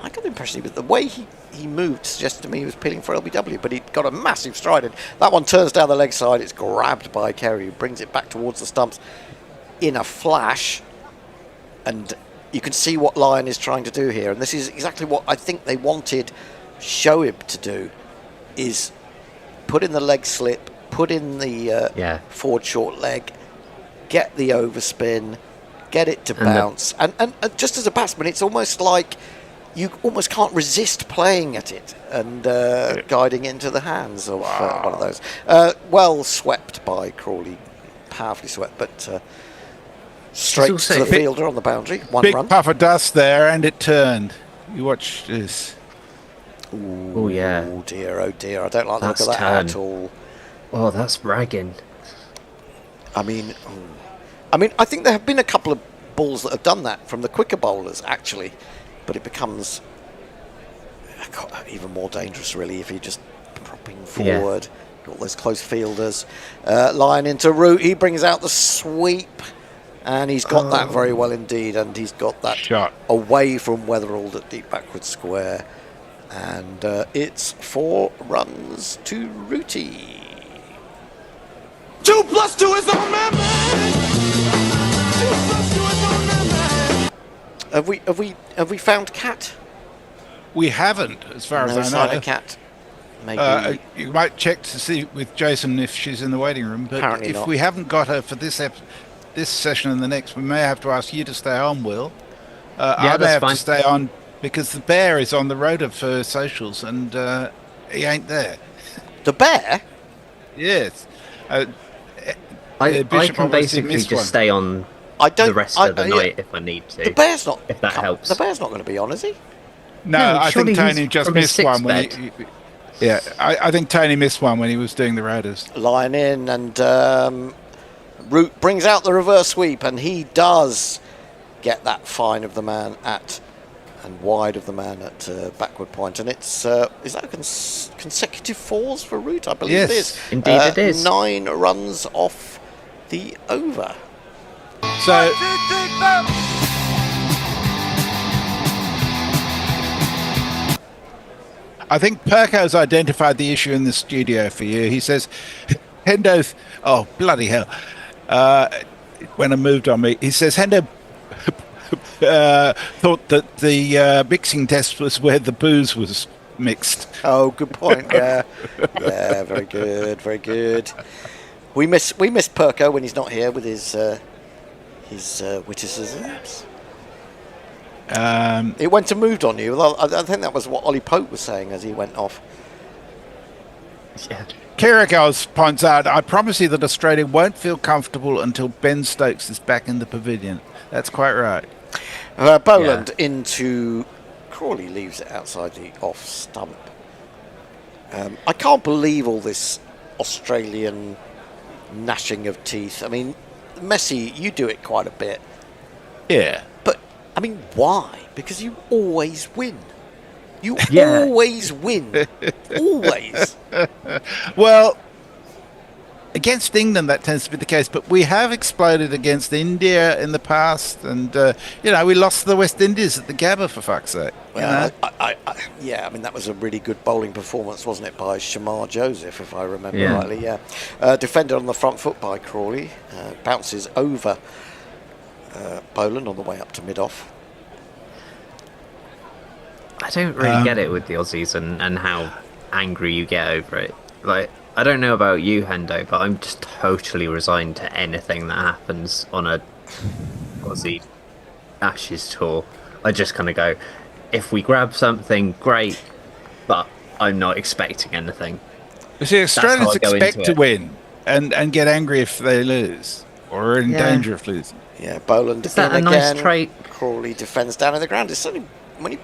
I got the impression the way he moved suggested to me he was appealing for LBW, but he got a massive stride in. That one turns down the leg side. It's grabbed by Kerry, who brings it back towards the stumps in a flash. And you can see what Lyon is trying to do here. And this is exactly what I think they wanted Shoaib to do, is put in the leg slip, put in the forward short leg, get the overspin, get it to bounce. And just as a batsman, it's almost like you almost can't resist playing at it and guiding into the hands of one of those. Well swept by Crawley, powerfully swept, but straight to the fielder on the boundary. One run. Big puff of dust there, and it turned. You watch this. Oh yeah. Oh dear, I don't like the look of that at all. Oh, that's bragging. I mean, I think there have been a couple of balls that have done that from the quicker bowlers, actually, but it becomes even more dangerous, really, if you're just propping forward. Got those close fielders. Lyon into Root. He brings out the sweep, and he's got that very well indeed, and he's got that shot away from Weatherald at deep backward square. And it's 4 runs to Rooty. 2 + 2 is on my mind. 2 + 2 is on my mind. Have we found Cat? We haven't, as far as I know. Cat. Maybe you might check to see with Jason if she's in the waiting room. But apparently if not. we haven't got her for this session and the next, we may have to ask you to stay on, Will. I may have to stay on because the bear is on the rotor for socials and he ain't there. The bear? Yes. I can basically just stay on the rest of the night if I need to. The bear's not. If that helps. The bear's not going to be on, is he? No, I think Tony just missed one when I think Tony missed one when he was doing the rotors. Lyon in, and Root brings out the reverse sweep, and he does get that fine of the man at and wide of the man at backward point, and it's is that consecutive 4s for Root? I believe it is. Indeed it is. 9 runs off the over. So I think Perko's identified the issue in the studio for you. He says, Hendo's, oh, bloody hell. went and moved on me. He says, Hendo thought that the mixing test was where the booze was mixed. Oh, good point. Yeah, yeah, very good, very good. We miss Perko when he's not here with his witticisms. It went and moved on you. I think that was what Ollie Pope was saying as he went off. Yeah. Kirikos points out, I promise you that Australia won't feel comfortable until Ben Stokes is back in the pavilion. That's quite right. Boland into Crawley, leaves it outside the off stump. I can't believe all this Australian gnashing of teeth. I mean, Messi, you do it quite a bit. Yeah. But, I mean, why? Because you always win. You Yeah. always win. Always. Well, against England that tends to be the case, but we have exploded against India in the past, and we lost to the West Indies at the Gabba, for fuck's sake. Well, I mean, that was a really good bowling performance, wasn't it, by Shamar Joseph, if I remember rightly, yeah. Defended on the front foot by Crawley, bounces over Boland on the way up to mid-off. I don't really get it with the Aussies and how angry you get over it. Like, I don't know about you, Hendo, but I'm just totally resigned to anything that happens on a Aussie Ashes tour. I just kind of go, if we grab something, great, but I'm not expecting anything. You see, Australians expect to win and get angry if they lose, or are in danger of losing. Yeah, Boland Is that in a nice again. trait? Crawley defends down in the ground. It's certainly, when he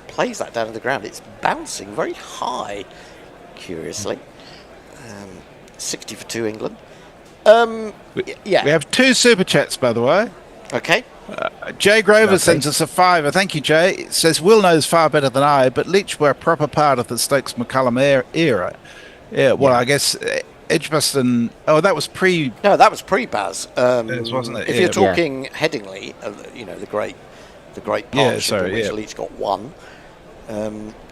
plays that down in the ground, it's bouncing very high, curiously. 60 for 2 England. Yeah. We have 2 super chats, by the way. Okay. Jay Grover sends us a $5. Thank you, Jay. It says, Will knows far better than I, but Leach were a proper part of the Stokes-McCullum era. Yeah, well, I guess Edgbaston... Oh, that was pre... No, that was pre-Baz. Wasn't it? If you're talking Headingley, the great partnership in which Leach got 1.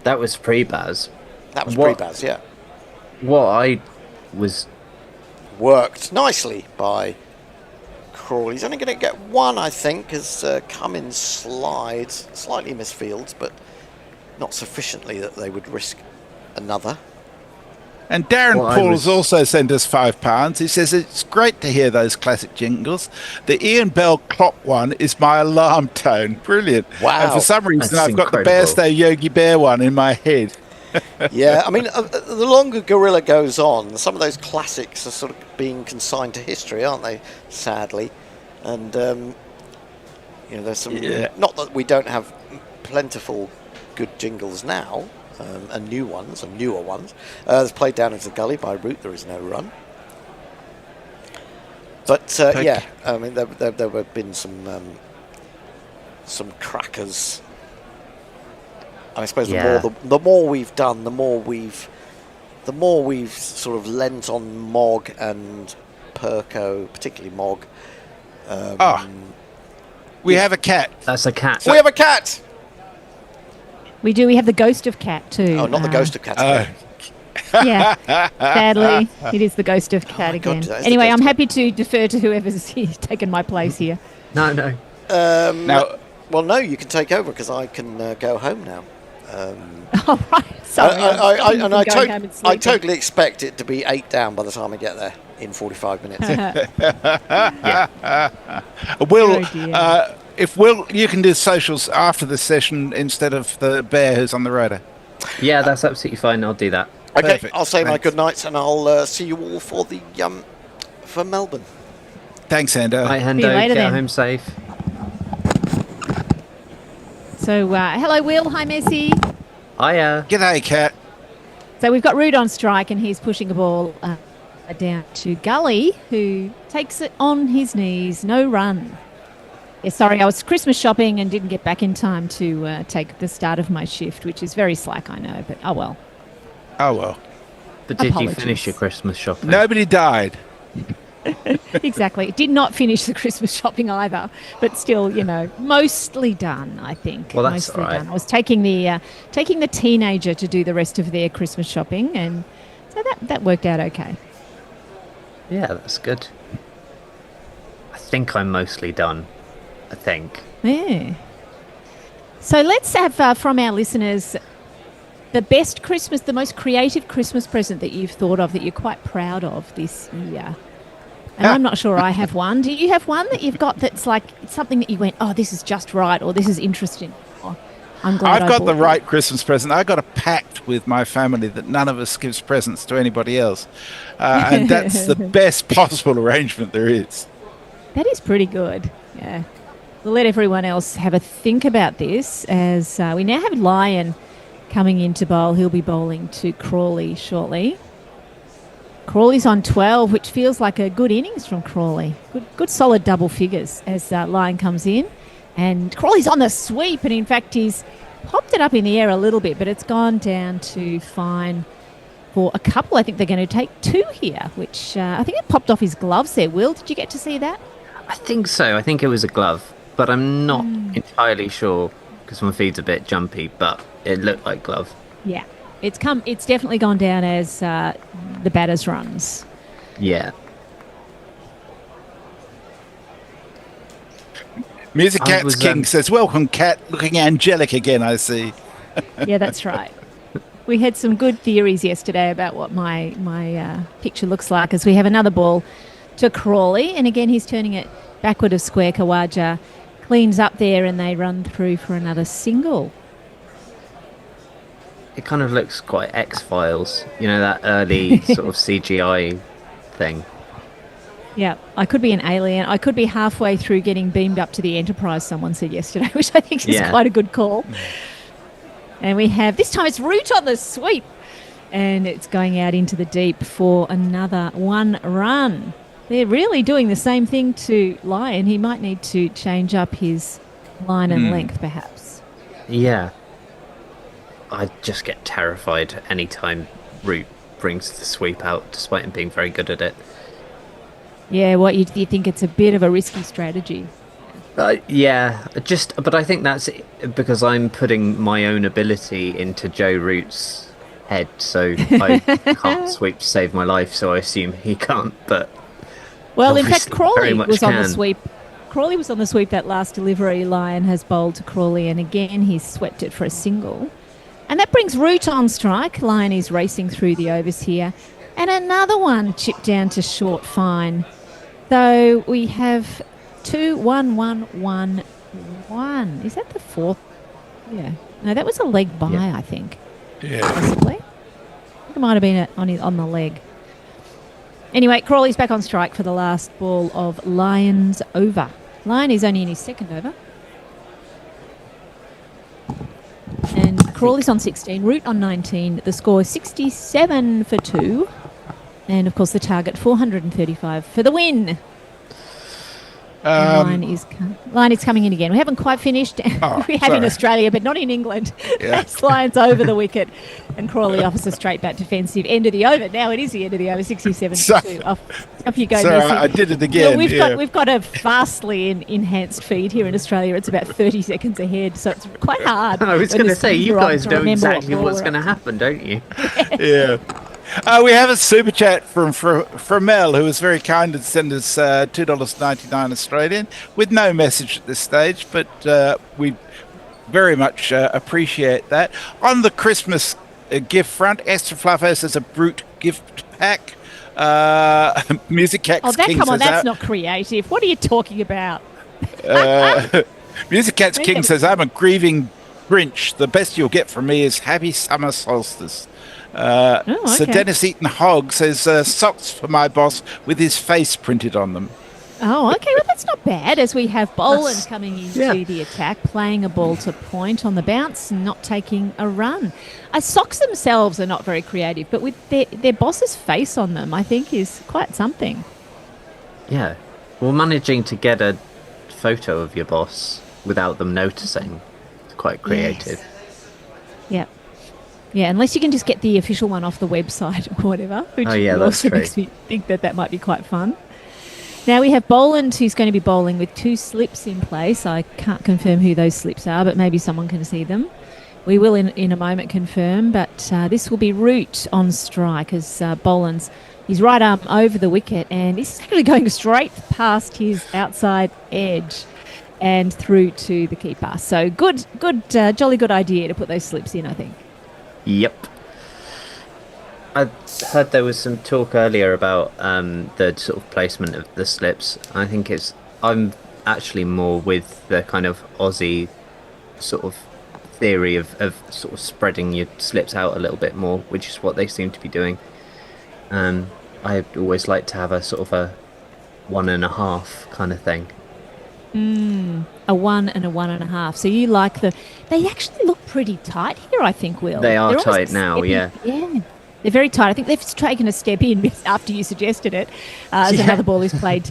That was pre-Baz. That was pre-Baz, yeah. What I was... Worked nicely by Crawley. He's only going to get 1, I think, as Cummins slides. Slightly misfields, but not sufficiently that they would risk another. And Darren Paul has also sent us £5. He says, it's great to hear those classic jingles. The Ian Bell clock one is my alarm tone. Brilliant. Wow. And for some reason, That's I've got the incredible. Bearstay Yogi Bear one in my head. Yeah, I mean, the longer Gorilla goes on, some of those classics are sort of being consigned to history, aren't they? Sadly, and there's some. Not that we don't have plentiful good jingles now, and new ones and newer ones. There's Played Down into the Gully by Root. There is no run. But I mean, there have been some crackers. I suppose the more we've done, the more we've sort of lent on Mog and Perko, particularly Mog. We have a cat. That's a cat. We have a cat. We do. We have the ghost of Cat too. Oh, not the ghost of Cat. Yeah, sadly, it is the ghost of Cat again. God, anyway, I'm happy to defer to whoever's taken my place here. No. Well, no, you can take over because I can go home now. Oh, right. Sorry. I totally expect it to be 8 down by the time I get there in 45 minutes. Will, you can do socials after the session instead of the Bear who's on the radar. Yeah, that's absolutely fine. I'll do that. Okay, Perfect. I'll say my Thanks. good nights and I'll see you all for the for Melbourne. Thanks, Hendo. Hi, Hendo. See you later, Get then. home safe. So, hello, Will. Hi, Messi. Hiya. G'day, Cat. So we've got Root on strike, and he's pushing a ball down to Gully, who takes it on his knees. No run. Yeah, sorry, I was Christmas shopping and didn't get back in time to take the start of my shift, which is very slack, I know, but oh well. Oh, well. But did Apologies. you finish your Christmas shopping? Nobody died. Exactly. Did not finish the Christmas shopping either, but still, mostly done, I think. Well, that's mostly all right. done. I was taking the teenager to do the rest of their Christmas shopping, and so that worked out okay. Yeah, that's good. I think I'm mostly done. I think. Yeah. So let's have from our listeners the best Christmas, the most creative Christmas present that you've thought of that you're quite proud of this year. And I'm not sure I have one. Do you have one that you've got that's like something that you went, oh, this is just right, or this is interesting? Or, I'm glad I've got the bought right Christmas present. I got a pact with my family that none of us gives presents to anybody else. And that's the best possible arrangement there is. That is pretty good. Yeah. We'll let everyone else have a think about this as we now have Lyon coming into bowl. He'll be bowling to Crawley shortly. Crawley's on 12, which feels like a good innings from Crawley. Good solid double figures as Lyon comes in. And Crawley's on the sweep, and in fact he's popped it up in the air a little bit, but it's gone down to fine for a couple. I think they're going to take 2 here, which I think it popped off his gloves there. Will, did you get to see that? I think so. I think it was a glove, but I'm not entirely sure because my feed's a bit jumpy, but it looked like glove. Yeah. It's definitely gone down as the batter's runs. Yeah. Music Cat's King says, welcome, Cat. Looking angelic again, I see. Yeah, that's right. We had some good theories yesterday about what my picture looks like as we have another ball to Crawley. And again, he's turning it backward of square. Kawaja cleans up there and they run through for another single. It kind of looks quite X-Files. You know, that early sort of CGI thing. Yeah, I could be an alien. I could be halfway through getting beamed up to the Enterprise, someone said yesterday, which I think is quite a good call. And we have, this time it's Root on the sweep. And it's going out into the deep for another 1 run. They're really doing the same thing to Lyon. He might need to change up his line and length, perhaps. Yeah. I just get terrified anytime Root brings the sweep out, despite him being very good at it. Yeah, what you think it's a bit of a risky strategy? Yeah, but I think that's because I'm putting my own ability into Joe Root's head, so I can't sweep to save my life, so I assume he can't, but... Well, in fact, Crawley was on the sweep. Crawley was on the sweep that last delivery. Lyon has bowled to Crawley, and again he's swept it for a single. And that brings Root on strike. Lyon is racing through the overs here. And another one chipped down to short fine. So we have 2-1-1-1-1. Is that the fourth? Yeah. No, that was a leg by, I think. Yeah. Possibly. I think it might have been on the leg. Anyway, Crawley's back on strike for the last ball of Lyon's over. Lyon is only in his second over. And Crawley's on 16, Root on 19. The score is 67 for 2. And, of course, the target 435 for the win. Line is coming in again. We haven't quite finished. We have in Australia, but not in England. That's Lyon's over the wicket. And Crawley offers a straight bat defensive. End of the over. Now it is the end of the over, 67 for 2. Off you go, Sorry, Messi. I did it again. We've got a vastly enhanced feed here in Australia. It's about 30 seconds ahead, so it's quite hard. I was going to say, you guys know exactly what's going to happen, don't you? Yeah. We have a super chat from Mel, who was very kind and sent us $2.99 Australian with no message at this stage, but we very much appreciate that. On the Christmas gift front, Esther Fluffo says a Brute gift pack. Music Cat's King says that's not creative. What are you talking about? Music Cat's King says, I'm a grieving Grinch. The best you'll get from me is Happy Summer Solstice. So Dennis Eaton Hogg says socks for my boss with his face printed on them. Oh, okay. Well, that's not bad as we have Boland coming into the attack, playing a ball to point on the bounce and not taking a run. Socks themselves are not very creative, but with their boss's face on them, I think is quite something. Yeah. Well, managing to get a photo of your boss without them noticing is quite creative. Yes. Yeah. Yeah, unless you can just get the official one off the website or whatever, which also makes me think that might be quite fun. Now we have Boland, who's going to be bowling with 2 slips in place. I can't confirm who those slips are, but maybe someone can see them. We will in a moment confirm, but this will be Root on strike as Boland's his right arm over the wicket, and he's actually going straight past his outside edge and through to the keeper. So good, jolly good idea to put those slips in, I think. Yep. I heard there was some talk earlier about the sort of placement of the slips. I think I'm actually more with the kind of Aussie sort of theory of sort of spreading your slips out a little bit more, which is what they seem to be doing. I'd always like to have a sort of a 1.5 kind of thing. A 1 and a 1.5. So you like they actually look pretty tight here, I think, Will. They are tight now, yeah. Yeah. They're very tight. I think they've taken a step in after you suggested it. As another ball's played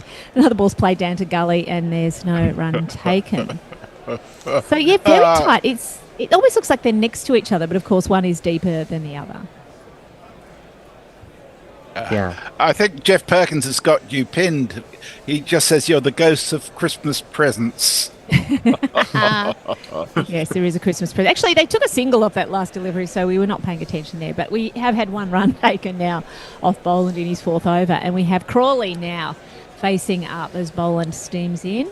down to gully and there's no run taken. So yeah, very tight. It almost looks like they're next to each other, but of course one is deeper than the other. Yeah. I think Jeff Perkins has got you pinned. He just says you're the ghost of Christmas presents. Yes, there is a Christmas present. Actually, they took a single off that last delivery, so we were not paying attention there. But we have had one run taken now off Boland in his 4th over, and we have Crawley now facing up as Boland steams in,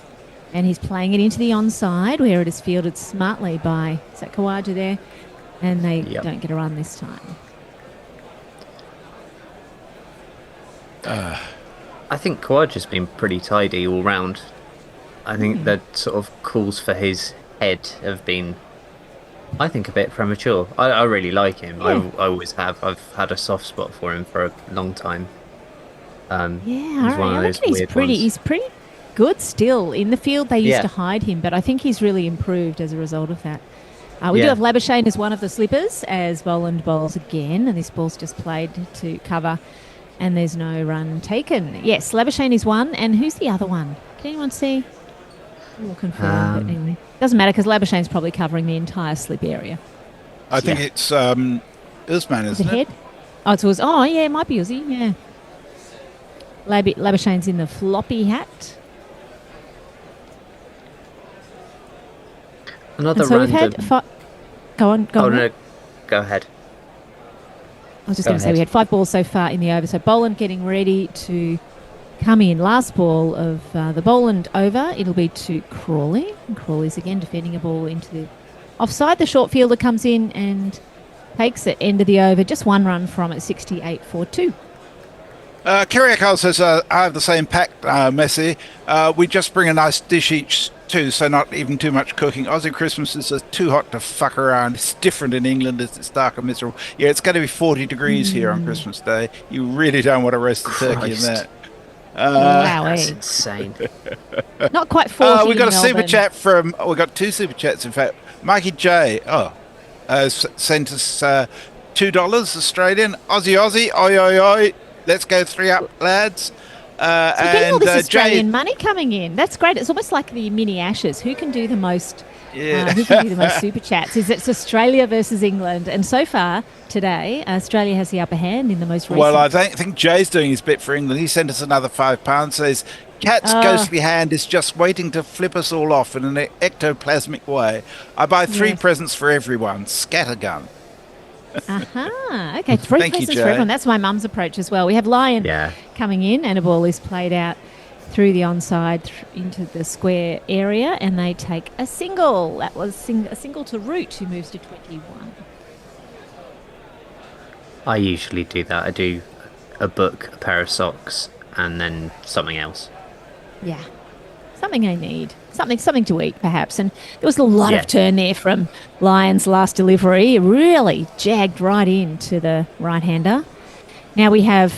and he's playing it into the onside where it is fielded smartly by Kawaja there, and they don't get a run this time. I think Kawaja's been pretty tidy all round. I think the sort of calls for his head have been, I think, a bit premature. I really like him. Yeah. I always have. I've had a soft spot for him for a long time. He's one of those weird ones. He's pretty good still. In the field, they used to hide him, but I think he's really improved as a result of that. We do have Labuschagne as one of the slippers as Boland bowls again, and this ball's just played to cover, and there's no run taken. Yes, Labuschagne is one, and who's the other one? Can anyone see? We'll confirm, but anyway. Doesn't matter because Labuschagne's probably covering the entire slip area. I think it's Usman, isn't it? Head? Oh, it's Uzi. Oh, yeah, it might be Uzi, yeah. Labuschagne's in the floppy hat. Another so random... we've had Go on. No, go ahead. I was just going to say we had 5 balls so far in the over. So Boland getting ready to come in. Last ball of the Boland over. It'll be to Crawley. And Crawley's again defending a ball into the offside. The short fielder comes in and takes it. End of the over. Just 1 run from it. 68-42. Kiriakal says, I have the same pack, Messi. We just bring a nice dish each too, so not even too much cooking. Aussie Christmas is too hot to fuck around. It's different in England. It's dark and miserable. Yeah, it's going to be 40 degrees here on Christmas Day. You really don't want to roast the turkey in that. Wow, that's insane. Not quite 40. We got a super chat from. We got 2 super chats. In fact, Mikey J. Sent us $2 Australian. Aussie. Oi, oi, oi. Let's go 3 up, lads. So getting all this Australian money coming in. That's great. It's almost like the mini Ashes. Who can do the most? Who can do the most super chats? It's Australia versus England, and so far today, Australia has the upper hand in the most recent. Well, I think Jay's doing his bit for England. He sent us another £5. Says Cat's ghostly hand is just waiting to flip us all off in an ectoplasmic way. I buy 3 presents for everyone. Scattergun. Okay, 3 presents for everyone. That's my mum's approach as well. We have Lyon coming in, and a ball is played out through the onside into the square area, and they take a single. That was a single to Root, who moves to 21. I usually do that. I do a book, a pair of socks, and then something else. Yeah, something I need. Something to eat, perhaps. And there was a lot of turn there from Lyon's last delivery. It really jagged right into the right-hander. Now we have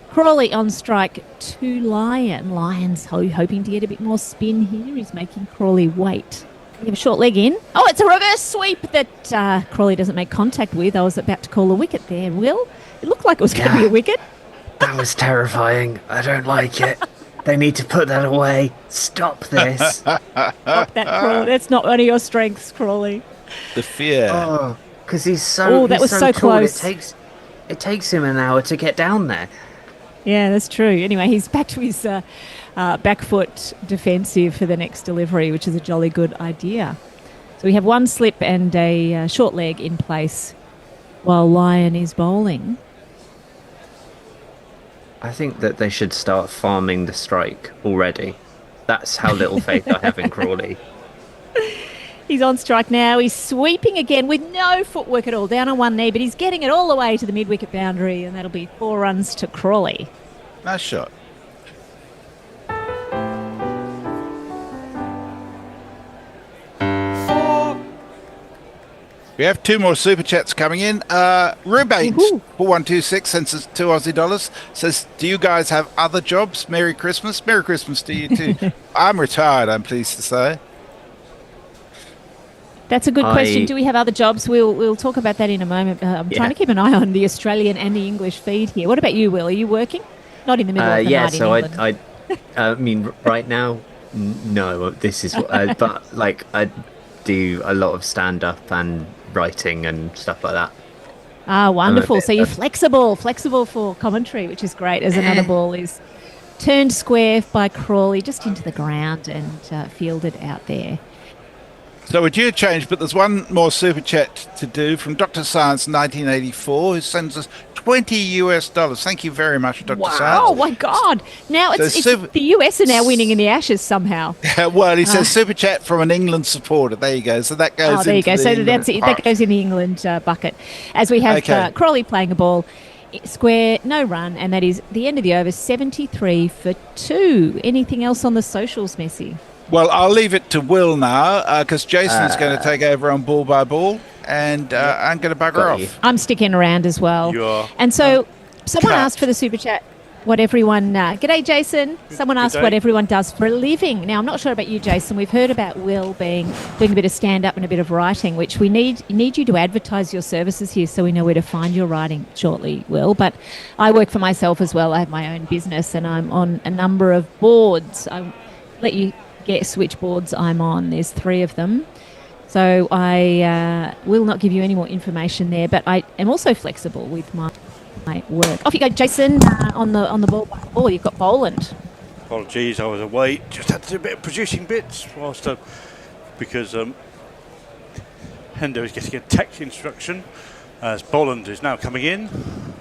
Crawley on strike to Lyon. Lyon's hoping to get a bit more spin here. He's making Crawley wait. We have a short leg in. Oh, it's a reverse sweep that Crawley doesn't make contact with. I was about to call a wicket there, Will. It looked like it was going to be a wicket. That was terrifying. I don't like it. They need to put that away. Stop this. Stop that, Crawley. That's not one of your strengths, Crawley. The fear. Oh, because he's so. That was so tall. close. It takes him an hour to get down there. Yeah, that's true. Anyway, he's back to his back foot defensive for the next delivery, which is a jolly good idea. So we have one slip and a short leg in place while Lyon is bowling. I think that they should start farming the strike already. That's how little faith I have in Crawley. He's on strike now. He's sweeping again with no footwork at all, down on one knee, but he's getting it all the way to the mid-wicket boundary, and that'll be 4 runs to Crawley. Nice shot. We have 2 more super chats coming in. Rubate 4126 sends us $2 Aussie. Says, do you guys have other jobs? Merry Christmas. Merry Christmas to you too. I'm retired, I'm pleased to say. That's a good question. Do we have other jobs? We'll talk about that in a moment. I'm trying to keep an eye on the Australian and the English feed here. What about you, Will? Are you working? Not in the middle of the night so in England. I mean, right now, no. This is, but like I do a lot of stand-up and writing and stuff like that. Ah, wonderful. So you're flexible for commentary, which is great. As another ball is turned square by Crawley just into the ground and fielded out there. So we're due to change, but there's one more super chat to do from Dr. Science 1984, who sends us $20. Thank you very much, Dr. Science. Oh my God! Now it's the US are now winning in the Ashes somehow. Well, he says super chat from an England supporter. There you go. So that goes. Oh, there you go. So that's it. That goes in the England bucket. As we have Crawley playing a ball square, no run, and that is the end of the over, 73 for 2. Anything else on the socials, Messi? Well, I'll leave it to Will now because Jason's going to take over on ball by ball, and I'm going to bugger off. I'm sticking around as well. You are. And so someone asked for the super chat what everyone... G'day, Jason. Someone asked what everyone does for a living. Now, I'm not sure about you, Jason. We've heard about Will doing a bit of stand-up and a bit of writing, which we need you to advertise your services here so we know where to find your writing shortly, Will. But I work for myself as well. I have my own business and I'm on a number of boards. I'll let you guess which boards I'm on. There's 3 of them. So I will not give you any more information there, but I am also flexible with my work. Off you go, Jason, on the ball by ball. You've got Boland. Apologies, I was away. Just had to do a bit of producing bits whilst because Hendo is getting a text instruction as Boland is now coming in, and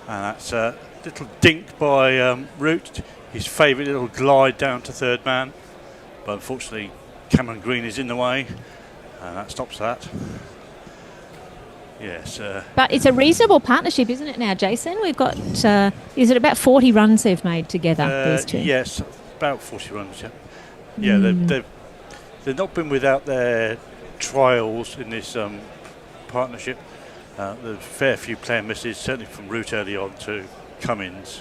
that's a little dink by Root, his favourite little glide down to third man. But unfortunately, Cameron Green is in the way, and that stops that. Yes. But it's a reasonable partnership, isn't it now, Jason? We've got, is it about 40 runs they've made together, these two? Yes, about 40 runs, yeah. Yeah, they've not been without their trials in this partnership. There's a fair few player misses, certainly from Root early on to Cummins,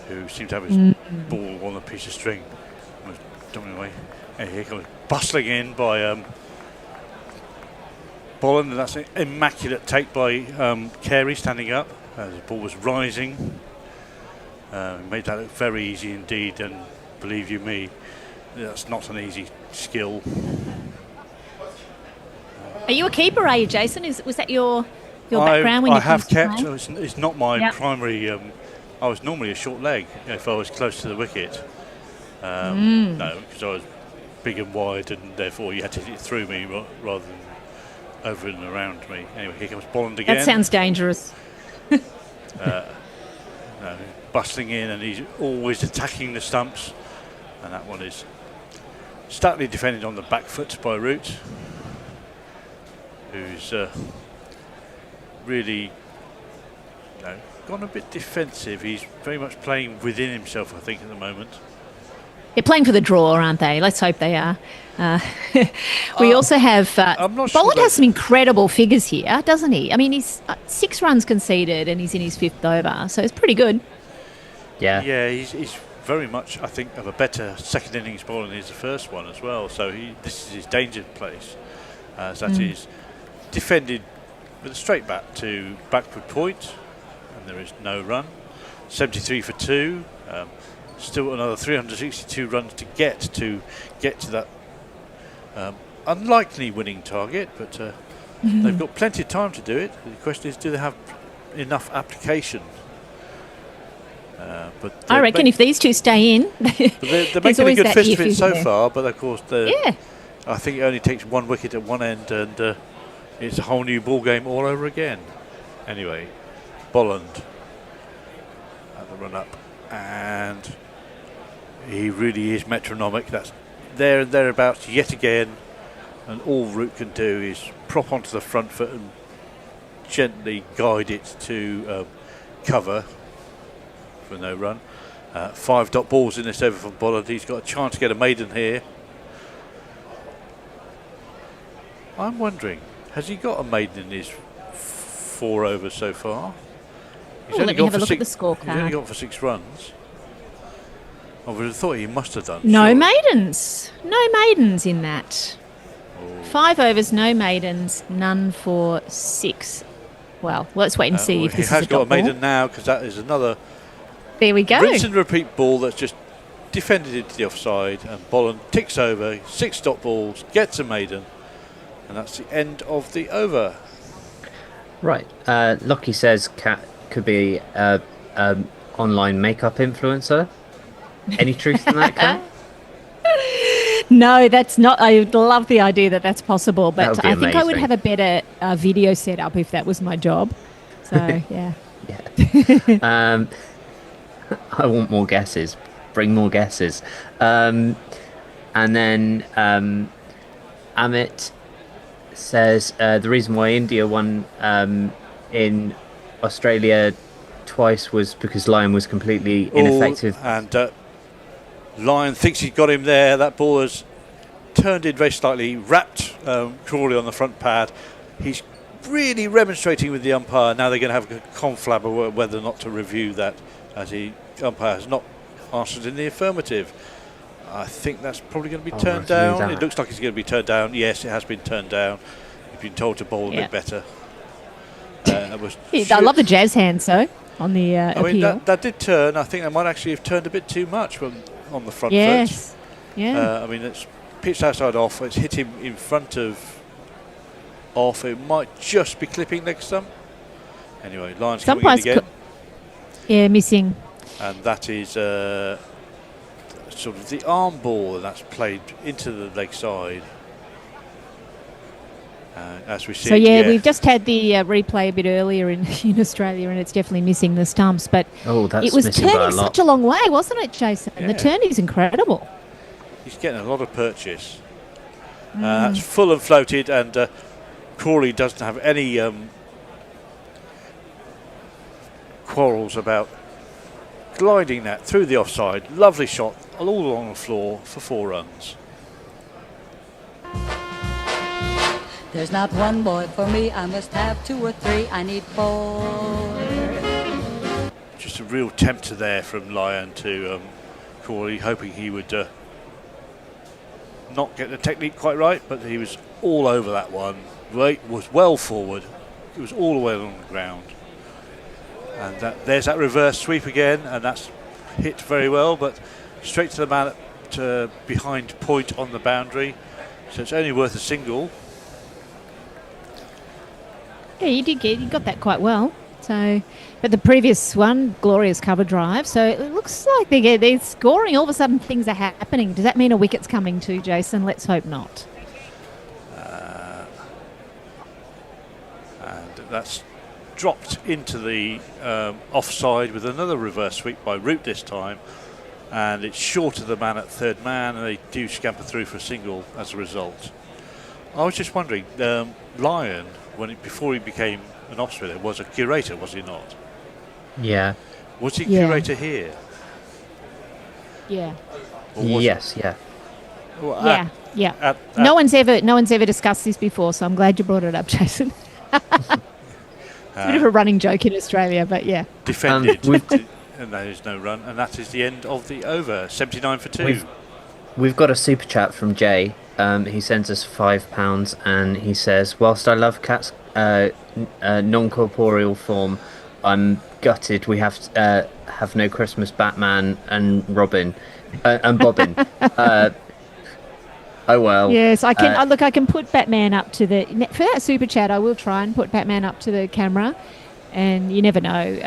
who seemed to have his ball on a piece of string. Away. And here comes bustling in by Boland, and that's an immaculate take by Carey standing up as the ball was rising. Made that look very easy indeed, and believe you me, that's not an easy skill. Are you a keeper, are you, Jason? Was that your background when you have kept. It's not my primary. I was normally a short leg if I was close to the wicket. No, because I was big and wide, and therefore you had to hit it through me rather than over and around me. Anyway, here comes Boland again. That sounds dangerous. Bustling in, and he's always attacking the stumps, and that one is stoutly defended on the back foot by Root, who's really gone a bit defensive. He's very much playing within himself, I think, at the moment. They're playing for the draw, aren't they? Let's hope they are. We also have... Boland has some incredible figures here, doesn't he? I mean, he's 6 runs conceded and he's in his 5th over, so it's pretty good. Yeah. Yeah, he's very much, I think, of a better second innings bowler than he's the first one as well. So this is his danger place. So that is defended with a straight bat to backward point, and there is no run. 73 for 2. Still another 362 runs to get to that unlikely winning target, but they've got plenty of time to do it. The question is, do they have enough application? But I reckon if these two stay in, they're making a good fist of it so far. But of course, I think it only takes one wicket at one end, and it's a whole new ball game all over again. Anyway, Bolland at the run up, and he really is metronomic. That's there and thereabouts yet again, and all Root can do is prop onto the front foot and gently guide it to cover for no run. 5 dot balls in this over from Bolland. He's got a chance to get a maiden here. I'm wondering, has he got a maiden in his 4 overs so far? He's let me have a look at the scorecard. He's only gone for 6 runs. I would have thought he must have done. No sure. maidens. No maidens in that. 5 overs, no maidens, none for 6. Well, let's wait and see if this is a He has got a dot ball. maiden now, because that is another There we go. rinse and repeat ball that's just defended into the offside, and Bolland ticks over, 6 dot balls, gets a maiden, and that's the end of the over. Right. Lockie says Cat could be online makeup influencer. Any truth in that, Cat? No, that's not. I would love the idea that that's possible, That would but be I think I would amazing. have a better video setup if that was my job. So, yeah. I want more guesses. Bring more guesses. And then Amit says the reason why India won in Australia twice was because Lyon was completely ineffective. And Lyon thinks he's got him there. That ball has turned in very slightly, wrapped Crawley on the front pad. He's really remonstrating with the umpire. Now they're going to have a conflab over whether or not to review that, as the umpire has not answered in the affirmative. I think that's probably going to be turned down. It looks like it's going to be turned down. Yes, it has been turned down. You've been told to bowl a bit better. I love the jazz hands, though, on the appeal. I mean, that did turn. I think they might actually have turned a bit too much on the front Yes. foot. Yeah. I mean, it's pitched outside off. It's hit him in front of off. It might just be clipping leg stump. Anyway, Lyon's coming in again. Missing. And that is sort of the arm ball, and that's played into the leg side. As we see. So, we've just had the replay a bit earlier in Australia, and it's definitely missing the stumps. But it was turning such a long way, wasn't it, Jason? The turn is incredible. He's getting a lot of purchase. That's full and floated, and Crawley doesn't have any quarrels about gliding that through the offside. Lovely shot all along the floor for 4 runs. There's not one boy for me, I must have 2 or 3, I need 4. Just a real tempter there from Lyon to Crawley, hoping he would not get the technique quite right, but he was all over that one. Weight was well forward. It was all the way along the ground. And there's that reverse sweep again, and that's hit very well, but straight to the man at behind point on the boundary. So it's only worth a single. Yeah, you got that quite well. So, but the previous one, glorious cover drive. So it looks like they're scoring. All of a sudden, things are happening. Does that mean a wicket's coming too, Jason? Let's hope not. And that's dropped into the offside with another reverse sweep by Root this time, and it's short of the man at third man, and they do scamper through for a single as a result. I was just wondering, Lyon, before he became an off spinner, was a curator, was he not? Yeah. Was he curator here? Yeah. Yes. Yeah. Well, No one's ever discussed this before, so I'm glad you brought it up, Jason. It's a bit of a running joke in Australia, but yeah. Defended, and there is no run, and that is the end of the over. 79 for 2. We've got a super chat from Jay. He sends us £5, and he says, "Whilst I love Cat's non-corporeal form, I'm gutted we have no Christmas Batman and Robin and Bobbin." Oh well. Yes, I can. Look, I can put Batman up to the for that super chat. I will try and put Batman up to the camera, and you never know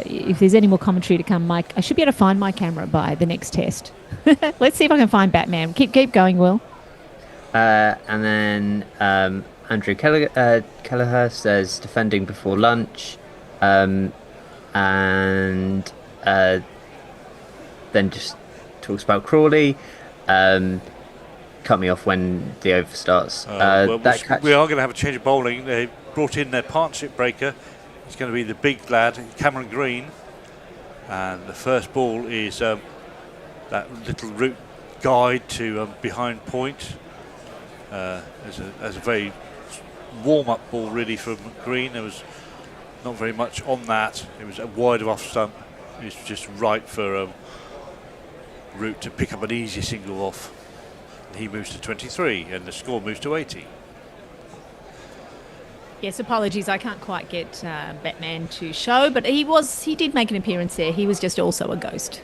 if there's any more commentary to come. I should be able to find my camera by the next test. Let's see if I can find Batman. Keep going, Will. And then Andrew Kelleher says defending before lunch, and then just talks about Crawley. Cut me off when the over starts. We are going to have a change of bowling. They brought in their partnership breaker. It's going to be the big lad, Cameron Green. And the first ball is that little route guide to behind point. As a very warm-up ball really from Green. There was not very much on that. It was a wide of off stump. It was just right for Root to pick up an easy single off. And he moves to 23 and the score moves to 80. Yes, apologies, I can't quite get Batman to show, but he did make an appearance there. He was just also a ghost.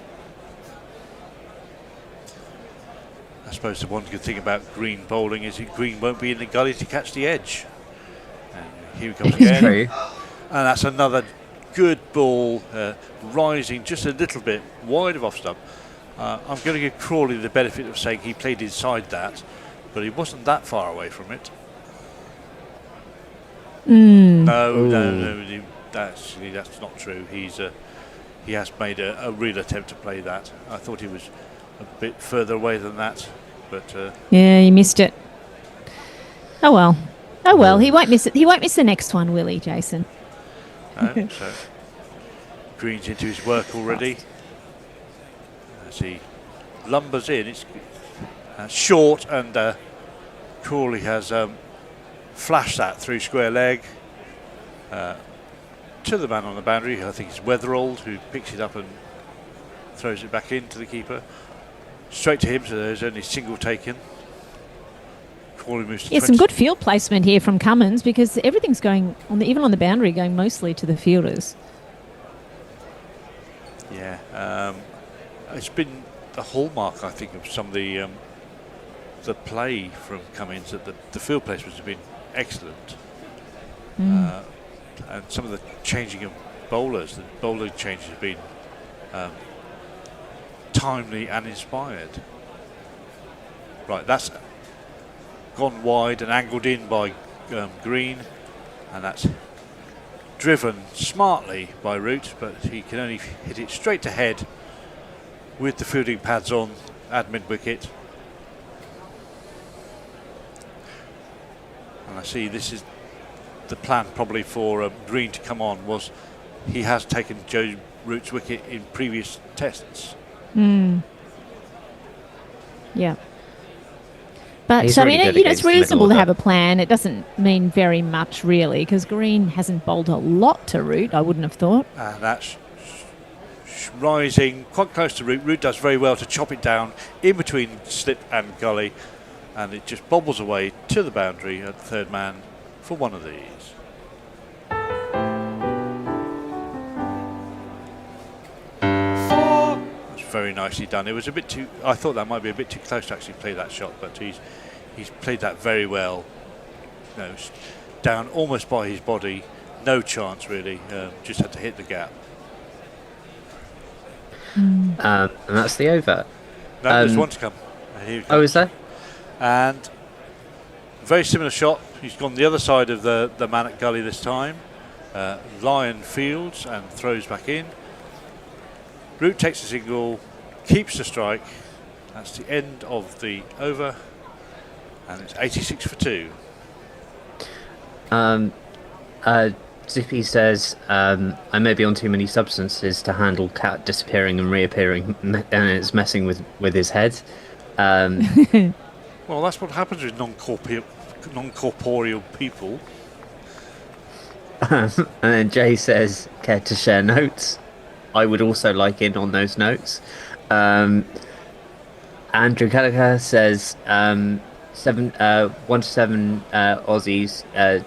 I suppose the one good thing about Green bowling is that Green won't be in the gully to catch the edge. And here he comes again. And that's another good ball, rising just a little bit wide of off stump. I'm going to give Crawley the benefit of saying he played inside that, but he wasn't that far away from it. No, that's not true. He has made a real attempt to play that. I thought he was a bit further away than that, but yeah, he missed it. Oh well. He won't miss it. He won't miss the next one, will he, Jason? No, so Green's into his work already. As he lumbers in, it's short, and Crawley has flashed that through square leg to the man on the boundary. I think it's Weatherald who picks it up and throws it back into the keeper. Straight to him, so there's only single taken. Crawley moves to 20. Some good field placement here from Cummins, because everything's going even on the boundary, going mostly to the fielders. Yeah, it's been the hallmark, I think, of some of the play from Cummins, that the field placements have been excellent. And some of the changing of bowlers, the bowling changes have been timely and inspired. Right, that's gone wide and angled in by Green, and that's driven smartly by Root, but he can only hit it straight to head with the fielding pads on at mid-wicket. And I see this is the plan probably for Green to come on, was he has taken Joe Root's wicket in previous tests. Yeah. But I mean, it's reasonable to have a plan. It doesn't mean very much, really, because Green hasn't bowled a lot to Root, I wouldn't have thought. And that's rising quite close to Root. Root does very well to chop it down in between slip and gully, and it just bobbles away to the boundary at third man for one of these. Very nicely done. It was a bit too. I thought that might be a bit too close to actually play that shot, but he's played that very well. Down almost by his body, no chance really. Just had to hit the gap. And that's the over. No, there's one to come. Oh, is there? And very similar shot. He's gone the other side of the man at gully this time. Lyon fields and throws back in. Root takes a single, keeps the strike. That's the end of the over, and it's 86 for 2. Zippy says, I may be on too many substances to handle cat disappearing and reappearing, and it's messing with his head. Well, that's what happens with non-corporeal people. And then Jay says, care to share notes? I would also like in on those notes. Andrew Gallagher says 1 to 7 Aussies,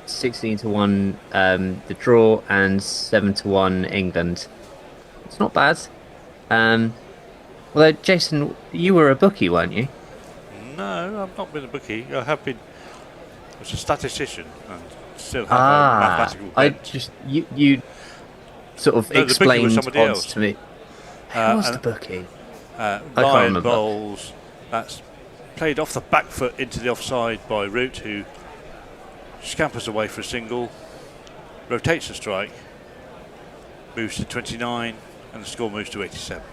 16 to 1 the draw, and 7 to 1 England. It's not bad. Although Jason, you were a bookie, weren't you? No, I've not been a bookie. I was a statistician and still have a mathematical bent. You sort of explained odds to me. Who was the bookie? Lyon bowls. That's played off the back foot into the offside by Root, who scampers away for a single, rotates the strike, moves to 29, and the score moves to 87.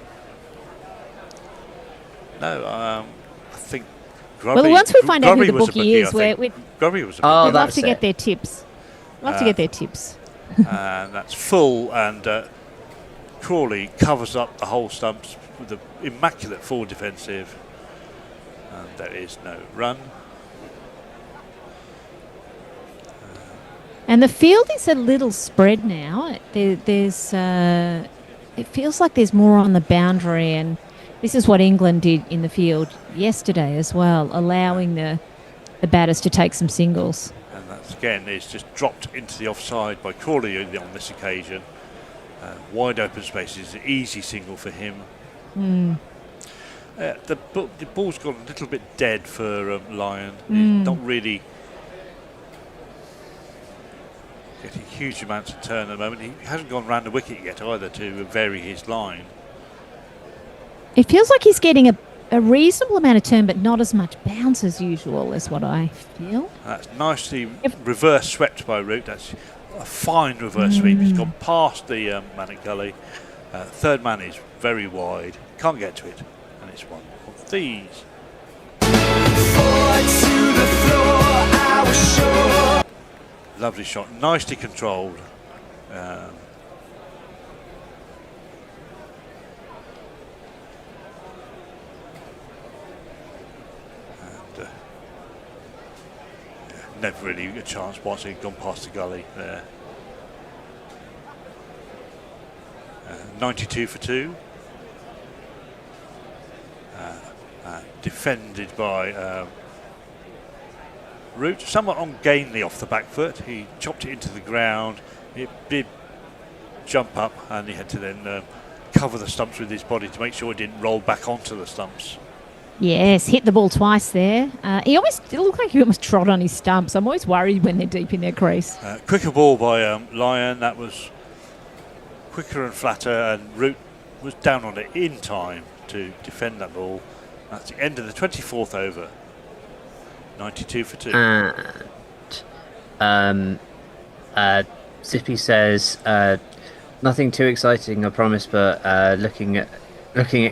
No, I think Grubby... Well, once we find out who the was a bookie is, Grubby was a bookie. we'd love to get their tips. Love to get their tips. And that's full, and Crawley covers up the whole stumps with an immaculate forward defensive, and there is no run. And the field is a little spread now. There's it feels like there's more on the boundary, and this is what England did in the field yesterday as well, allowing the batters to take some singles. And that's again is just dropped into the offside by Crawley on this occasion. Wide open space is an easy single for him. The ball's gone a little bit dead for Lyon. He's not really getting huge amounts of turn at the moment. He hasn't gone round the wicket yet either to vary his line. It feels like he's getting a reasonable amount of turn, but not as much bounce as usual, is what I feel. That's nicely reverse swept by Root. That's a fine reverse sweep. He's gone past the Manic Gully. Third man is very wide. Can't get to it. And it's one of these. Lovely shot. Nicely controlled. Never really a chance once he'd gone past the gully there. 92 for 2. Defended by Root, somewhat ungainly off the back foot. He chopped it into the ground. It did jump up, and he had to then cover the stumps with his body to make sure it didn't roll back onto the stumps. Yes, hit the ball twice there. It looked like he almost trod on his stumps. I'm always worried when they're deep in their crease. Quicker ball by Lyon. That was quicker and flatter, and Root was down on it in time to defend that ball. That's the end of the 24th over. 92 for 2. And Zippy says, nothing too exciting, I promise, but looking at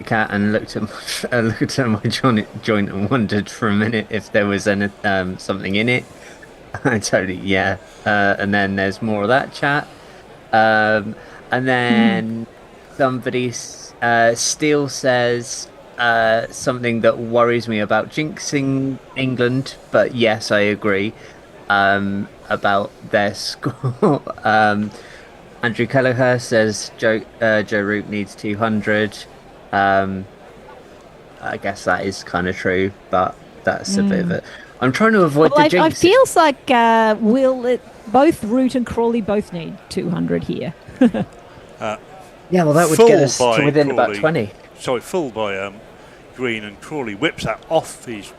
Kat and looked at my joint and wondered for a minute if there was something in it. I totally, yeah. And then there's more of that chat. And then somebody, Steele says something that worries me about jinxing England, but yes, I agree about their score. Andrew Kelleher says Joe Root needs 200. I guess that is kind of true, but that's a bit of it. I'm trying to avoid the jinx. It feels like both Root and Crawley both need 200 here. Yeah, well, that would get us to within about 20. Sorry, full by Green, and Crawley whips that off his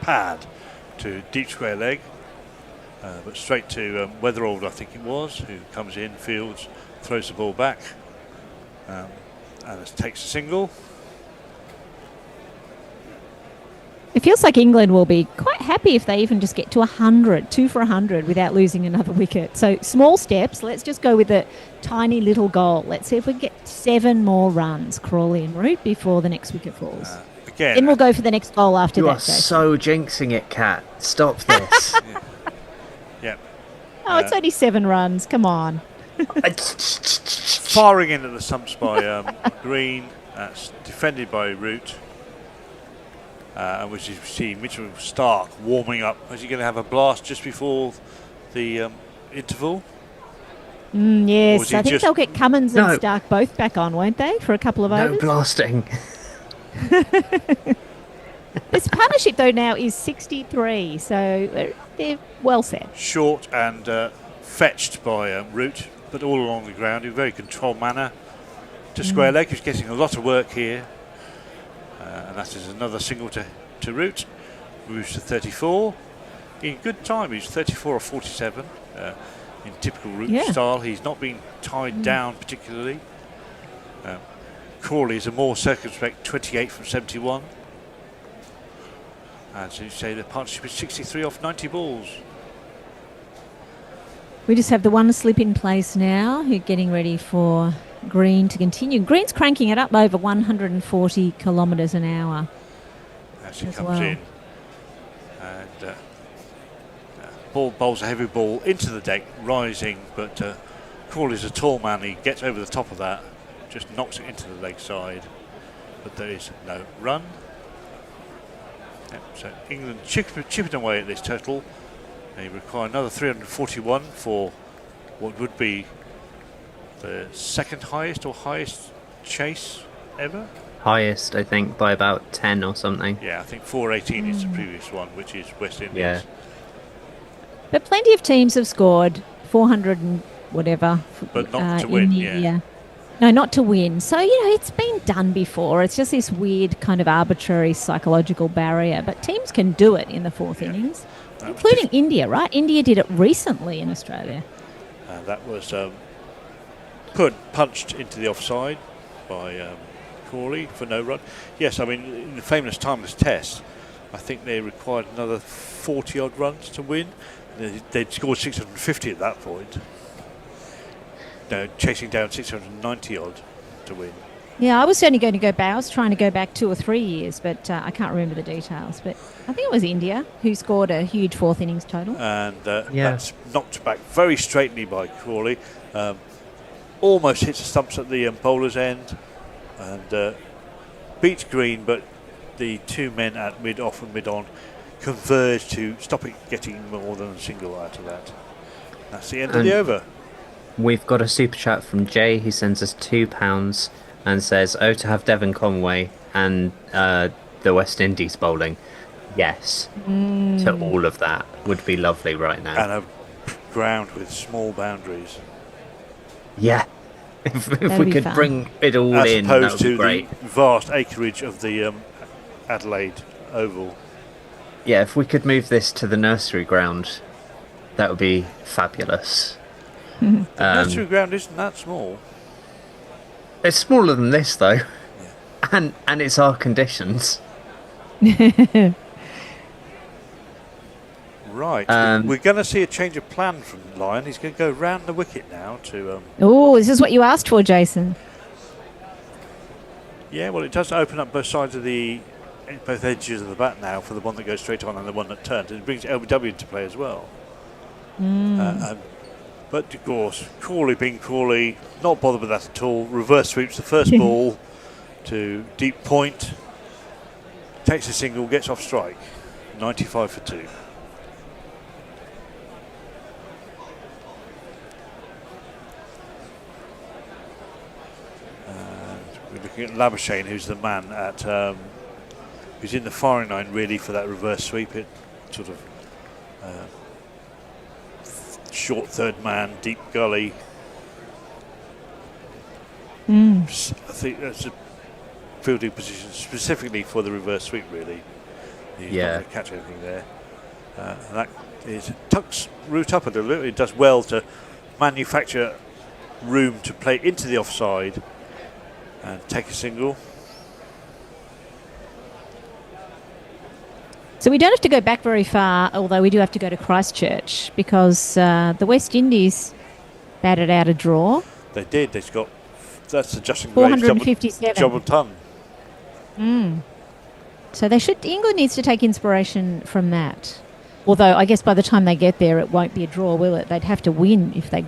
pad to deep square leg, but straight to Weatherald, I think it was, who comes in, fields, throws the ball back, and takes a single. It feels like England will be quite happy if they even just get to 100, 2 for 100 without losing another wicket. So small steps. Let's just go with a tiny little goal. Let's see if we get 7 more runs, Crawley and Root, before the next wicket falls. Again, then we'll go for the next goal after you that. You are so jinxing it, Kat. Stop this. Yeah. Oh, it's only 7 runs. Come on. Firing into the stumps by Green. That's defended by Root. Which you see Mitchell Stark warming up. Is he going to have a blast just before the interval? Yes, I think they'll get Cummins and Stark both back on, won't they, for a couple of overs? No blasting. This partnership, though, now is 63, so they're well set. Short and fetched by Root, but all along the ground in a very controlled manner. To square leg, who's getting a lot of work here. And that is another single to Root. Moves to 34. In good time, he's 34 or 47. In typical Root style, he's not been tied down particularly. Crawley is a more circumspect 28 from 71. And so you say the partnership is 63 off 90 balls. We just have the one slip in place now, who's getting ready for Green to continue. Green's cranking it up over 140 kilometres an hour. As he comes in. And ball bowls a heavy ball into the deck, rising, but Crawley's a tall man. He gets over the top of that, just knocks it into the leg side. But there is no run. Yep, so England chipping away at this total. They require another 341 for what would be the second highest or highest chase ever. Highest, I think, by about 10 or something. Yeah, I think 418 is the previous one, which is West Indies. Yeah. But plenty of teams have scored 400 and whatever. But not to win, yeah. No, not to win. So, it's been done before. It's just this weird kind of arbitrary psychological barrier. But teams can do it in the fourth innings, including India, right? India did it recently in Australia. That was punched into the offside by Crawley for no run. Yes, I mean, in the famous timeless test, I think they required another 40-odd runs to win. They'd scored 650 at that point. Chasing down 690 odd to win. Yeah, I was only going to go back. I was trying to go back 2 or 3 years, but I can't remember the details. But I think it was India who scored a huge fourth innings total. And that's knocked back very straightly by Crawley. Almost hits the stumps at the bowler's end and beats Green, but the two men at mid-off and mid-on converge to stop it getting more than a single out of that. That's the end of the over. We've got a super chat from Jay. He sends us £2 and says, "Oh, to have Devon Conway and the West Indies bowling. Yes, to all of that would be lovely right now. And a ground with small boundaries. Yeah, if we could bring it all in, that would be great. As opposed to the vast acreage of the Adelaide Oval. Yeah, if we could move this to the nursery ground, that would be fabulous. The nursery ground isn't that small. It's smaller than this, though, and it's our conditions. Right, we're going to see a change of plan from Lyon. He's going to go round the wicket now to. Oh, this is what you asked for, Jason. Yeah, well, it does open up both sides of both edges of the bat now for the one that goes straight on and the one that turns. It brings LBW into play as well. But of course, Crawley being Crawley, not bothered with that at all. Reverse sweeps the first ball to deep point, takes a single, gets off strike. 95 for 2. And we're looking at Labuschagne, who's the man at who's in the firing line really for that reverse sweep. It sort of short third man, deep gully. I think that's a fielding position specifically for the reverse sweep, really. He's not going to catch anything there. And that tucks root up a little bit. It does well to manufacture room to play into the offside and take a single. So we don't have to go back very far, although we do have to go to Christchurch, because the West Indies batted out a draw. They did. That's the Justin Graves 457. Double ton. So England needs to take inspiration from that. Although I guess by the time they get there, it won't be a draw, will it? They'd have to win if they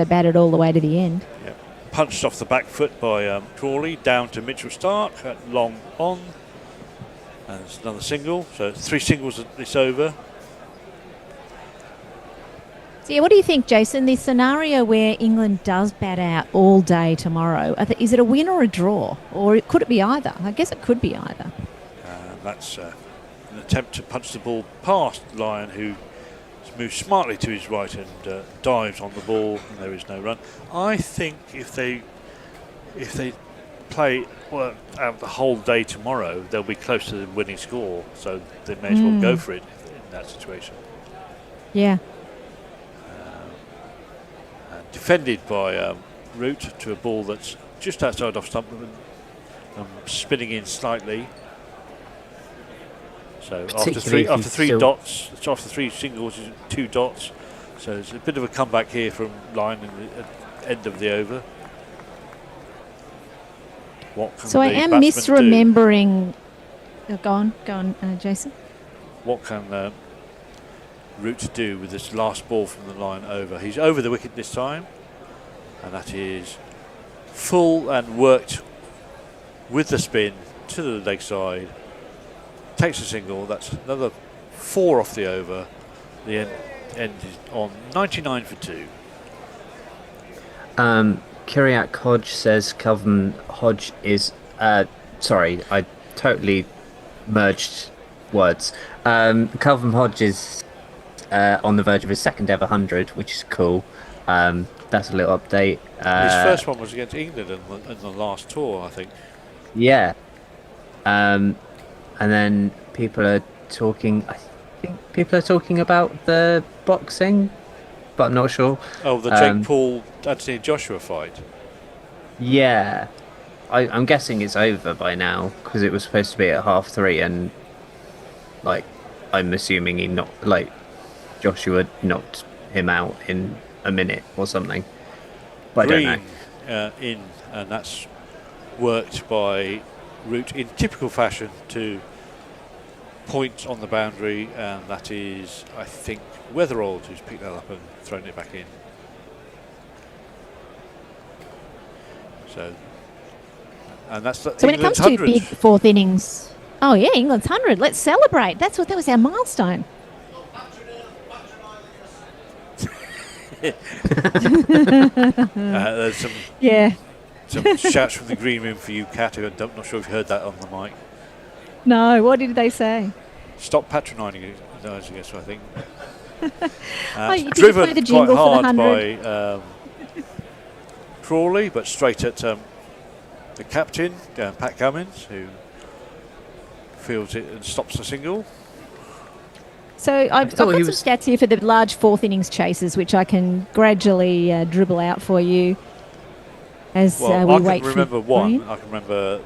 batted all the way to the end. Yep. Punched off the back foot by Crawley, down to Mitchell Stark at long on. And it's another single, so 3 singles at this over. So yeah, what do you think, Jason? The scenario where England does bat out all day tomorrow, is it a win or a draw? Or could it be either? I guess it could be either. That's an attempt to punch the ball past Lyon, who moves smartly to his right and dives on the ball, and there is no run. I think if they play out the whole day tomorrow, they'll be close to the winning score, so they may as well go for it in that situation. Yeah. Defended by Root to a ball that's just outside off stump and spinning in slightly. So Particularly after three singles, is 2 dots. So it's a bit of a comeback here from Lyon at the end of the over. So I am misremembering. Go on, Jason. What can Root do with this last ball from the line over? He's over the wicket this time, and that is full and worked with the spin to the leg side. Takes a single. That's another 4 off the over. The end is on 99 for 2. Kiriak Hodge says Calvin Hodge is. Sorry, I totally merged words. Calvin Hodge is on the verge of his second ever 100, which is cool. That's a little update. His first one was against England in the last tour, I think. Yeah. And then people are talking. I think people are talking about the boxing, but I'm not sure. Oh, the Jake Paul Anthony Joshua fight. Yeah, I'm guessing it's over by now because it was supposed to be at 3:30, and like I'm assuming Joshua knocked him out in a minute or something. But Green, I don't know. In, and that's worked by Root in typical fashion to points on the boundary, and that is, I think, Weatherald who's picked that up and thrown it back in. So, and that's so when it comes to big fourth innings, oh yeah, England's 100. Let's celebrate. That was our milestone. There's some shouts from the green room for you, Kat. I'm not sure if you heard that on the mic. No, what did they say? Stop patronising us, I guess, I think. Did you play the jingle quite for the hard 100? by Crawley, but straight at the captain, Pat Cummins, who fields it and stops the single. So I've got some stats here for the large fourth innings chases, which I can gradually dribble out for you as we wait for. I can remember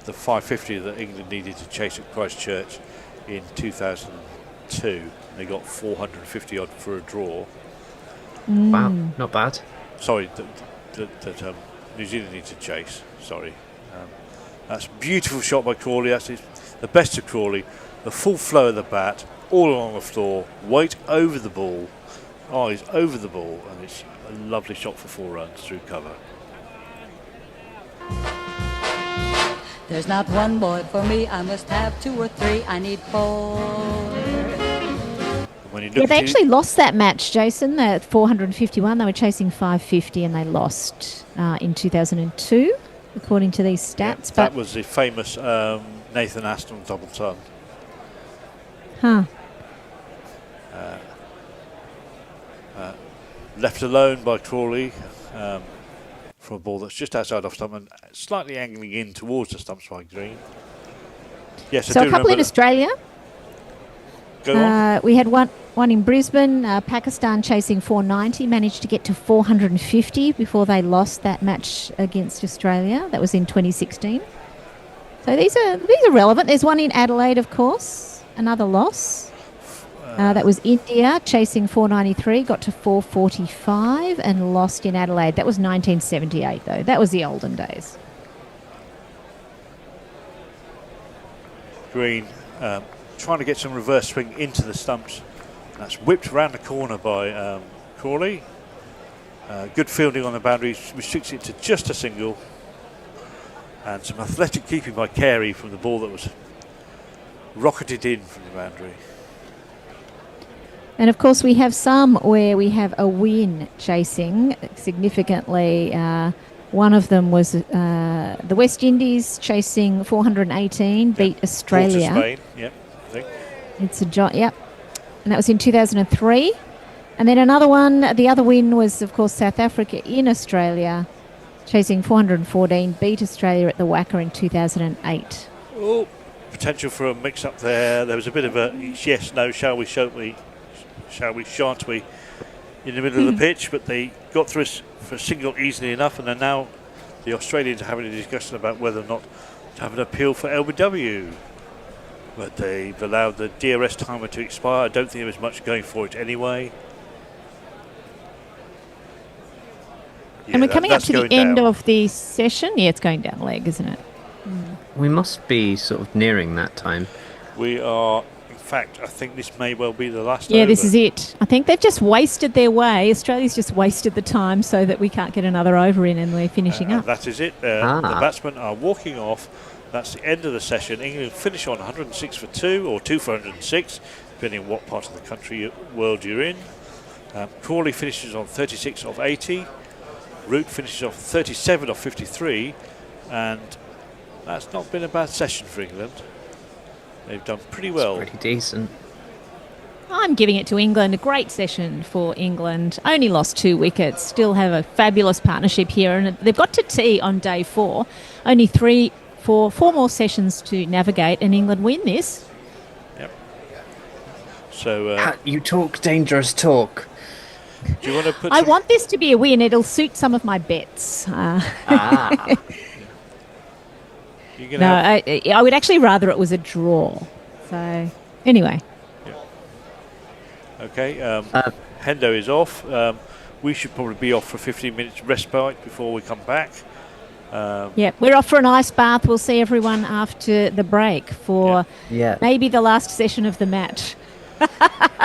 the 550 that England needed to chase at Christchurch in 2002. They got 450 odd for a draw. Wow, not bad. Sorry, that New Zealand needed to chase. Sorry. That's a beautiful shot by Crawley. That's the best of Crawley. The full flow of the bat, all along the floor, weight over the ball, eyes over the ball, and it's a lovely shot for 4 runs through cover. There's not one boy for me, I must have 2 or 3, I need 4. Yeah, they actually lost that match, Jason, at 451. They were chasing 550 and they lost in 2002, according to these stats. That was the famous Nathan Aston double ton. Huh. Left alone by Crawley from a ball that's just outside off stump and slightly angling in towards the stumps by Green. Yes, so I do a couple in remember Australia. Go on. We had one in Brisbane. Pakistan chasing 490, managed to get to 450 before they lost that match against Australia. That was in 2016. So these are relevant. There's one in Adelaide, of course, another loss. That was India chasing 493, got to 445 and lost in Adelaide. That was 1978, though. That was the olden days. Green trying to get some reverse swing into the stumps. That's whipped around the corner by Crawley. Good fielding on the boundary, restricts it to just a single. And some athletic keeping by Carey from the ball that was rocketed in from the boundary. And of course, we have some where we have a win chasing significantly. One of them was the West Indies chasing 418, beat Australia. Spain, yep, I think. It's a yep. And that was in 2003. And then another one, the other win was, of course, South Africa in Australia, chasing 414, beat Australia at the Wacker in 2008. Oh, potential for a mix-up there. There was a bit of a yes, no, shall we, shan't we, in the middle of the pitch, but they got through for a single easily enough, and then now the Australians are having a discussion about whether or not to have an appeal for LBW. But they've allowed the DRS timer to expire. I don't think there was much going for it anyway. And we're coming up to the end of the session. Yeah, it's going down a leg, isn't it? We must be sort of nearing that time. We are, in fact, I think this may well be the last Yeah, over. this is it. I think they've just wasted their way. Australia's just wasted the time so that we can't get another over in and we're finishing up. That is it. The batsmen are walking off. That's the end of the session. England finish on 106 for 2 or 2 for 106, depending on what part of the country world you're in. Crawley finishes on 36 of 80. Root finishes off 37 of 53, and that's not been a bad session for England. They've done pretty well. It's pretty decent. I'm giving it to England. A great session for England. Only lost 2 wickets. Still have a fabulous partnership here, and they've got to tea on day 4. Only 4 more sessions to navigate, and England win this. Yep. So you talk dangerous talk. Do you want to put? I want this to be a win. It'll suit some of my bets. You're gonna No, I would actually rather it was a draw. So, anyway. Okay. Hendo is off. We should probably be off for 15 minutes respite before we come back. Yeah, we're off for an ice bath. We'll see everyone after the break for maybe the last session of the match.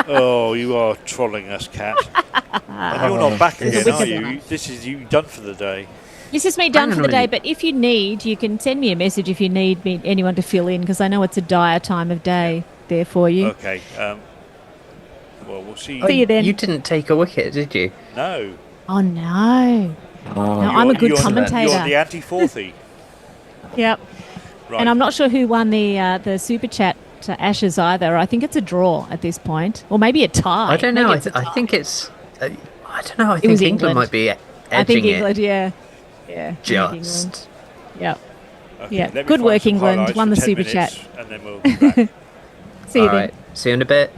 Oh, you are trolling us, Kat. And you're not back again, are you? This is you done for the day. This is me done for the day, but if you need, you can send me a message if you need anyone to fill in, because I know it's a dire time of day there for you. Okay. Well, we'll see. See you then. You didn't take a wicket, did you? No. Oh, no. No, I'm a good commentator. You're the anti-fourthy. Yep. Right. And I'm not sure who won the super chat to Ashes either. I think it's a draw at this point, or maybe a tie. I don't know. Maybe I think it's. I don't know. I It think was England might be edging I think England, it. yeah. Just. Yep. Okay, Yeah. let me Good find work, some England. highlights Won for the 10 super minutes, chat. and then we'll be back. See you All then. right. See you in a bit.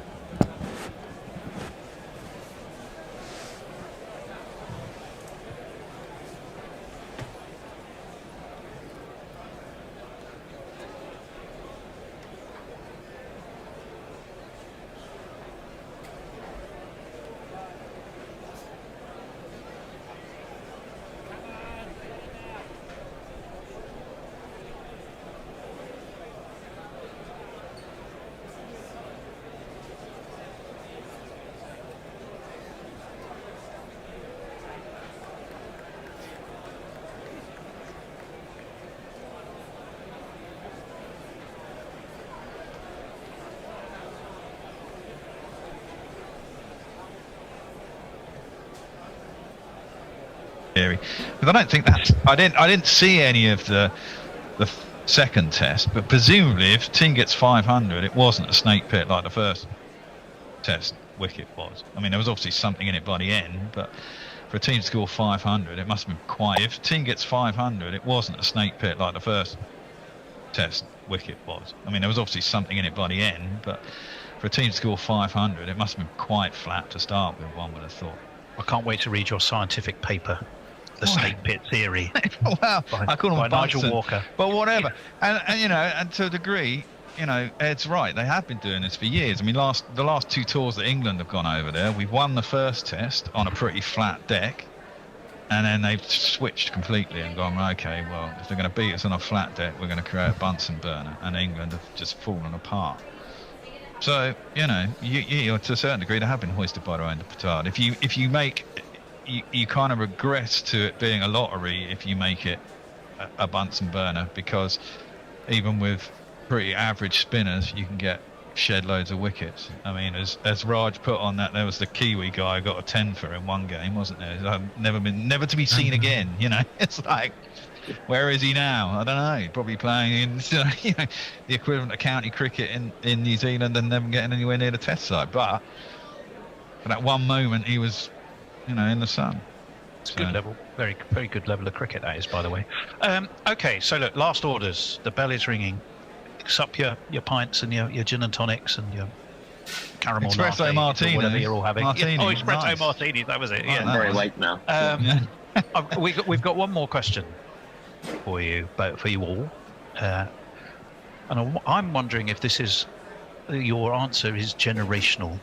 But I don't think that's. I didn't see any of the second test, but presumably if the team gets 500, it wasn't a snake pit like the first test wicket was. I mean, there was obviously something in it by the end, but for a team to score 500, it must have been quite. If the team gets 500, it wasn't a snake pit like the first test wicket was. I mean, there was obviously something in it by the end, but for a team to score 500, it must have been quite flat to start with, one would have thought. I can't wait to read your scientific paper, The Snake Pit Theory. Well, I call him Nigel Walker. But whatever. And you know, and to a degree, you know, Ed's right. They have been doing this for years. I mean, the last 2 tours that England have gone over there, we've won the first test on a pretty flat deck, and then they've switched completely and gone, okay, well, if they're going to beat us on a flat deck, we're going to create a Bunsen burner, and England have just fallen apart. So, you know, you to a certain degree, they have been hoisted by their own petard. If you make, you kind of regress to it being a lottery if you make it a Bunsen burner, because even with pretty average spinners, you can get shed loads of wickets. I mean, as Raj put on that, there was the Kiwi guy who got a 10 for in one game, wasn't there? Never to be seen again. You know, it's like, where is he now? I don't know. Probably playing in you know, the equivalent of county cricket in New Zealand and never getting anywhere near the test side. But for that one moment, he was, you know, in the sun. It's good level, very good level of cricket that is, by the way. Okay, so look, last orders. The bell is ringing. Mix up your pints and your gin and tonics and your caramel Espresso latte, martinis, whatever you're all having. martinis, espresso nice. martinis. That was it. Yeah. I'm very awake now. We've got one more question for you, but for you all. And I'm wondering if this is your answer is generational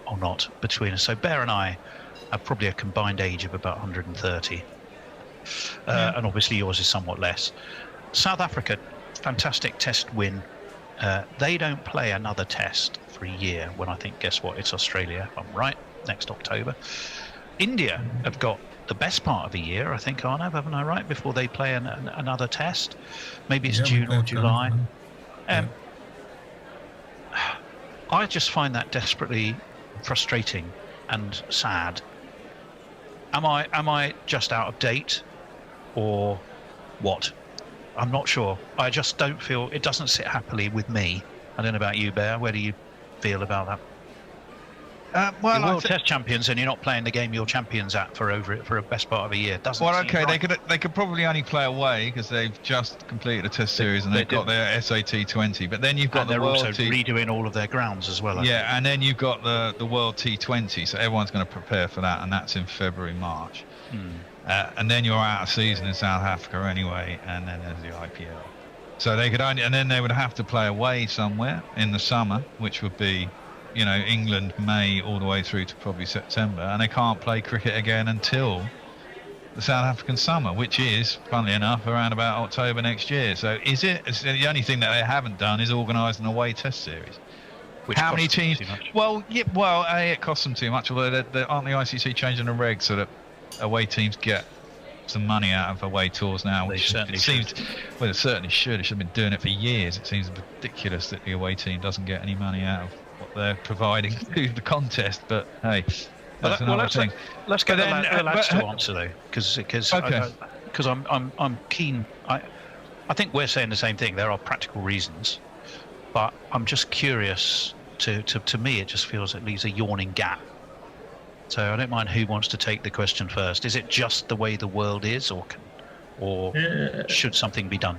or not between us. So Bear and I have probably a combined age of about 130, and obviously yours is somewhat less. South Africa, fantastic test win. They don't play another test for a year when I think, guess what, it's Australia, if I'm right, next October. India have got the best part of a year, I think, Arnav, haven't I right, before they play another test? Maybe it's June or July. I just find that desperately frustrating and sad. Am I just out of date or what? I'm not sure. I just don't feel it doesn't sit happily with me. I don't know about you, Bear. Where do you feel about that? You're World Test champions, and you're not playing the game you're champions at for a best part of a year. Doesn't well, seem okay, right. they could probably only play away because they've just completed a Test series and they've got their SAT 20. But then you've got and the they're World also redoing all of their grounds as well. I think. and then you've got the World T20, so everyone's going to prepare for that, and that's in February, March. And then you're out of season in South Africa anyway, and then there's the IPL. So they could only, and then they would have to play away somewhere in the summer, which would be, England, May all the way through to probably September, and they can't play cricket again until the South African summer, which is, funnily enough, around about October next year. So it's the only thing that they haven't done is organise an away Test series. How many teams? Well, it costs them too much. Although aren't the ICC changing the regs so that away teams get some money out of away tours now, which it seems, well, it certainly should. It should have been doing it for years. It seems ridiculous that the away team doesn't get any money out of what they're providing to the contest. But hey, that's another thing. Let's get the lads to answer though, because I'm keen. I think we're saying the same thing. There are practical reasons, but I'm just curious. To me, it just feels it leaves a yawning gap. So I don't mind who wants to take the question first. Is it just the way the world is, or should something be done?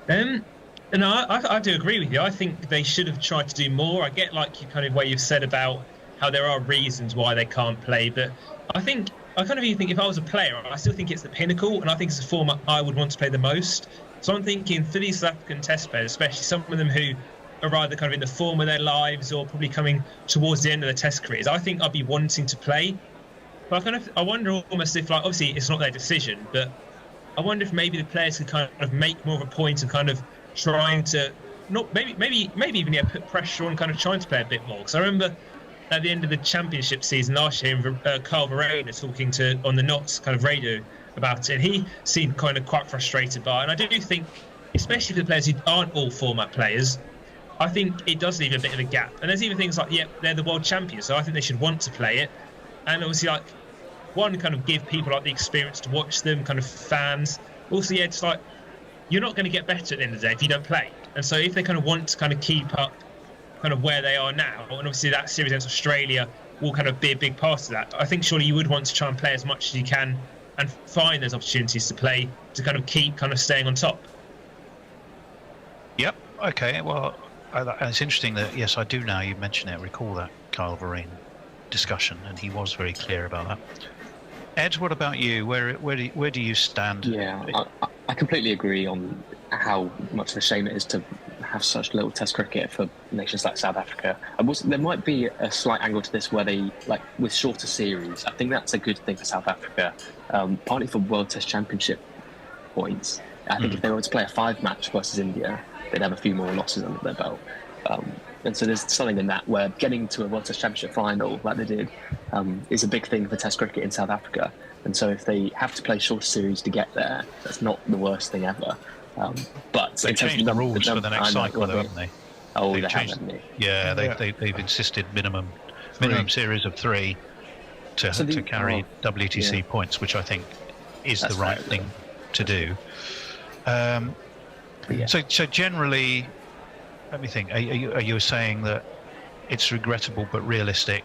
No, I do agree with you. I think they should have tried to do more. I get like you kind of way you've said about how there are reasons why they can't play, but I kind of even think if I was a player, I still think it's the pinnacle, and I think it's a format I would want to play the most. So I'm thinking for these South African Test players, especially some of them who are either kind of in the form of their lives or probably coming towards the end of their Test careers, I think I'd be wanting to play. But I wonder almost if, like, obviously it's not their decision, but I wonder if maybe the players could kind of make more of a point of kind of trying to maybe even put pressure on kind of trying to play a bit more. Because I remember at the end of the championship season last year, Carl Verena talking on the Knots kind of radio about it, and he seemed kind of quite frustrated by it. And I do think, especially for the players who aren't all format players, I think it does leave a bit of a gap. And there's even things like, they're the world champions, so I think they should want to play it. And obviously, like, one, kind of give people like the experience to watch them, kind of fans. Also, it's like, you're not going to get better at the end of the day if you don't play. And so if they kind of want to kind of keep up kind of where they are now, and obviously that series against Australia will kind of be a big part of that, I think surely you would want to try and play as much as you can and find those opportunities to play to kind of keep kind of staying on top. Yep. Okay. Well, it's interesting that, yes, I do now you mention it, recall that Kyle Vereen discussion, and he was very clear about that. Ed, what about you? Where do you stand? Yeah, I completely agree on how much of a shame it is to have such little Test cricket for nations like South Africa. There might be a slight angle to this where they, like, with shorter series, I think that's a good thing for South Africa, partly for World Test Championship points. I think if they were to play a 5-match versus India, they'd have a few more losses under their belt. And so there's something in that where getting to a World Test Championship final, like they did, is a big thing for Test cricket in South Africa. And so if they have to play short series to get there, that's not the worst thing ever. But they've changed the rules for the next cycle, though, haven't they? Oh, they've they changed. haven't they? Yeah, they've insisted minimum series of 3 to carry WTC points, which I think is the right thing to do. So generally, let me think. Are you saying that it's regrettable but realistic,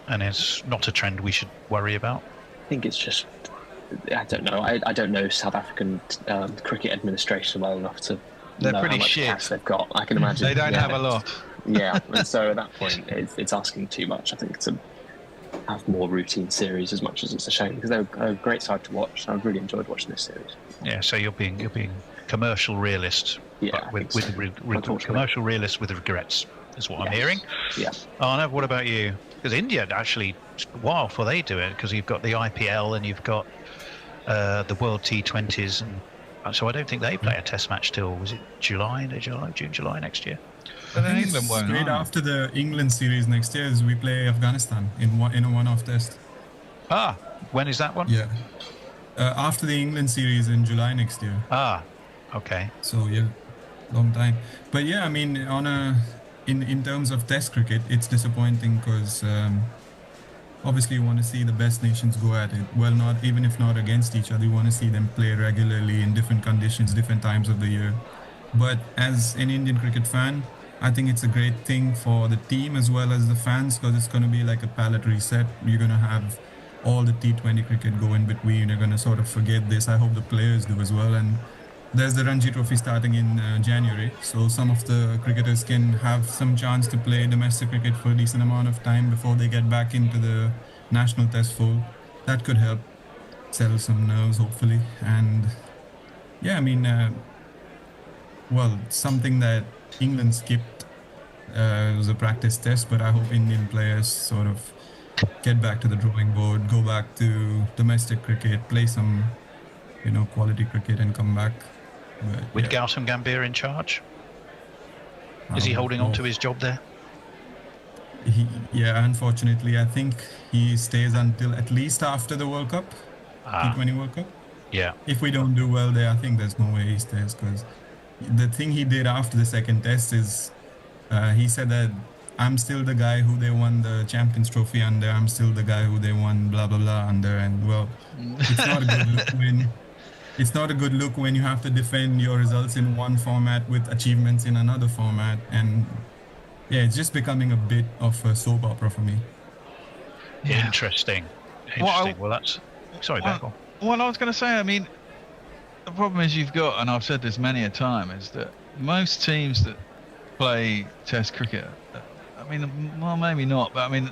and it's not a trend we should worry about? I think it's just, I don't know. I don't know South African cricket administration well enough to They're know pretty how much shit. cash they've got. I can imagine They don't have a lot. Yeah, and so at that point, it's asking too much, I think, to have more routine series, as much as it's a shame, because they're a great side to watch. I've really enjoyed watching this series. Yeah, so you're being commercial realist, yeah, with commercial realist with regrets, is what I'm hearing. Yeah. Arnav, what about you? Because India actually, a while before they do it, because you've got the IPL and you've got the World T20s, and so I don't think they play a Test match till, was it June, July next year? I think England won't. Straight after the England series next year, is we play Afghanistan in a one-off test. Ah, when is that one? Yeah, after the England series in July next year. Ah, okay. So yeah, long time. But yeah, I mean, in terms of Test cricket, it's disappointing because obviously you want to see the best nations go at it. Well, not even if not against each other, you want to see them play regularly in different conditions, different times of the year. But as an Indian cricket fan, I think it's a great thing for the team as well as the fans, because it's going to be like a palate reset. You're going to have all the T20 cricket go in between. You're going to sort of forget this. I hope the players do as well. And there's the Ranji Trophy starting in January, so some of the cricketers can have some chance to play domestic cricket for a decent amount of time before they get back into the national test fold. That could help settle some nerves, hopefully. And yeah, I mean, well, something that England skipped was a practice test, but I hope Indian players sort of get back to the drawing board, go back to domestic cricket, play some, quality cricket and come back. But, with Gautam Gambhir in charge? Is he holding on to his job there? Yeah, unfortunately, I think he stays until at least after the World Cup, T20 World Cup. Yeah. If we don't do well there, I think there's no way he stays, because the thing he did after the second test is he said that I'm still the guy who they won the Champions Trophy under, I'm still the guy who they won blah blah blah under, and well, it's not a good look when it's not a good look when you have to defend your results in one format with achievements in another format. And yeah, it's just becoming a bit of a soap opera for me. Yeah. Interesting. Well, that's... Sorry, Beckel. Well, I was going to say, I mean, the problem is you've got, and I've said this many a time, is that most teams that play Test cricket, I mean, well, maybe not, but I mean,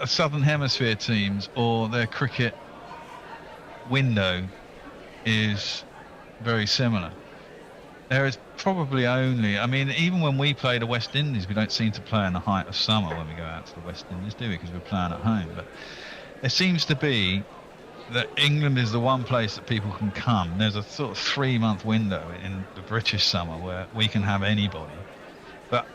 Southern Hemisphere teams, or their cricket window is very similar. There is probably only, I mean, even when we play the West Indies, we don't seem to play in the height of summer when we go out to the West Indies, do we? Because we're playing at home. But it seems to be that England is the one place that people can come. There's a sort of 3-month window in the British summer where we can have anybody. But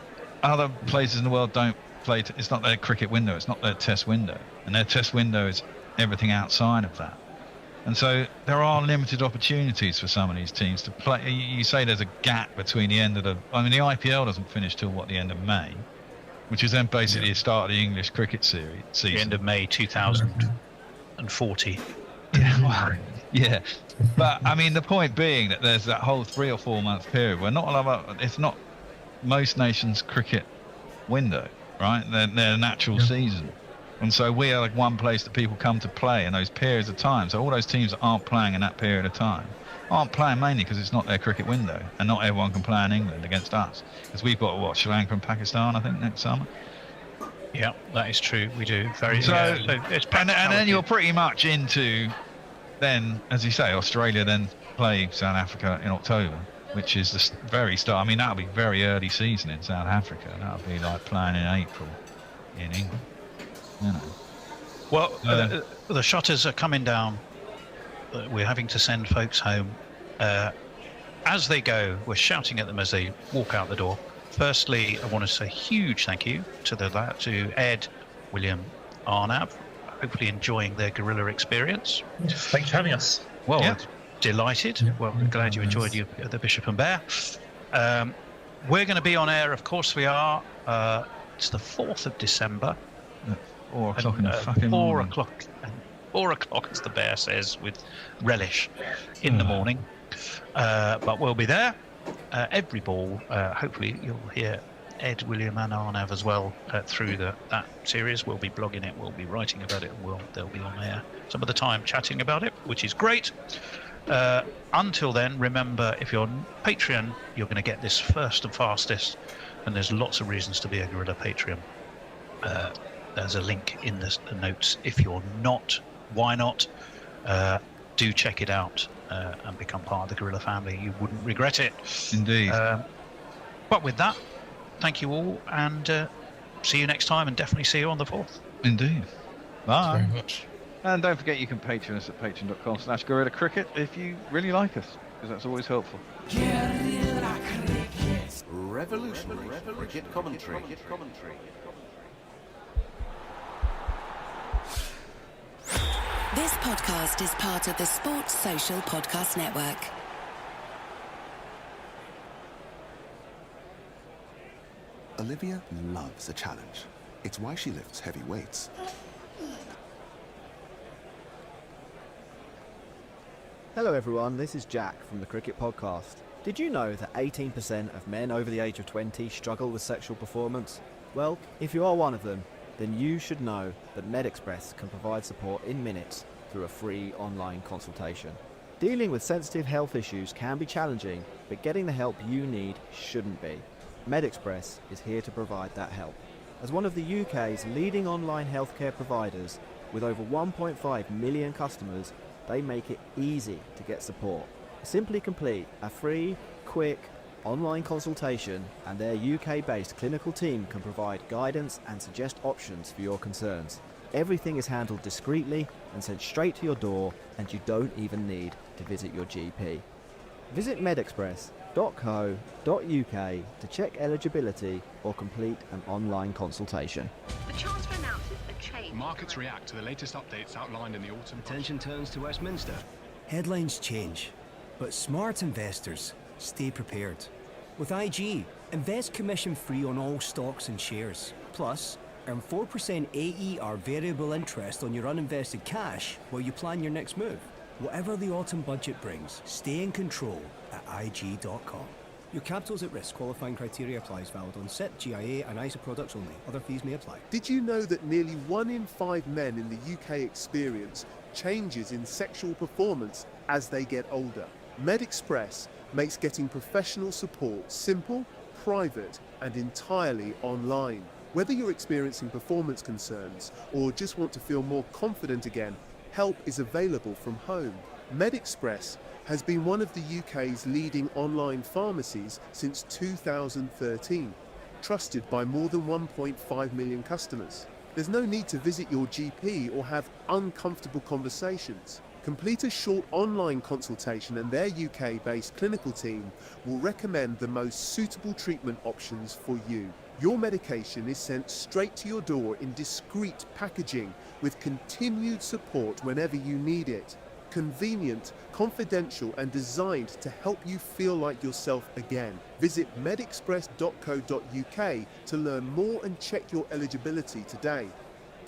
other places in the world don't play, it's not their cricket window, it's not their Test window. And their Test window is everything outside of that. And so there are limited opportunities for some of these teams to play. You say there's a gap between the end of the... I mean, the IPL doesn't finish till, the end of May, which is then basically the start of the English cricket season. The end of May 2040. Yeah, well, yeah. But, I mean, the point being that there's that whole 3 or 4 month period where not a lot of... It's not most nations' cricket window, right? Their natural season. And so we are like one place that people come to play in those periods of time. So all those teams that aren't playing in that period of time aren't playing mainly because it's not their cricket window, and not everyone can play in England against us. Because we've got, Sri Lanka and Pakistan, I think, next summer. Yeah, that is true. We do. Very. So and then you're pretty much into, then, as you say, Australia then play South Africa in October, which is the very start. I mean, that'll be very early season in South Africa. That'll be like playing in April in England. Well, the shutters are coming down. We're having to send folks home. As they go, we're shouting at them as they walk out the door. Firstly, I want to say a huge thank you to Ed, William, Arnav, hopefully enjoying their guerrilla experience. Thanks for having us. Well, delighted. Yeah. Well, I'm glad you enjoyed the Bishop and Bear. We're going to be on air, of course we are. It's the 4th of December. 4 o'clock in the fucking morning. 4 o'clock, as the Bear says, with relish in the morning. But we'll be there. Every ball. Hopefully you'll hear Ed, William and Arnav as well through that series. We'll be blogging it, we'll be writing about it, and they'll be on air some of the time chatting about it, which is great. Until then, remember, if you're on Patreon, you're going to get this first and fastest, and there's lots of reasons to be a Guerrilla Patreon. There's a link in the notes. If you're not, why not? Do check it out and become part of the Gorilla family. You wouldn't regret it. Indeed. But with that, thank you all, and see you next time, and definitely see you on the 4th. Indeed. Bye. Very much. And don't forget you can Patreon us at patreon.com/Gorilla Cricket if you really like us, because that's always helpful. Guerrilla Cricket. Revolutionary cricket commentary. This podcast is part of the Sports Social Podcast Network. Olivia loves a challenge. It's why she lifts heavy weights. Hello everyone, this is Jack from the Cricket Podcast. Did you know that 18% of men over the age of 20 struggle with sexual performance? Well, if you are one of them, then you should know that MedExpress can provide support in minutes through a free online consultation. Dealing with sensitive health issues can be challenging, but getting the help you need shouldn't be. MedExpress is here to provide that help. As one of the UK's leading online healthcare providers, with over 1.5 million customers, they make it easy to get support. Simply complete a free, quick, online consultation, and their UK-based clinical team can provide guidance and suggest options for your concerns. Everything is handled discreetly and sent straight to your door, and you don't even need to visit your GP. Visit medexpress.co.uk to check eligibility or complete an online consultation. The Chancellor announces a change. Markets react to the latest updates outlined in the autumn. Attention turns to Westminster. Headlines change, but smart investors stay prepared. With IG, invest commission-free on all stocks and shares. Plus, earn 4% AER variable interest on your uninvested cash while you plan your next move. Whatever the autumn budget brings, stay in control at IG.com. Your capital's at risk. Qualifying criteria applies. Valid on SIP, GIA and ISA products only. Other fees may apply. Did you know that nearly 1 in 5 men in the UK experience changes in sexual performance as they get older? MedExpress makes getting professional support simple, private and entirely online. Whether you're experiencing performance concerns or just want to feel more confident again, help is available from home. MedExpress has been one of the UK's leading online pharmacies since 2013, trusted by more than 1.5 million customers. There's no need to visit your GP or have uncomfortable conversations. Complete a short online consultation and their UK-based clinical team will recommend the most suitable treatment options for you. Your medication is sent straight to your door in discreet packaging with continued support whenever you need it. Convenient, confidential and designed to help you feel like yourself again. Visit medexpress.co.uk to learn more and check your eligibility today.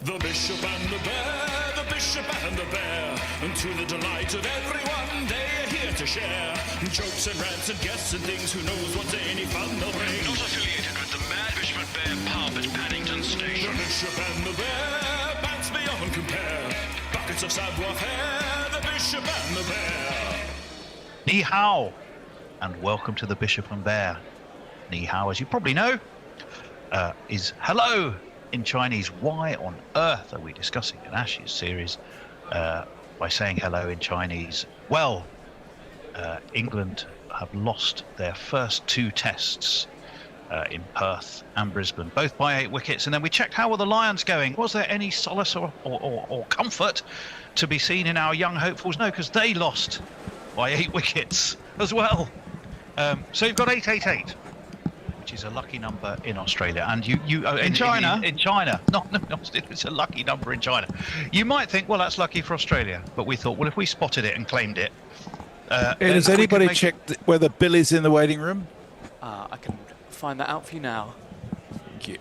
The Bishop and the Bear, the Bishop and the Bear, and to the delight of everyone, they are here to share jokes and rants and guests and things. Who knows what's any fun they'll bring? Not affiliated with the Mad Bishop and Bear pub at Paddington Station. The Bishop and the Bear, bands beyond compare, buckets of savoir-faire, the Bishop and the Bear. Ni hao, and welcome to the Bishop and Bear. Ni hao, as you probably know, is hello in Chinese. Why on earth are we discussing an Ashes series by saying hello in Chinese? Well, England have lost their first 2 tests in Perth and Brisbane, both by 8 wickets. And then we checked how were the Lions going. Was there any solace or comfort to be seen in our young hopefuls? No, because they lost by 8 wickets as well. So you've got 888. Which is a lucky number in Australia, and in China. In China, no, it's a lucky number in China. You might think, well, that's lucky for Australia, but we thought, well, if we spotted it and claimed it. Has anybody checked whether Billy's in the waiting room? I can find that out for you now. Thank you.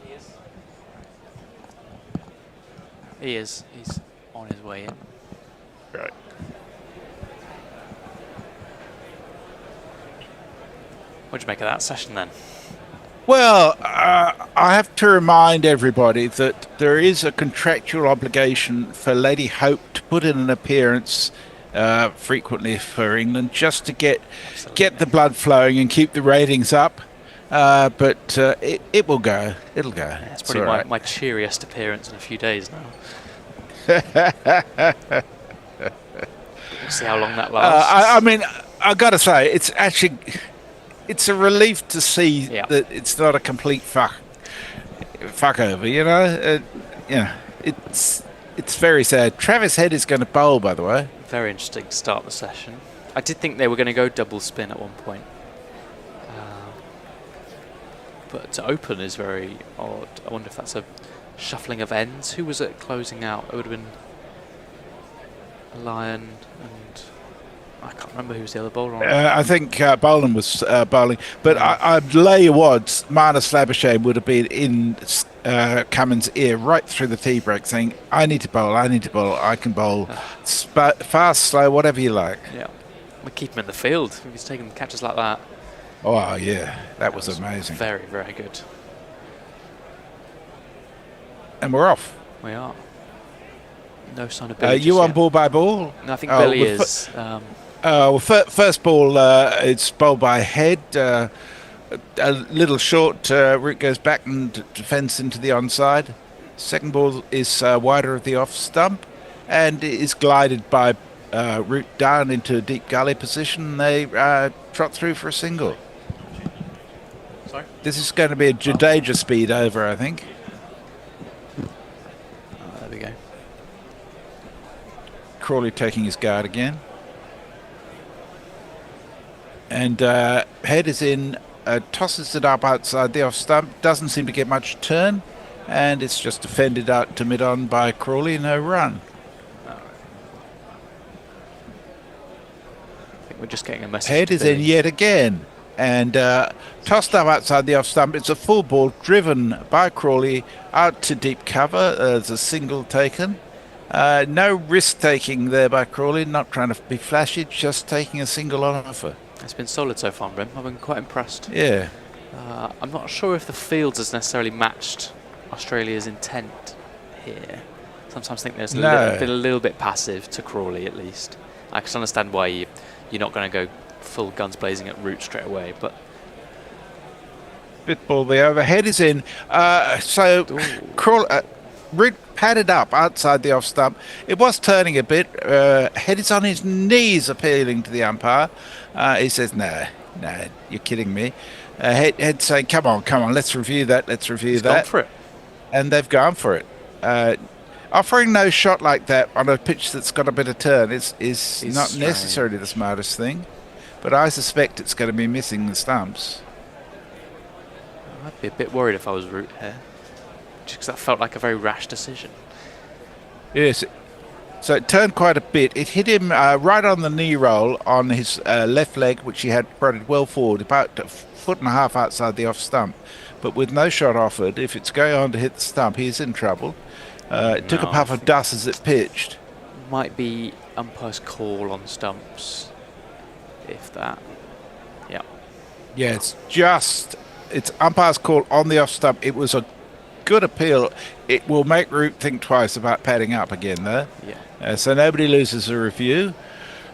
He is. He's on his way in. Right. What'd you make of that session then? Well, I have to remind everybody that there is a contractual obligation for Lady Hope to put in an appearance frequently for England, just to get the blood flowing and keep the ratings up. but it will go. It'll go. Yeah, it's probably my cheeriest appearance in a few days now. We'll see how long that lasts. I mean, I got to say, it's a relief to see that it's not a complete fuck over. It's very sad. Travis Head is going to bowl, by the way. Very interesting to start the session. I did think they were going to go double spin at one point. But to open is very odd. I wonder if that's a shuffling of ends. Who was it closing out? It would have been Lyon and I can't remember who was the other bowler. I think Boland was bowling. But I'd lay your odds Marnus Labuschagne would have been in Cummins' ear right through the tea break saying, I need to bowl, I can bowl. Fast, slow, whatever you like. Yeah. We keep him in the field if he's taking catches like that. Oh, yeah. That was amazing. Very, very good. And we're off. We are. No sign of Billy. You on ball by ball? No, I think Billy is. First ball, it's bowled by Head. A little short. Root goes back and defends into the onside. Second ball is wider of the off stump and is glided by Root down into a deep gully position. They trot through for a single. Sorry? This is going to be a Jadeja speed over, I think. There we go. Crawley taking his guard again. And Head is in, tosses it up outside the off stump, doesn't seem to get much turn, and it's just defended out to mid-on by Crawley, no run. I think we're just getting a message. Head is in yet again, and tossed up outside the off stump. It's a full ball driven by Crawley out to deep cover. There's a single taken. No risk taking there by Crawley, not trying to be flashy, just taking a single on offer. It's been solid so far, Brim. I've been quite impressed. Yeah. I'm not sure if the fields has necessarily matched Australia's intent here. Sometimes I think there's been a little bit passive to Crawley, at least. I can understand why you're not going to go full guns blazing at Root straight away, but... Bit ball the overhead is in. Root padded up outside the off stump. It was turning a bit. Head is on his knees appealing to the umpire. He says, no, you're kidding me. Head saying, come on, let's review that, He's gone for it. And they've gone for it. Offering no shot like that on a pitch that's got a bit of turn is not necessarily the smartest thing, but I suspect it's going to be missing the stumps. I'd be a bit worried if I was Root here, just because that felt like a very rash decision. Yes. So it turned quite a bit. It hit him right on the knee roll on his left leg, which he had prodded well forward, about a foot and a half outside the off stump. But with no shot offered, if it's going on to hit the stump, he's in trouble. It took a puff of dust as it pitched. Might be umpire's call on stumps, if that. Yeah. Yeah, it's umpire's call on the off stump. It was a good appeal. It will make Root think twice about padding up again, though. Yeah. So nobody loses a review.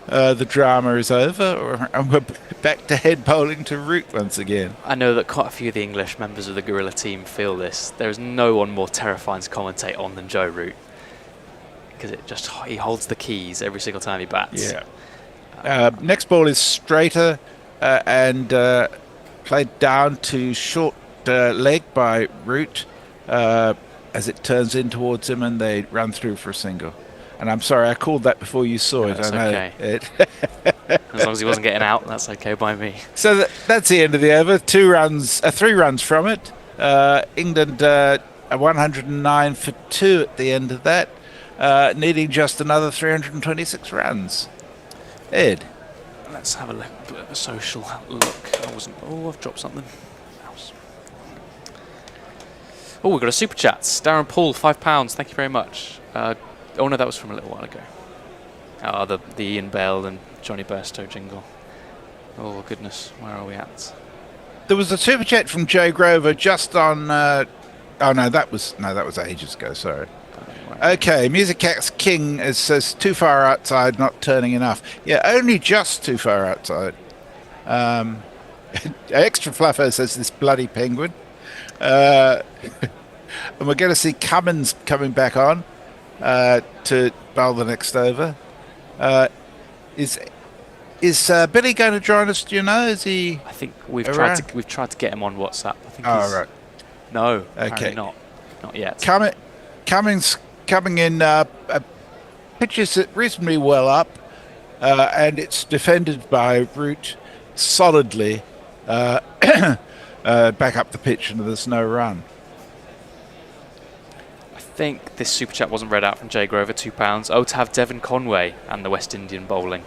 The drama is over, and we're back to Head bowling to Root once again. I know that quite a few of the English members of the Gorilla team feel this. There is no one more terrifying to commentate on than Joe Root, because he holds the keys every single time he bats. Yeah. Next ball is straighter and played down to short leg by Root as it turns in towards him, and they run through for a single. And I'm sorry, I called that before you saw it. That's I know okay. As long as he wasn't getting out, that's okay by me. So that's the end of the over. 3 runs from it. England 109 for 2 at the end of that, needing just another 326 runs. Ed. Let's have a social look. I've dropped something. Oh, we've got a super chat. Darren Paul, £5. Thank you very much. Oh no, that was from a little while ago. The Ian Bell and Johnny Bairstow jingle. Oh goodness, where are we at? There was a super chat from Joe Grover just on. That was ages ago. Sorry. Okay, Music Cat's King says too far outside, not turning enough. Yeah, only just too far outside. Extra Fluffo says this bloody penguin. And we're going to see Cummins coming back on to bowl the next over. Is Billy going to join us? Do you know? Is he? I think we've tried to get him on WhatsApp. I think. Oh, right. No. Okay. Not yet. Cummins coming in. Pitches it reasonably well up, and it's defended by Root solidly back up the pitch, and there's no run. I think this super chat wasn't read out from Jay Grover, £2. Oh, to have Devon Conway and the West Indian bowling.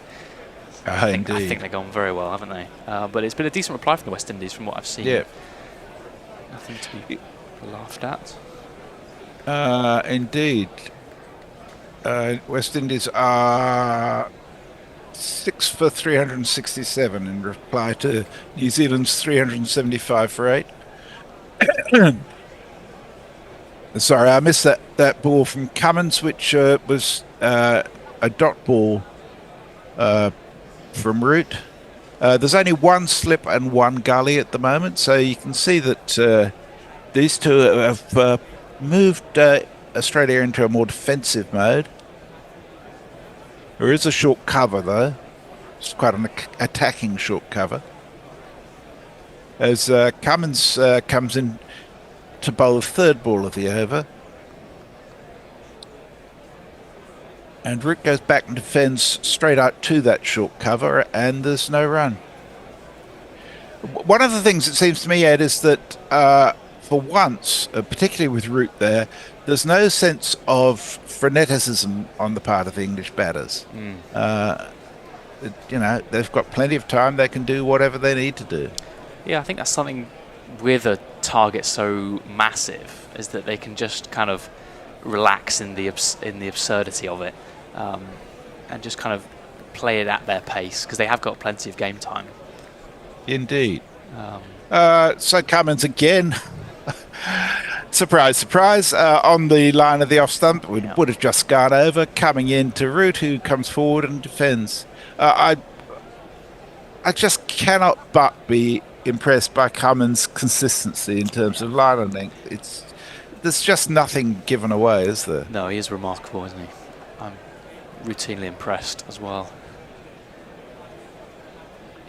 I think they've gone very well, haven't they? But it's been a decent reply from the West Indies from what I've seen. Yeah. Nothing to be laughed at. Indeed. West Indies are 6 for 367 in reply to New Zealand's 375 for 8. Sorry, I missed that ball from Cummins, which was a dot ball from Root. There's only one slip and one gully at the moment, so you can see that these two have moved Australia into a more defensive mode. There is a short cover, though. It's quite an attacking short cover. As Cummins comes in to bowl the third ball of the over. And Root goes back and defends straight out to that short cover, and there's no run. One of the things it seems to me, Ed, is that for once, particularly with Root there's no sense of freneticism on the part of the English batters. They've got plenty of time. They can do whatever they need to do. Yeah, I think that's something with a target so massive, is that they can just kind of relax in the absurdity of it, and just kind of play it at their pace, because they have got plenty of game time. Indeed. So Cummins again. Surprise, surprise, on the line of the off stump. Would have just gone over, coming in to Root, who comes forward and defends. I just cannot but be impressed by Cummins' consistency in terms of line and length. There's just nothing given away, is there? No, he is remarkable, isn't he? I'm routinely impressed as well.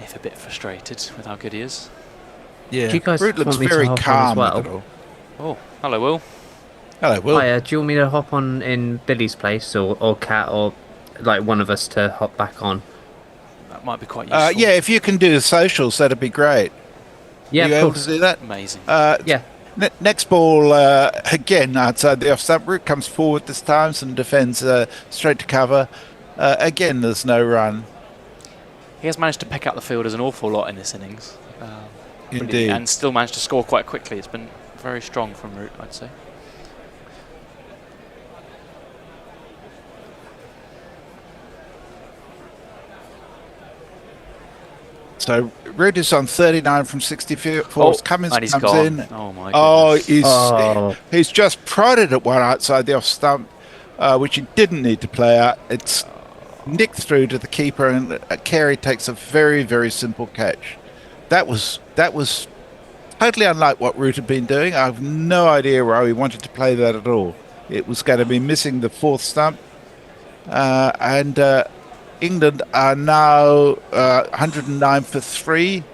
If a bit frustrated with how good he is. Yeah, Do you guys Root looks want me very to hop calm on as with it well? all. Oh, hello, Will. Hello, Will. Hiya, do you want me to hop on in Billy's place, or Kat, or like one of us to hop back on? That might be quite useful. Yeah, if you can do the socials, that'd be great. Yeah, Are you of able course. to do that? Amazing. Yeah. Next ball, again, outside the off stump. Root comes forward this time and defends straight to cover. Again, there's no run. He has managed to pick out the fielders an awful lot in this innings. Indeed. And still managed to score quite quickly. It's been very strong from Root, I'd say. So Root is on 39 from 64. Cummins and he's comes gone. in. Oh my goodness. He's just prodded at one outside the off stump, which he didn't need to play out. It's nicked through to the keeper, and Carey takes a very, very simple catch. That was totally unlike what Root had been doing. I have no idea why he wanted to play that at all. It was going to be missing the fourth stump, and England are now 109 for 3.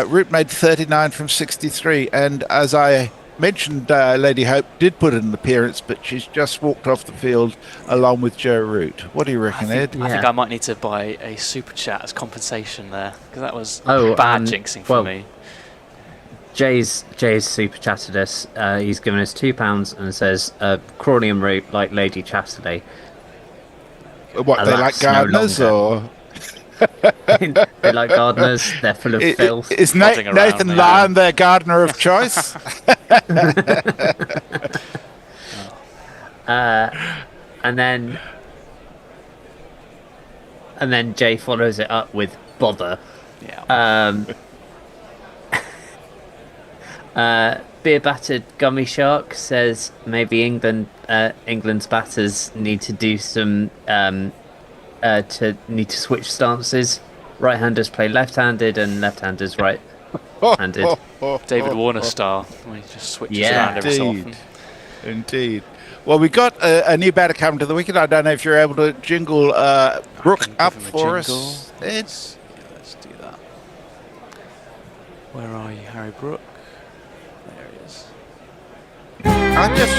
Root made 39 from 63, and as I mentioned, Lady Hope did put in an appearance, but she's just walked off the field along with Joe Root. What do you reckon, Ed? I think I might need to buy a super chat as compensation there, because that was bad jinxing for me. Jay's super chatted us. He's given us £2 and says Crawley and Root like Lady Chastity. What, they like gardeners, or? They like gardeners. They're full of filth. Is Nathan Lyon their gardener of choice? And then Jay follows it up with bother. Yeah. Beer battered gummy shark says maybe England's batters need to do some to switch stances right-handers play left-handed and left-handers right-handed. David Warner style, when he just switches around every so often. Indeed. Well, we got a new batter coming to the wicket. I don't know if you're able to jingle Brooke up for us. Let's do that. Where are you, Harry Brook? There he is. I just...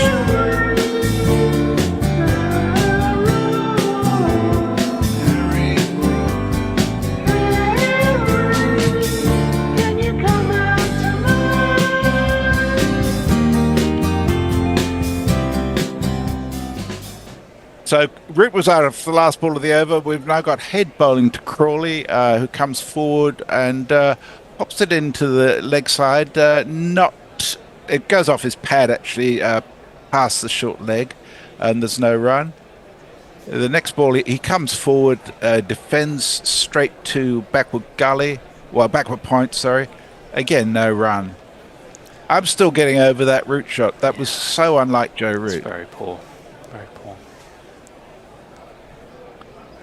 So Root was out of the last ball of the over. We've now got head bowling to Crawley, who comes forward and pops it into the leg side. It goes off his pad actually, past the short leg, and there's no run. The next ball, he comes forward, defends straight to backward point. Sorry, again no run. I'm still getting over that Root shot. That was so unlike Joe Root. It's very poor. Very poor.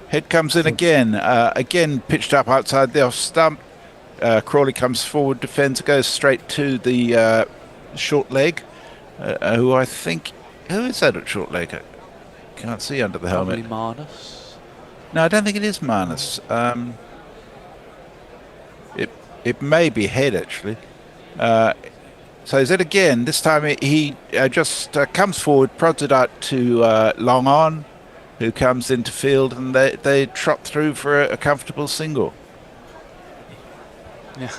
Head comes in again. Again pitched up outside the off stump. Crawley comes forward, defends, goes straight to the short leg. Who I think... Who is that at short leg? I can't see under the helmet. Probably Marnus. No, I don't think it is Marnus. It may be Head, actually. So is it again? This time he just comes forward, prods it out to Long On, who comes into field, and they trot through for a comfortable single. Yeah.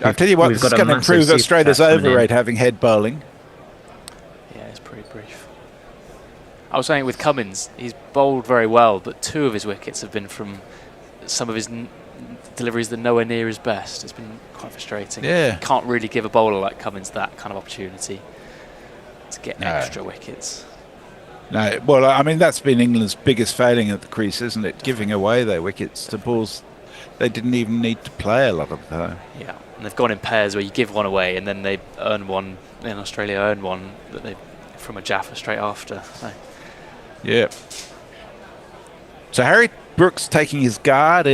I'll tell you what, this is going to improve Australia's over rate having head bowling. Yeah, it's pretty brief. I was saying with Cummins, he's bowled very well, but 2 of his wickets have been from some of his deliveries that are nowhere near his best. It's been quite frustrating. Yeah. You can't really give a bowler like Cummins that kind of opportunity to get extra wickets. No, well, I mean, that's been England's biggest failing at the crease, isn't it? Giving away their wickets to balls they didn't even need to play a lot of the time. Yeah, and they've gone in pairs where you give one away and then they earn one, in Australia earn one that they from a Jaffa straight after. So. Yeah. So Harry Brooks taking his guard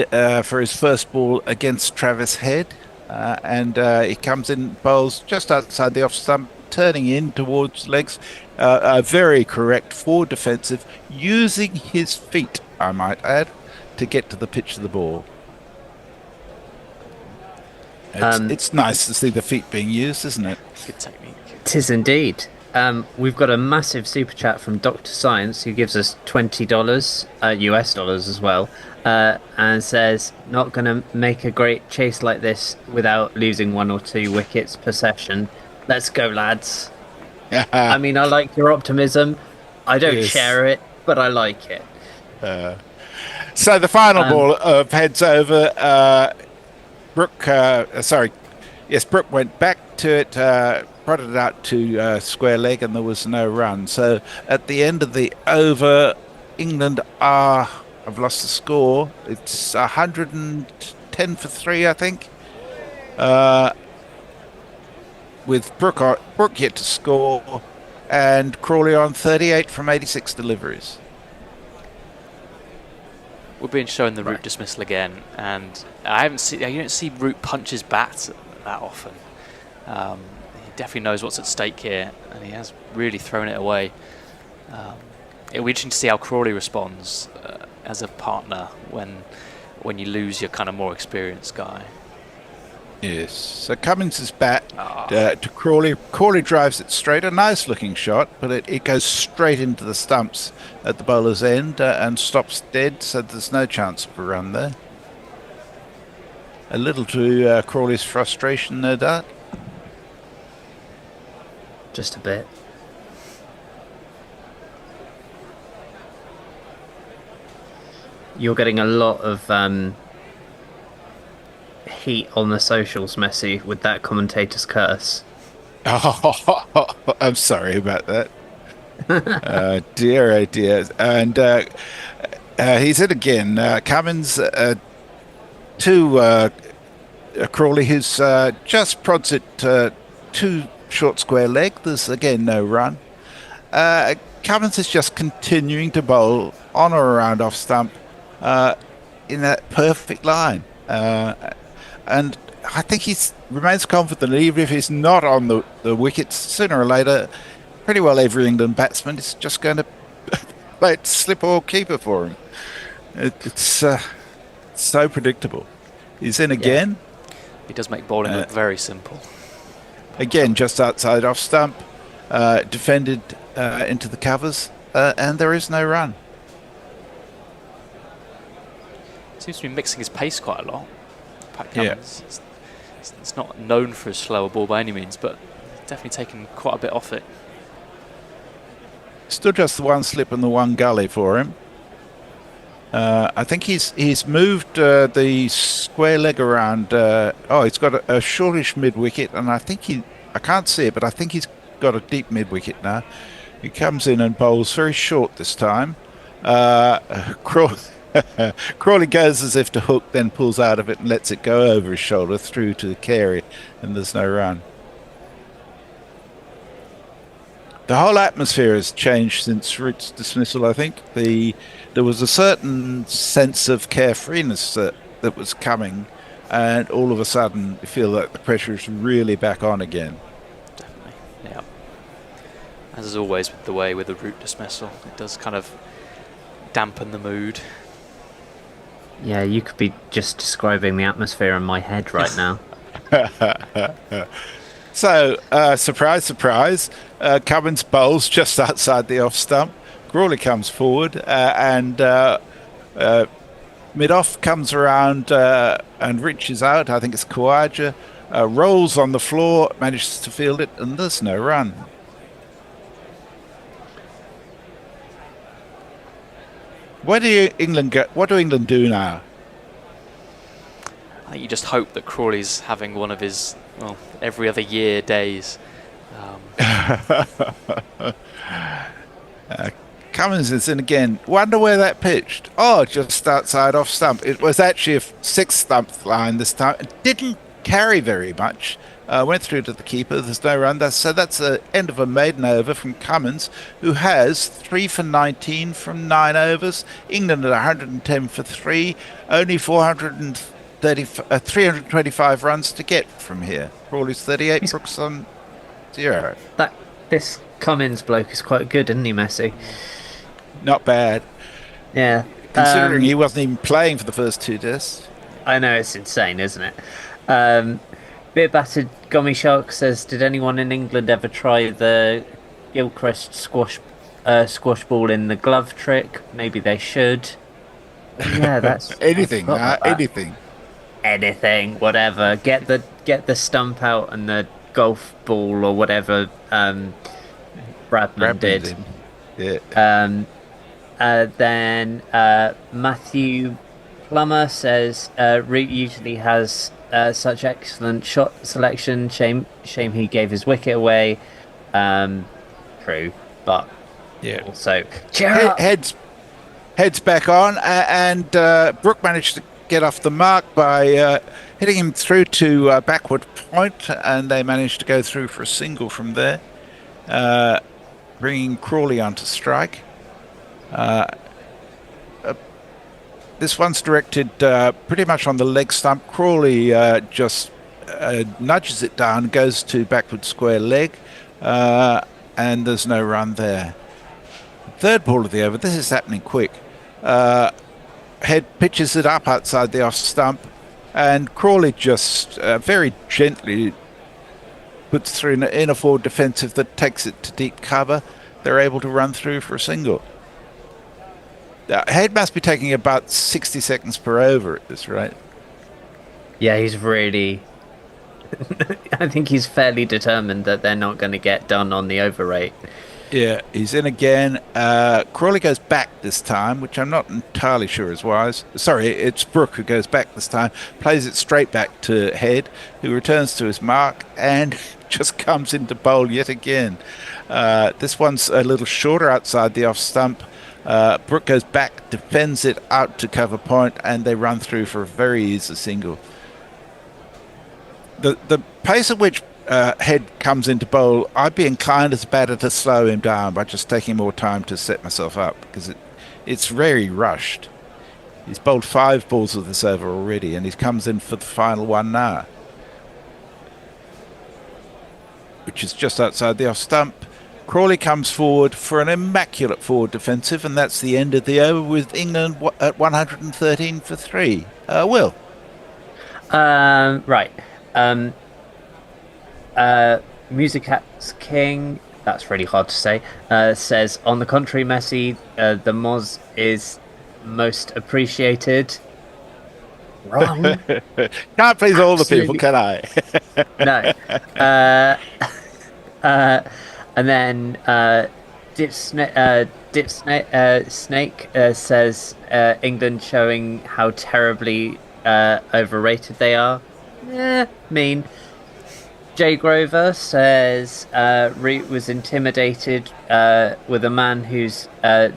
for his first ball against Travis Head, and he comes in, bowls just outside the off stump, turning in towards legs. A very correct forward defensive, using his feet, I might add, to get to the pitch of the ball. It's nice to see the feet being used, isn't it? Good technique. Tis indeed. We've got a massive super chat from Dr. Science, who gives us $20, US dollars as well, and says, not going to make a great chase like this without losing 1 or 2 wickets per session. Let's go, lads. I mean, I like your optimism. I don't share it, but I like it. So the final ball of heads over. Brooke went back to it, prodded it out to square leg, and there was no run. So at the end of the over, England are... I've lost the score. It's 110 for 3, I think. With Brooke yet to score, and Crawley on 38 from 86 deliveries. We're being shown the Root dismissal again, and I haven't seen. You don't see Root punch his bat that often. He definitely knows what's at stake here, and he has really thrown it away. It'll be interesting to see how Crawley responds as a partner when you lose your kind of more experienced guy. Yes. So Cummins' bat to Crawley. Crawley drives it straight. A nice looking shot, but it goes straight into the stumps at the bowler's end and stops dead, so there's no chance of a run there. A little to Crawley's frustration, no doubt. Just a bit. You're getting a lot of heat on the socials, Messi, with that commentator's curse. Oh, I'm sorry about that. Dear, oh dear. And he's it again. Cummins to Crawley, who's just prods it to short square leg. There's again no run. Cummins is just continuing to bowl on or around off stump. in that perfect line. And I think he remains confident, even if he's not on the wickets, sooner or later, pretty well every England batsman is just going to play it slip or keeper for him. It's so predictable. He's in again. He does make bowling look very simple. Again, just outside off stump, defended into the covers, and there is no run. Seems to be mixing his pace quite a lot. Pat Cummins. It's not known for his slower ball by any means, but definitely taken quite a bit off it. Still just the one slip and the one gully for him. I think he's moved the square leg around. He's got a shortish mid wicket, and I can't see it, but I think he's got a deep mid wicket now. He comes in and bowls very short this time. Crawley goes as if to hook, then pulls out of it and lets it go over his shoulder through to the carry, and there's no run. The whole atmosphere has changed since Root's dismissal, I think. There was a certain sense of carefreeness that was coming, and all of a sudden you feel that the pressure is really back on again. Definitely, yeah. As is always with the way with the Root dismissal, it does kind of dampen the mood. Yeah, you could be just describing the atmosphere in my head right now. So, surprise, surprise, Cummins bowls just outside the off stump. Crawley comes forward and mid-off comes around and reaches out. I think it's Khawaja. Rolls on the floor, manages to field it, and there's no run. What do England do now? I think you just hope that Crawley's having one of his every other year days. Cummins is in again. Wonder where that pitched. Oh, just outside off stump. It was actually a sixth stump line this time. It didn't carry very much. Went through to the keeper. There's no run. So that's the end of a maiden over from Cummins, who has 3 for 19 from 9 overs. England at 110 for 3. Only 325 runs to get from here. Crawley's 38, Brooks on 0. This Cummins bloke is quite good, isn't he, Messi? Not bad. Yeah. Considering he wasn't even playing for the first 2 tests. I know, it's insane, isn't it? Beer Battered Gummy Shark says, did anyone in England ever try the Gilchrist squash ball in the glove trick? Maybe they should. Yeah, that's anything. Anything, whatever. Get the stump out and the golf ball or whatever Bradman did. Yeah. Then Matthew Plummer says Root usually has such excellent shot selection. Shame he gave his wicket away. True, but yeah. Also, heads back on, and Brook managed to get off the mark by hitting him through to backward point, and they managed to go through for a single from there, bringing Crawley onto strike. This one's directed pretty much on the leg stump. Crawley just nudges it down, goes to backward square leg, and there's no run there. Third ball of the over. This is happening quick. Head pitches it up outside the off stump, and Crawley just very gently puts through an inner forward defensive that takes it to deep cover. They're able to run through for a single. Head must be taking about 60 seconds per over at this rate. Yeah, he's really... I think he's fairly determined that they're not going to get done on the over rate. Yeah, he's in again. Crawley goes back this time, which I'm not entirely sure is wise. Sorry, it's Brook who goes back this time, plays it straight back to Head, who returns to his mark and just comes into bowl yet again. This one's a little shorter outside the off stump. Brook goes back, defends it out to cover point, and they run through for a very easy single. The pace at which Head comes into bowl, I'd be inclined as a batter to slow him down by just taking more time to set myself up, because it's very rushed. He's bowled 5 balls with this over already, and he comes in for the final one now, which is just outside the off stump. Crawley comes forward for an immaculate forward defensive, and that's the end of the over with England at 113 for 3. Will? Right. Music Cat's King, that's really hard to say, says, on the contrary, Messi, the Moz is most appreciated. Wrong. Can't please all the people, can I? No. And then Snake says England showing how terribly overrated they are. Mean. Jay Grover says Reed was intimidated with a man who's the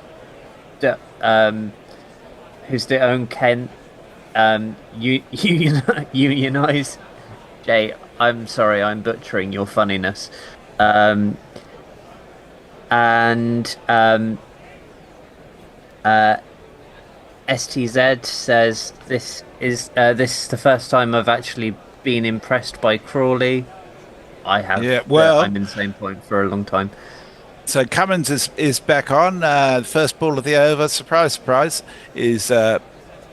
own Kent unionize. Jay, I'm sorry, I'm butchering your funniness. STZ says this is the first time I've actually been impressed by Crawley. I have. Yeah, well, I'm in the same point for a long time. So Cummins is back on. The first ball of the over, surprise, surprise, is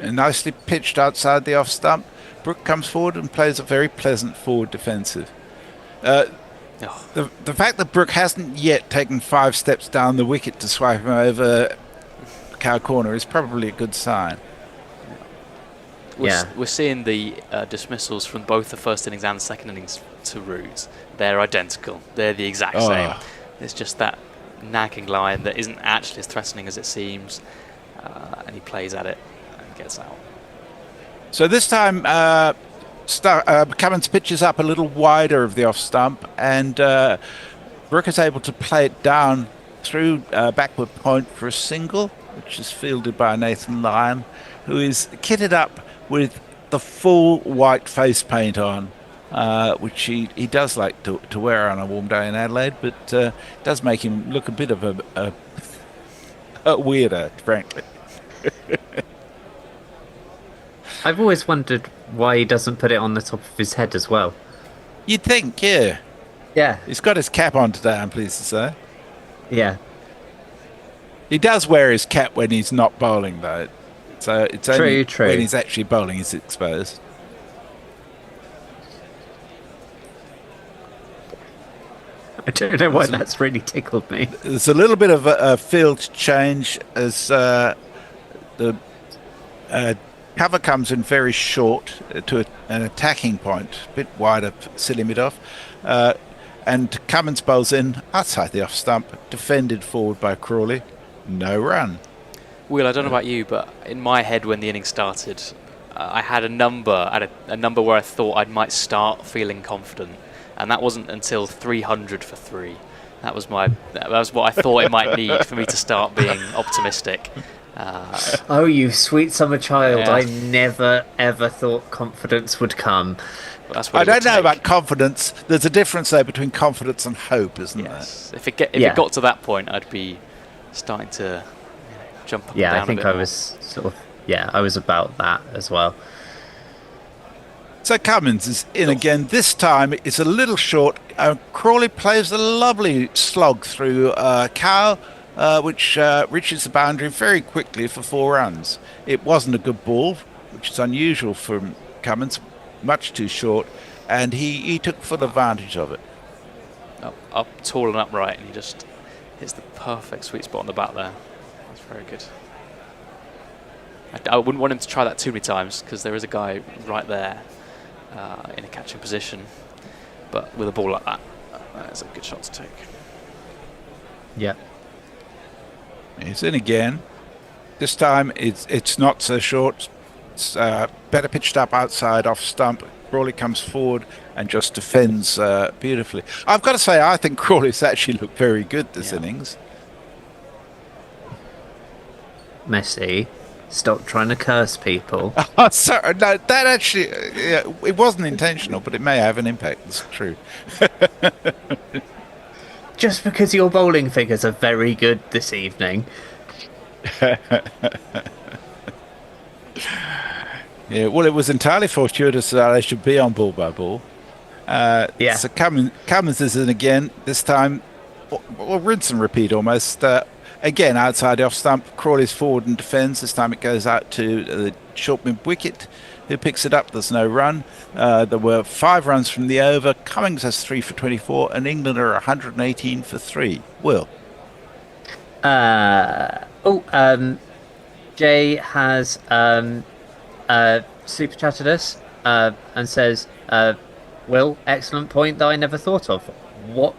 nicely pitched outside the off stump. Brook comes forward and plays a very pleasant forward defensive. The fact that Brook hasn't yet taken 5 steps down the wicket to swipe him over cow corner is probably a good sign. We're seeing the dismissals from both the first innings and the second innings to Root. They're identical. They're the exact same. It's just that nagging line that isn't actually as threatening as it seems, and he plays at it and gets out. So this time, Cummins pitches up a little wider of the off stump, and Brook is able to play it down through backward point for a single, which is fielded by Nathan Lyon, who is kitted up with the full white face paint on, which he does like to wear on a warm day in Adelaide, but does make him look a bit of a weirder, frankly. I've always wondered why he doesn't put it on the top of his head as well. You'd think, yeah. Yeah. He's got his cap on today, I'm pleased to say. Yeah. He does wear his cap when he's not bowling, though. So it's only when he's actually bowling he's exposed. I don't know why that's really tickled me. There's a little bit of a field change as the cover comes in very short to an attacking point, a bit wider, silly mid-off. And Cummins bowls in outside the off stump, defended forward by Crawley. No run. Will, I don't know about you, but in my head when the innings started, I had a number where I thought I might start feeling confident, and that wasn't until 300 for 3. That was what I thought it might need for me to start being optimistic. Oh, you sweet summer child! Yeah. I never ever thought confidence would come. I don't know about confidence. There's a difference there between confidence and hope, isn't there? If it got to that point, I'd be starting to jump up and down. I think I was I was about that as well. So Cummins is in again. This time it's a little short. Crawley plays a lovely slog through Cow, which reaches the boundary very quickly for 4 runs. It wasn't a good ball, which is unusual for Cummins, much too short, and he took full advantage of it. Up tall and upright, and he just hits the perfect sweet spot on the bat there. That's very good. I wouldn't want him to try that too many times because there is a guy right there in a catching position, but with a ball like that, that's a good shot to take. Yeah. He's in again. This time it's not so short. It's better pitched up outside off stump. Crawley comes forward and just defends beautifully. I've got to say, I think Crawley's actually looked very good this innings. Messi, stop trying to curse people. Oh, sorry, no, that actually, it wasn't intentional, but it may have an impact. It's true. Just because your bowling figures are very good this evening. Yeah, well, it was entirely fortuitous that I should be on ball by ball. So Cummins is in again. This time, well, rinse and repeat almost. Again, outside the off stump, Crawley's forward and defends. This time it goes out to the short mid wicket, who picks it up. There's no run. There were 5 runs from the over. Cummins has 3 for 24, and England are 118 for 3. Will? Jay has super chatted us and says, Will, excellent point that I never thought of. What?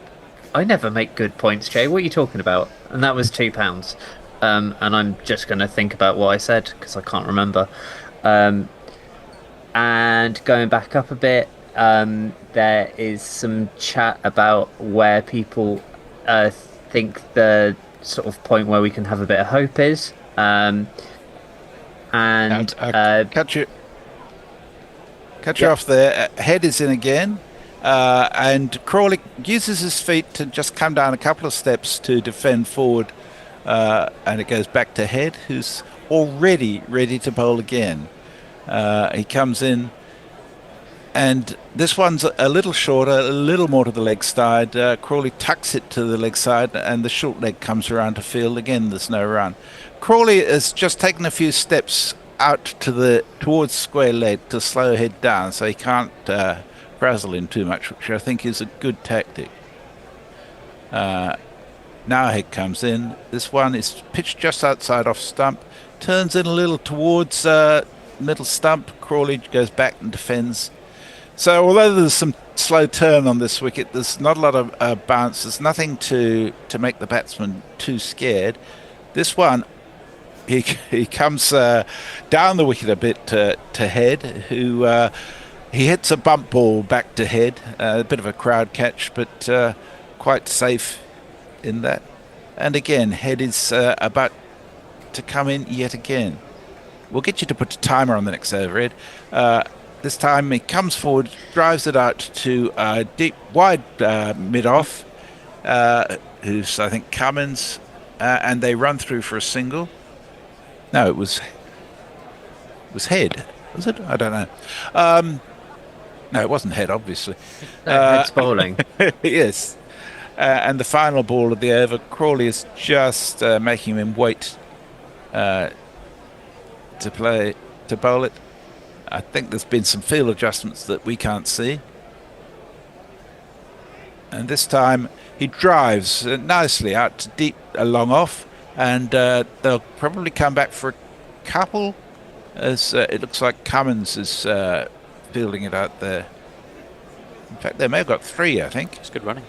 I never make good points, Jay. What are you talking about? And that was £2. And I'm just going to think about what I said because I can't remember. And going back up a bit, there is some chat about where people think the sort of point where we can have a bit of hope is. Cut you off there. Head is in again, and Crawley uses his feet to just come down a couple of steps to defend forward, and it goes back to Head, who's already ready to bowl again. He comes in, and this one's a little shorter, a little more to the leg side. Crawley tucks it to the leg side, and the short leg comes around to field. Again, there's no run. Crawley has just taken a few steps out towards square leg to slow Head down, so he can't frazzle him too much, which I think is a good tactic. Now Head comes in. This one is pitched just outside off stump, turns in a little towards middle stump. Crawley goes back and defends. So although there's some slow turn on this wicket, there's not a lot of bounce. There's nothing to make the batsman too scared. This one, he comes down the wicket a bit to Head, who he hits a bump ball back to Head. A bit of a crowd catch, but quite safe in that. And again, Head is about to come in yet again. We'll get you to put a timer on the next over, Ed. This time he comes forward, drives it out to deep, wide mid-off, who's, I think, Cummins, and they run through for a single. No, it was Head, was it? I don't know. No, it wasn't Head, obviously. Head's bowling. Yes. And the final ball of the over, Crawley is just making him wait to bowl it. I think there's been some field adjustments that we can't see. And this time he drives nicely out to deep, long off, and they'll probably come back for a couple, as it looks like Cummins is fielding it out there. In fact, they may have got 3, I think. It's good running.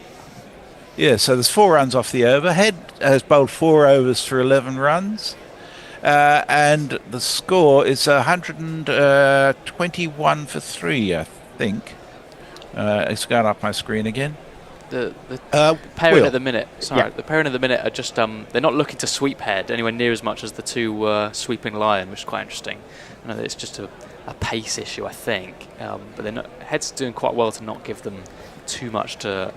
Yeah, so there's 4 runs off the over. Head has bowled 4 overs for 11 runs. And the score is 121 for 3, I think. It's going up my screen again. The pairing Will. at the minute. Sorry, the pairing at the minute are just they're not looking to sweep Head anywhere near as much as the 2 sweeping Lyon, which is quite interesting. I know that it's just a pace issue, I think, but they're not, Head's doing quite well to not give them too much to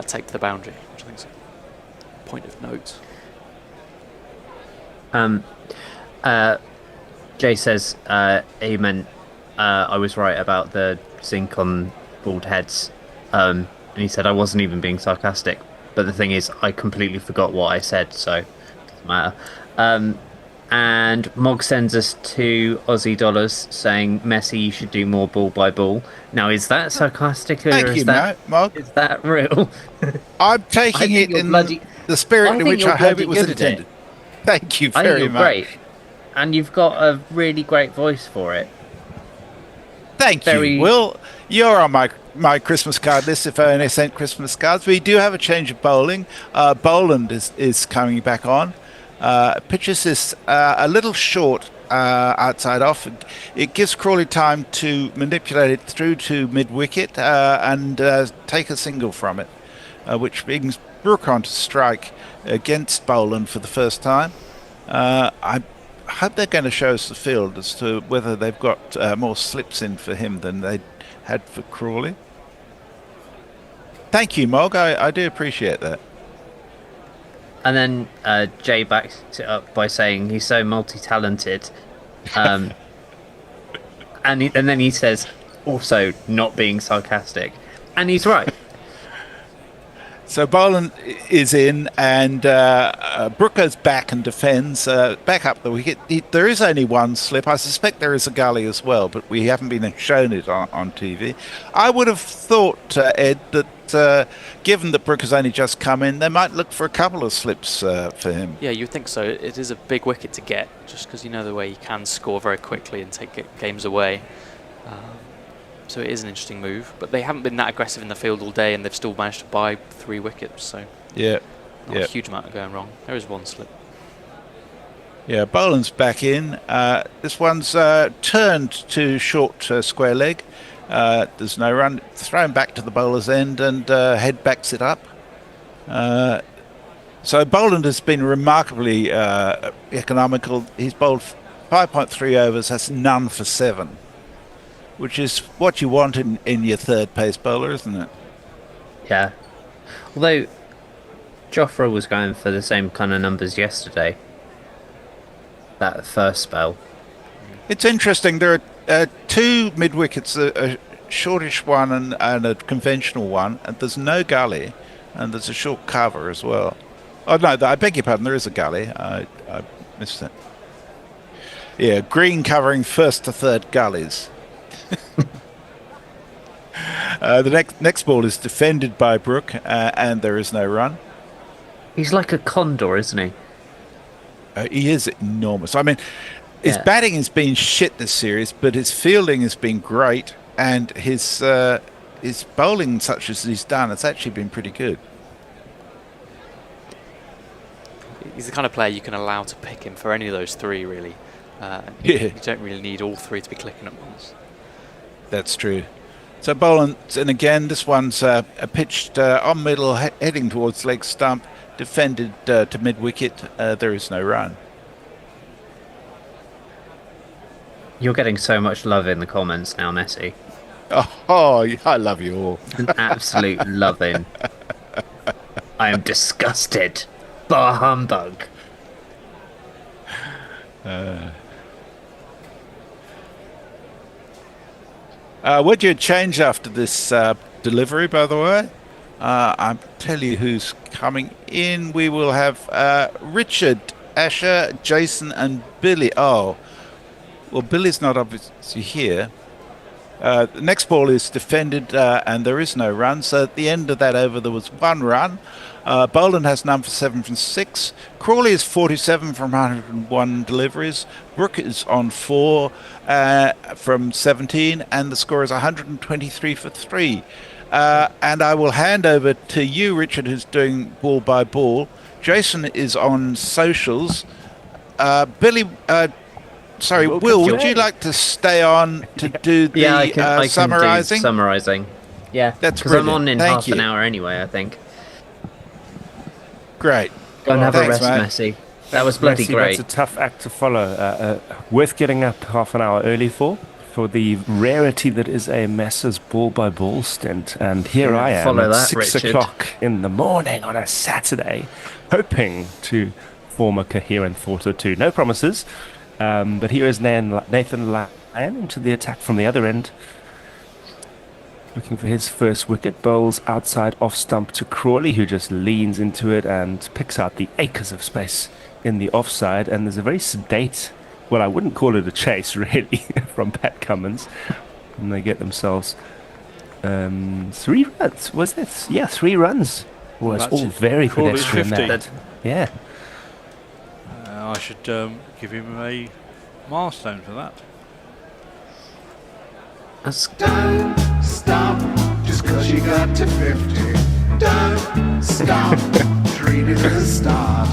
take to the boundary, which I think is a point of note. Jay says he meant I was right about the zinc on bald heads, and he said I wasn't even being sarcastic, but the thing is I completely forgot what I said, so it doesn't matter. And Mog sends us 2 Aussie dollars saying, Messi, you should do more ball by ball. Now, is that sarcastic or is that real? I'm taking it in the spirit in which I hope it was intended. Thank you very much. Great. And you've got a really great voice for it. Thank you. Will, you're on my Christmas card list if I only sent Christmas cards. We do have a change of bowling. Boland is coming back on. Pitches is a little short outside off. It gives Crawley time to manipulate it through to mid-wicket and take a single from it, which brings Brooke on to strike against Boland for the first time. I hope they're going to show us the field as to whether they've got more slips in for him than they had for Crawley. Thank you, Mog. I do appreciate that. And then Jay backs it up by saying he's so multi-talented. And and then he says, also not being sarcastic, and he's right. So Boland is in, and Brook goes back and defends, back up the wicket. There is only one slip. I suspect there is a gully as well, but we haven't been shown it on TV. I would have thought, Ed, that given that Brook has only just come in, they might look for a couple of slips for him. Yeah, you'd think so. It is a big wicket to get, just because you know the way he can score very quickly and take games away. So it is an interesting move, but they haven't been that aggressive in the field all day, and they've still managed to buy 3 wickets. So not a huge amount of going wrong. There is one slip. Yeah, Boland's back in. This one's turned to short square leg. There's no run. Thrown back to the bowler's end, and head backs it up. So Boland has been remarkably economical. He's bowled 5.3 overs. That's none for 7. Which is what you want in your third pace bowler, isn't it? Yeah. Although Jofra was going for the same kind of numbers yesterday. That first spell. It's interesting. There are 2 mid wickets, a shortish one and a conventional one, and there's no gully, and there's a short cover as well. Oh no, I beg your pardon. There is a gully. I missed it. Yeah, green covering first to third gullies. The next ball is defended by Brook, and there is no run. He's like a condor, isn't he? He is enormous. I mean, his batting has been shit this series, but his fielding has been great, and his bowling, such as he's done, it's actually been pretty good. He's the kind of player you can allow to pick him for any of those 3, really. You don't really need all 3 to be clicking at once. That's true. So Boland's in again. This one's pitched on middle, heading towards leg stump, defended to mid-wicket. There is no run. You're getting so much love in the comments now, Nessie. Oh, I love you all. An absolute loving. I am disgusted. Bah humbug. Would you change after this delivery, by the way? I'll tell you who's coming in. We will have Richard, Asher, Jason, and Billy. Oh, well, Billy's not obviously here. The next ball is defended, and there is no run. So at the end of that over, there was 1 run. Boland has none for 7 from 6. Crawley is 47 from 101 deliveries. Brook is on 4 from 17, and the score is 123 for 3. And I will hand over to you, Richard, who's doing ball by ball. Jason is on socials. Billy, Will, would you like to stay on to do the I can summarising? Do summarising. Yeah, that's because I'm on in half an hour anyway, I think. Great. Go and have a rest, Messi. That was bloody great. That's a tough act to follow. Worth getting up half an hour early for the rarity that is a Messrs ball by ball stint. And here I am at 6 o'clock in the morning on a Saturday, hoping to form a coherent thought or two. No promises, but here is Nathan Lyon into the attack from the other end. Looking for his first wicket, bowls outside off stump to Crawley, who just leans into it and picks out the acres of space in the offside. And there's a very sedate, well, I wouldn't call it a chase really, from Pat Cummins, and they get themselves 3 runs. Was it? Yeah, 3 runs. Well, it's all very pedestrian. That. Yeah. I should give him a milestone for that. Don't stop just cause you got to 50. Don't stop, treat it as a start.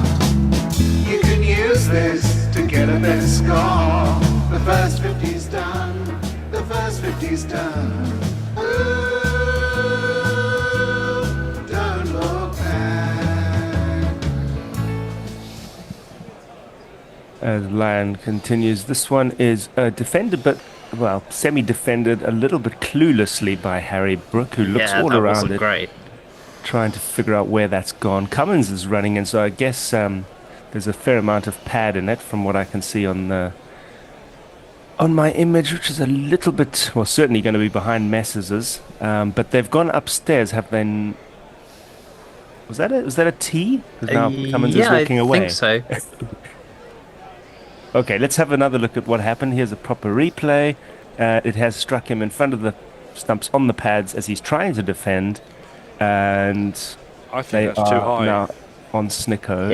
You can use this to get a better score. The first 50's done, the first 50's done. Ooh, don't look back. As Lyon continues, this one is defended, but semi-defended a little bit cluelessly by Harry Brook, who looks all around it, great. Trying to figure out where that's gone. Cummins is running in, so I guess there's a fair amount of pad in it from what I can see on the on my image, which is a little bit, well, certainly going to be behind Messrs', but they've gone upstairs. Have they? Was that a T? Because now Cummins is walking away. I think so. Okay, let's have another look at what happened. Here's a proper replay. It has struck him in front of the stumps on the pads as he's trying to defend, and I think that's too high. Now on Snicko.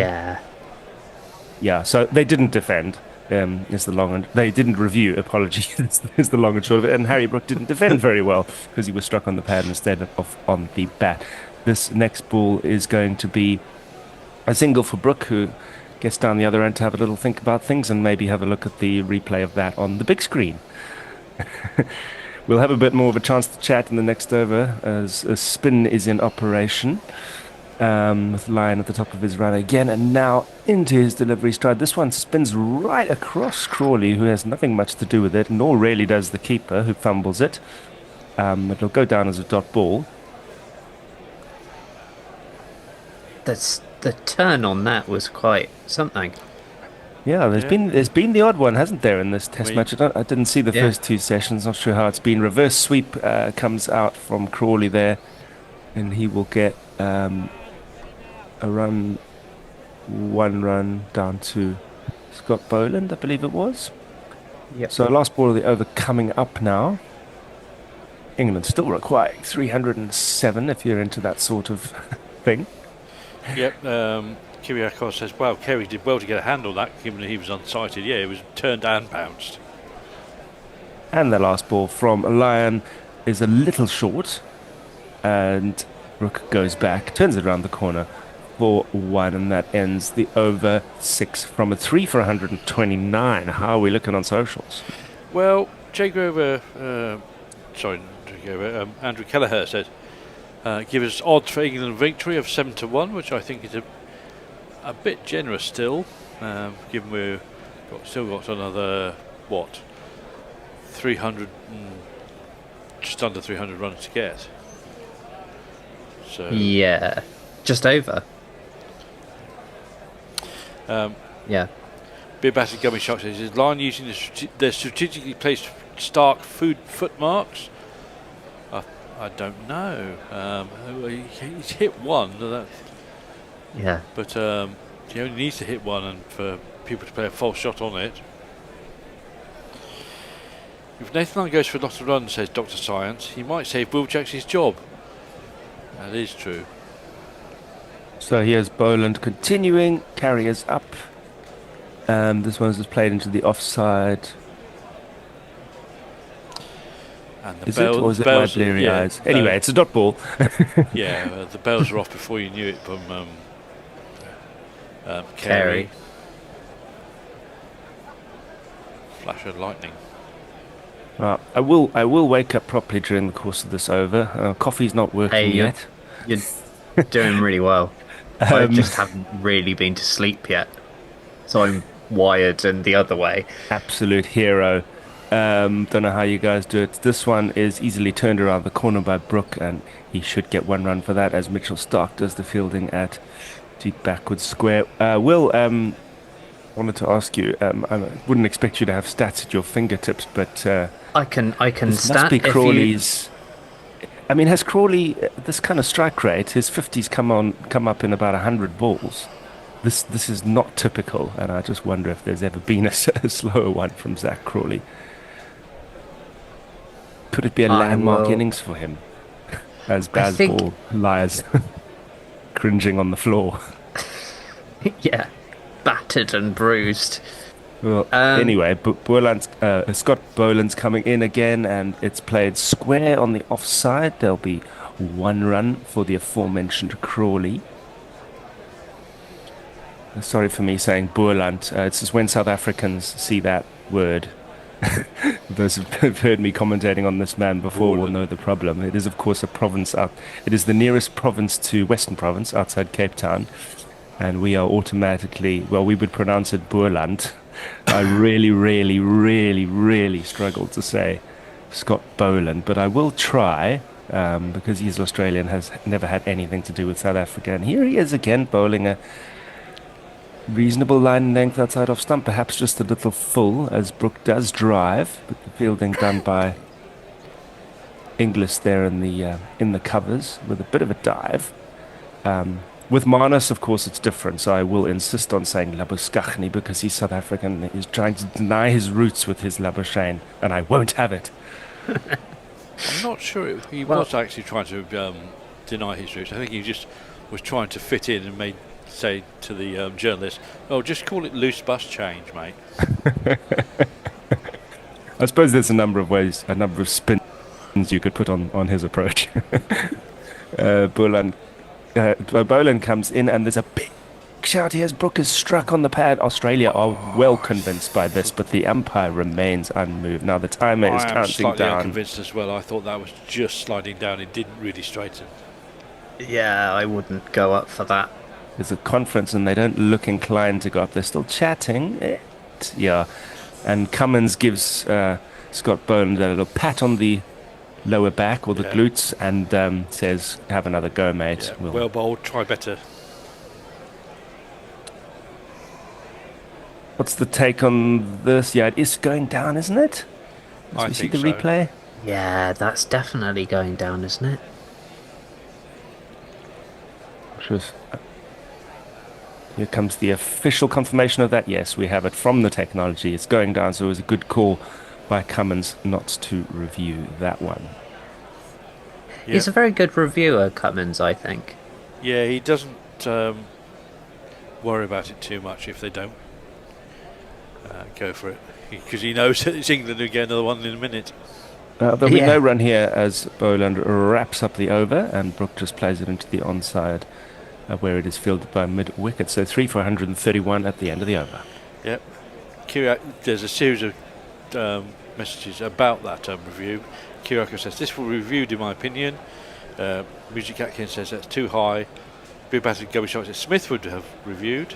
Yeah. So they didn't defend. Is the long and they didn't review. Apologies. Is the long and short of it. And Harry Brook didn't defend very well because he was struck on the pad instead of on the bat. This next ball is going to be a single for Brook, who gets down the other end to have a little think about things and maybe have a look at the replay of that on the big screen. We'll have a bit more of a chance to chat in the next over as a spin is in operation. With Lyon at the top of his run again, and now into his delivery stride. This one spins right across Crawley, who has nothing much to do with it, nor really does the keeper, who fumbles it. It'll go down as a dot ball. The turn on that was quite something. Yeah, there's been the odd one, hasn't there, in this test match? I didn't see the first two sessions. Not sure how it's been. Reverse sweep comes out from Crawley there, and he will get one run down to Scott Boland, I believe it was. Yep. So last ball of the over coming up now. England still requiring 307 if you're into that sort of thing. Yep. Kiriakos says, wow, Kerry did well to get a hand on that, given that he was unsighted. Yeah, it was turned and bounced. And the last ball from Lyon is a little short, and Rook goes back, turns it around the corner for 1, and that ends the over 6 from a 3 for 129. How are we looking on socials? Well, Andrew Kelleher said, give us odds for England victory of 7-1, which I think is a bit generous still, given we've still got another 300, just under 300 runs to get. So yeah, just over. Yeah. Beer Battered Gummy Shark says, is Lyon using their strategically placed Stark footmarks? I don't know. He's hit one. Yeah. But he only needs to hit one and for people to play a false shot on it. If Nathan Lyon goes for a lot of runs, says Dr. Science, he might save Will Jackson's job. That is true. So here's Boland continuing, carriers up. This one's just played into the offside. And is it, or is it my bleary eyes? Anyway, it's a dot ball. Yeah, the bells were off before you knew it from Carey. Flash of lightning. I will wake up properly during the course of this over. Coffee's not working yet. You're doing really well. I just haven't really been to sleep yet, so I'm wired and the other way. Absolute hero. Don't know how you guys do it. This one is easily turned around the corner by Brook, and he should get 1 run for that as Mitchell Stark does the fielding at deep backwards square. Will, wanted to ask you, I wouldn't expect you to have stats at your fingertips, but I can this stat must be Crawley's. I mean, has Crawley this kind of strike rate? His 50s come up in about 100 balls. This is not typical, and I just wonder if there's ever been a slower one from Zach Crawley. Could it be a landmark innings for him? As Bazball lies cringing on the floor. Yeah, battered and bruised. Well, anyway, Scott Boland's coming in again, and it's played square on the offside. There'll be 1 run for the aforementioned Crawley. Sorry for me saying Boerland. It's just when South Africans see that word. Those who've heard me commentating on this man before will know the problem. It is, of course, a province out. It is the nearest province to Western Province outside Cape Town, and we are automatically, well, we would pronounce it Boerland. I really struggled to say Scott Boland, but I will try because he's Australian, has never had anything to do with South Africa. And here he is again bowling a reasonable line length outside off stump, perhaps just a little full as Brook does drive, but the fielding done by Inglis there in the covers with a bit of a dive. With Marnus, of course, it's different, so I will insist on saying Labuschagne because he's South African. He's trying to deny his roots with his Labuschagne, and I won't have it. I'm not sure he was actually trying to deny his roots. I think he just was trying to fit in and say to the journalist, "Oh, just call it loose bus change, mate." I suppose there's a number of spins you could put on his approach. Boland comes in, and there's a big shout here as Brook is struck on the pad. Australia are well convinced by this, but the umpire remains unmoved. Now the timer is counting down. down. I'm convinced as well. I thought that was just sliding down. It didn't really straighten. Yeah, I wouldn't go up for that. There's a conference, and they don't look inclined to go up. They're still chatting. Yeah, and Cummins gives Scott Boland a little pat on the lower back or the glutes and says, "Have another go, mate." Yeah, well bowled, try better. What's the take on this? Yeah, it is going down, isn't it? I we see think the so. replay? Yeah, that's definitely going down, isn't it? Here comes the official confirmation of that. Yes, we have it from the technology. It's going down, so it was a good call by Cummins not to review that one. Yeah. He's a very good reviewer, Cummins, I think. Yeah, he doesn't worry about it too much if they don't go for it, because he knows that it's England who get another one in a minute. There'll be no run here as Boland wraps up the over, and Brook just plays it into the onside where it is fielded by mid-wicket. So 3 for 131 at the end of the over. Yep. There's a series of messages about that review. Kirako says, "This was reviewed in my opinion." Music Atkins says, "That's too high." Big Battered Gubby Shot says, "Smith would have reviewed."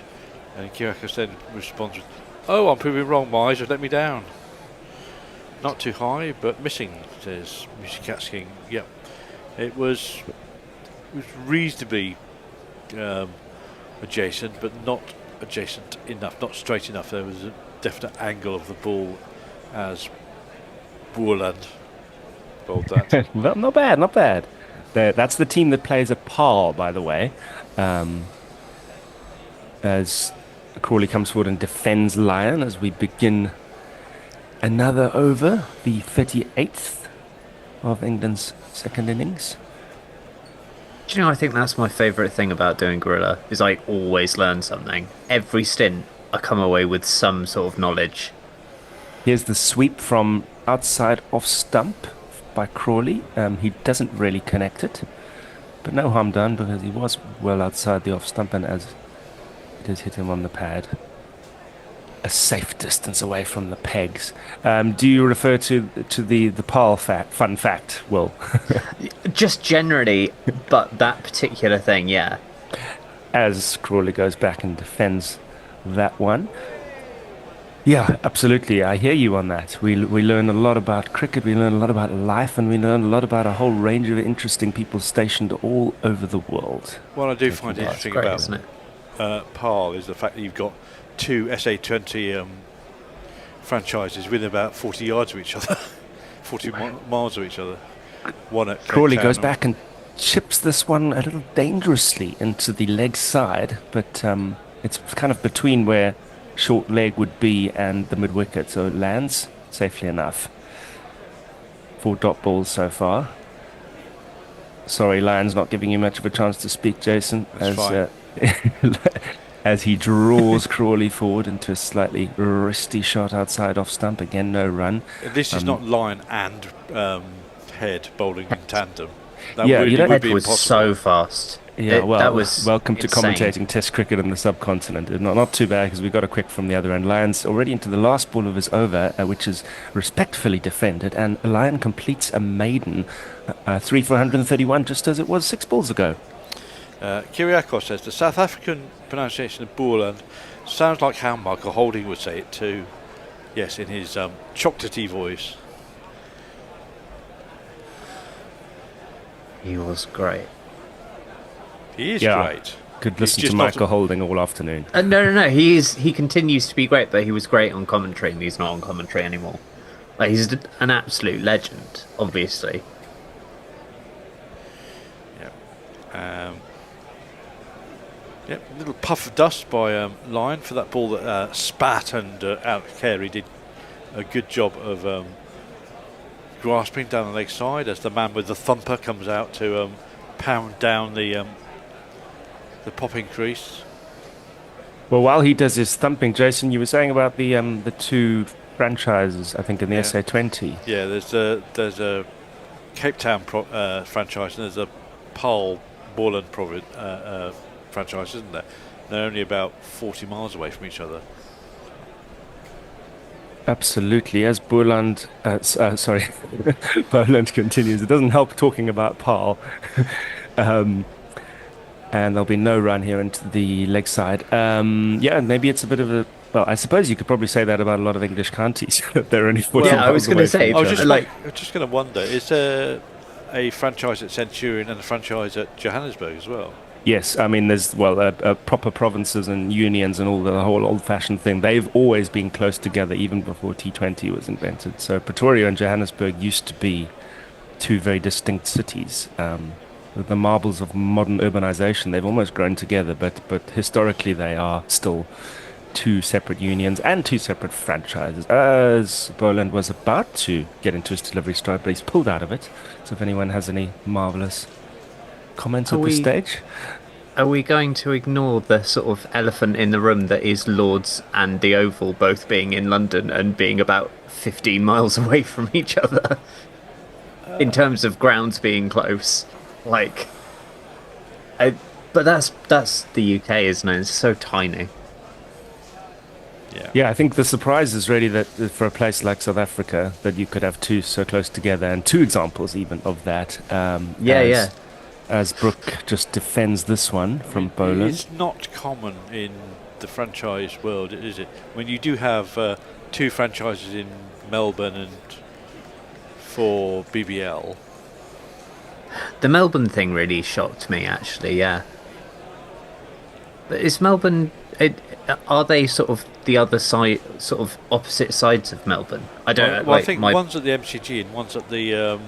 And Kirako then responds with, "Oh, I'm proving wrong, my eyes have let me down." Not too high, but missing, says Music Atkins. Yep. It was reasonably adjacent, but not adjacent enough, not straight enough. There was a definite angle of the ball as Boland bowled that. Not bad, not bad. That's the team that plays a par, by the way. As Crawley comes forward and defends Lyon as we begin another over, the 38th of England's second innings. Do you know, I think that's my favourite thing about doing Gorilla, is I always learn something. Every stint, I come away with some sort of knowledge. Here's the sweep from outside off stump by Crawley. He doesn't really connect it, but no harm done because he was well outside the off stump, and as it has hit him on the pad, a safe distance away from the pegs. Do you refer to the Pearl fun fact, Will? Just generally, but that particular thing, yeah. As Crawley goes back and defends that one. Yeah, absolutely. I hear you on that. We learn a lot about cricket, we learn a lot about life, and we learn a lot about a whole range of interesting people stationed all over the world. What I do find interesting about PAL is the fact that you've got two SA20 franchises within about 40 yards of each other, 40 miles of each other. One at Crawley goes back and chips this one a little dangerously into the leg side, but it's kind of between where short leg would be and the mid-wicket, so it lands safely enough. 4 dot balls so far. Sorry, Lyon's not giving you much of a chance to speak, Jason. As he draws Crawley forward into a slightly wristy shot outside off stump. Again, no run. This is not Lyon and Head bowling in tandem. That yeah, really would be was impossible. so fast. Yeah, well, that was welcome insane. to commentating Test cricket in the subcontinent. Not too bad because we got a quick from the other end. Lyon's already into the last ball of his over, which is respectfully defended, and Lyon completes a maiden 3 for 131, just as it was 6 balls ago. Kyriakos says the South African pronunciation of Boland sounds like how Michael Holding would say it too. Yes, in his chocolatey voice. He was great. He is great. could listen to Michael Holding all afternoon. No. He continues to be great, but he was great on commentary, and he's not on commentary anymore. Like, he's an absolute legend, obviously. Yeah. Little puff of dust by Lyon for that ball that spat, and Alex Carey did a good job of grasping down the leg side as the man with the thumper comes out to pound down the popping crease. Well, while he does his thumping, Jason, you were saying about the two franchises, I think, in the SA20. Yeah, there's a Cape Town franchise, and there's a Paarl Borland franchise, isn't there? They're only about 40 miles away from each other. Absolutely. As Borland continues, it doesn't help talking about Paarl. And there'll be no run here into the leg side. Maybe it's a bit of a... Well, I suppose you could probably say that about a lot of English counties. They're only 40 miles away. I was going to say... I was just going to wonder, is there a franchise at Centurion and a franchise at Johannesburg as well? Yes, I mean, there's, proper provinces and unions and all the whole old-fashioned thing. They've always been close together, even before T20 was invented. So Pretoria and Johannesburg used to be two very distinct cities. With the marbles of modern urbanization, they've almost grown together, but historically they are still two separate unions and two separate franchises. As Boland was about to get into his delivery stride, but he's pulled out of it. So if anyone has any marvelous comments at this stage. Are we going to ignore the sort of elephant in the room that is Lords and the Oval both being in London and being about 15 miles away from each other? In terms of grounds being close. But that's the UK, isn't it? It's so tiny. Yeah, I think the surprise is really that for a place like South Africa, that you could have two so close together, and two examples even of that. As Brooke just defends this one from Boland. It's not common in the franchise world, is it? When you do have two franchises in Melbourne and for BBL. The Melbourne thing really shocked me, actually, yeah. But is Melbourne... are they sort of the other side, sort of opposite sides of Melbourne? I don't know. Well, I think one's at the MCG and one's at the...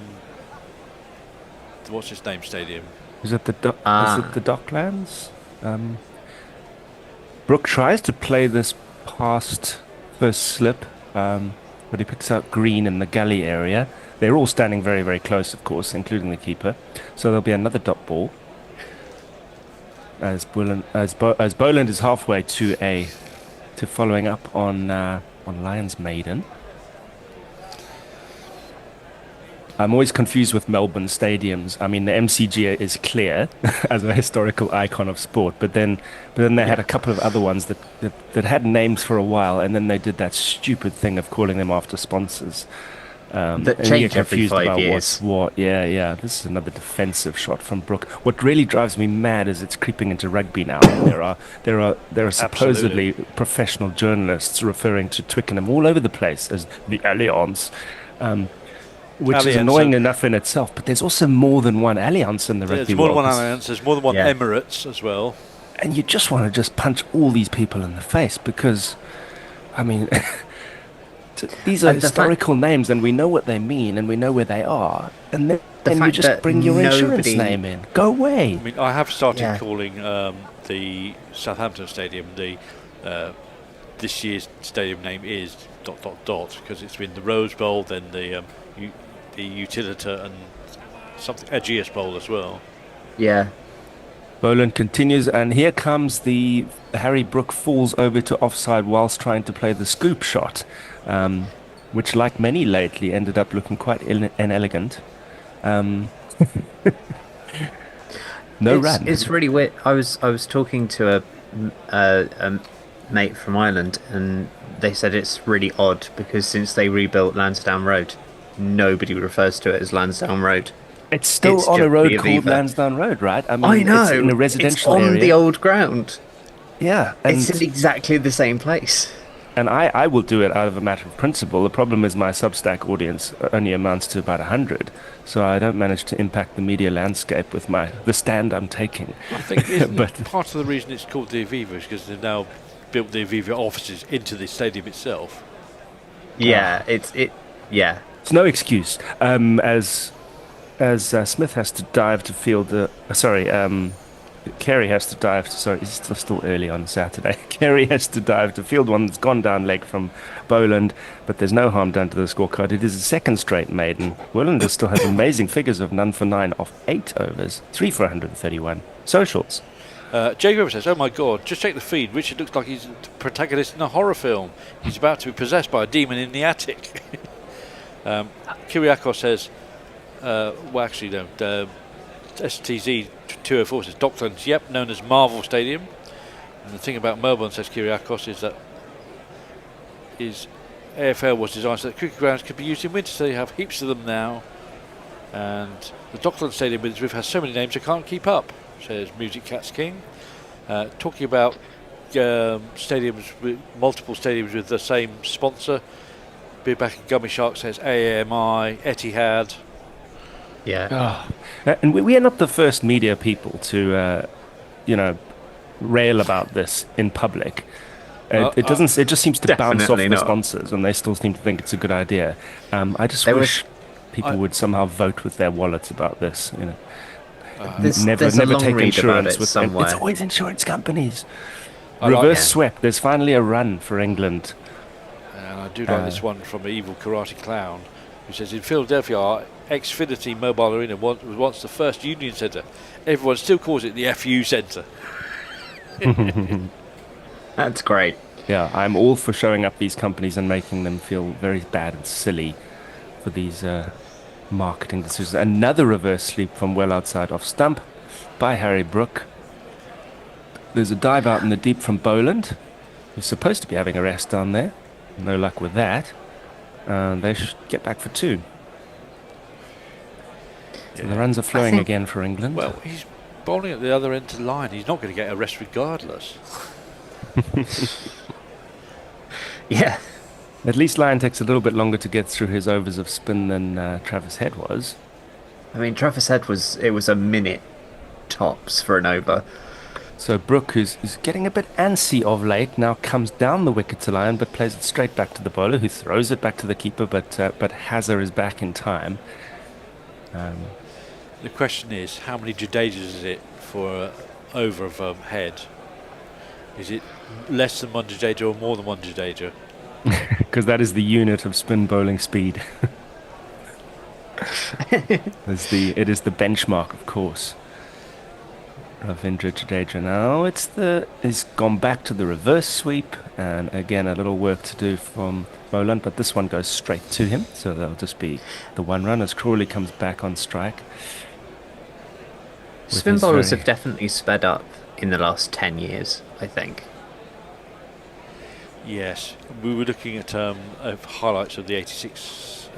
what's his name stadium? Is it the Docklands? Brooke tries to play this past first slip, but he picks out green in the gully area. They're all standing very, very close, of course, including the keeper. So there'll be another dot ball. As Boland is halfway to following up on Lyon's maiden. I'm always confused with Melbourne stadiums. I mean, the MCG is clear as a historical icon of sport, but then they had a couple of other ones that had names for a while, and then they did that stupid thing of calling them after sponsors. That change every 5 years. Yeah. This is another defensive shot from Brooke. What really drives me mad is it's creeping into rugby now. There are supposedly professional journalists referring to Twickenham all over the place as the Allianz. Which is annoying enough in itself, but there's also more than one Allianz in the rugby world. There's more than one Allianz, there's more than one Emirates as well. And you just want to punch all these people in the face because, I mean, these are historical names and we know what they mean and we know where they are. And then you just bring your insurance name in. Go away. I mean, I have started calling the Southampton Stadium, this year's stadium name is ... because it's been the Rose Bowl, then the Utilita and something Aegeus Bowl as well. Yeah. Boland continues, and here comes the Harry Brooke falls over to offside whilst trying to play the scoop shot, which, like many lately, ended up looking quite inelegant. No run. It's really weird. I was talking to a mate from Ireland, and they said it's really odd because since they rebuilt Lansdowne Road, nobody refers to it as Lansdowne Road. It's still on a road called Lansdowne Road, right? I mean, I know. It's in a residential area. It's on the old ground. Yeah. It's in exactly the same place. and I will do it out of a matter of principle. The problem is my Substack audience only amounts to about 100, so I don't manage to impact the media landscape with the stand I'm taking. I think but part of the reason it's called the Aviva is because they've now built the Aviva offices into the stadium itself. Yeah, it's no excuse. As Smith has to dive to field Carey has to dive to, sorry, it's still early on Saturday. Carey has to dive to field one that's gone down leg from Boland, but there's no harm done to the scorecard. It is a second straight maiden. Woolander still has amazing figures of none for 9 off 8 overs, 3 for 131. Socials. Jay Weber says, "Oh my God, just check the feed. Richard looks like he's the protagonist in a horror film. He's about to be possessed by a demon in the attic." Kyriakos says, well, actually, no. STZ 204 says, Docklands, yep, known as Marvel Stadium. And the thing about Melbourne, says Kyriakos, is that AFL was designed so that cricket grounds could be used in winter, so they have heaps of them now. And the Docklands Stadium with its roof has so many names I can't keep up, says Music Cats King. Talking about stadiums, with multiple stadiums with the same sponsor. Be back in Gummy Shark says AMI, Etihad. Yeah. And we are not the first media people to, rail about this in public. It doesn't. It just seems to bounce off the sponsors, and they still seem to think it's a good idea. I just wish people would somehow vote with their wallets about this. Never take insurance with them. It's always insurance companies. Reverse swept. There's finally a run for England. And I do like this one from an evil karate clown, who says, in Philadelphia, our Xfinity Mobile Arena was once the first Union Centre. Everyone still calls it the FU Centre. That's great. Yeah, I'm all for showing up these companies and making them feel very bad and silly for these marketing decisions. Another reverse sweep from well outside off stump by Harry Brook. There's a dive out in the deep from Boland, who's supposed to be having a rest down there. No luck with that. They should get back for 2. So the runs are flowing again for England. Well, he's bowling at the other end of the line. He's not going to get a rest regardless. Yeah. At least Lyon takes a little bit longer to get through his overs of spin than Travis Head was. I mean, Travis Head was a minute tops for an over. So Brook, who's getting a bit antsy of late, now comes down the wicket to Lyon, but plays it straight back to the bowler, who throws it back to the keeper, but Hazard is back in time. The question is, how many Jadejas is it for over of Head? Is it less than 1 Jadeja or more than 1 Jadeja? Because that is the unit of spin bowling speed. It is the benchmark, of course. Ravindra Jadeja now. He's gone back to the reverse sweep, and again a little work to do from Boland, but this one goes straight to him, so that'll just be the 1 run as Crawley comes back on strike. Spin bowlers have definitely sped up in the last 10 years, I think. Yes, we were looking at highlights of the 86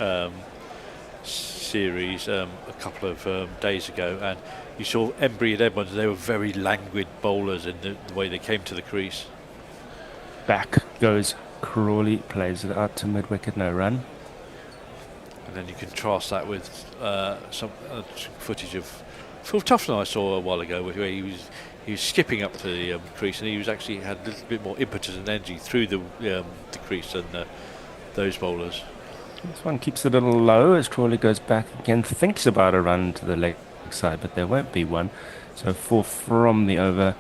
series a couple of days ago, and you saw Embry and Edmonds. They were very languid bowlers in the way they came to the crease. Back goes Crawley, plays it out to mid-wicket, no run. And then you contrast that with some footage of Phil Tufton I saw a while ago, where he was skipping up to the crease, and he was actually had a little bit more impetus and energy through the crease than those bowlers. This one keeps it a little low as Crawley goes back again, thinks about a run to the leg side, but there won't be one. So 4 from the over,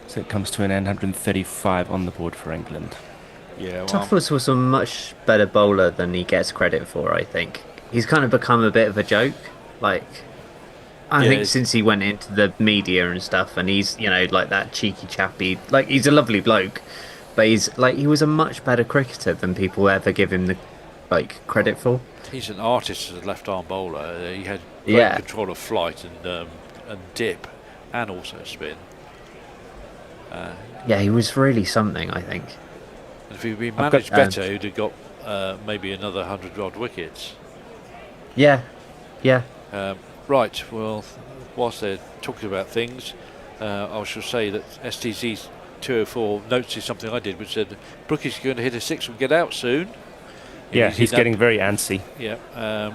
so it comes to an end. 135 on the board for England. Yeah, well, Tuffles was a much better bowler than he gets credit for, I think. He's kind of become a bit of a joke. I think since he went into the media and stuff, and he's, like that cheeky chappy, he's a lovely bloke, but he was a much better cricketer than people ever give him the credit for. He's an artist as a left-arm bowler. He had great control of flight and dip, and also spin. He was really something, I think. And if he'd been managed better, he'd have got maybe another 100 odd wickets. Yeah. Right, well, whilst they're talking about things, I shall say that STZ 204 noticed something I did, which said Brook is going to hit a six and get out soon. Yeah, he's getting very antsy. Yeah.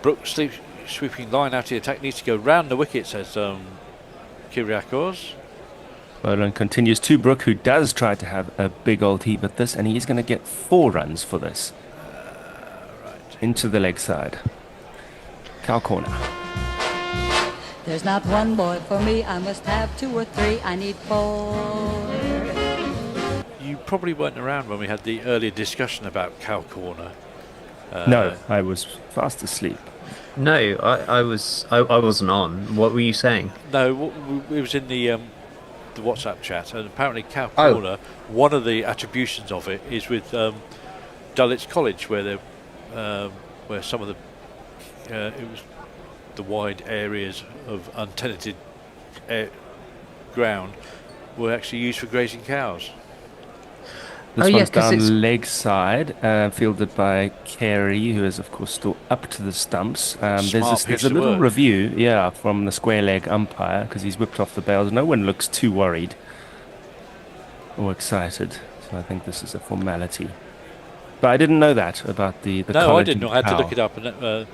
Brook sweeping line out of the attack needs to go round the wicket, says Kyriakos. Boland continues to Brook, who does try to have a big old heap at this, and he's going to get 4 runs for this. Right. Into the leg side. Cow corner. There's not one boy for me, I must have 2 or 3, I need 4. You probably weren't around when we had the earlier discussion about cow corner. No, I was fast asleep. No, I wasn't on. What were you saying? No, it was in the WhatsApp chat, and apparently cow corner, one of the attributions of it is with Dulwich College, where some of it was the wide areas of untenanted ground were actually used for grazing cows. This one's down leg side, fielded by Carey, who is of course still up to the stumps. There's a little review, from the square leg umpire, because he's whipped off the bails. No one looks too worried or excited, so I think this is a formality. But I didn't know that about the No, I didn't know. I had to look it up, and the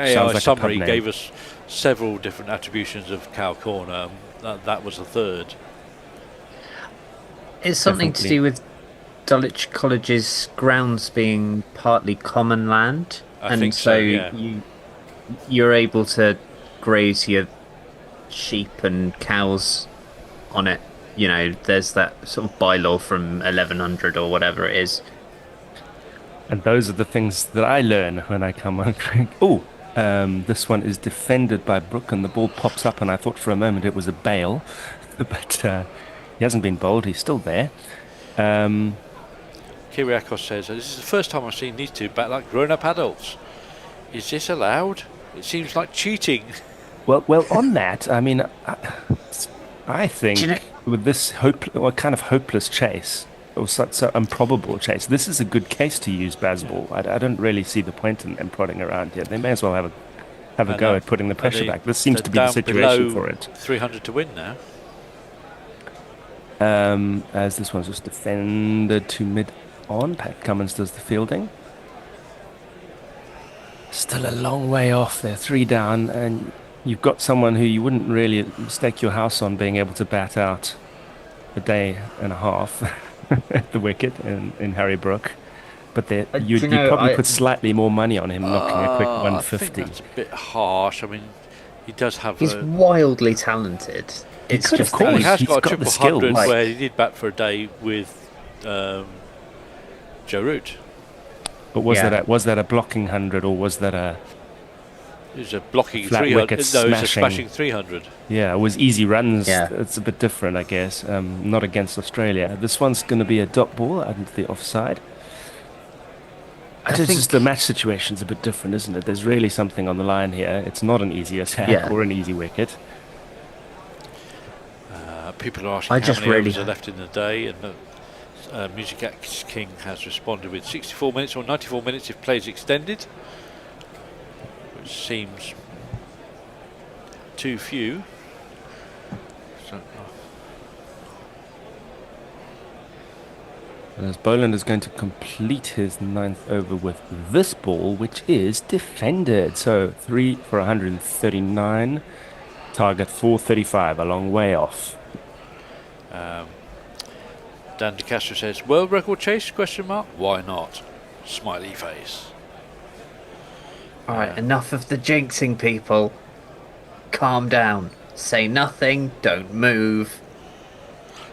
AI summary gave us several different attributions of cow corner. That was the third. It's something to do with Dulwich College's grounds being partly common land, you're able to graze your sheep and cows on it. You know, there's that sort of bylaw from 1100 or whatever it is. And those are the things that I learn when I come on. This one is defended by Brook, and the ball pops up, and I thought for a moment it was a bail, but he hasn't been bowled. He's still there. Kyriakos says, this is the first time I've seen these two bat like grown-up adults. Is this allowed? It seems like cheating. Well, on that, I mean, I think with this kind of hopeless chase, or such an improbable chase, this is a good case to use Bazball. I don't really see the point in them prodding around here. They may as well have a go at putting the pressure back. This seems to be the situation for it. 300 to win now. As this one's just defended to mid-on. Pat Cummins does the fielding. Still a long way off there, 3 down, and you've got someone who you wouldn't really stake your house on being able to bat out a day and a half at the wicket in Harry Brook. But you'd probably put slightly more money on him knocking a quick 150. I think that's a bit harsh. I mean, he does have... He's wildly talented. It's just he has got a triple 100 where he did bat for a day with Joe Root. But was that a blocking 100, or was that a... It was a blocking 300. No, it was a smashing 300. Yeah, it was easy runs. Yeah. It's a bit different, I guess. Not against Australia. This one's going to be a dot ball out into the offside. I think just the match situation's a bit different, isn't it? There's really something on the line here. It's not an easy attack or an easy wicket. People are asking how many overs are left in the day, and Music X King has responded with 64 minutes or 94 minutes if play is extended, which seems too few. As Boland is going to complete his 9th over with this ball, which is defended. So 3 for 139, target 435, a long way off. Dan De Castro says, world record chase, question mark? Why not? Smiley face. Alright, enough of the jinxing, people. Calm down. Say nothing, don't move.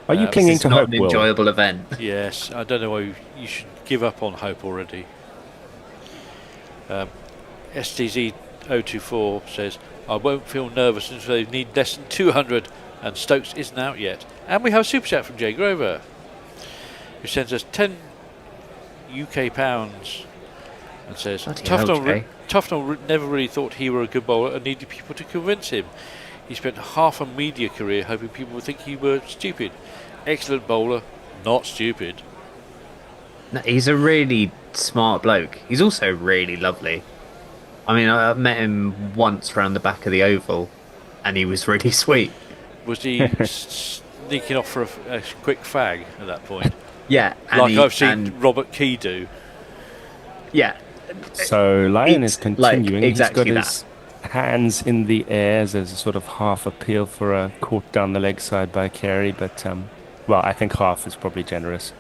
Are you clinging to hope, Will? It's not an enjoyable event. Yes, I don't know why you should give up on hope already. STZ 024 says, I won't feel nervous until they need less than 200 and Stokes isn't out yet. And we have a super chat from Jay Grover, who sends us 10 UK pounds and says, Tufnell never really thought he were a good bowler and needed people to convince him. He spent half a media career hoping people would think he were stupid. Excellent bowler, not stupid. No, he's a really smart bloke. He's also really lovely. I mean, I met him once round the back of the Oval, and he was really sweet. Was he sneaking off for a quick fag at that point. Yeah, like I've seen Robert Key do. Yeah. So Lyon is continuing. Like, exactly He's got his hands in the air as a sort of half appeal for a caught down the leg side by Carey, but well, I think half is probably generous.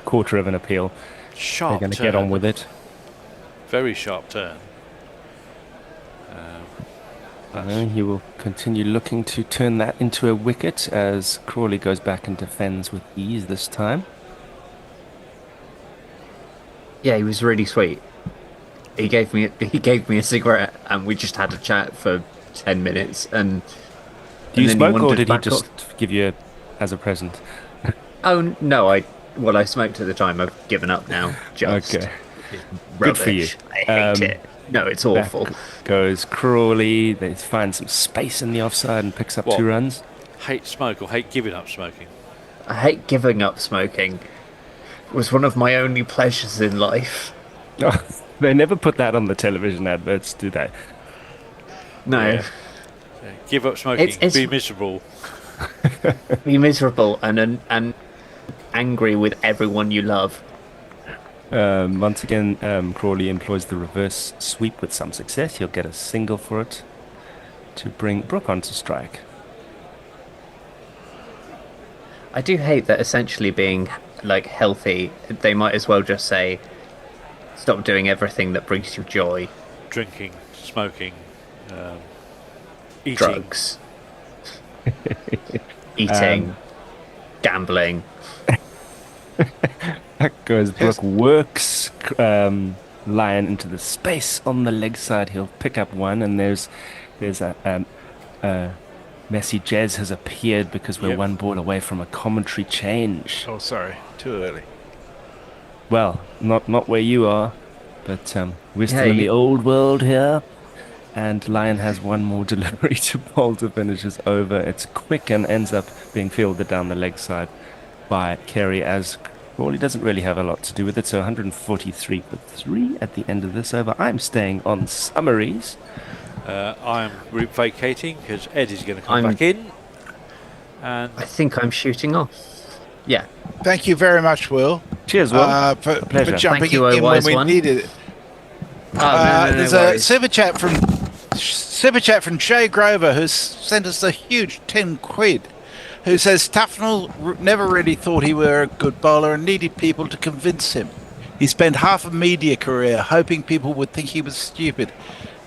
Quarter of an appeal. Sharp They're going to turn. get on with it. Very sharp turn. He will continue looking to turn that into a wicket as Crawley goes back and defends with ease this time. Yeah, he was really sweet. He gave me a cigarette, and we just had a chat for 10 minutes. And do you smoke, or did he just give you as a present? Oh no, I smoked at the time. I've given up now. Just okay, rubbish. Good for you. I hate it. No, it's awful. Goes Crawley. They find some space in the offside and picks up 2 runs. Hate smoke or hate giving up smoking? I hate giving up smoking. It was one of my only pleasures in life. Oh, they never put that on the television adverts, do they? No. Yeah. Give up smoking. Be miserable. Be miserable and angry with everyone you love. Once again, Crawley employs the reverse sweep with some success. He'll get a single for it to bring Brooke onto strike. I do hate that essentially being like healthy, they might as well just say, stop doing everything that brings you joy. Drinking, smoking, eating. Drugs. Eating. Gambling. That goes Brooke, works Lyon into the space on the leg side. He'll pick up one, and there's a Messi Jez has appeared because we're one ball away from a commentary change. Oh, sorry, too early. Well, not where you are, but we're still in the old world here. And Lyon has one more delivery to bowl to finish us over. It's quick and ends up being fielded down the leg side by Carey as Crawley doesn't really have a lot to do with it. So 143 for 3 at the end of this over. I'm staying on summaries. I'm vacating because Ed is going to come back in. And I think I'm shooting off. Yeah. Thank you very much, Will. Cheers, Will. For jumping Thank you, in when we one. needed it. There's a super chat from Jay Grover who's sent us a huge 10 quid. Who says Tufnell never really thought he were a good bowler and needed people to convince him. He spent half a media career hoping people would think he was stupid.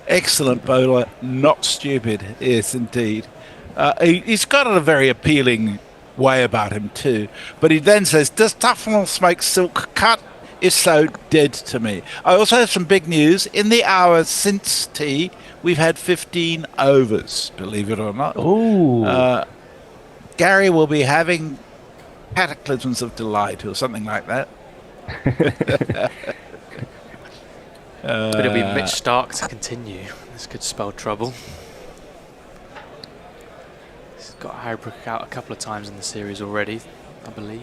Excellent bowler, not stupid. Yes, indeed. He's got a very appealing way about him too. But he then says, does Tufnell smoke silk cut? If so, dead to me. I also have some big news. In the hour since tea, we've had 15 overs, believe it or not. Ooh. Gary will be having cataclysms of delight or something like that. But it'll be Mitch Stark to continue. This could spell trouble. He's got Harry Brook out a couple of times in the series already, I believe.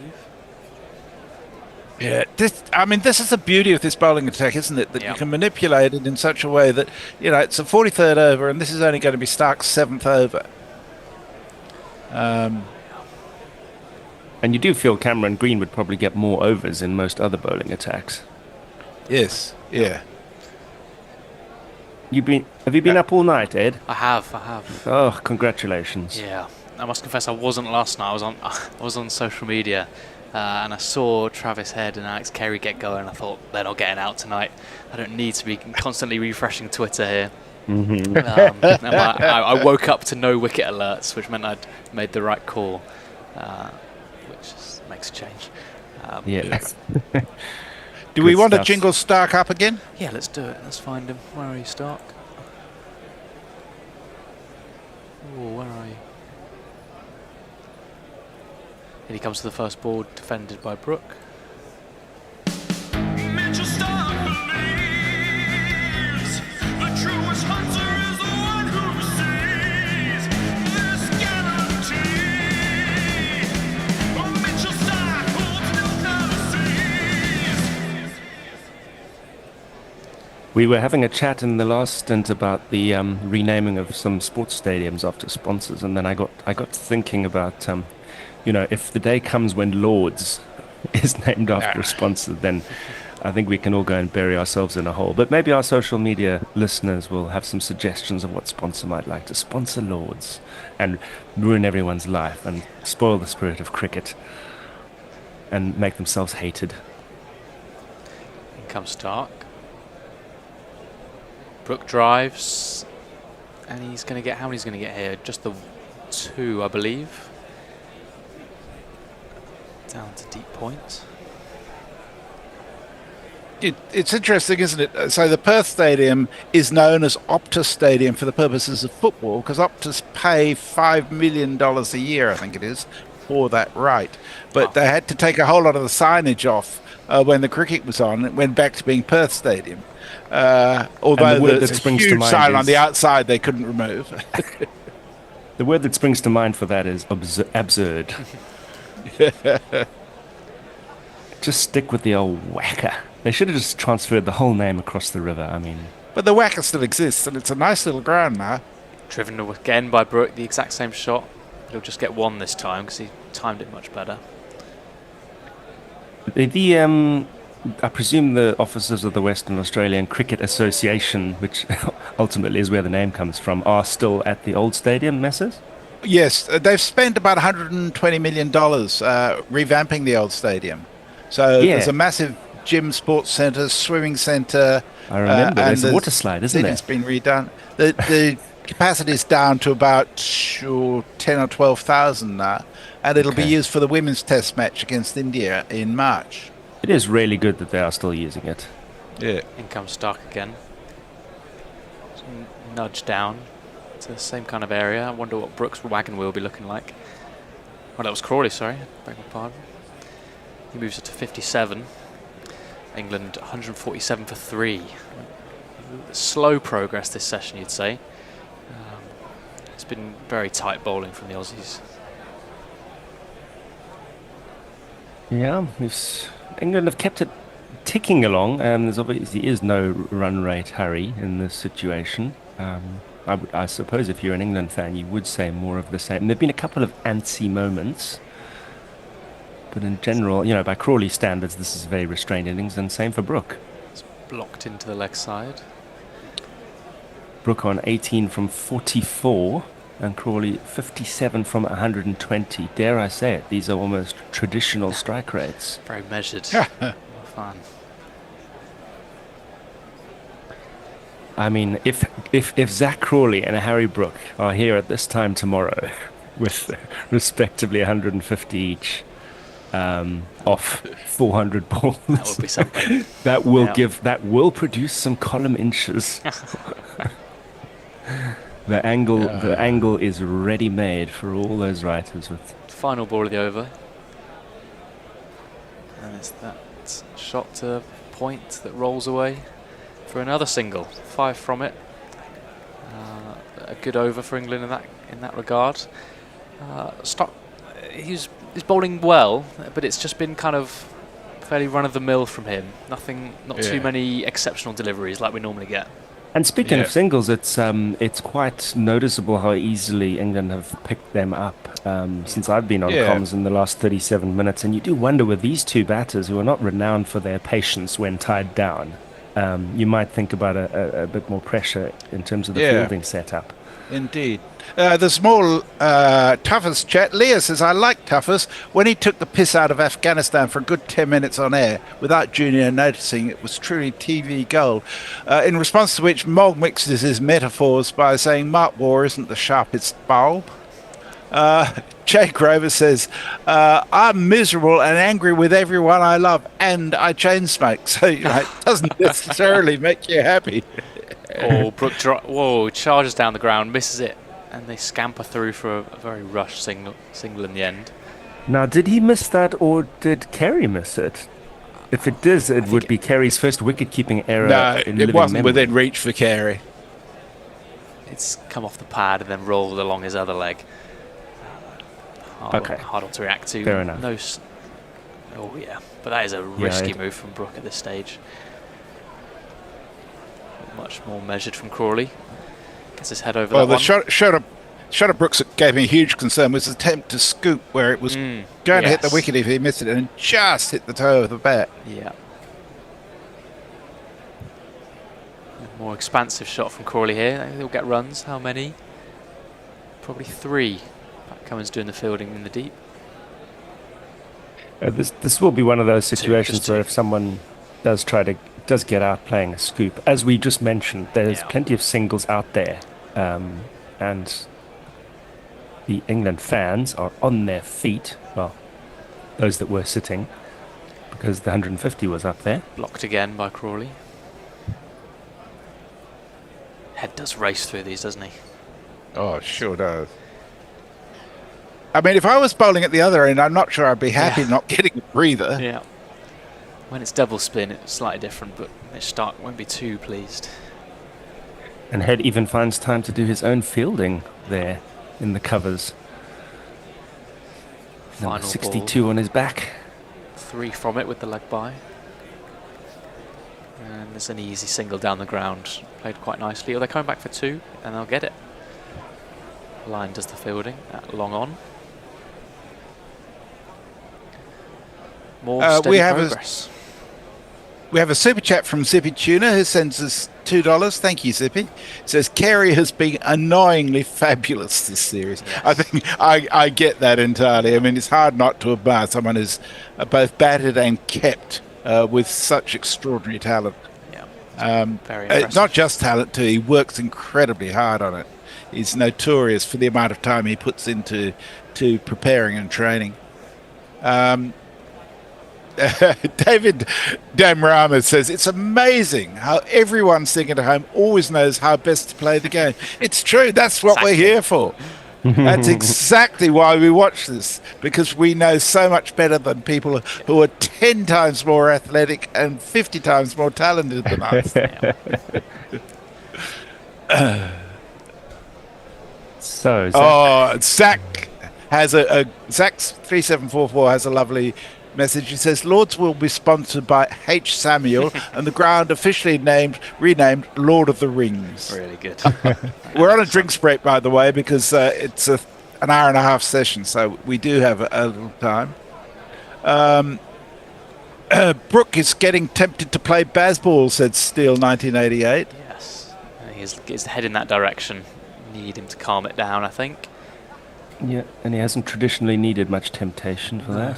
Yeah, this is the beauty of this bowling attack, isn't it? That you can manipulate it in such a way that, it's a 43rd over and this is only going to be Stark's 7th over. And you do feel Cameron Green would probably get more overs in most other bowling attacks. Yes, yeah. Have you been up all night, Ed? I have. Oh, congratulations. Yeah, I must confess I wasn't last night. I was on social media and I saw Travis Head and Alex Carey get going. I thought they're not getting out tonight. I don't need to be constantly refreshing Twitter here. Mm-hmm. I woke up to no wicket alerts, which meant I'd made the right call, which makes a change. Do we want to jingle Stark up again? Yeah, let's do it. Let's find him. Where are you, Stark? Oh, where are you? And he comes to the first ball, defended by Brooke. We were having a chat in the last stint about the renaming of some sports stadiums after sponsors, and then I got thinking about if the day comes when Lords is named after a sponsor, then I think we can all go and bury ourselves in a hole. But maybe our social media listeners will have some suggestions of what sponsor might like to sponsor Lords and ruin everyone's life and spoil the spirit of cricket and make themselves hated. In comes Stark. Brook drives. And he's going to get, how many he's going to get here? Just the 2, I believe. Down to deep point. It's interesting, isn't it? So the Perth Stadium is known as Optus Stadium for the purposes of football because Optus pay $5 million a year, I think it is, for that right. But they had to take a whole lot of the signage off when the cricket was on. It went back to being Perth Stadium. Although there's a huge sign on the outside they couldn't remove. The word that springs to mind for that is absurd. Just stick with the old whacker. They should have just transferred the whole name across the river. I mean, but the whacker still exists, and it's a nice little ground now. Driven again by Brook, the exact same shot. He'll just get 1 this time because he timed it much better. I presume the officers of the Western Australian Cricket Association, which ultimately is where the name comes from, are still at the old stadium, Messrs? Yes, they've spent about $120 million revamping the old stadium. So there's a massive gym, sports centre, swimming centre. I remember, there's a water slide, isn't there? It's been redone. The capacity is down to about 10 or 12,000 now, and it'll be used for the women's test match against India in March. It is really good that they are still using it. Yeah. In comes Stark again. Nudge down to the same kind of area. I wonder what Brooks' wagon wheel will be looking like. Oh, that was Crawley, sorry. Beg my pardon. He moves it to 57. England 147 for 3. Slow progress this session, you'd say. It's been very tight bowling from the Aussies. Yeah, England have kept it ticking along. There's obviously is no run rate hurry in this situation. I suppose if you're an England fan, you would say more of the same. There have been a couple of antsy moments, but in general, by Crawley standards, this is a very restrained innings, and same for Brook. It's blocked into the leg side. Brook on 18 from 44, and Crawley 57 from 120. Dare I say it, these are almost traditional strike rates. Very measured. Fun. I mean, if Zach Crawley and Harry Brook are here at this time tomorrow with respectively 150 each off 400 balls, that would be something. that will produce some column inches. The angle is ready made for all those writers. With final ball of the over, and it's that shot to point that rolls away for another single. 5 from it. A good over for England in that regard. He's bowling well, but it's just been kind of fairly run of the mill from him. Not too many exceptional deliveries like we normally get. And speaking of singles, it's quite noticeable how easily England have picked them up since I've been on comms in the last 37 minutes. And you do wonder with these two batters who are not renowned for their patience when tied down, you might think about a bit more pressure in terms of the fielding setup. Indeed. The small Tuffers chat. Leah says, I like Tuffers. When he took the piss out of Afghanistan for a good 10 minutes on air without Junior noticing, it was truly TV gold. In response to which, Mog mixes his metaphors by saying Mark Waugh isn't the sharpest bulb. Jay Grover says, I'm miserable and angry with everyone I love, and I chain smoke. So it doesn't necessarily make you happy. Brook charges down the ground, misses it, and they scamper through for a very rushed single in the end. Now, did he miss that, or did Kerry miss it? If it does, it would be Kerry's first wicket-keeping error. No, it wasn't within reach for Kerry. It's come off the pad and then rolled along his other leg. Hard to react to. Fair enough. But that is a risky move from Brook at this stage. Much more measured from Crawley. Gets his head over that one. The shot of Brooks that gave me a huge concern was the attempt to scoop where it was going to hit the wicket if he missed it and just hit the toe of the bat. Yeah. A more expansive shot from Crawley here. They'll get runs. How many? Probably 3. Pat Cummins doing the fielding in the deep. This will be one of those situations where if someone does get out playing a scoop, as we just mentioned, there's plenty of singles out there, and the England fans are on their feet. Well, those that were sitting, because the 150 was up there. Blocked again by Crawley. Head does race through these, doesn't he? Oh, sure does. I mean, if I was bowling at the other end, I'm not sure I'd be happy not getting a breather. Yeah. When it's double spin, it's slightly different, but Mitch Stark won't be too pleased. And Head even finds time to do his own fielding there in the covers. Number 62 on his back. 3 from it with the leg by. And there's an easy single down the ground. Played quite nicely. Oh, they're coming back for 2, and they'll get it. Lyon does the fielding at long on. More steady progress. We have a super chat from Zippy Tuna who sends us $2. Thank you, Zippy. Says Carey has been annoyingly fabulous this series. Yes. I think I get that entirely. I mean, it's hard not to admire someone who's both batted and kept with such extraordinary talent. Yeah, very impressive. Not just talent too. He works incredibly hard on it. He's notorious for the amount of time he puts into preparing and training. David Damrama says, it's amazing how everyone sitting at home always knows how best to play the game. It's true. That's what we're here for. That's exactly why we watch this, because we know so much better than people who are 10 times more athletic and 50 times more talented than us. Zach has Zach's 3744 has a lovely message. He says Lords will be sponsored by H. Samuel and the ground officially renamed Lord of the Rings. Really good. We're on a drinks break, by the way, because it's an hour and a half session, so we do have a little time. Brooke is getting tempted to play baseball, said Steele 1988. Yes, he's heading that direction. Need him to calm it down, I think. Yeah, and he hasn't traditionally needed much temptation for that.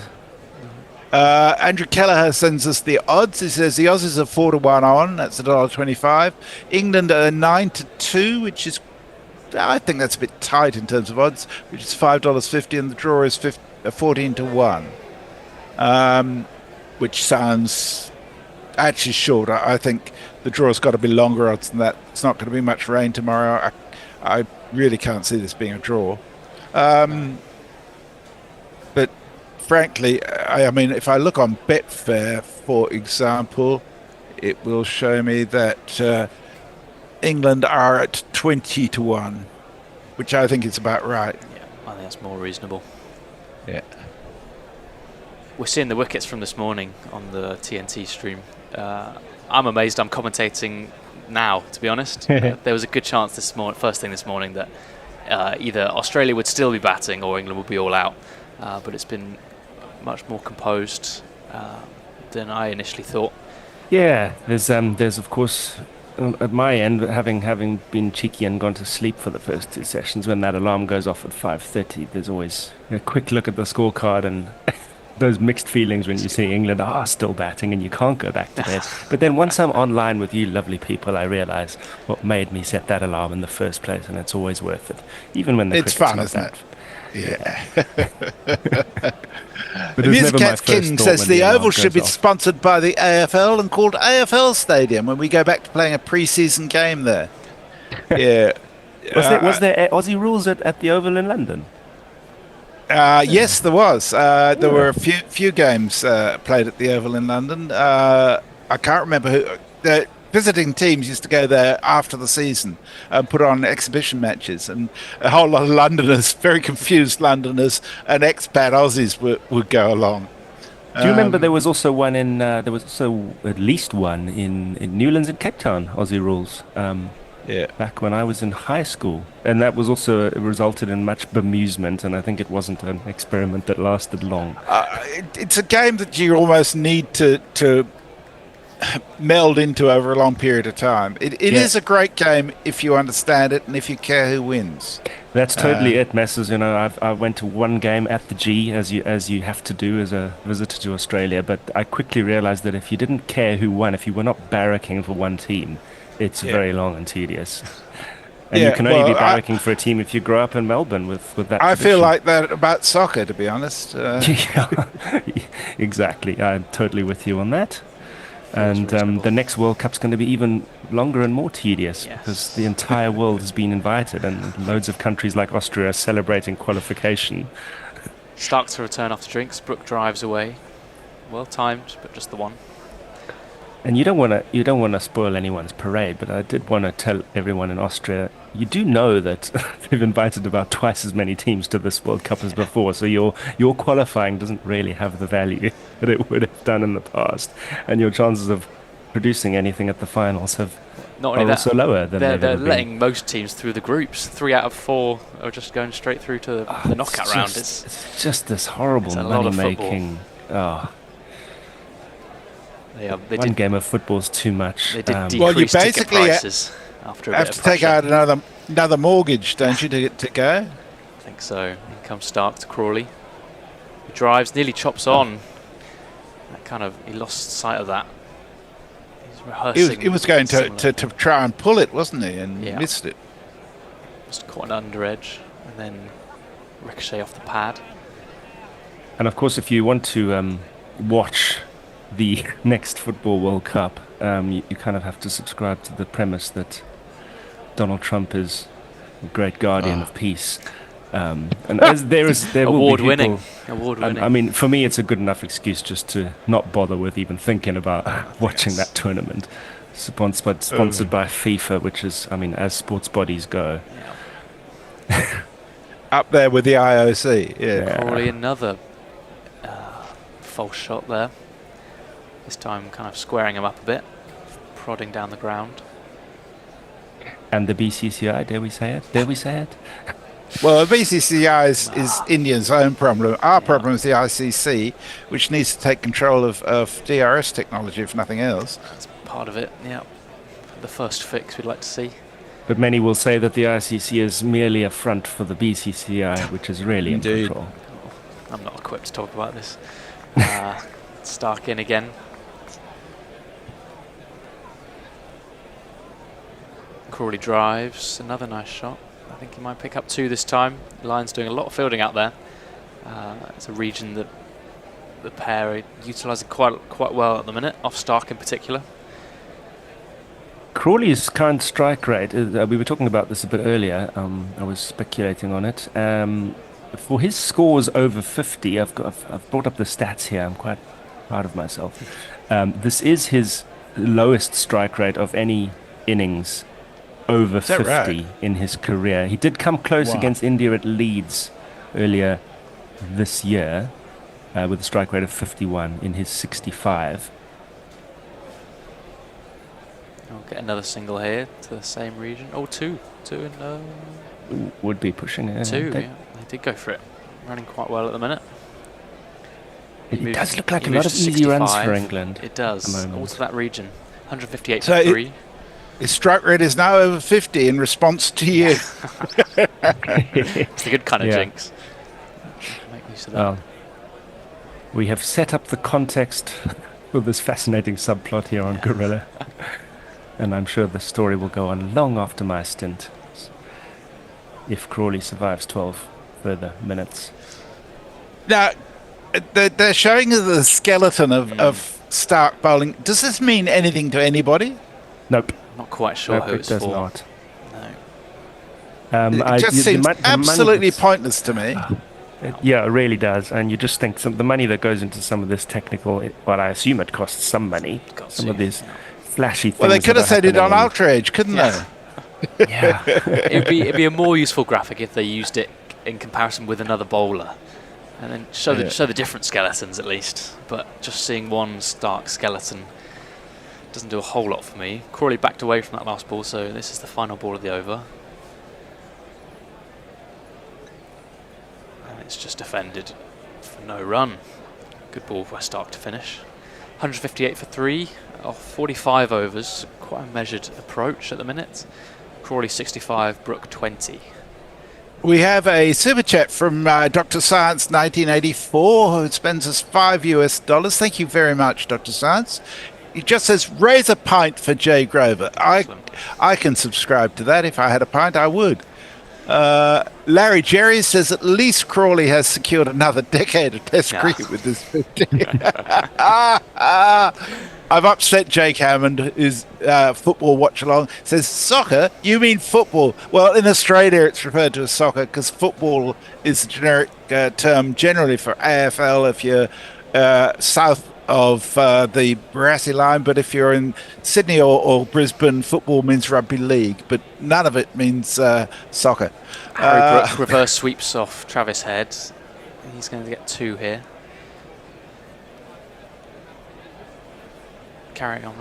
Andrew Kelleher sends us the odds. He says the Aussies are 4-1 on. That's $1.25. England are 9-2, which is, I think that's a bit tight in terms of odds, which is $5.50, and the draw is 14-1, which sounds actually short. I think the draw's got to be longer odds than that. It's not going to be much rain tomorrow. I really can't see this being a draw. But frankly, I mean, if I look on Betfair, for example, it will show me that England are at 20-1, which I think is about right. Yeah, I think that's more reasonable. Yeah. We're seeing the wickets from this morning on the TNT stream. I'm amazed I'm commentating now, to be honest. There was a good chance first thing this morning, that either Australia would still be batting or England would be all out. But it's been much more composed than I initially thought. Yeah, there's of course, at my end, having been cheeky and gone to sleep for the first 2 sessions, when that alarm goes off at 5:30, there's always a quick look at the scorecard and those mixed feelings when you see England are still batting and you can't go back to bed. But then once I'm online with you lovely people, I realise what made me set that alarm in the first place, and it's always worth it, even when it's fun, isn't it? Yeah. The Music Cat King says the Oval should be sponsored by the AFL and called AFL Stadium when we go back to playing a pre-season game there. Yeah. Was there Aussie rules at the Oval in London? Yes, there was. There were a few games played at the Oval in London. I can't remember who. The visiting teams used to go there after the season and put on exhibition matches, and a whole lot of Londoners, very confused Londoners and expat Aussies would go along. Do you remember there was also one in? There was also at least one in Newlands in Cape Town. Aussie rules. back when I was in high school. And that was also resulted in much bemusement, and I think it wasn't an experiment that lasted long. It's a game that you almost need to meld into over a long period of time. It is a great game if you understand it and if you care who wins. That's totally it, Messrs. You know, I went to one game at the G, as you have to do as a visitor to Australia, but I quickly realized that if you didn't care who won, if you were not barracking for one team, it's very long and tedious. And you can only be barracking for a team if you grow up in Melbourne with that I tradition. feel like that about soccer, to be honest. Exactly. I'm totally with you on that. And the next World Cup's going to be even longer and more tedious because the entire world has been invited and loads of countries like Austria are celebrating qualification. Starks to return after drinks. Brooke drives away. Well timed, but just the one. And you don't want to spoil anyone's parade, but I did want to tell everyone in Austria, you do know that they've invited about twice as many teams to this World Cup as before, so your qualifying doesn't really have the value that it would have done in the past, and your chances of producing anything at the finals are also lower than they're letting most teams through the groups. 3 out of 4 are just going straight through to the knockout round. It's just this horrible money-making. One game of football's too much. They did decrease you basically prices after a have bit to of take out another mortgage, don't you, to go? I think so. In comes Stark to Crawley. He drives, nearly chops on. He lost sight of that. He's rehearsing. He was going to try and pull it, wasn't he? And missed it. Just caught an under edge and then ricochet off the pad. And of course, if you want to watch the next Football World Cup, you kind of have to subscribe to the premise that Donald Trump is a great guardian of peace. And as there will be people, award-winning. I mean, for me, it's a good enough excuse just to not bother with even thinking about watching that tournament. Sponsored by FIFA, which is, I mean, as sports bodies go. Up there with the IOC. Crawley, another false shot there. This time kind of squaring him up a bit, prodding down the ground. And the BCCI, dare we say it? Well, the BCCI is India's own problem. Our problem is the ICC, which needs to take control of DRS technology, if nothing else. That's part of it, the first fix we'd like to see. But many will say that the ICC is merely a front for the BCCI, which is really in control. I'm not equipped to talk about this. Stark in again. Crawley drives, another nice shot. I think he might pick up 2 this time. Lyon's doing a lot of fielding out there. It's a region that the pair are utilising quite well at the minute, off Stark in particular. Crawley's current strike rate, we were talking about this a bit earlier, I was speculating on it. For his scores over 50, I've brought up the stats here, I'm quite proud of myself. This is his lowest strike rate of any innings over 50 in his career. He did come close against India at Leeds earlier this year with a strike rate of 51 in his 65. I'll get another single here to the same region. Oh, two and would be pushing it. 2, they did go for it. Running quite well at the minute. It does look like a lot of easy runs for England. It does. All to that region. 158 for 3. His strike rate is now over 50 in response to you. It's the good kind of jinx. Make use of that. We have set up the context for this fascinating subplot here on Gorilla. And I'm sure the story will go on long after my stint, if Crawley survives 12 further minutes. Now, they're showing the skeleton of Stark bowling. Does this mean anything to anybody? Nope. Not quite sure who it's for. It does not. No. It just seems absolutely pointless to me. It really does. And you just think the money that goes into some of this technical, I assume it costs some money. Some of these flashy things. Well, they could have said it on Outrage, couldn't they? Yeah. It'd be a more useful graphic if they used it in comparison with another bowler. And then show the different skeletons at least. But just seeing one Stark skeleton doesn't do a whole lot for me. Crawley backed away from that last ball, so this is the final ball of the over. And it's just defended for no run. Good ball for Stark to finish. 158 for 3 off 45 overs. Quite a measured approach at the minute. Crawley 65, Brook 20. We have a super chat from Dr. Science 1984 who spends us $5. Thank you very much, Dr. Science. He just says, raise a pint for Jay Grover. I can subscribe to that. If I had a pint, I would. Larry Jerry says at least Crawley has secured another decade of Test cricket with this 50. I've upset Jake Hammond, who's football watch-along. Says, soccer? You mean football? Well, in Australia it's referred to as soccer because football is a generic term generally for AFL if you're south of the Barassi line, but if you're in Sydney or Brisbane, football means rugby league, but none of it means soccer. Harry Brook reverse sweeps off Travis Head. He's going to get 2 here. Carrying on,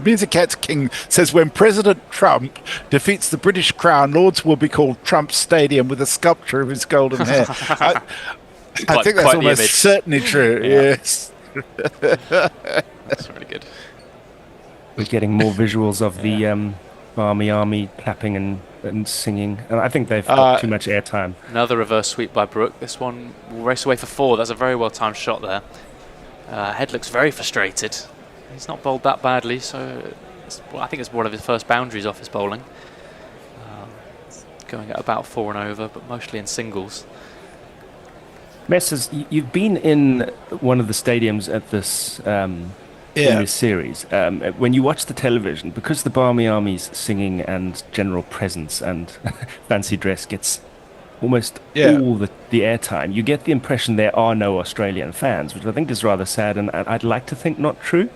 Music Cats King says when President Trump defeats the British Crown, Lords will be called Trump Stadium with a sculpture of his golden hair. I think that's almost certainly true. Yes. That's really good. We're getting more visuals of the army clapping and singing, and I think they've got too much airtime. Another reverse sweep by Brook. This one will race away for 4. That's a very well timed shot there. Head looks very frustrated. He's not bowled that badly, so I think it's one of his first boundaries off his bowling. Going at about 4 and over, but mostly in singles. Messrs, you've been in one of the stadiums at this in this series. When you watch the television, because the Barmy Army's singing and general presence and fancy dress gets almost all the airtime, you get the impression there are no Australian fans, which I think is rather sad, and I'd like to think not true.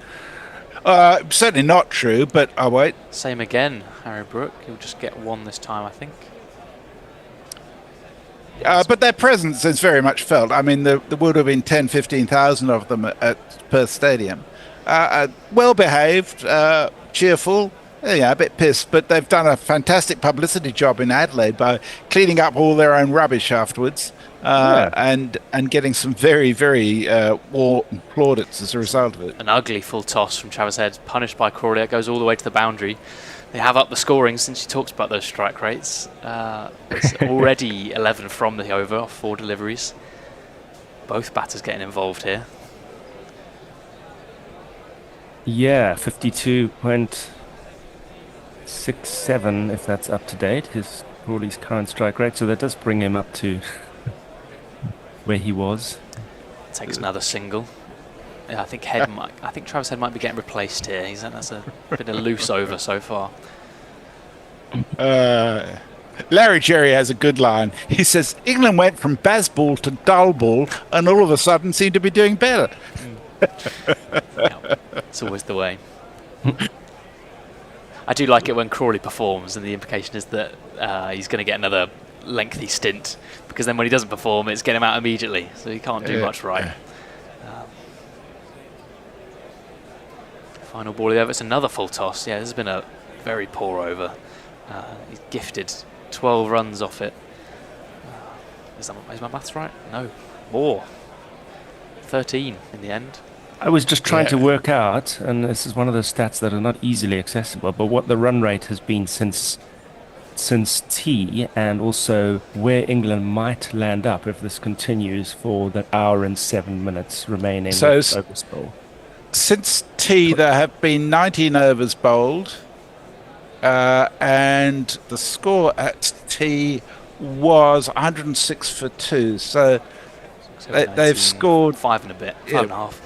Certainly not true, but I'll wait. Same again, Harry Brook. He'll just get 1 this time, I think. But their presence is very much felt. I mean, there would have been 10, 15,000 of them at Perth Stadium. Well behaved, cheerful, a bit pissed, but they've done a fantastic publicity job in Adelaide by cleaning up all their own rubbish afterwards and getting some very, very warm plaudits as a result of it. An ugly full toss from Travis Head, punished by Crawley. It goes all the way to the boundary. They have up the scoring since she talks about those strike rates. It's already 11 from the over off 4 deliveries. Both batters getting involved here. Yeah, 52.67 if that's up to date, his Crawley's current strike rate. So that does bring him up to where he was. Takes another single. Yeah, I think Travis Head might be getting replaced here. That's a bit of loose over so far. Larry Jerry has a good line. He says, England went from Bazball to dull ball and all of a sudden seemed to be doing better. It's always the way. I do like it when Crawley performs, and the implication is that he's going to get another lengthy stint, because then when he doesn't perform, it's get him out immediately, so he can't do much right. Final ball of the over. It's another full toss. Yeah, this has been a very poor over. He's gifted 12 runs off it. Is my maths right? No, more. 13 in the end. I was just trying to work out, and this is one of those stats that are not easily accessible, but what the run rate has been since tea, and also where England might land up if this continues for the hour and 7 minutes remaining. So overs bowled. Since tea, there have been 19 overs bowled, and the score at tea was 106 for 2. So they've scored 5 and a bit, 5.5.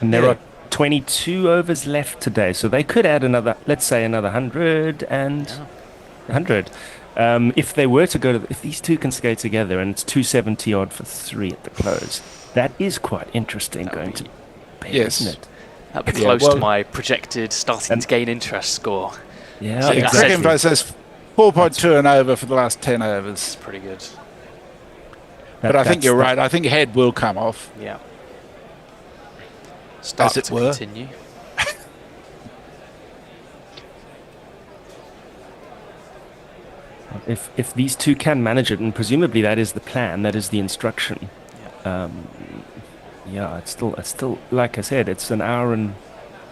And there are 22 overs left today, so they could add another, let's say, another 100 and 100. If they were to go to, if these two can skate together, and it's 270 odd for 3 at the close, that is quite interesting going to be, isn't it? That'd be close to my projected starting to gain interest score. Yeah, so exactly. Second place says 4.2 and over for the last 10 overs. That's pretty good. But I think you're right. I think Head will come off. Yeah. As it were. Continue. if these two can manage it, and presumably that is the plan, that is the instruction. It's still like I said, it's an hour and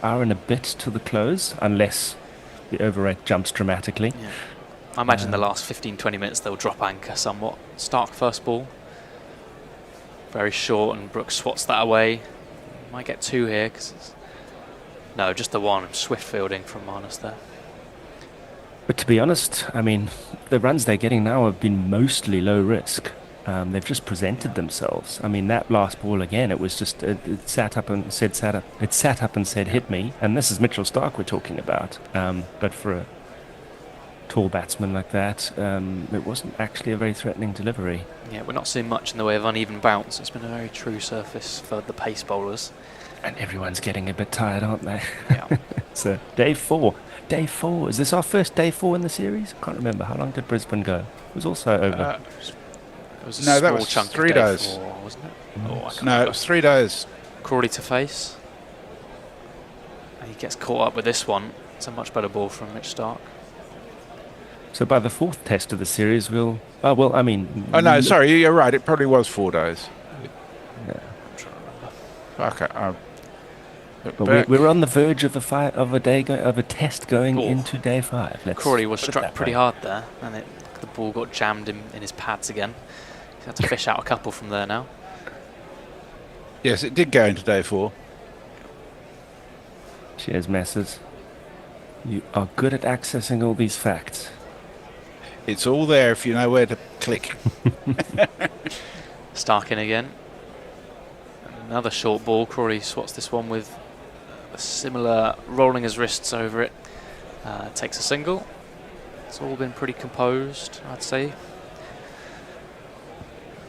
a bit to the close, unless the overrate jumps dramatically. Yeah. I imagine the last 15-20 minutes they'll drop anchor somewhat. Stark first ball, very short, and Brooks swats that away. Might get 2 here no, just the 1. Swift fielding from Marnus there. But to be honest, I mean, the runs they're getting now have been mostly low risk. They've just presented themselves. I mean, that last ball again, it was just it sat up and said hit me. And this is Mitchell Stark we're talking about. But for a tall batsman like that, it wasn't actually a very threatening delivery. Yeah, we're not seeing much in the way of uneven bounce. It's been a very true surface for the pace bowlers. And everyone's getting a bit tired, aren't they? Yeah. So day 4. Day 4. Is this our first day 4 in the series? I can't remember. How long did Brisbane go? It was also over. It was a small chunk 3 of day days. 4, wasn't it? No, it was 3 days. Crawley to face. And he gets caught up with this one. It's a much better ball from Mitch Stark. So by the 4th test of the series, we'll... Oh, well, I mean... Oh, no, sorry, you're right. It probably was 4 days. Yeah. Okay. But we're on the verge of a test going into day 5. Crawley was struck pretty hard there, and the ball got jammed in his pads again. He had to fish out a couple from there now. Yes, it did go into day 4. Cheers, Messers. You are good at accessing all these facts. It's all there if you know where to click. Stark in again. Another short ball. Crawley swats this one with a similar rolling his wrists over it. Takes a single. It's all been pretty composed, I'd say.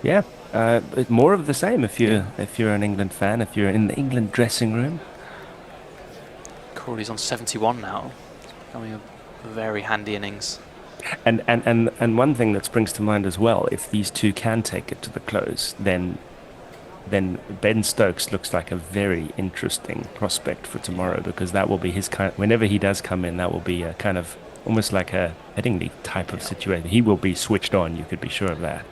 Yeah, more of the same if you're an England fan, if you're in the England dressing room. Crawley's on 71 now. It's becoming a very handy innings. And one thing that springs to mind as well, if these two can take it to the close, then Ben Stokes looks like a very interesting prospect for tomorrow, because that will be his kind. Whenever he does come in, that will be a kind of almost like a Headingley type of situation. He will be switched on. You could be sure of that.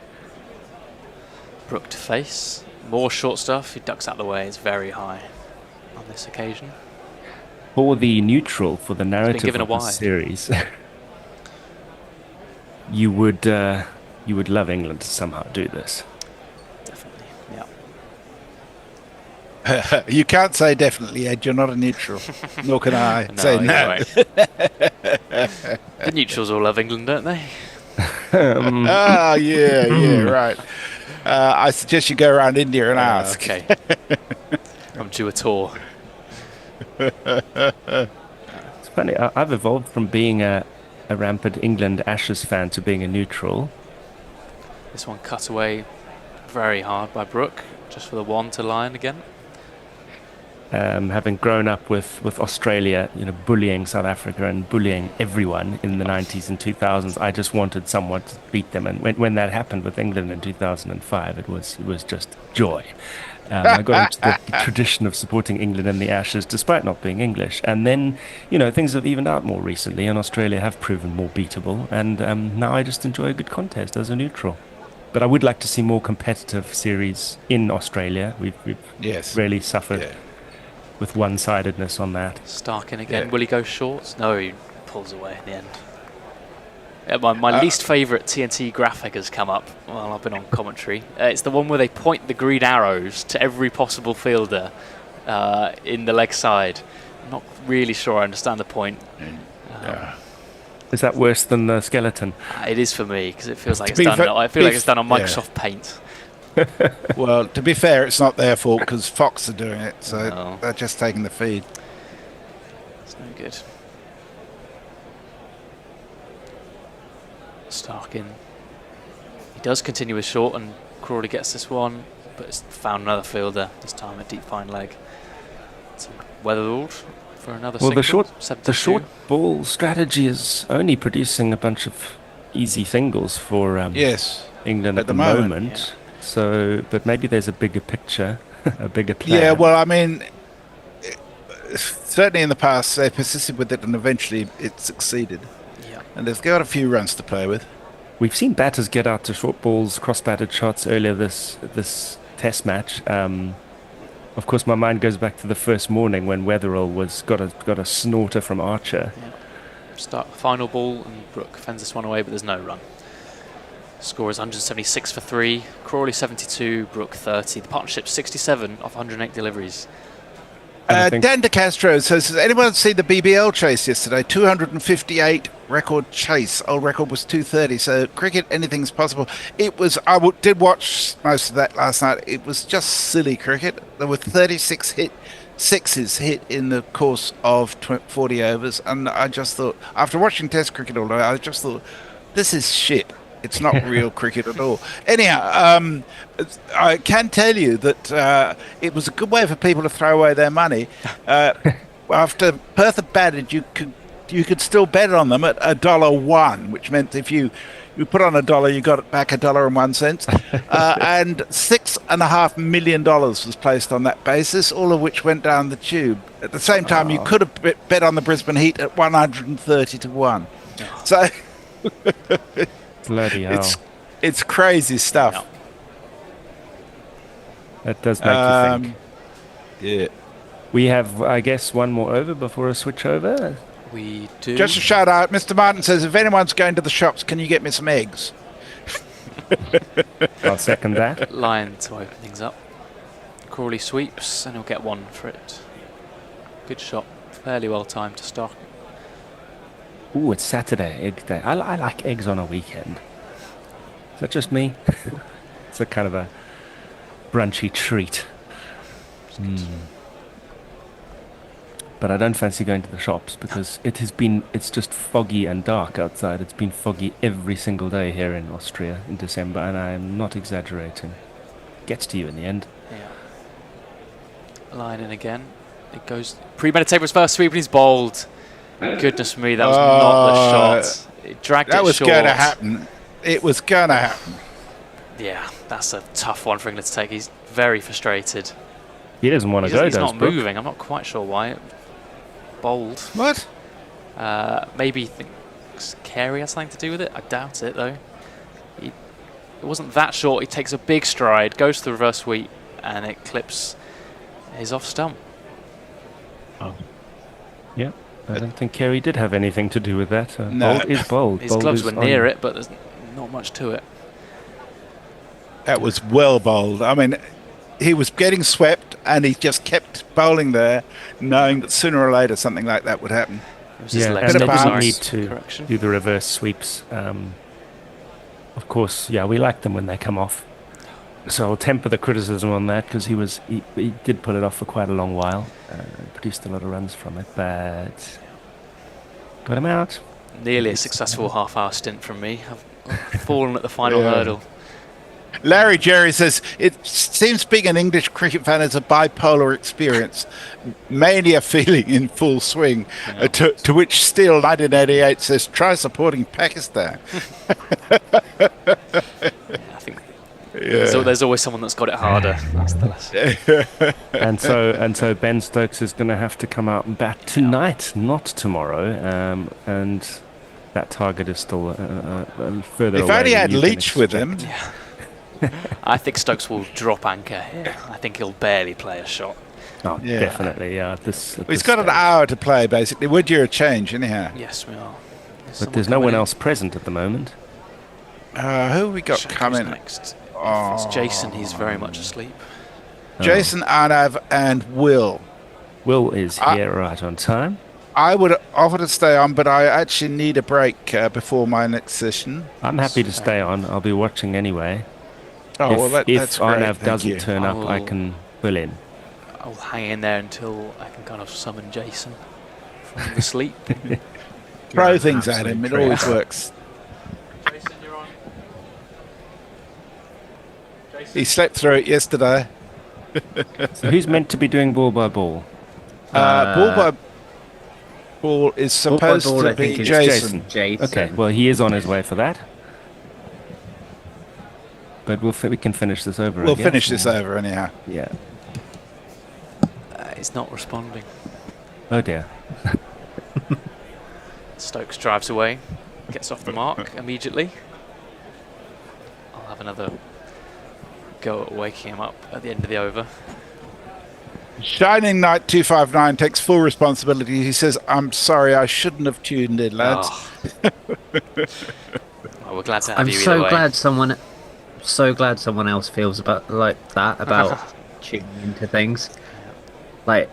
Brook to face. More short stuff. He ducks out the way. It's very high on this occasion. For the neutral, for the narrative of the wide series, you would love England to somehow do this. Definitely, yeah. You can't say definitely, Ed. You're not a neutral. Nor can I say no. The neutrals all love England, don't they? Yeah, right. I suggest you go around India and ask. Okay. I'm due a tour. It's funny. I've evolved from being a rampant England Ashes fan to being a neutral. This one cut away very hard by Brook, just for the 1 to Lyon again. Having grown up with Australia, bullying South Africa and bullying everyone in the 90s and 2000s, I just wanted someone to beat them. And when that happened with England in 2005, it was just joy. I got into the tradition of supporting England in the Ashes, despite not being English. And then, things have evened out more recently, and Australia have proven more beatable. And now I just enjoy a good contest as a neutral. But I would like to see more competitive series in Australia. We've really suffered with one-sidedness on that. Stark in again. Will he go short? No, he pulls away in the end. My least favourite TNT graphic has come up while I've been on commentary. It's the one where they point the green arrows to every possible fielder in the leg side. I'm not really sure I understand the point. Is that worse than the skeleton? It is for me, because it feels like it's done. I feel like it's done on Microsoft Paint. Well, to be fair, it's not their fault because Fox are doing it, so they're just taking the feed. It's no good. Stark in. He does continue with short, and Crawley gets this one, but it's found another fielder, this time a deep fine leg. It's Weatherald for another single. The short ball strategy is only producing a bunch of easy singles for England at the moment. Yeah. So, but maybe there's a bigger picture, a bigger plan. Yeah, well, I mean, certainly in the past they persisted with it, and eventually it succeeded. Yeah. And they've got a few runs to play with. we've seen batters get out to short balls, cross-batted shots earlier this Test match. Of course, my mind goes back to the first morning when Wetherill got a snorter from Archer. Yeah. Start final ball, and Brooke fends this one away, but there's no run. Score is 176 for 3. Crawley 72, Brooke 30. The partnership 67 off 108 deliveries. Dan De Castro says, has anyone seen the BBL chase yesterday? 258 record chase. Old record was 230. So cricket, anything's possible. It was. Did watch most of that last night. It was just silly cricket. There were 36 sixes hit in the course of 40 overs, and I just thought, after watching Test cricket all day, I just thought, this is shit. It's not real cricket at all. Anyhow, I can tell you that it was a good way for people to throw away their money. After Perth had batted, you could still bet on them at $1.01, which meant if you put on $1, you got it back $1.01, and $6.5 million was placed on that basis, all of which went down the tube. At the same time, you could have bet on the Brisbane Heat at 130 to 1. So. Bloody hell. It's crazy stuff. No. That does make you think. Yeah. We have, I guess, one more over before a switch over. We do. Just a shout out. Mr. Martin says, if anyone's going to the shops, can you get me some eggs? I'll second that. Lyon to open things up. Crawley sweeps, and he'll get one for it. Good shot. Fairly well timed to start. Ooh, it's Saturday, egg day. I like eggs on a weekend. Is that just me? It's a kind of a brunchy treat. But I don't fancy going to the shops because it's just foggy and dark outside. It's been foggy every single day here in Austria in December, and I'm not exaggerating. Gets to you in the end. Yeah. Line in again. It goes premeditated was first sweep, and he's bowled. Goodness me, that was not the shot. It dragged it short. That was going to happen. It was going to happen. Yeah, that's a tough one for England to take. He's very frustrated. He doesn't want to go, He's not Brooke. moving. I'm not quite sure why. Bowled. What? Maybe he thinks Carey has something to do with it. I doubt it, though. It wasn't that short. He takes a big stride, goes to the reverse sweep, and it clips his off stump. Oh. Yeah. I don't think Carey did have anything to do with that. No. Bold is bold. His bold gloves is were near it, but there's not much to it. That was well bowled. I mean, he was getting swept, and he just kept bowling there, knowing that sooner or later something like that would happen. Yeah, and they didn't need to do the reverse sweeps. Of course, yeah, we like them when they come off. So I'll temper the criticism on that because he did pull it off for quite a long while, produced a lot of runs from it, but got him out. Nearly a successful half-hour stint from me. I've fallen at the final hurdle. Larry Jerry says, it seems being an English cricket fan is a bipolar experience. Mania feeling in full swing. To which Steele 1988 says, try supporting Pakistan. There's always someone that's got it harder. That's the lesson. and so Ben Stokes is going to have to come out and bat tonight, not tomorrow. And that target is still further away. If only had Leach with him. Yeah. I think Stokes will drop anchor here. I think he'll barely play a shot. Oh, yeah. Definitely, yeah. He's got an hour to play, basically. Would you a change, anyhow? Yes, we are. But there's no one else present at the moment. Who have we got coming next? If it's Jason, he's very much asleep. Jason, Arnav, and Will. Will is here right on time. I would offer to stay on, but I actually need a break before my next session. I'm happy to stay on. I'll be watching anyway. Oh, if that's great. Arnav doesn't turn up, I can fill in. I'll hang in there until I can kind of summon Jason from the sleep. Throw things at him. It always works. Jason, you're on. Jason? He slept through it yesterday. So who's meant to be doing ball by ball? Ball by ball is supposed to be Jason. Okay, well, he is on his way for that. But we can finish this over. We'll finish this over anyhow. Yeah. He's not responding. Oh dear. Stokes drives away, gets off the mark immediately. another go at waking him up at the end of the over. Shining Knight 259 takes full responsibility. He says, "I'm sorry, I shouldn't have tuned in, lads." Well, we're glad to have I'm you either so way. glad someone else feels about about tuning into things. Like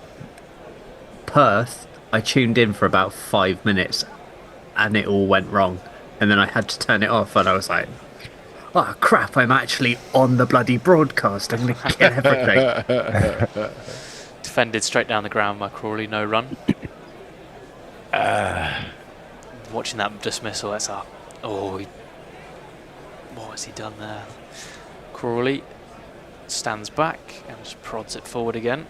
Perth, I tuned in for about 5 minutes, and it all went wrong, and then I had to turn it off, and I was like, "Oh crap! I'm actually on the bloody broadcast. I'm going to kill everything." Defended straight down the ground by Crawley, no run. Watching that dismissal, that's up. Oh, what has he done there? Crawley stands back and just prods it forward again.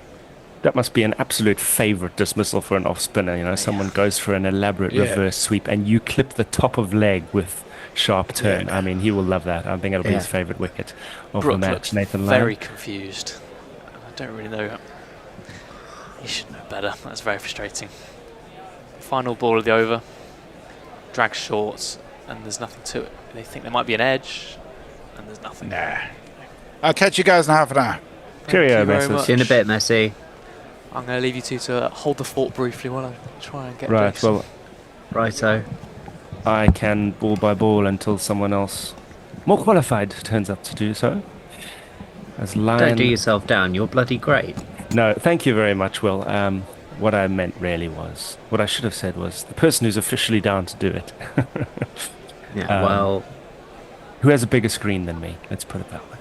That must be an absolute favourite dismissal for an off spinner. You know, someone goes for an elaborate reverse sweep and you clip the top of leg with sharp turn. Yeah. I mean, he will love that. I think it'll be his favourite wicket of Brooke the match. looks Nathan Lyon. very confused. I don't really know. He should know better. That's very frustrating. Final ball of the over. Drags short, and there's nothing to it. They think there might be an edge, and there's nothing. Nah. I'll catch you guys in half an hour. Cheerio, Messi. See you in a bit, Messi. I'm going to leave you two to hold the fort briefly while I try and get Right, this. well, righto. I can ball by ball until someone else more qualified turns up to do so. As Lyon... Don't do yourself down. You're bloody great. No, thank you very much, Will. What I meant really was, what I should have said was, the person who's officially down to do it. Yeah, well... Who has a bigger screen than me? Let's put it that way.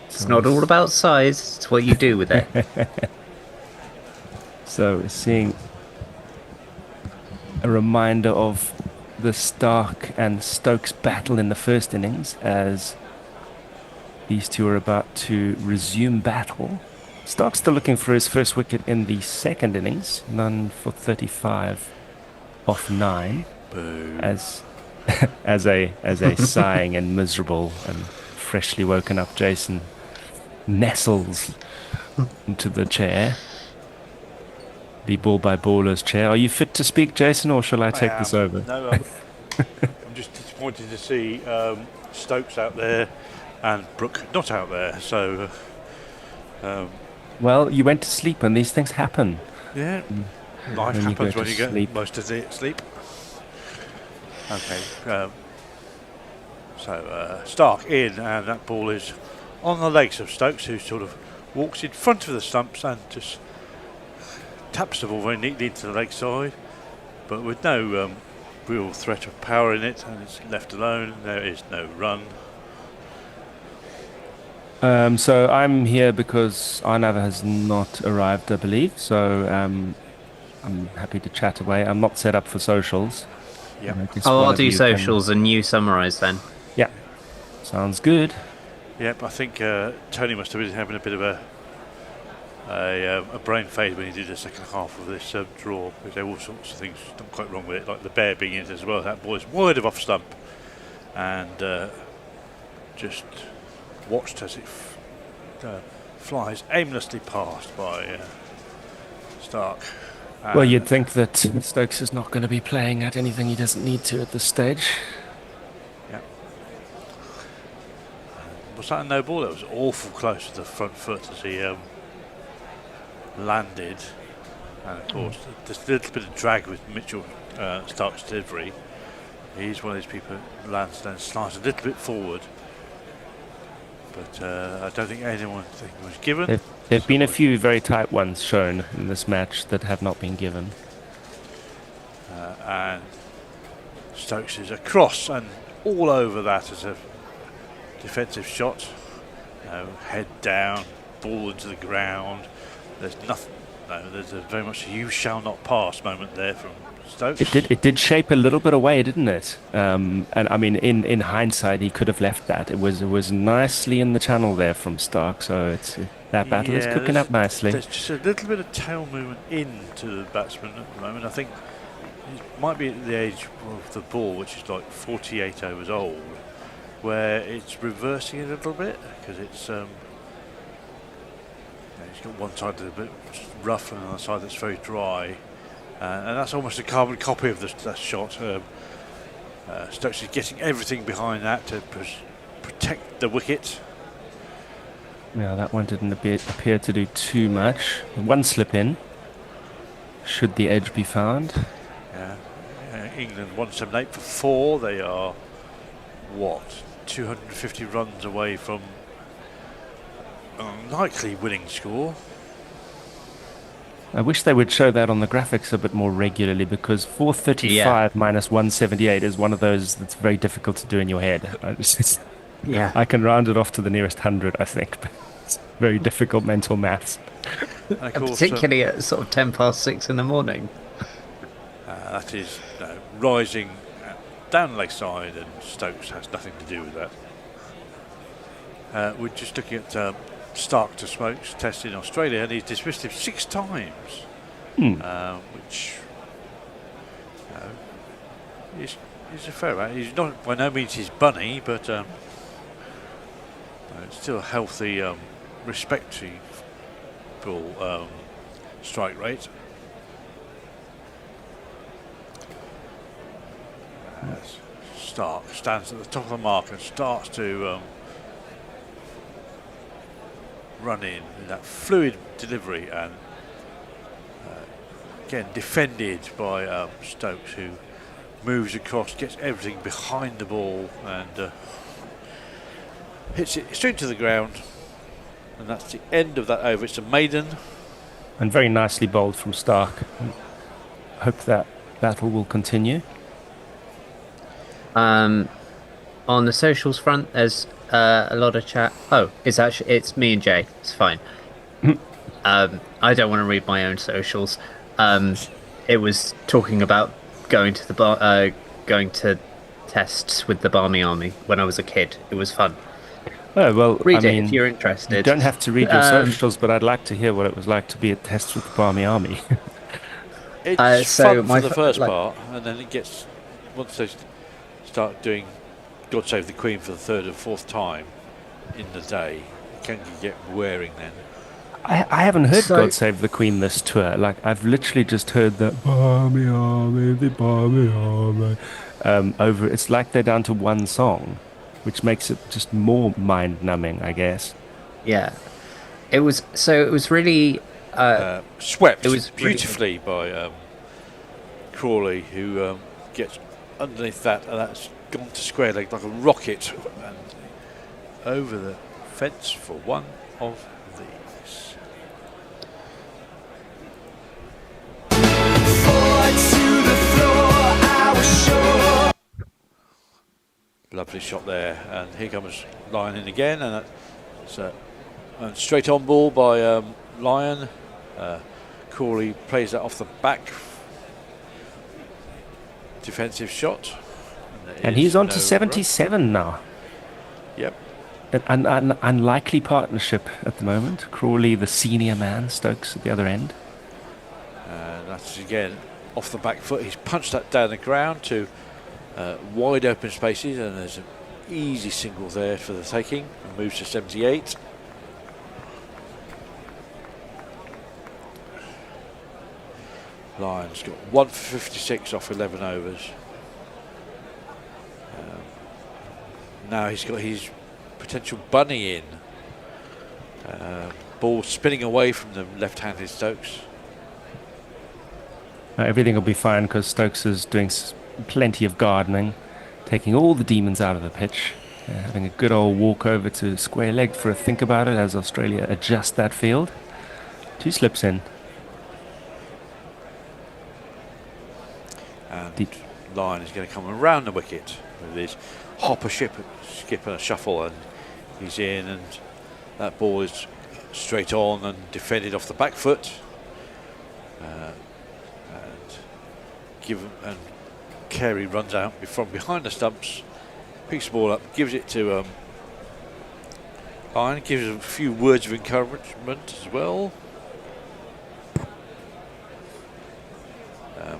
It's not all about size, it's what you do with it. So we're seeing a reminder of the Stark and Stokes battle in the first innings as these two are about to resume battle. Stark's still looking for his first wicket in the second innings, none for 35 off 9. Boo. As a sighing and miserable and freshly woken up Jason nestles into the chair, the ball by baller's chair. Are you fit to speak, Jason, or shall I take this over? No, I'm just disappointed to see Stokes out there and Brooke not out there. So, well, you went to sleep, and these things happen. yeah, life happens when you get most of the sleep. Okay, so Stark in, and that ball is on the legs of Stokes, who sort of walks in front of the stumps and just taps the ball very neatly into the leg side, but with no real threat of power in it, and it's left alone. There is no run. So I'm here because Arnav has not arrived, I believe. So I'm happy to chat away. I'm not set up for socials. Yeah. I'll do socials and you summarise then. Yeah. Sounds good. Yep, I think Tony must have been having a bit of a brain fade when he did the second half of this draw, because there were all sorts of things not quite wrong with it, like the bear being in it as well. That ball is wide of off stump, and just watched as it flies aimlessly past by Stark. Well, you'd think that Stokes is not going to be playing at anything he doesn't need to at this stage. Yeah. Was that a no ball? That was awful close to the front foot as he landed. And of course, there's a little bit of drag with Mitchell Stark's delivery. He's one of these people who lands and slides a little bit forward. But I don't think anyone was given. There have been a few very tight ones shown in this match that have not been given. And Stokes is across and all over that as a defensive shot. Head down, ball into the ground. There's nothing. No, there's a very much "you shall not pass" moment there from Stokes. It did shape a little bit away, didn't it? And I mean, in hindsight, he could have left that. It was nicely in the channel there from Stark. So that battle is cooking up nicely. There's just a little bit of tail movement into the batsman at the moment. I think he might be at the age of the ball, which is like 48 overs old, where it's reversing a little bit because it's. He's got one side that's a bit rough and another side that's very dry, and that's almost a carbon copy of that shot. Stokes is getting everything behind that to protect the wicket. Yeah, that one didn't appear to do too much. One slip in. Should the edge be found? Yeah. England 178 for 4. They are, 250 runs away from a likely winning score. I wish they would show that on the graphics a bit more regularly, because 435 minus 178 is one of those that's very difficult to do in your head. I can round it off to the nearest 100, I think. But it's very difficult mental maths. And particularly at sort of 6:10 in the morning. That is rising down leg side, and Stokes has nothing to do with that. We're just looking at Stark to Smokes test in Australia, and he's dismissed him 6 times, which is a fair amount. He's not by no means his bunny, but it's still a healthy, respectable strike rate. Stark stands at the top of the mark and starts to run in that fluid delivery, and again defended by Stokes, who moves across, gets everything behind the ball, and hits it straight to the ground. And that's the end of that over. It's a maiden. And very nicely bowled from Stark. Hope that battle will continue. On the socials front, there's a lot of chat. Oh, it's me and Jay. It's fine. I don't want to read my own socials. It was talking about going to tests with the Barmy Army when I was a kid. It was fun. Oh, well, read it if you're interested. You don't have to read your socials, but I'd like to hear what it was like to be at tests with the Barmy Army. It's fun for the first part, and then it gets, once they start doing God Save the Queen for the 3rd or 4th time in the day, it can get wearing then. I haven't heard God Save the Queen this tour. Like, I've literally just heard the Barmy Army, the Barmy Army over. It's like they're down to one song, which makes it just more mind-numbing, I guess. Yeah, it was really swept. It was beautifully by Crawley, who gets underneath that, and that's gone to square leg like a rocket, and over the fence for one of these. Lovely shot there, and here comes Lyon in again, and that's a straight on ball by Lyon. Crawley plays that off the back, defensive shot, and he's on to 77 now. Yep. An unlikely partnership at the moment. Crawley, the senior man, Stokes at the other end. That's again off the back foot. He's punched that down the ground to wide open spaces, and there's an easy single there for the taking, and moves to 78. Lyon's got 1 for 56 off 11 overs. Now he's got his potential bunny in. Ball spinning away from the left-handed Stokes. Everything will be fine because Stokes is doing plenty of gardening, taking all the demons out of the pitch, having a good old walk over to square leg for a think about it as Australia adjust that field. 2 slips in. And Lyon is going to come around the wicket with his hopper skip and a shuffle, and he's in, and that ball is straight on and defended off the back foot. And Carey runs out from behind the stumps, picks the ball up, gives it to Lyon, gives him a few words of encouragement as well.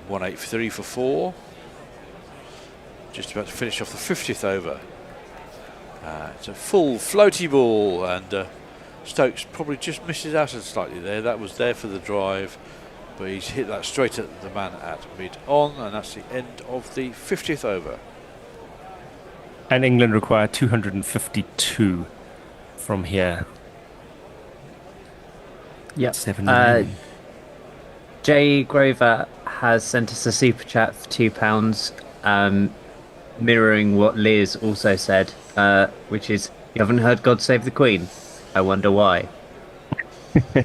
183 for 4. Just about to finish off the 50th over. It's a full floaty ball, and Stokes probably just misses out slightly there. That was there for the drive, but he's hit that straight at the man at mid-on, and that's the end of the 50th over. And England require 252 from here. Yep. 79. Jay Grover has sent us a super chat for £2, mirroring what Liz also said, which is, "You haven't heard God Save the Queen? I wonder why." I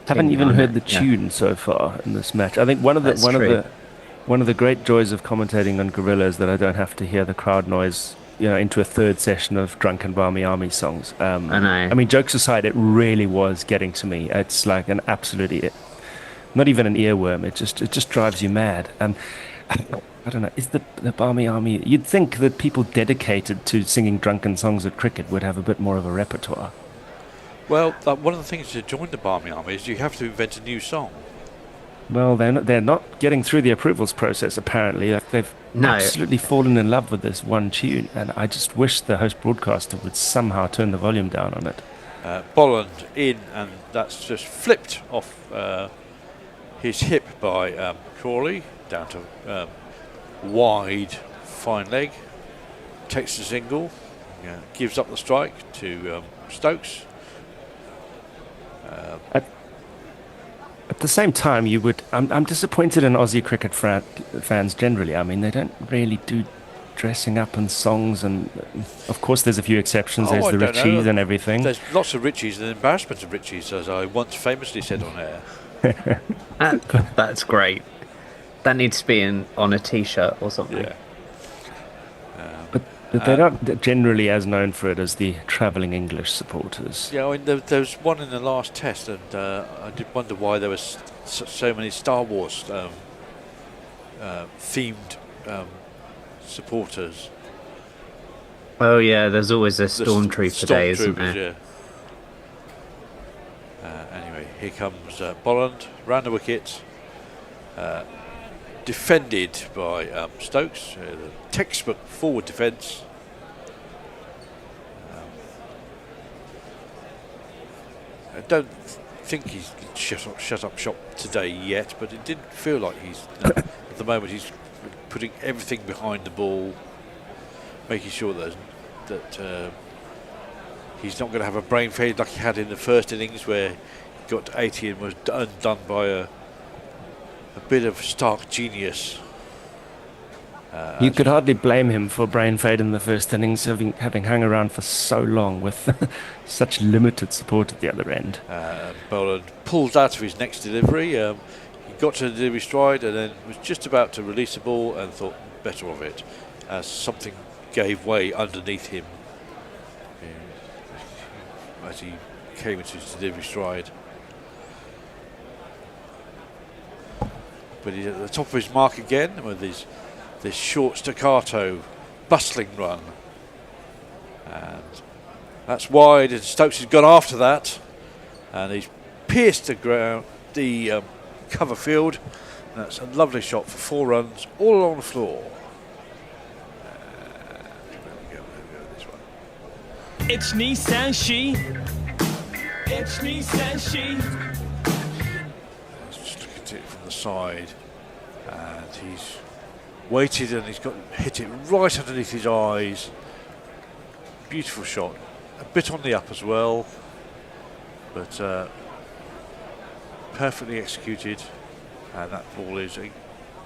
haven't even heard the tune so far in this match. I think one of the great joys of commentating on Gorilla is that I don't have to hear the crowd noise, into a third session of Drunken Barmy Army songs. I know. I mean, jokes aside, it really was getting to me. It's like an absolutely, not even an earworm. It just drives you mad. And I don't know. Is the Barmy Army? You'd think that people dedicated to singing drunken songs at cricket would have a bit more of a repertoire. Well, one of the things to join the Barmy Army is you have to invent a new song. Well, they're not getting through the approvals process, apparently. They've absolutely fallen in love with this one tune, and I just wish the host broadcaster would somehow turn the volume down on it. Bolland in, and that's just flipped off his hip by Crawley, down to wide, fine leg. Takes the single, gives up the strike to Stokes. At the same time, I'm disappointed in Aussie cricket fans generally. I mean, they don't really do dressing up and songs, and of course there's a few exceptions. There's the Richies and everything. There's lots of Richies and embarrassment of Richies, as I once famously said on air. That's great. That needs to be on a T-shirt or something. Yeah. But they're not generally as known for it as the travelling English supporters. Yeah, I mean, there was one in the last test, and I did wonder why there was so many Star Wars themed supporters. Oh yeah, there's always a stormtrooper day, isn't there? Yeah. Anyway, here comes Bolland, round the wicket, defended by Stokes, the textbook forward defence. I don't think he's shut up shop today yet, but it didn't feel like he's at the moment. He's putting everything behind the ball, making sure that he's not going to have a brain fade like he had in the first innings, where he got to 80 and was undone by a bit of stark genius. You could hardly blame him for brain fade in the first innings, having hung around for so long with such limited support at the other end. Boland pulled out of his next delivery. He got to the delivery stride and then was just about to release the ball and thought better of it, as something gave way underneath him as he came into his delivery stride. But he's at the top of his mark again with this short staccato bustling run, and that's wide, and Stokes has gone after that, and he's pierced the ground, the cover field. That's a lovely shot for 4 runs all along the floor. There we go, this one. It's Nissan She. It's Nissan She. Let's just look at it from the side, and he's waited and he's hit it right underneath his eyes. Beautiful shot, a bit on the up as well, but perfectly executed, and that ball is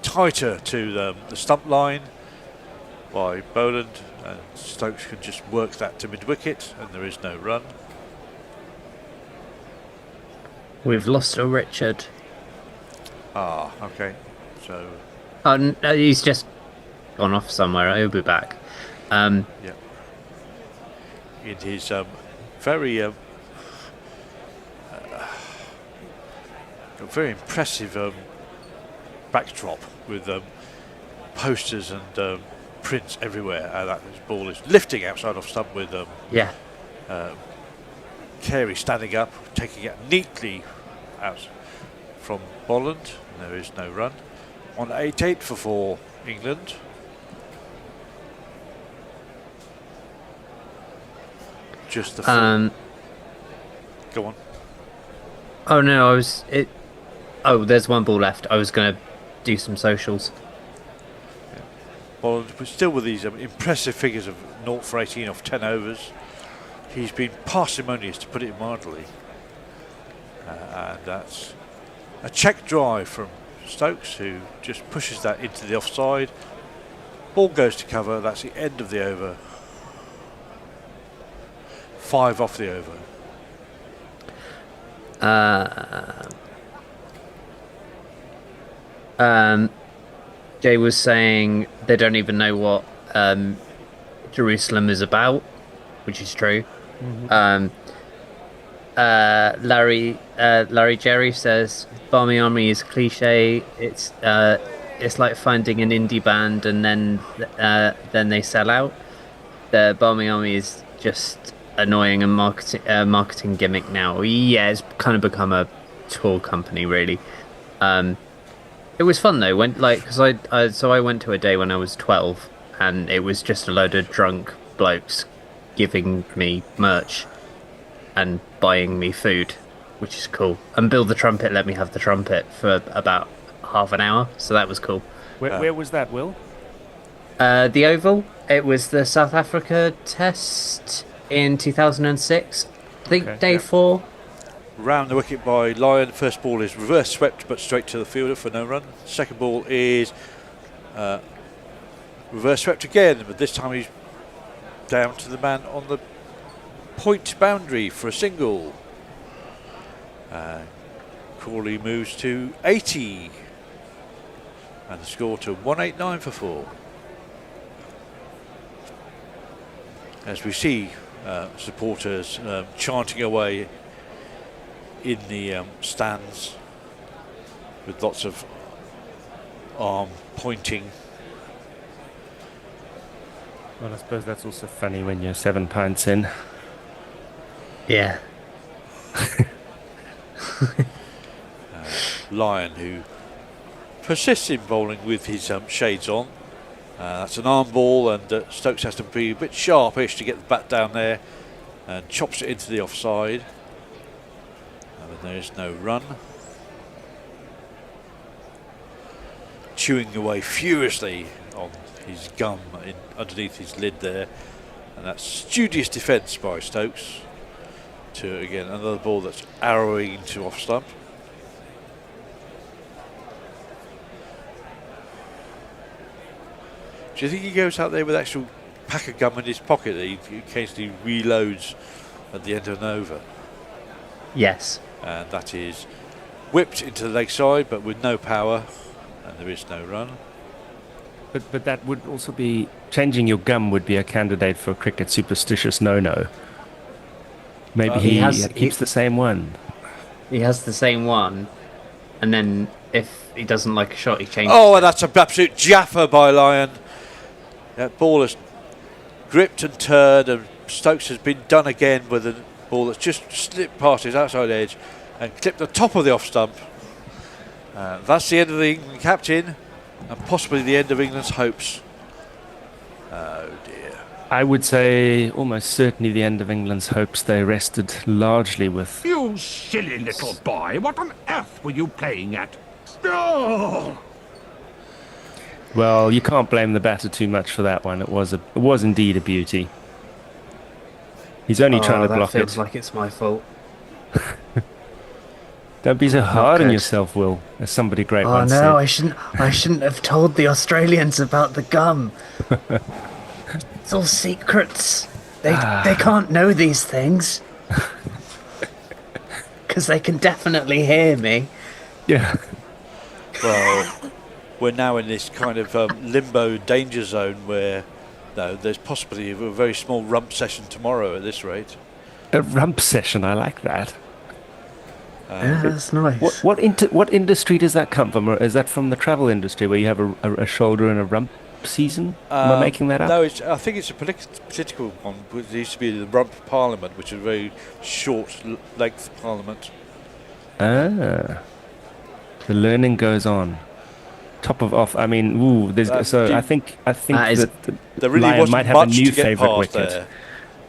tighter to the stump line by Boland, and Stokes can just work that to mid-wicket and there is no run. We've lost a Richard. Okay, so oh no, he's just gone off somewhere. He'll be back. Yeah. In his very impressive backdrop with posters and prints everywhere, and that ball is lifting outside off stump with Carey standing up, taking it neatly out from Bolland. There is no run. On 8-8 for 4 England. Just the 4. Go on. Oh no, there's one ball left. I was going to do some socials. Well, still with these impressive figures of 0 for 18 off 10 overs. He's been parsimonious, to put it mildly. And that's a check drive from Stokes, who just pushes that into the offside. Ball goes to cover. That's the end of the over. 5 off the over. Jay was saying they don't even know what Jerusalem is about, which is true. Larry Jerry says Barmy Army is cliche. It's like finding an indie band and then they sell out. The Barmy Army is just annoying and marketing gimmick now. Yeah, it's kind of become a tour company, really. It was fun though, because I went to a day when I was 12, and it was just a load of drunk blokes giving me merch and buying me food, which is cool. And Bill the Trumpet let me have the trumpet for about half an hour, so that was cool. Where was that, Will? The Oval. It was the South Africa Test in 2006. I think day 4. Round the wicket by Lyon. First ball is reverse swept but straight to the fielder for no run. Second ball is reverse swept again, but this time he's down to the man on the point boundary for a single. Crawley moves to 80 and the score to 189 for 4. As we see supporters chanting away in the stands with lots of arm pointing. Well, I suppose that's also funny when you're 7 pints in. Yeah. Lyon, who persists in bowling with his shades on. That's an arm ball, and Stokes has to be a bit sharpish to get the bat down there and chops it into the offside. And there is no run. Chewing away furiously on his gum underneath his lid there, and that's studious defence by Stokes to again another ball that's arrowing into off stump. Do you think he goes out there with actual pack of gum in his pocket that he occasionally reloads at the end of an over? Yes. And that is whipped into the leg side, but with no power, and there is no run. But that would also be changing your gum would be a candidate for a cricket superstitious no. Maybe he keeps the same one. He has the same one, and then if he doesn't like a shot, he changes. Oh, and that's an absolute jaffer by Lyon. That ball is gripped and turned, and Stokes has been done again with a ball that's just slipped past his outside edge and clipped the top of the off stump. That's the end of the England captain, and possibly the end of England's hopes. Oh dear. I would say almost certainly the end of England's hopes. They rested largely with... You silly little boy, what on earth were you playing at? Oh! Well, you can't blame the batter too much for that one. It was indeed a beauty. He's only trying to block it. That feels like it's my fault. Don't be so hard on yourself, Will. As somebody great once said. Oh no, I shouldn't have told the Australians about the gum. It's all secrets. They can't know these things. Because they can definitely hear me. Yeah. Well, we're now in this kind of limbo danger zone where there's possibly a very small rump session tomorrow at this rate. A rump session, I like that. Yeah, that's nice. What industry does that come from? Or is that from the travel industry where you have a shoulder and a rump season? Am I making that up? No, I think it's a political one. It used to be the rump parliament, which is a very short length parliament. Ah. The learning goes on. Top of off. I mean, ooh. I think that there really Lyon might have a new favourite wicket.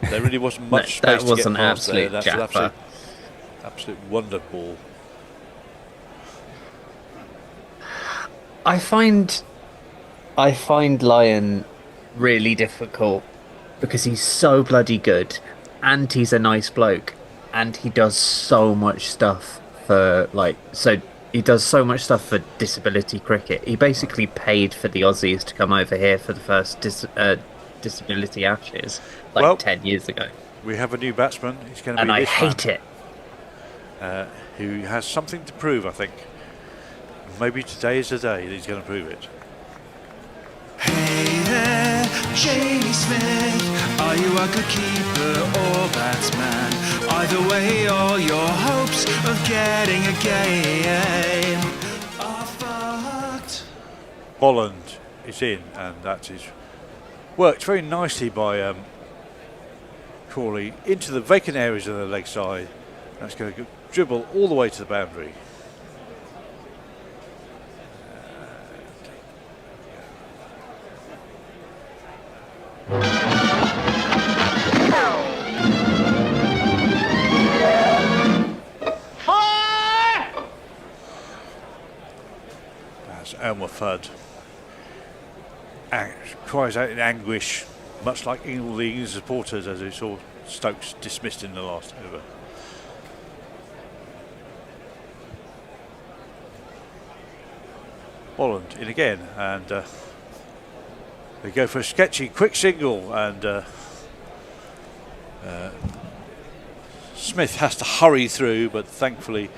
There really wasn't much space that was to an get past there. absolute That's japper. Absolute wonder ball. I find I find Lyon really difficult because he's so bloody good, and he's a nice bloke, and he does so much stuff for he does so much stuff for disability cricket. He basically paid for the Aussies to come over here for the first disability Ashes 10 years ago. We have a new batsman. He's going to be and I this hate man, it. Who has something to prove, I think. Maybe today is the day that he's going to prove it. Hey there, Jamie Smith. Are you a good keeper or batsman? Either way, all your hopes of getting a game are fucked. Holland is in, and that is worked very nicely by Crawley into the vacant areas of the leg side. That's going to dribble all the way to the boundary. That's Elmer Fudd. Cries out in anguish, much like all the England supporters as they saw Stokes dismissed in the last over. Holland in again, and they go for a sketchy quick single, and Smith has to hurry through, but thankfully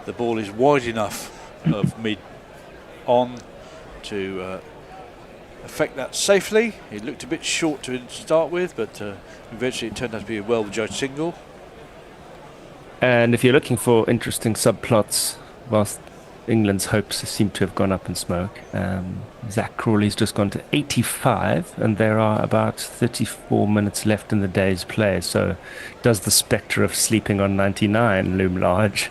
the ball is wide enough of mid on to affect that safely. It looked a bit short to start with, but eventually it turned out to be a well-judged single. And if you're looking for interesting subplots, whilst England's hopes seem to have gone up in smoke, Zach Crawley's just gone to 85, and there are about 34 minutes left in the day's play. So does the spectre of sleeping on 99 loom large?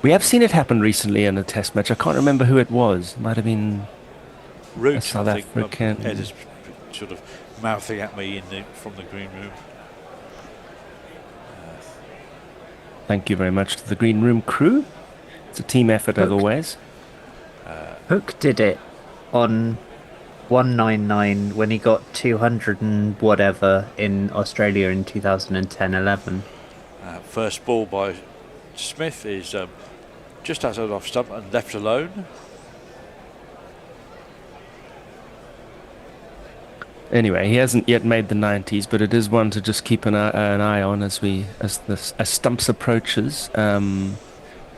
We have seen it happen recently in a test match. I can't remember who it was. It might have been Root, South I think. African. Ed is sort of mouthing at me from the green room. Thank you very much to the green room crew. It's a team effort as always. Hook did it on 199 when he got 200 and whatever in Australia in 2010-11. First ball by Smith is just outside off stump and left alone. Anyway, he hasn't yet made the 90s, but it is one to just keep an eye on as Stumps approaches.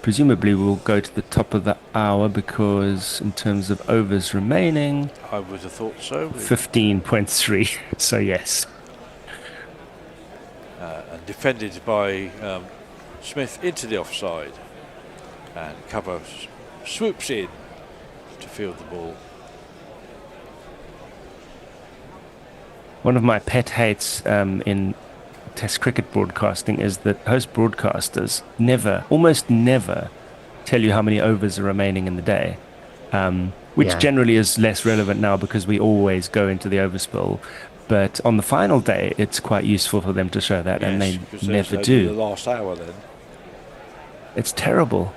Presumably we'll go to the top of the hour, because in terms of overs remaining, I would have thought so. 15.3. So yes. And defended by Smith into the offside, and cover swoops in to field the ball. One of my pet hates in Test cricket broadcasting is that host broadcasters almost never tell you how many overs are remaining in the day, which generally is less relevant now because we always go into the overspill. But on the final day, it's quite useful for them to show that, and they never do. The last hour, then. It's terrible.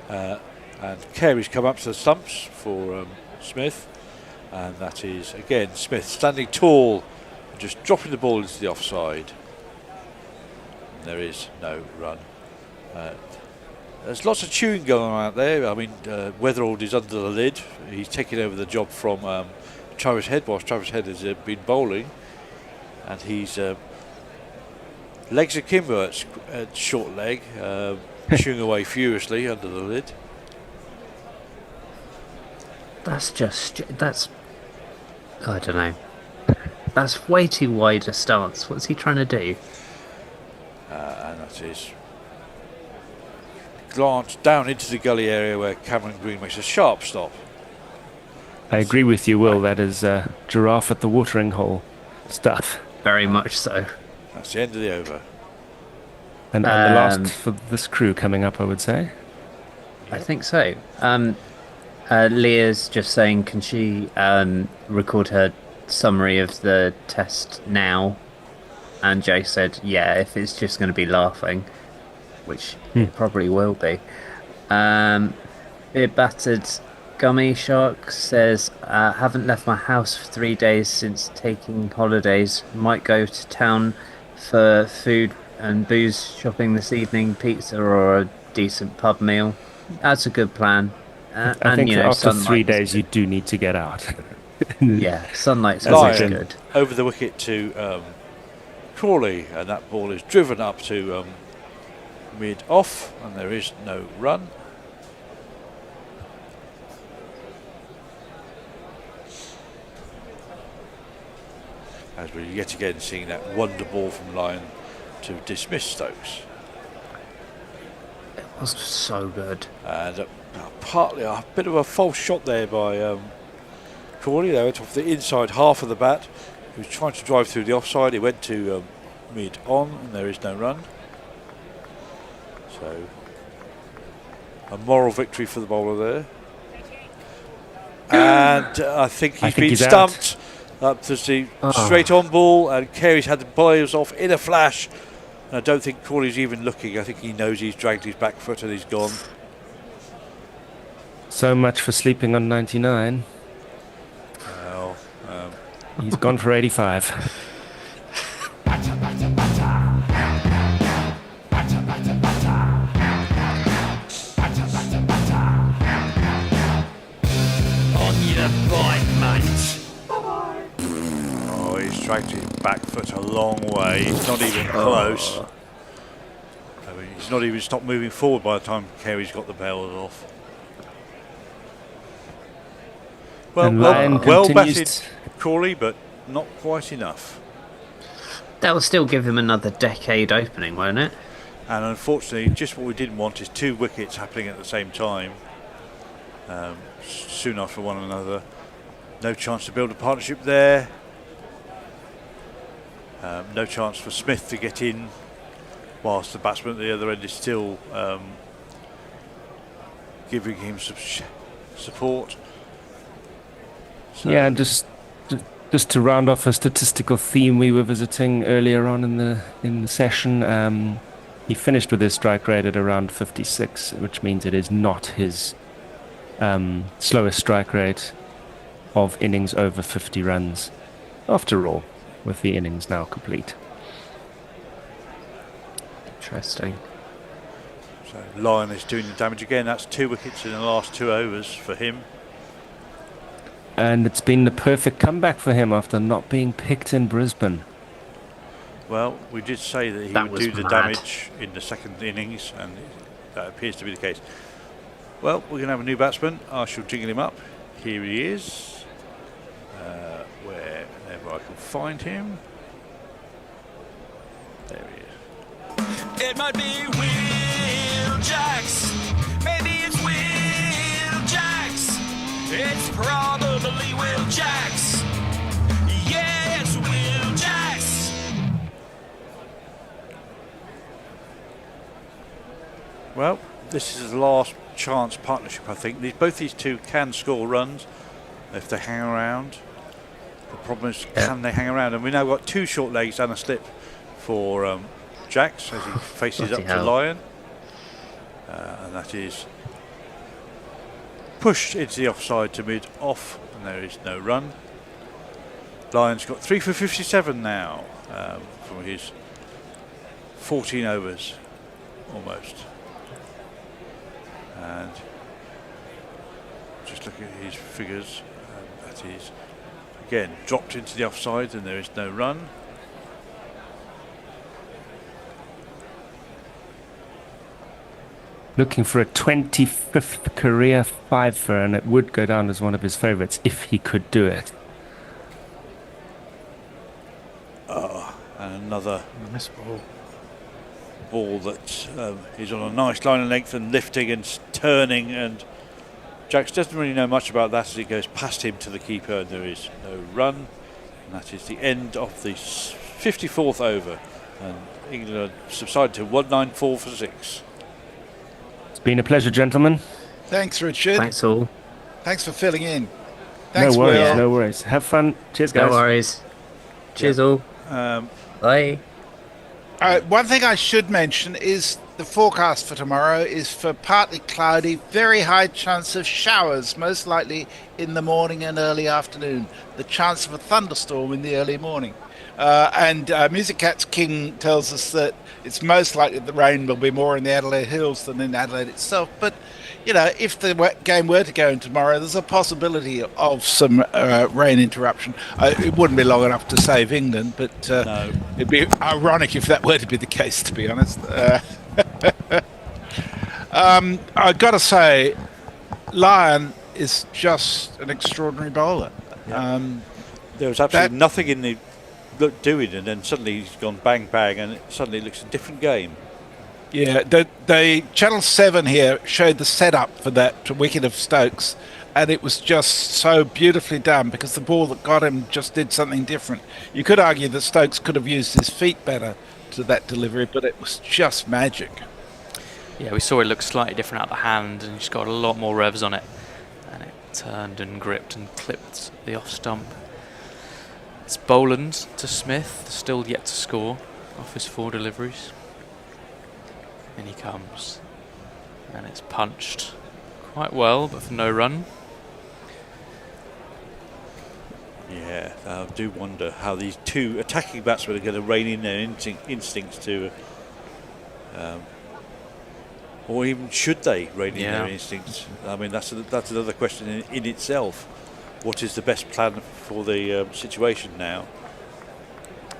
And Carey's come up to the stumps for Smith. And that is, again, Smith standing tall, just dropping the ball into the offside. And there is no run. There's lots of chewing going on out there. I mean, Weatherald is under the lid. He's taking over the job from Travis Head, whilst Travis Head has been bowling. And he's legs akimbo at short leg, chewing away furiously under the lid. That's I don't know. That's way too wide a stance. What's he trying to do? And that is glance down into the gully area where Cameron Green makes a sharp stop. I agree with you, Will. That is giraffe at the watering hole stuff. Very much so. That's the end of the over. And the last for this crew coming up, I would say. I think so. Leah's just saying, can she record her summary of the test now? And Jay said, yeah, if it's just going to be laughing, which it probably will be. It battered Gummy Shark says, haven't left my house for 3 days since taking holidays. Might go to town for food and booze shopping this evening, pizza or a decent pub meal. That's a good plan. I think after 3 days you do need to get out. Yeah, sunlight's Lyon good. Over the wicket to Crawley, and that ball is driven up to mid-off, and there is no run. As we're yet again seeing that wonder ball from Lyon to dismiss Stokes. It was so good. And partly a bit of a false shot there by Crawley. They went off the inside half of the bat. He was trying to drive through the offside. He went to mid-on, and there is no run. So a moral victory for the bowler there. And I think he's been stumped. Up to the straight on ball, and Carey's had the bowlers off in a flash. And I don't think Crawley's even looking. I think he knows he's dragged his back foot and he's gone. So much for sleeping on 99. Well, he's gone for 85. On your bike, mate. Oh, he's dragged his back foot a long way. He's not even close. I mean, he's not even stopped moving forward by the time Carey's got the bowlers off. Well batted, Crawley, but not quite enough. That will still give him another decade opening, won't it? And unfortunately, just what we didn't want is 2 wickets happening at the same time, soon after one another. No chance to build a partnership there. No chance for Smith to get in, whilst the batsman at the other end is still giving him some support. So yeah, just to round off a statistical theme we were visiting earlier on in the session, he finished with his strike rate at around 56, which means it is not his slowest strike rate of innings over 50 runs, after all, with the innings now complete. Interesting. So Lyon is doing the damage again. That's 2 wickets in the last 2 overs for him. And it's been the perfect comeback for him after not being picked in Brisbane. Well, we did say that he would do the damage in the second innings, and that appears to be the case. Well, we're going to have a new batsman. I shall jingle him up. Here he is. Wherever I can find him. There he is. It might be Will Jacks. Maybe it's Will Jacks. It's probably Will Jacks. Yeah, it's Will Jacks. Well, this is the last chance partnership, I think. Both these two can score runs if they hang around. The problem is, can they hang around? And we've now got 2 short legs and a slip for Jacks as he faces up to Lyon. And that is pushed into the offside to mid-off, and there is no run. Lyon's got 3 for 57 now from his 14 overs, almost. And just looking at his figures, that is again dropped into the offside, and there is no run. Looking for a 25th career 5-fer, and it would go down as one of his favourites if he could do it. And another ball that is on a nice line of length and lifting and turning, and Jacks doesn't really know much about that as he goes past him to the keeper, and there is no run, and that is the end of the 54th over, and England subsided to 194 for 6. It's been a pleasure, gentlemen. Thanks, Richard. Thanks all. Thanks for filling in. Thanks, no worries, Will. no worries. Have fun. Cheers, guys. No worries. Cheers all. Bye. One thing I should mention is the forecast for tomorrow is for partly cloudy, very high chance of showers, most likely in the morning and early afternoon. The chance of a thunderstorm in the early morning. And Music Cat's King tells us that it's most likely the rain will be more in the Adelaide Hills than in Adelaide itself. But, you know, if the game were to go in tomorrow, there's a possibility of some rain interruption. It wouldn't be long enough to save England, but no. It'd be ironic if that were to be the case, to be honest. I've got to say, Lyon is just an extraordinary bowler. Yeah. There was absolutely nothing in the doing, and then suddenly he's gone bang bang, and it suddenly looks a different game. Yeah, the Channel 7 here showed the setup for that wicket of Stokes, and it was just so beautifully done because the ball that got him just did something different. You could argue that Stokes could have used his feet better to that delivery, but it was just magic. Yeah, we saw it look slightly different out the hand, and he's got a lot more revs on it, and it turned and gripped and clipped the off stump. It's Boland to Smith, still yet to score off his 4 deliveries. In he comes, and it's punched quite well, but for no run. Yeah, I do wonder how these two attacking batsmen are going to rein in their instincts to, or even should they rein in their instincts? I mean, that's another question in itself. What is the best plan for the situation now?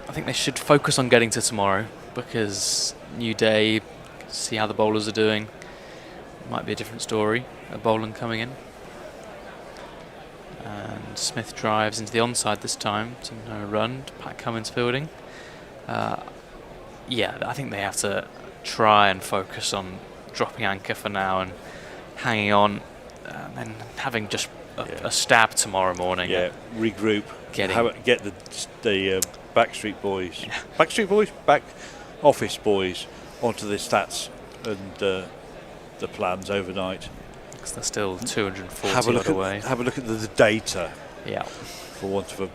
I think they should focus on getting to tomorrow, because new day, see how the bowlers are doing. Might be a different story. A Boland coming in. And Smith drives into the onside this time to no run. Pat Cummins fielding. Yeah, I think they have to try and focus on dropping anchor for now and hanging on, and having just a stab tomorrow morning. Yeah, regroup. Get the Backstreet Boys, back office boys onto the stats and the plans overnight. Because they're still 240 away. Have a look at the data. Yeah. For want of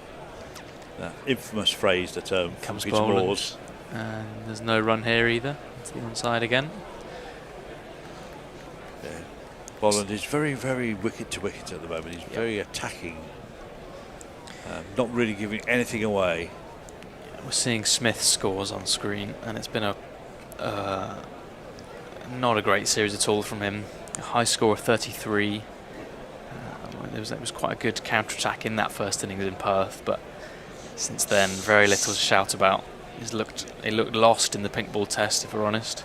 a infamous phrase that comes Peter Boland. Moore's. And there's no run here either. It's the onside again. Yeah. Boland is very, very wicket to wicket at the moment. He's very attacking. Not really giving anything away. We're seeing Smith's scores on screen, and it's been not a great series at all from him. A high score of 33. There was quite a good counter-attack in that first innings in Perth, but since then, very little to shout about. He looked lost in the pink ball test, if we're honest.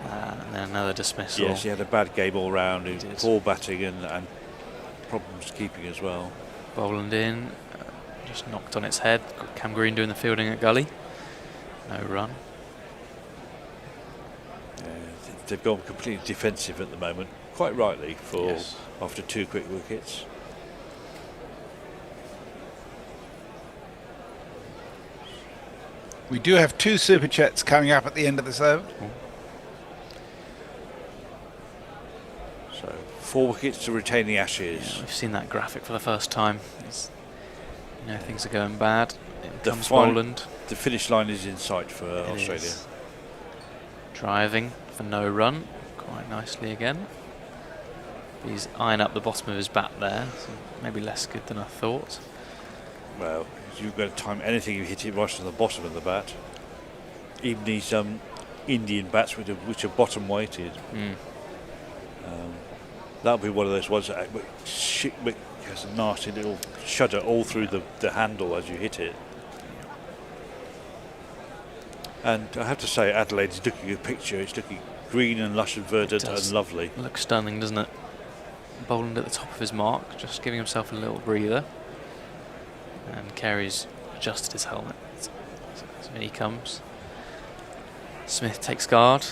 And then another dismissal. Yes, he had a bad game all round. Poor batting and problems keeping as well. Boland in, just knocked on its head. Got Cam Green doing the fielding at gully. No run. They've gone completely defensive at the moment, quite rightly, after 2 quick wickets. We do have 2 super chats coming up at the end of this over. So 4 wickets to retain the Ashes. Yeah, we've seen that graphic for the first time. Things are going bad. It comes Boland. The finish line is in sight for Australia. Is. Driving for no run, quite nicely again. He's eyeing up the bottom of his bat there, so maybe less good than I thought. Well, you've got to time anything you hit it right on the bottom of the bat. Even these Indian bats which are bottom weighted. That'll be one of those ones that has a nasty little shudder all through the handle as you hit it. And I have to say, Adelaide is looking at a picture. It's looking green and lush and verdant and lovely. Looks stunning, doesn't it? Boland at the top of his mark, just giving himself a little breather. And Carey's adjusted his helmet. So in he comes. Smith takes guard.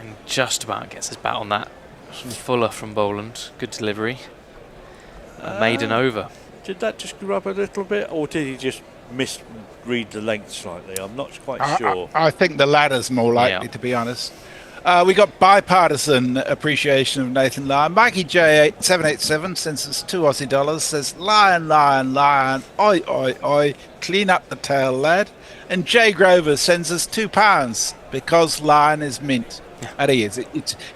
And just about gets his bat on that. Fuller from Boland. Good delivery. Maiden over. Did that just grub a little bit, or did he just misread the length slightly? I'm not quite sure. I think the latter's more likely, to be honest. We got bipartisan appreciation of Nathan Lyon. Mikey J787 sends us $2 Aussie, says, Lion, Lion, Lion, oi, oi, oi, clean up the tail, lad. And Jay Grover sends us £2 because Lion is mint. Yeah. And he is.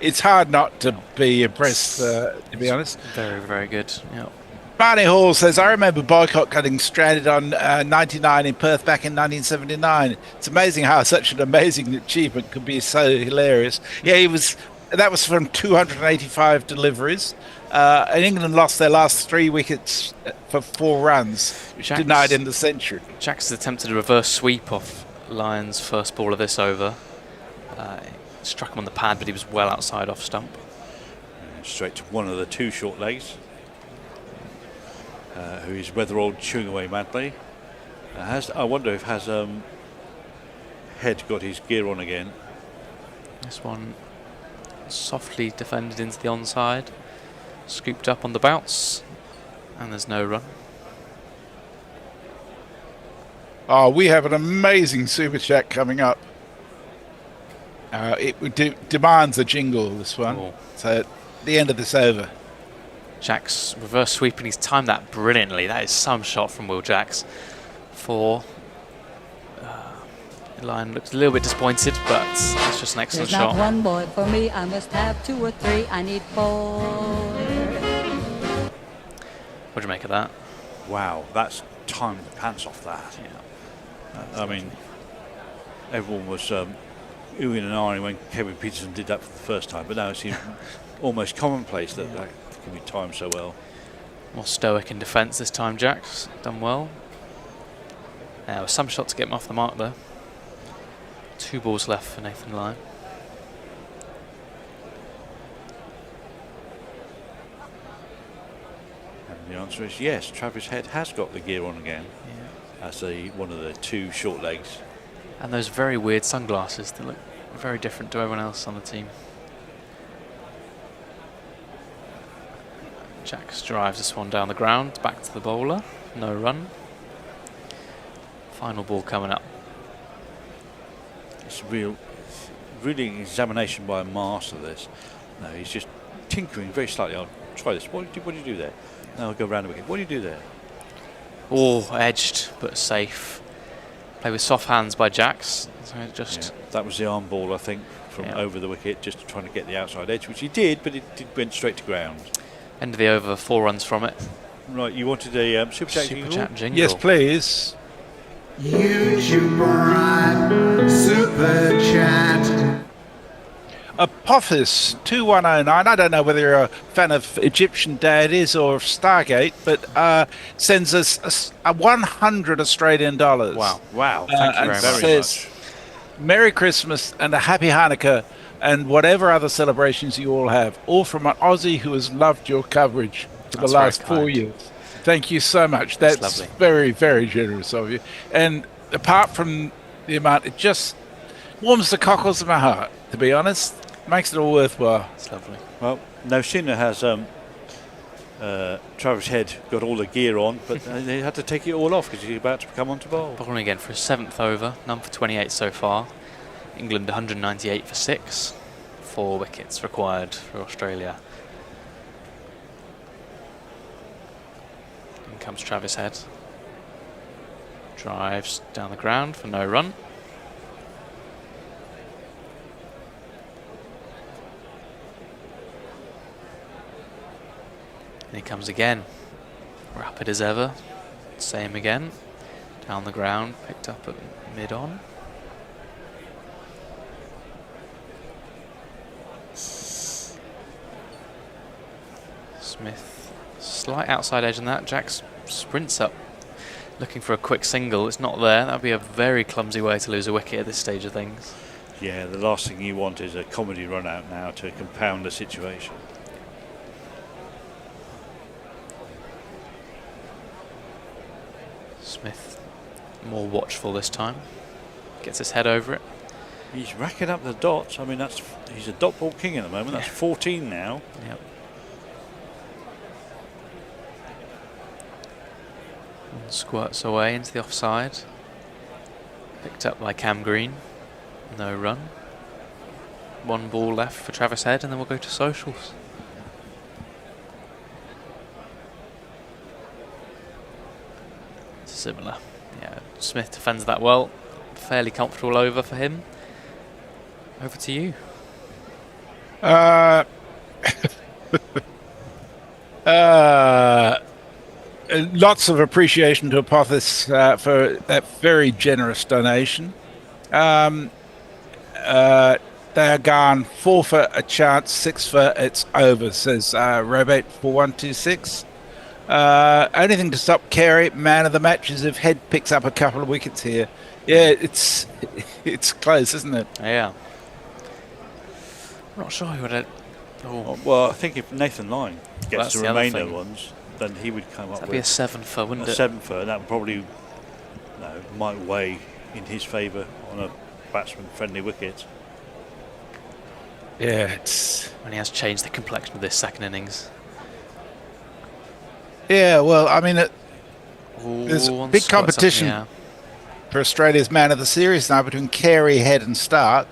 It's hard not to be impressed, to be honest. Very, very good. Yeah. Barney Hall says, I remember Boycott getting stranded on 99 in Perth back in 1979. It's amazing how such an amazing achievement could be so hilarious. Yeah, that was from 285 deliveries. And England lost their last 3 wickets for 4 runs, which denied in the century. Jacks attempted a reverse sweep off Lyon's first ball of this over. Struck him on the pad, but he was well outside off stump. And straight to one of the 2 short legs. Who is Weatherald chewing away madly. I wonder if has Head got his gear on again. This one softly defended into the onside, scooped up on the bounce, and there's no run. Oh, we have an amazing super chat coming up. It demands a jingle, this one. Oh. So at the end of this over. Jacks reverse sweep, and he's timed that brilliantly. That is some shot from Will Jacks. 4. Lyon looks a little bit disappointed, but it's just an excellent shot. There's not one boy for me. I must have 2 or 3. I need 4. What do you make of that? Wow, that's timed the pants off that. Yeah. I mean, everyone was oohing and ahhing when Kevin Peterson did that for the first time, but now it seems almost commonplace that can be timed so well. More stoic in defence this time, Jacks. Done well. There was some shot to get him off the mark though. 2 balls left for Nathan Lyon. And the answer is yes, Travis Head has got the gear on again. Yeah. As one of the 2 short legs. And those very weird sunglasses that look very different to everyone else on the team. Jacks drives this one down the ground, back to the bowler, no run. Final ball coming up. It's really an examination by a master, this. No, he's just tinkering very slightly. I'll try this. What do you do there? No, I'll go round the wicket. What do you do there? Oh, edged, but safe. Play with soft hands by Jacks. So that was the arm ball, I think, from over the wicket, just trying to get the outside edge, which he did, but it went straight to ground. End of the over, 4 runs from it. Right, you wanted a super chat jingle? Yes, please. YouTube Ride Super Chat. Apophis 2109. I don't know whether you're a fan of Egyptian deities or Stargate, but sends us a 100 Australian dollars. Wow! Thank you very much. Merry Christmas and a Happy Hanukkah and whatever other celebrations you all have. All from an Aussie who has loved your coverage for the last 4 years. Thank you so much. That's very, very generous of you. And apart from the amount, it just warms the cockles of my heart, to be honest. Makes it all worthwhile. It's lovely. Well, no sooner has Travis Head got all the gear on, but they had to take it all off because he's about to come on to bowl. Bowling again for his 7th over, none for 28 so far. England 198 for 6. 4 wickets required for Australia. In comes Travis Head. Drives down the ground for no run. And he comes again. Rapid as ever. Same again. Down the ground, picked up at mid-on. Smith, slight outside edge on that. Jacks sprints up, looking for a quick single. It's not there. That would be a very clumsy way to lose a wicket at this stage of things. Yeah, the last thing you want is a comedy run out now to compound the situation. Smith, more watchful this time. Gets his head over it. He's racking up the dots. I mean, he's a dot ball king at the moment. That's 14 now. Yep. And squirts away into the offside. Picked up by Cam Green. No run. One ball left for Travis Head, and then we'll go to socials. Similar. Yeah, Smith defends that well. Fairly comfortable over for him. Over to you. Lots of appreciation to Apophis for that very generous donation. They are gone 4 for a chance, 6 for it's over, says Robate 4126. Only thing to stop Carey, man of the match, is if Head picks up a couple of wickets here. Yeah, it's close, isn't it? Yeah. I'm not sure who would have... Well, I think if Nathan Lyon gets the remainder ones, then he would come up with... That'd be a 7 for, wouldn't it? A 7 for, and that would probably might weigh in his favour on a batsman-friendly wicket. Yeah, it's... And he has changed the complexion of this second innings. Yeah, well, I mean, there's big competition for Australia's man of the series now between Carey, Head and Stark.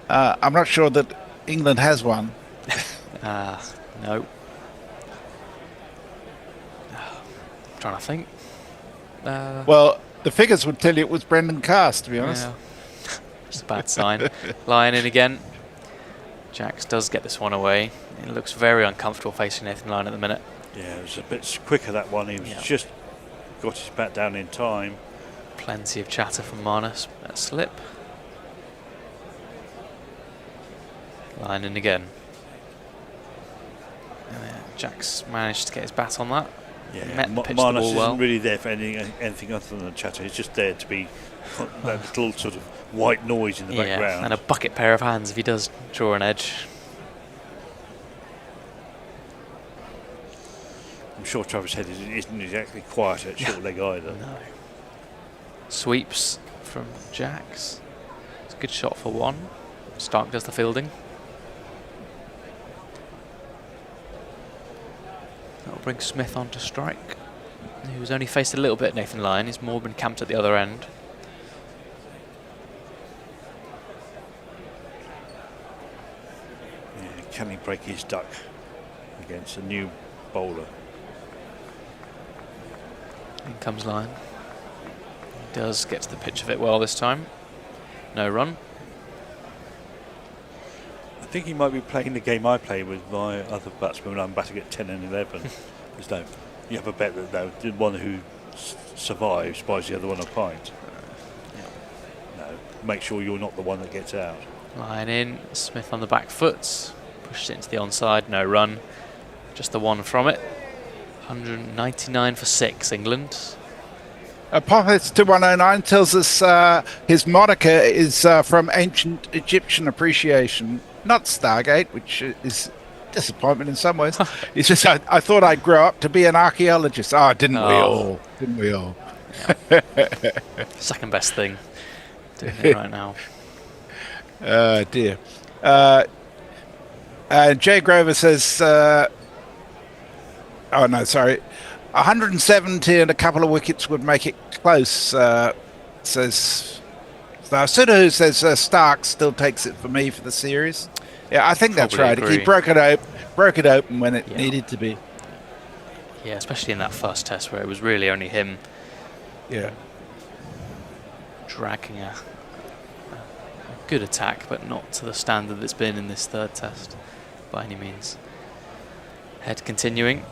I'm not sure that England has one. No. I'm trying to think. Well, the figures would tell you it was Brendan Carse, to be honest. Yeah. Just a bad sign. Lyon in again. Jacks does get this one away. It looks very uncomfortable facing Nathan Lyon at the minute. Yeah, it was a bit quicker, that one. He was just got his bat down in time. Plenty of chatter from Marnus. That slip. Lyon in again. Jack's managed to get his bat on that. Yeah, Marnus isn't really there for anything other than the chatter. He's just there to be that little sort of white noise in the background. And a bucket pair of hands if he does draw an edge. I'm sure Travis Head isn't exactly quiet at short leg either. No. Sweeps from Jacks. It's a good shot for 1. Stark does the fielding. That'll bring Smith on to strike. He was only faced a little bit Nathan Lyon. He's more been camped at the other end. Yeah, can he break his duck against a new bowler? In comes Lyon. He does get to the pitch of it well this time. No run. I think he might be playing the game I play with my other batsmen when I'm batting at 10 and 11. You have a bet that the one who survives buys the other one a pint. No, make sure you're not the one that gets out. Lyon in, Smith on the back foot, pushes it into the onside, no run. Just the 1 from it. 199 for 6, England. Apophis 2109 tells us his moniker is from ancient Egyptian appreciation, not Stargate, which is disappointment in some ways. It's just I thought I'd grow up to be an archaeologist. Didn't we all? Didn't we all? Yeah. Second best thing doing it right now. Dear. Jay Grover says, 170 and a couple of wickets would make it close, says Sudahu says Stark still takes it for me for the series. Yeah, I think that's right. Agree. He broke it open when it needed to be. Yeah, especially in that first test where it was really only him. Yeah. Dragging a good attack, but not to the standard that's been in this third test by any means. Head continuing.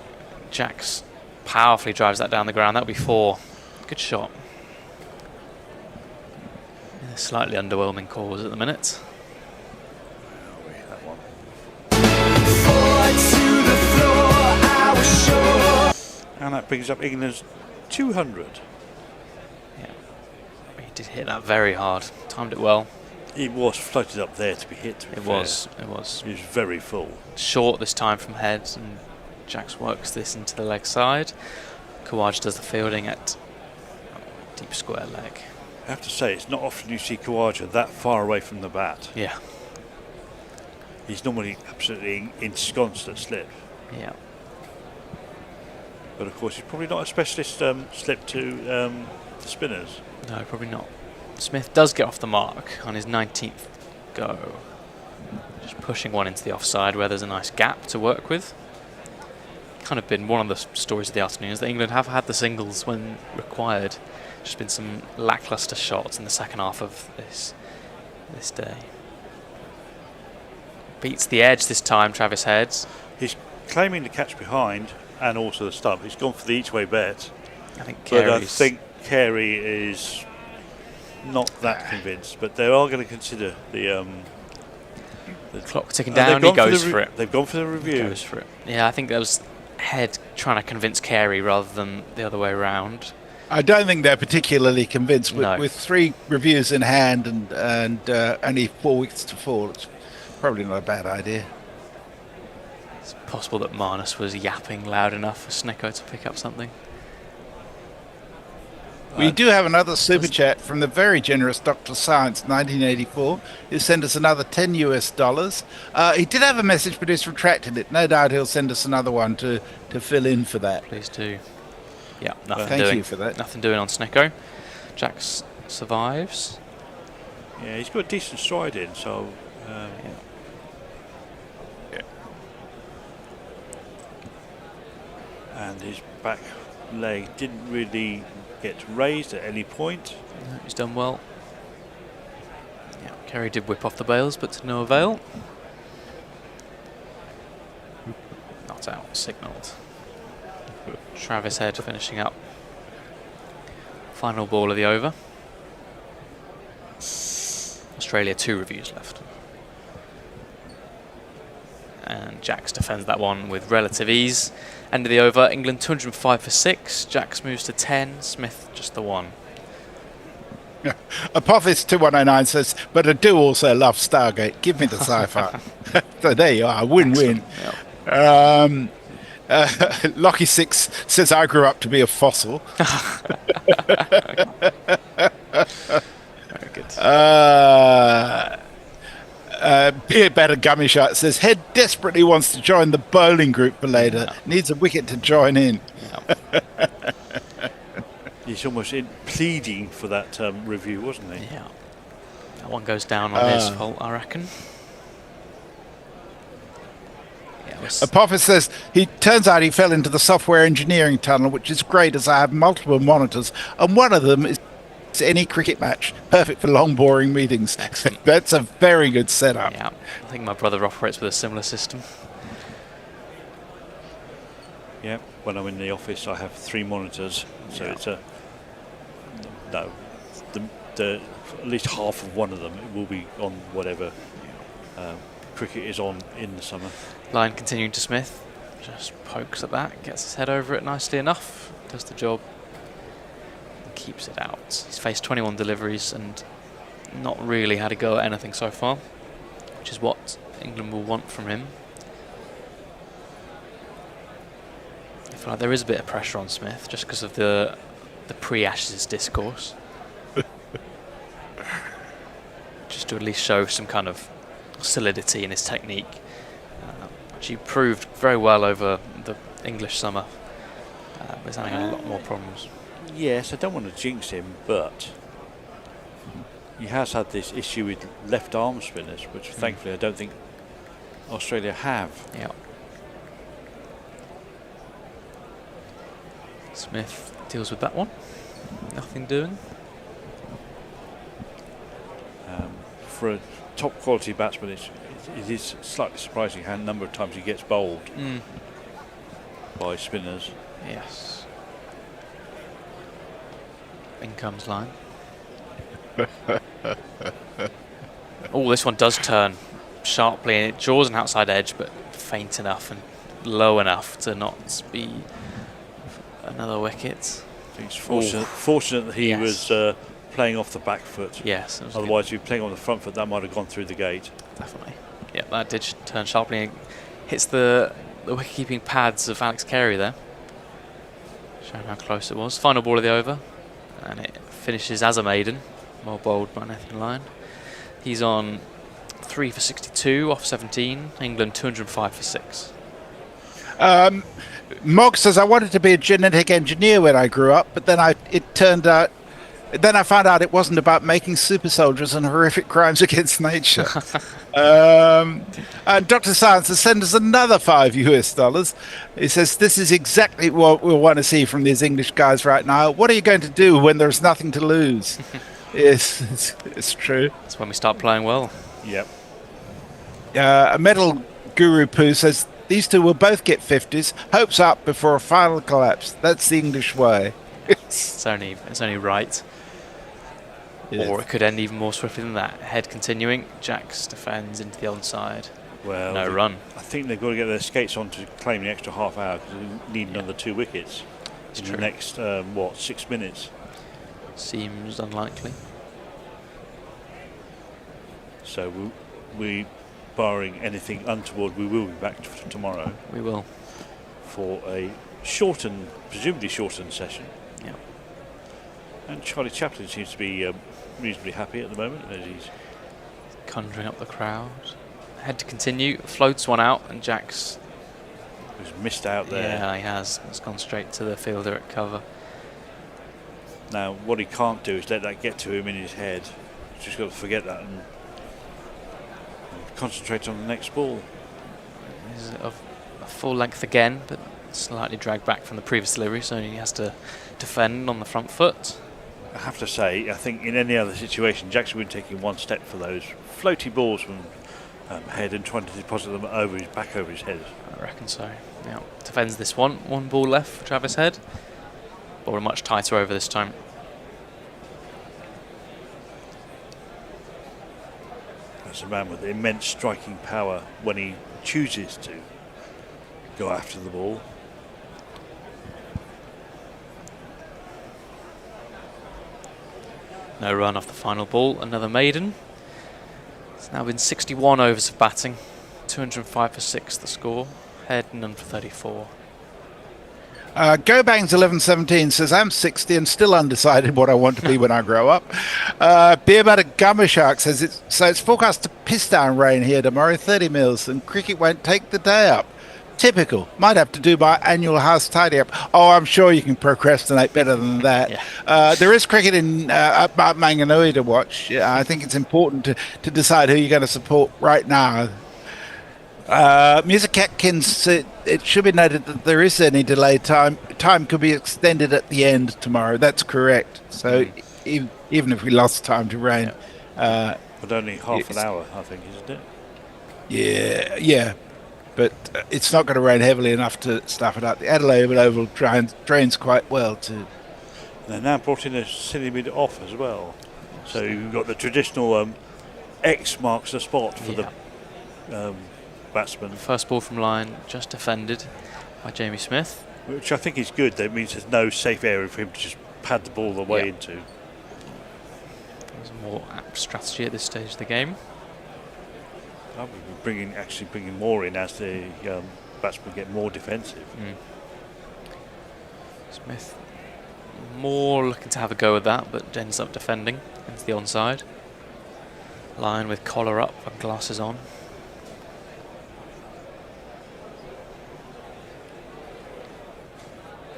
Jacks powerfully drives that down the ground. That'll be 4. Good shot. Yeah, slightly underwhelming calls at the minute. And that brings up England's 200. Yeah, he did hit that very hard. Timed it well. It was floated up there to be hit. It was. It was very full. Short this time from Head, and Jacks works this into the leg side. Khawaja does the fielding at deep square leg. I have to say, it's not often you see Khawaja that far away from the bat. Yeah. He's normally absolutely ensconced at slip. Yeah. But of course, he's probably not a specialist slip to spinners. No, probably not. Smith does get off the mark on his 19th go. Just pushing one into the offside where there's a nice gap to work with. Kind of been one of the stories of the afternoon is that England have had the singles when required. Just been some lackluster shots in the second half of this day. Beats the edge this time, Travis Head. He's claiming the catch behind and also the stump. He's gone for the each-way bet. I think Carey is not that convinced, but they are going to consider the clock ticking down. He goes for it. They've gone for the review. He goes for it. Yeah, I think that was Head trying to convince Carey rather than the other way around. I don't think they're particularly convinced. No. With 3 reviews in hand and only 4 weeks to fall, it's probably not a bad idea. It's possible that Marnus was yapping loud enough for Snicko to pick up something. We do have another super chat from the very generous Dr. Science 1984 who sent us another $10. He did have a message, but he's retracted it. No doubt he'll send us another one to fill in for that. Please do. Yeah, nothing thank doing. you for that. Nothing doing on Snicko. Jax survives. Yeah, he's got a decent stride in, so... And his back leg didn't really get raised at any point. No, he's done well. Yeah, Carey did whip off the bails, but to no avail. Not out, signalled. Travis Head finishing up. Final ball of the over. Australia 2 reviews left. And Jax defends that one with relative ease. End of the over, England 205 for 6. Jax moves to 10, Smith just the 1. Apophis 2109 says, but I do also love Stargate. Give me the sci-fi. So there you are, win-win. Yep. Lockie 6 says, I grew up to be a fossil. Very good. Beer Better Gummy Shot says, Head desperately wants to join the bowling group for later. Needs a wicket to join in. He's almost pleading for that review, wasn't he? Yeah. That one goes down on his fault, I reckon. Apophis says, turns out he fell into the software engineering tunnel, which is great as I have multiple monitors, and one of them is any cricket match. Perfect for long, boring meetings. Excellent. That's a very good setup. Yeah, I think my brother operates with a similar system. Yeah, when I'm in the office, I have 3 monitors, so it's a... No, at least half of one of them will be on whatever cricket is on in the summer. Lyon continuing to Smith. Just pokes at that, gets his head over it nicely enough, does the job. Keeps it out. He's faced 21 deliveries and not really had a go at anything so far, which is what England will want from him. I feel like there is a bit of pressure on Smith just because of the pre-Ashes discourse. Just to at least show some kind of solidity in his technique, which he proved very well over the English summer. He's having a lot more problems. Yes, I don't want to jinx him, but he has had this issue with left arm spinners, which thankfully I don't think Australia have. Yeah. Smith deals with that one. Nothing doing. For a top quality batsman, it is slightly surprising how number of times he gets bowled by spinners. Yes. In comes Lyon. Oh, this one does turn sharply and it draws an outside edge, but faint enough and low enough to not be another wicket. I think it's fortunate that he was playing off the back foot. Yes. Otherwise, if you're playing on the front foot, that might have gone through the gate. Definitely. Yeah, that did turn sharply and hits the wicket-keeping pads of Alex Carey there. Showing how close it was. Final ball of the over. And it finishes as a maiden. Well bowled by Nathan Lyon. He's on 3 for 62 off 17. England 205 for 6. Mog says, I wanted to be a genetic engineer when I grew up, but then it turned out Then I found out it wasn't about making super soldiers and horrific crimes against nature. Dr. Science has sent us another $5. He says, this is exactly what we want to see from these English guys right now. What are you going to do when there's nothing to lose? Yes, it's true. That's when we start playing well. Yep. A Metal Guru Poo says, these two will both get 50s. Hopes up before a final collapse. That's the English way. It's only right. Yes. Or it could end even more swiftly than that. Head continuing. Jax defends into the onside. Well, no run. I think they've got to get their skates on to claim the extra half hour because they need another 2 wickets in the next 6 minutes. Seems unlikely. So we barring anything untoward, we will be back tomorrow. We will. For a presumably shortened session. Yeah. And Charlie Chaplin seems to be reasonably happy at the moment as he's conjuring up the crowd. Head to continue, floats one out, and Jax who's missed out there. Yeah, he has. It's gone straight to the fielder at cover. Now, what he can't do is let that get to him in his head. He's just got to forget that and concentrate on the next ball. He's a full length again, but slightly dragged back from the previous delivery, so he has to defend on the front foot. I have to say, I think in any other situation, Jackson would be taking one step for those floaty balls from Head and trying to deposit them back over his head. I reckon so. Yeah, defends this one. One ball left for Travis Head. Ball much tighter over this time. That's a man with immense striking power when he chooses to go after the ball. No run off the final ball. Another maiden. It's now been 61 overs of batting. 205 for 6 the score. Head none for 34. GoBangs1117 says, I'm 60 and still undecided what I want to be when I grow up. Beer Butter Gummer Shark says, it's forecast to piss down rain here tomorrow, 30 mils, and cricket won't take the day up. Typical. Might have to do my annual house tidy up. Oh, I'm sure you can procrastinate better than that. Yeah. There is cricket in up Manganui to watch. I think it's important to decide who you're going to support right now. Music Atkins, it should be noted that there is any delay time. Time could be extended at the end tomorrow. That's correct. So even if we lost time to rain. But only half an hour, I think, isn't it? Yeah. But it's not going to rain heavily enough to stuff it up. The Adelaide Oval drains quite well too. They've now brought in a silly mid off as well. So you've got the traditional X marks the spot for the batsman. First ball from Lyon, just defended by Jamie Smith. Which I think is good. That means there's no safe area for him to just pad the ball away into. There's a more apt strategy at this stage of the game. I would be bringing more in as the batsmen get more defensive. Smith more looking to have a go at that, but ends up defending into the onside. Lyon with collar up and glasses on.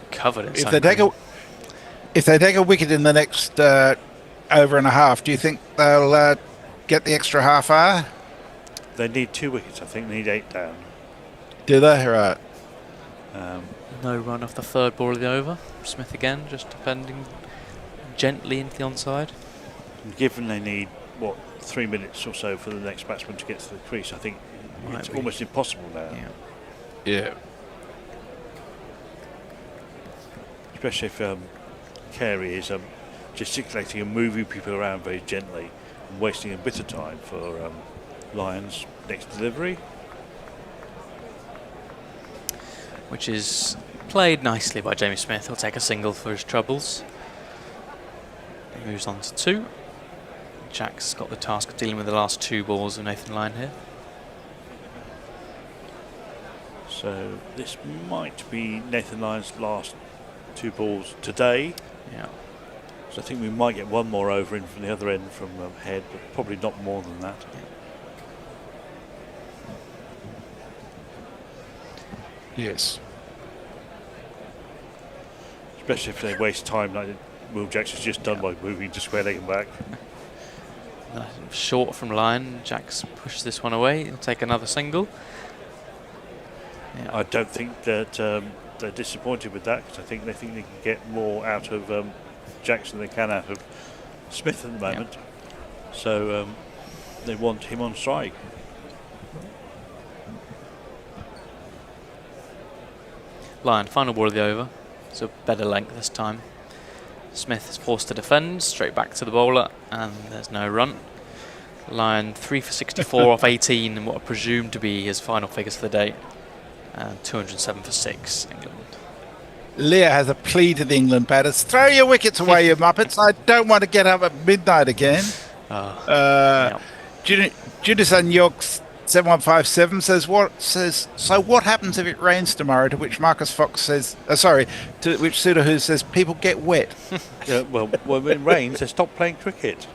Covered in sun. If they take a wicket in the next over and a half, do you think they'll get the extra half hour? They need 2 wickets, I think. They need 8 down. Do they? Right. No run off the third ball of the over. Smith again, just defending gently into the onside. And given they need, 3 minutes or so for the next batsman to get to the crease, I think it's almost impossible now. Yeah. Especially if Carey is gesticulating and moving people around very gently and wasting a bit of time for Lyon's next delivery. Which is played nicely by Jamie Smith. He'll take a single for his troubles. He moves on to 2. Jack's got the task of dealing with the last 2 balls of Nathan Lyon here. So this might be Nathan Lyon's last 2 balls today. Yeah. So I think we might get one more over in from the other end from Head, but probably not more than that. Yes. Especially if they waste time like Will Jackson's just done by moving to square leg and back. Short from Lyon. Jacks pushes this one away. He'll take another single. I don't think that they're disappointed with that, because I think they can get more out of Jackson than they can out of Smith at the moment. So they want him on strike. Lyon, final ball of the over. It's a better length this time. Smith is forced to defend, straight back to the bowler, and there's no run. Lyon 3 for 64 off 18 in what are presumed to be his final figures for the day, and 207 for 6, England. Leah has a plea to the England batters: throw your wickets away, you muppets. I don't want to get up at midnight again. Judison York's 7157 says, so what happens if it rains tomorrow? To which Marcus Fox says, to which Sudahu says, people get wet. Well, when it rains, they stop playing cricket,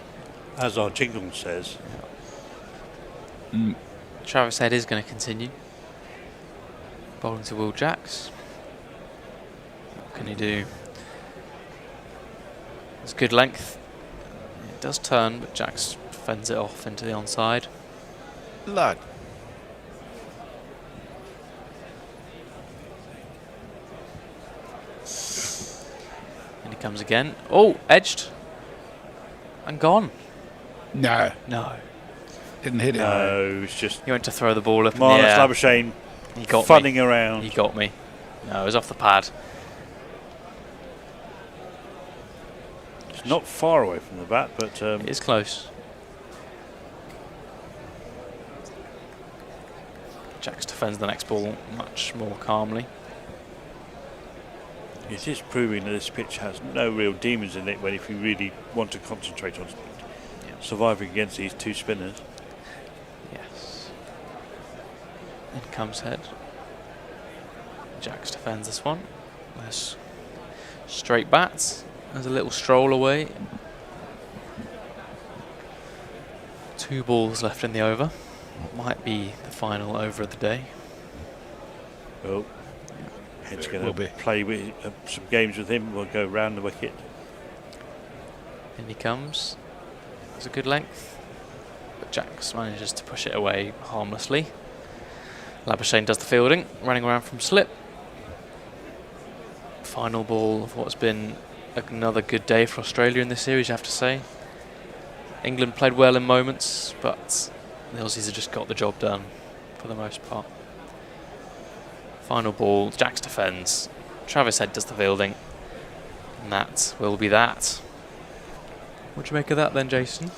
as our jingle says. Travis Head is going to continue. Bowling to Will Jacks. What can he do? It's good length. It does turn, but Jacks fends it off into the onside. Blood. And he comes again. Oh, edged. And gone. No. Didn't hit it. No, it's just... He went to throw the ball up Marnus in the air. Labuschagne He got funning me. around. He got me. No, it was off the pad. It's not far away from the bat, but... it is close. Jacks defends the next ball much more calmly. It is proving that this pitch has no real demons in it when if you really want to concentrate on surviving against these two spinners. Yes. In comes Head. Jacks defends this one. There's straight bats. There's a little stroll away. 2 balls left in the over. Might be the final over of the day. Well, Head's going to play with some games with him. We'll go round the wicket. In he comes. It's a good length, but Jacks manages to push it away harmlessly. Labuschagne does the fielding, running around from slip. Final ball of what's been another good day for Australia in this series, you have to say. England played well in moments, but the Aussies have just got the job done for the most part. Final ball, Jacks defends. Travis Head does the fielding. And that will be that. What do you make of that then, Jason?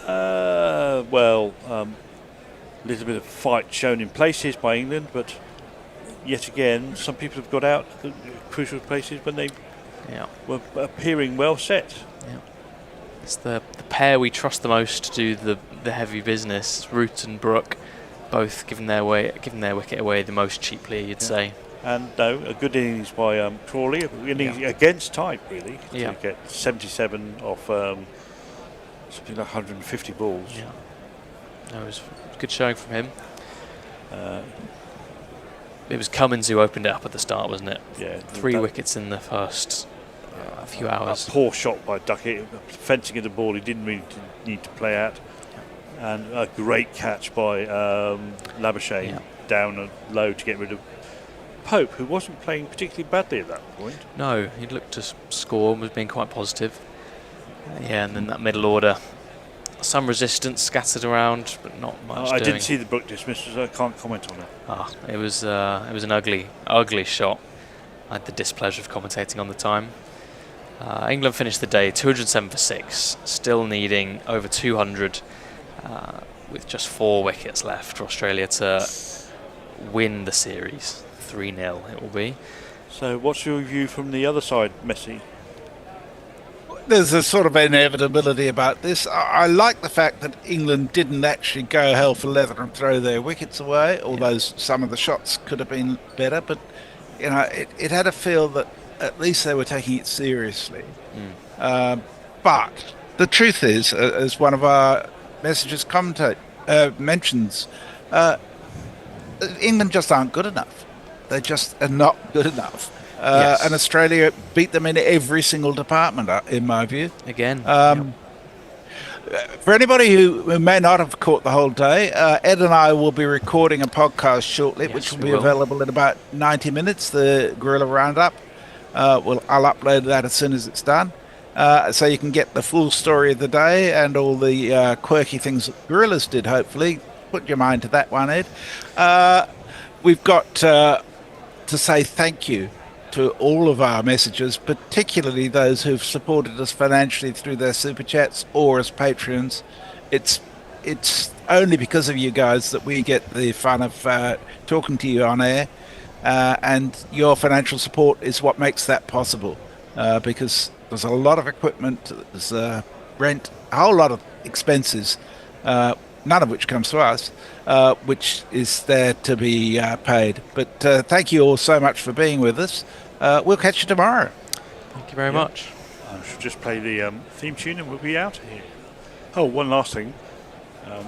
Well, a little bit of fight shown in places by England, but yet again, some people have got out at crucial places when they were appearing well set. Yeah. It's the pair we trust the most to do the heavy business. Root and Brooke, both giving their wicket away the most cheaply, you'd say. And a good innings by Crawley, against type really, to get 77 off something like 150 balls. Yeah, it was a good showing from him. It was Cummins who opened it up at the start, wasn't it? Yeah, 3 wickets in the first few hours. A poor shot by Duckett, fencing at the ball he didn't really need to play at, and a great catch by Labuschagne down low to get rid of Pope, who wasn't playing particularly badly at that point. No, he looked to score and was being quite positive. And then that middle order, some resistance scattered around, but not much. I didn't see the Brooke dismissal, so I can't comment on it. It was an ugly shot. I had the displeasure of commentating on the time. England finished the day 207 for 6, still needing over 200, with just 4 wickets left for Australia to win the series. 3-0 it will be. So what's your view from the other side, Messi? There's a sort of inevitability about this. I like the fact that England didn't actually go hell for leather and throw their wickets away, although some of the shots could have been better, but it had a feel that at least they were taking it seriously. But the truth is, as one of our messages mentions, England just aren't good enough. They just are not good enough. And Australia beat them in every single department, in my view. Again. For anybody who may not have caught the whole day, Ed and I will be recording a podcast shortly, which will be available in about 90 minutes, the Guerrilla Roundup. I'll upload that as soon as it's done. So you can get the full story of the day and all the quirky things that Guerrillas did, hopefully. Put your mind to that one, Ed. We've got to say thank you to all of our messages, particularly those who've supported us financially through their super chats or as patrons. It's only because of you guys that we get the fun of talking to you on air, and your financial support is what makes that possible, because there's a lot of equipment, there's rent, a whole lot of expenses, none of which comes to us, which is there to be paid. But thank you all so much for being with us. We'll catch you tomorrow. Thank you very much. I should just play the theme tune and we'll be out of here. Oh, one last thing. I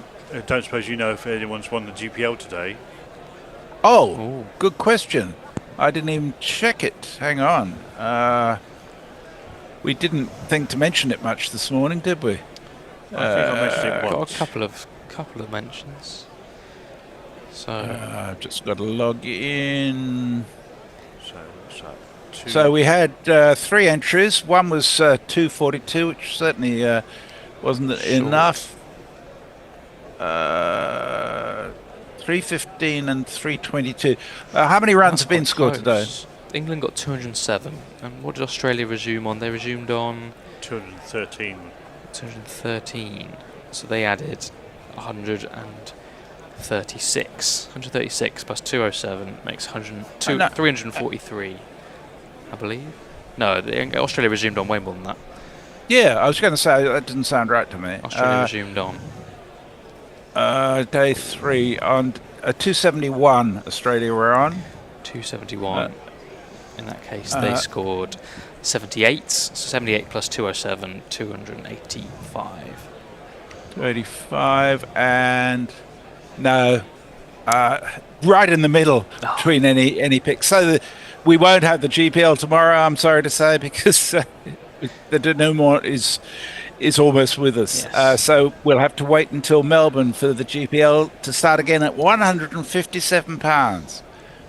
don't suppose you know if anyone's won the GPL today. Oh, good question. I didn't even check it. Hang on. We didn't think to mention it much this morning, did we? I think I mentioned it once. Got a couple of mentions. So I've just got to log in. So So we had 3 entries. One was 242, which certainly wasn't enough. 315 and 322. How many runs have been scored today? England got 207. And what did Australia resume on? They resumed on 213. 213. So they added 136. 136 plus 207 makes 343, I believe. No, Australia resumed on way more than that. Yeah, I was going to say that didn't sound right to me. Australia resumed on. Day 3 on 271. Australia were on 271. In that case, they scored 78. So 78 plus 207, 285. 285 and no, right in the middle between any picks. So we won't have the GPL tomorrow, I'm sorry to say, because the denouement is almost with us. Yes. So we'll have to wait until Melbourne for the GPL to start again at £157.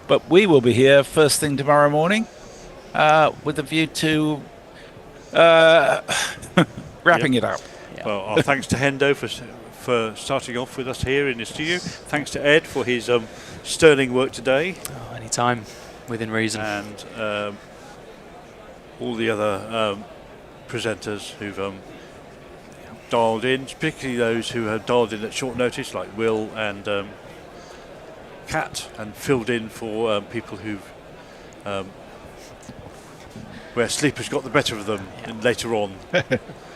But we will be here first thing tomorrow morning with a view to wrapping it up. Yep. Well, our thanks to Hendo for starting off with us here in the studio. Thanks to Ed for his sterling work today. Oh, anytime, within reason. And all the other presenters who've dialed in, particularly those who have dialed in at short notice, like Will and Kat, and filled in for people who've where sleep has got the better of them later on.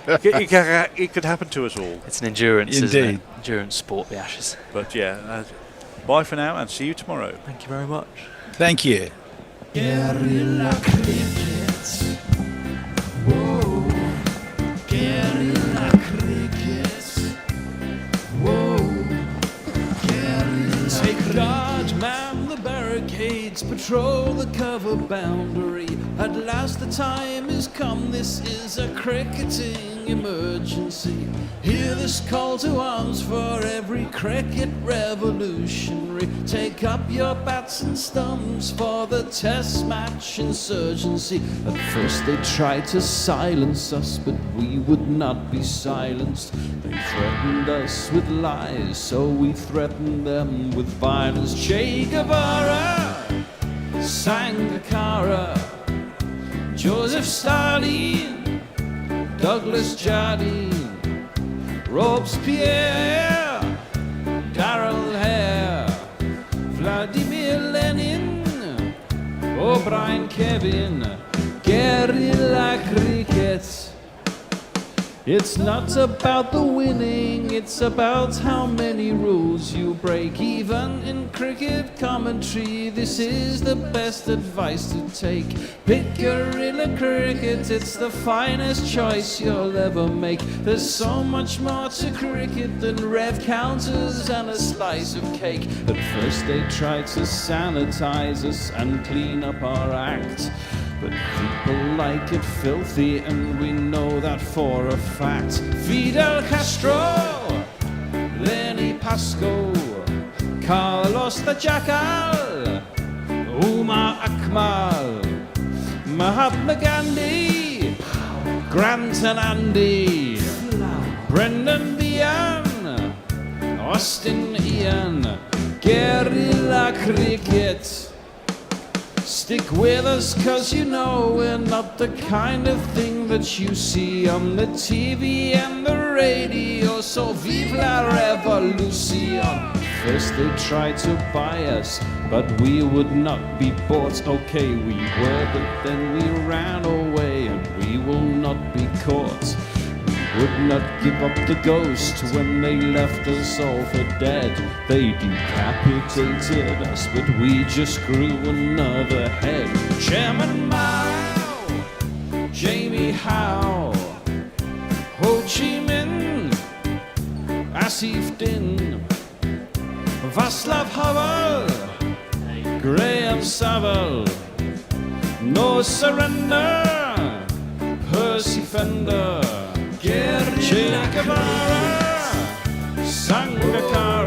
It could happen to us all. It's an endurance, isn't it? Endurance sport, the Ashes. But yeah, bye for now and see you tomorrow. Thank you very much. Thank you. Guerrilla cricket. Whoa. Guerrilla cricket. Whoa. Guerrilla. Take guard, man the barricades, patrol the cover boundary. At last the time has come, this is a cricketing emergency. Hear this call to arms for every cricket revolutionary. Take up your bats and stumps for the test match insurgency. At first they tried to silence us, but we would not be silenced. They threatened us with lies, so we threatened them with violence. Che Guevara, Sangakkara, Joseph Stalin, Douglas Jardine, Robespierre, Darrell Hare, Vladimir Lenin, O'Brien Kevin, Guerrilla cricket. It's not about the winning, it's about how many rules you break. Even in cricket commentary, this is the best advice to take. Pick Guerrilla Cricket, it's the finest choice you'll ever make. There's so much more to cricket than rev counters and a slice of cake. At first they tried to sanitize us and clean up our act, but people like it filthy, and we know that for a fact. Fidel Castro, Lenny Pascoe, Carlos the Jackal, Umar Akmal, Mahatma Gandhi, Grant and Andy, Brendan Behan, Austin Ian, Guerrilla Cricket. Stick with us, cause you know we're not the kind of thing that you see on the TV and the radio. So vive la revolution. First they tried to buy us, but we would not be bought. Okay, we were, but then we ran away, and we will not be caught. Would not give up the ghost when they left us all for dead. They decapitated us, but we just grew another head. Chairman Mao, Jamie Howe, Ho Chi Minh, Asif Din, Václav Havel, Graham Saville, No Surrender, Percy Fender, Che Guevara, Sangakkara.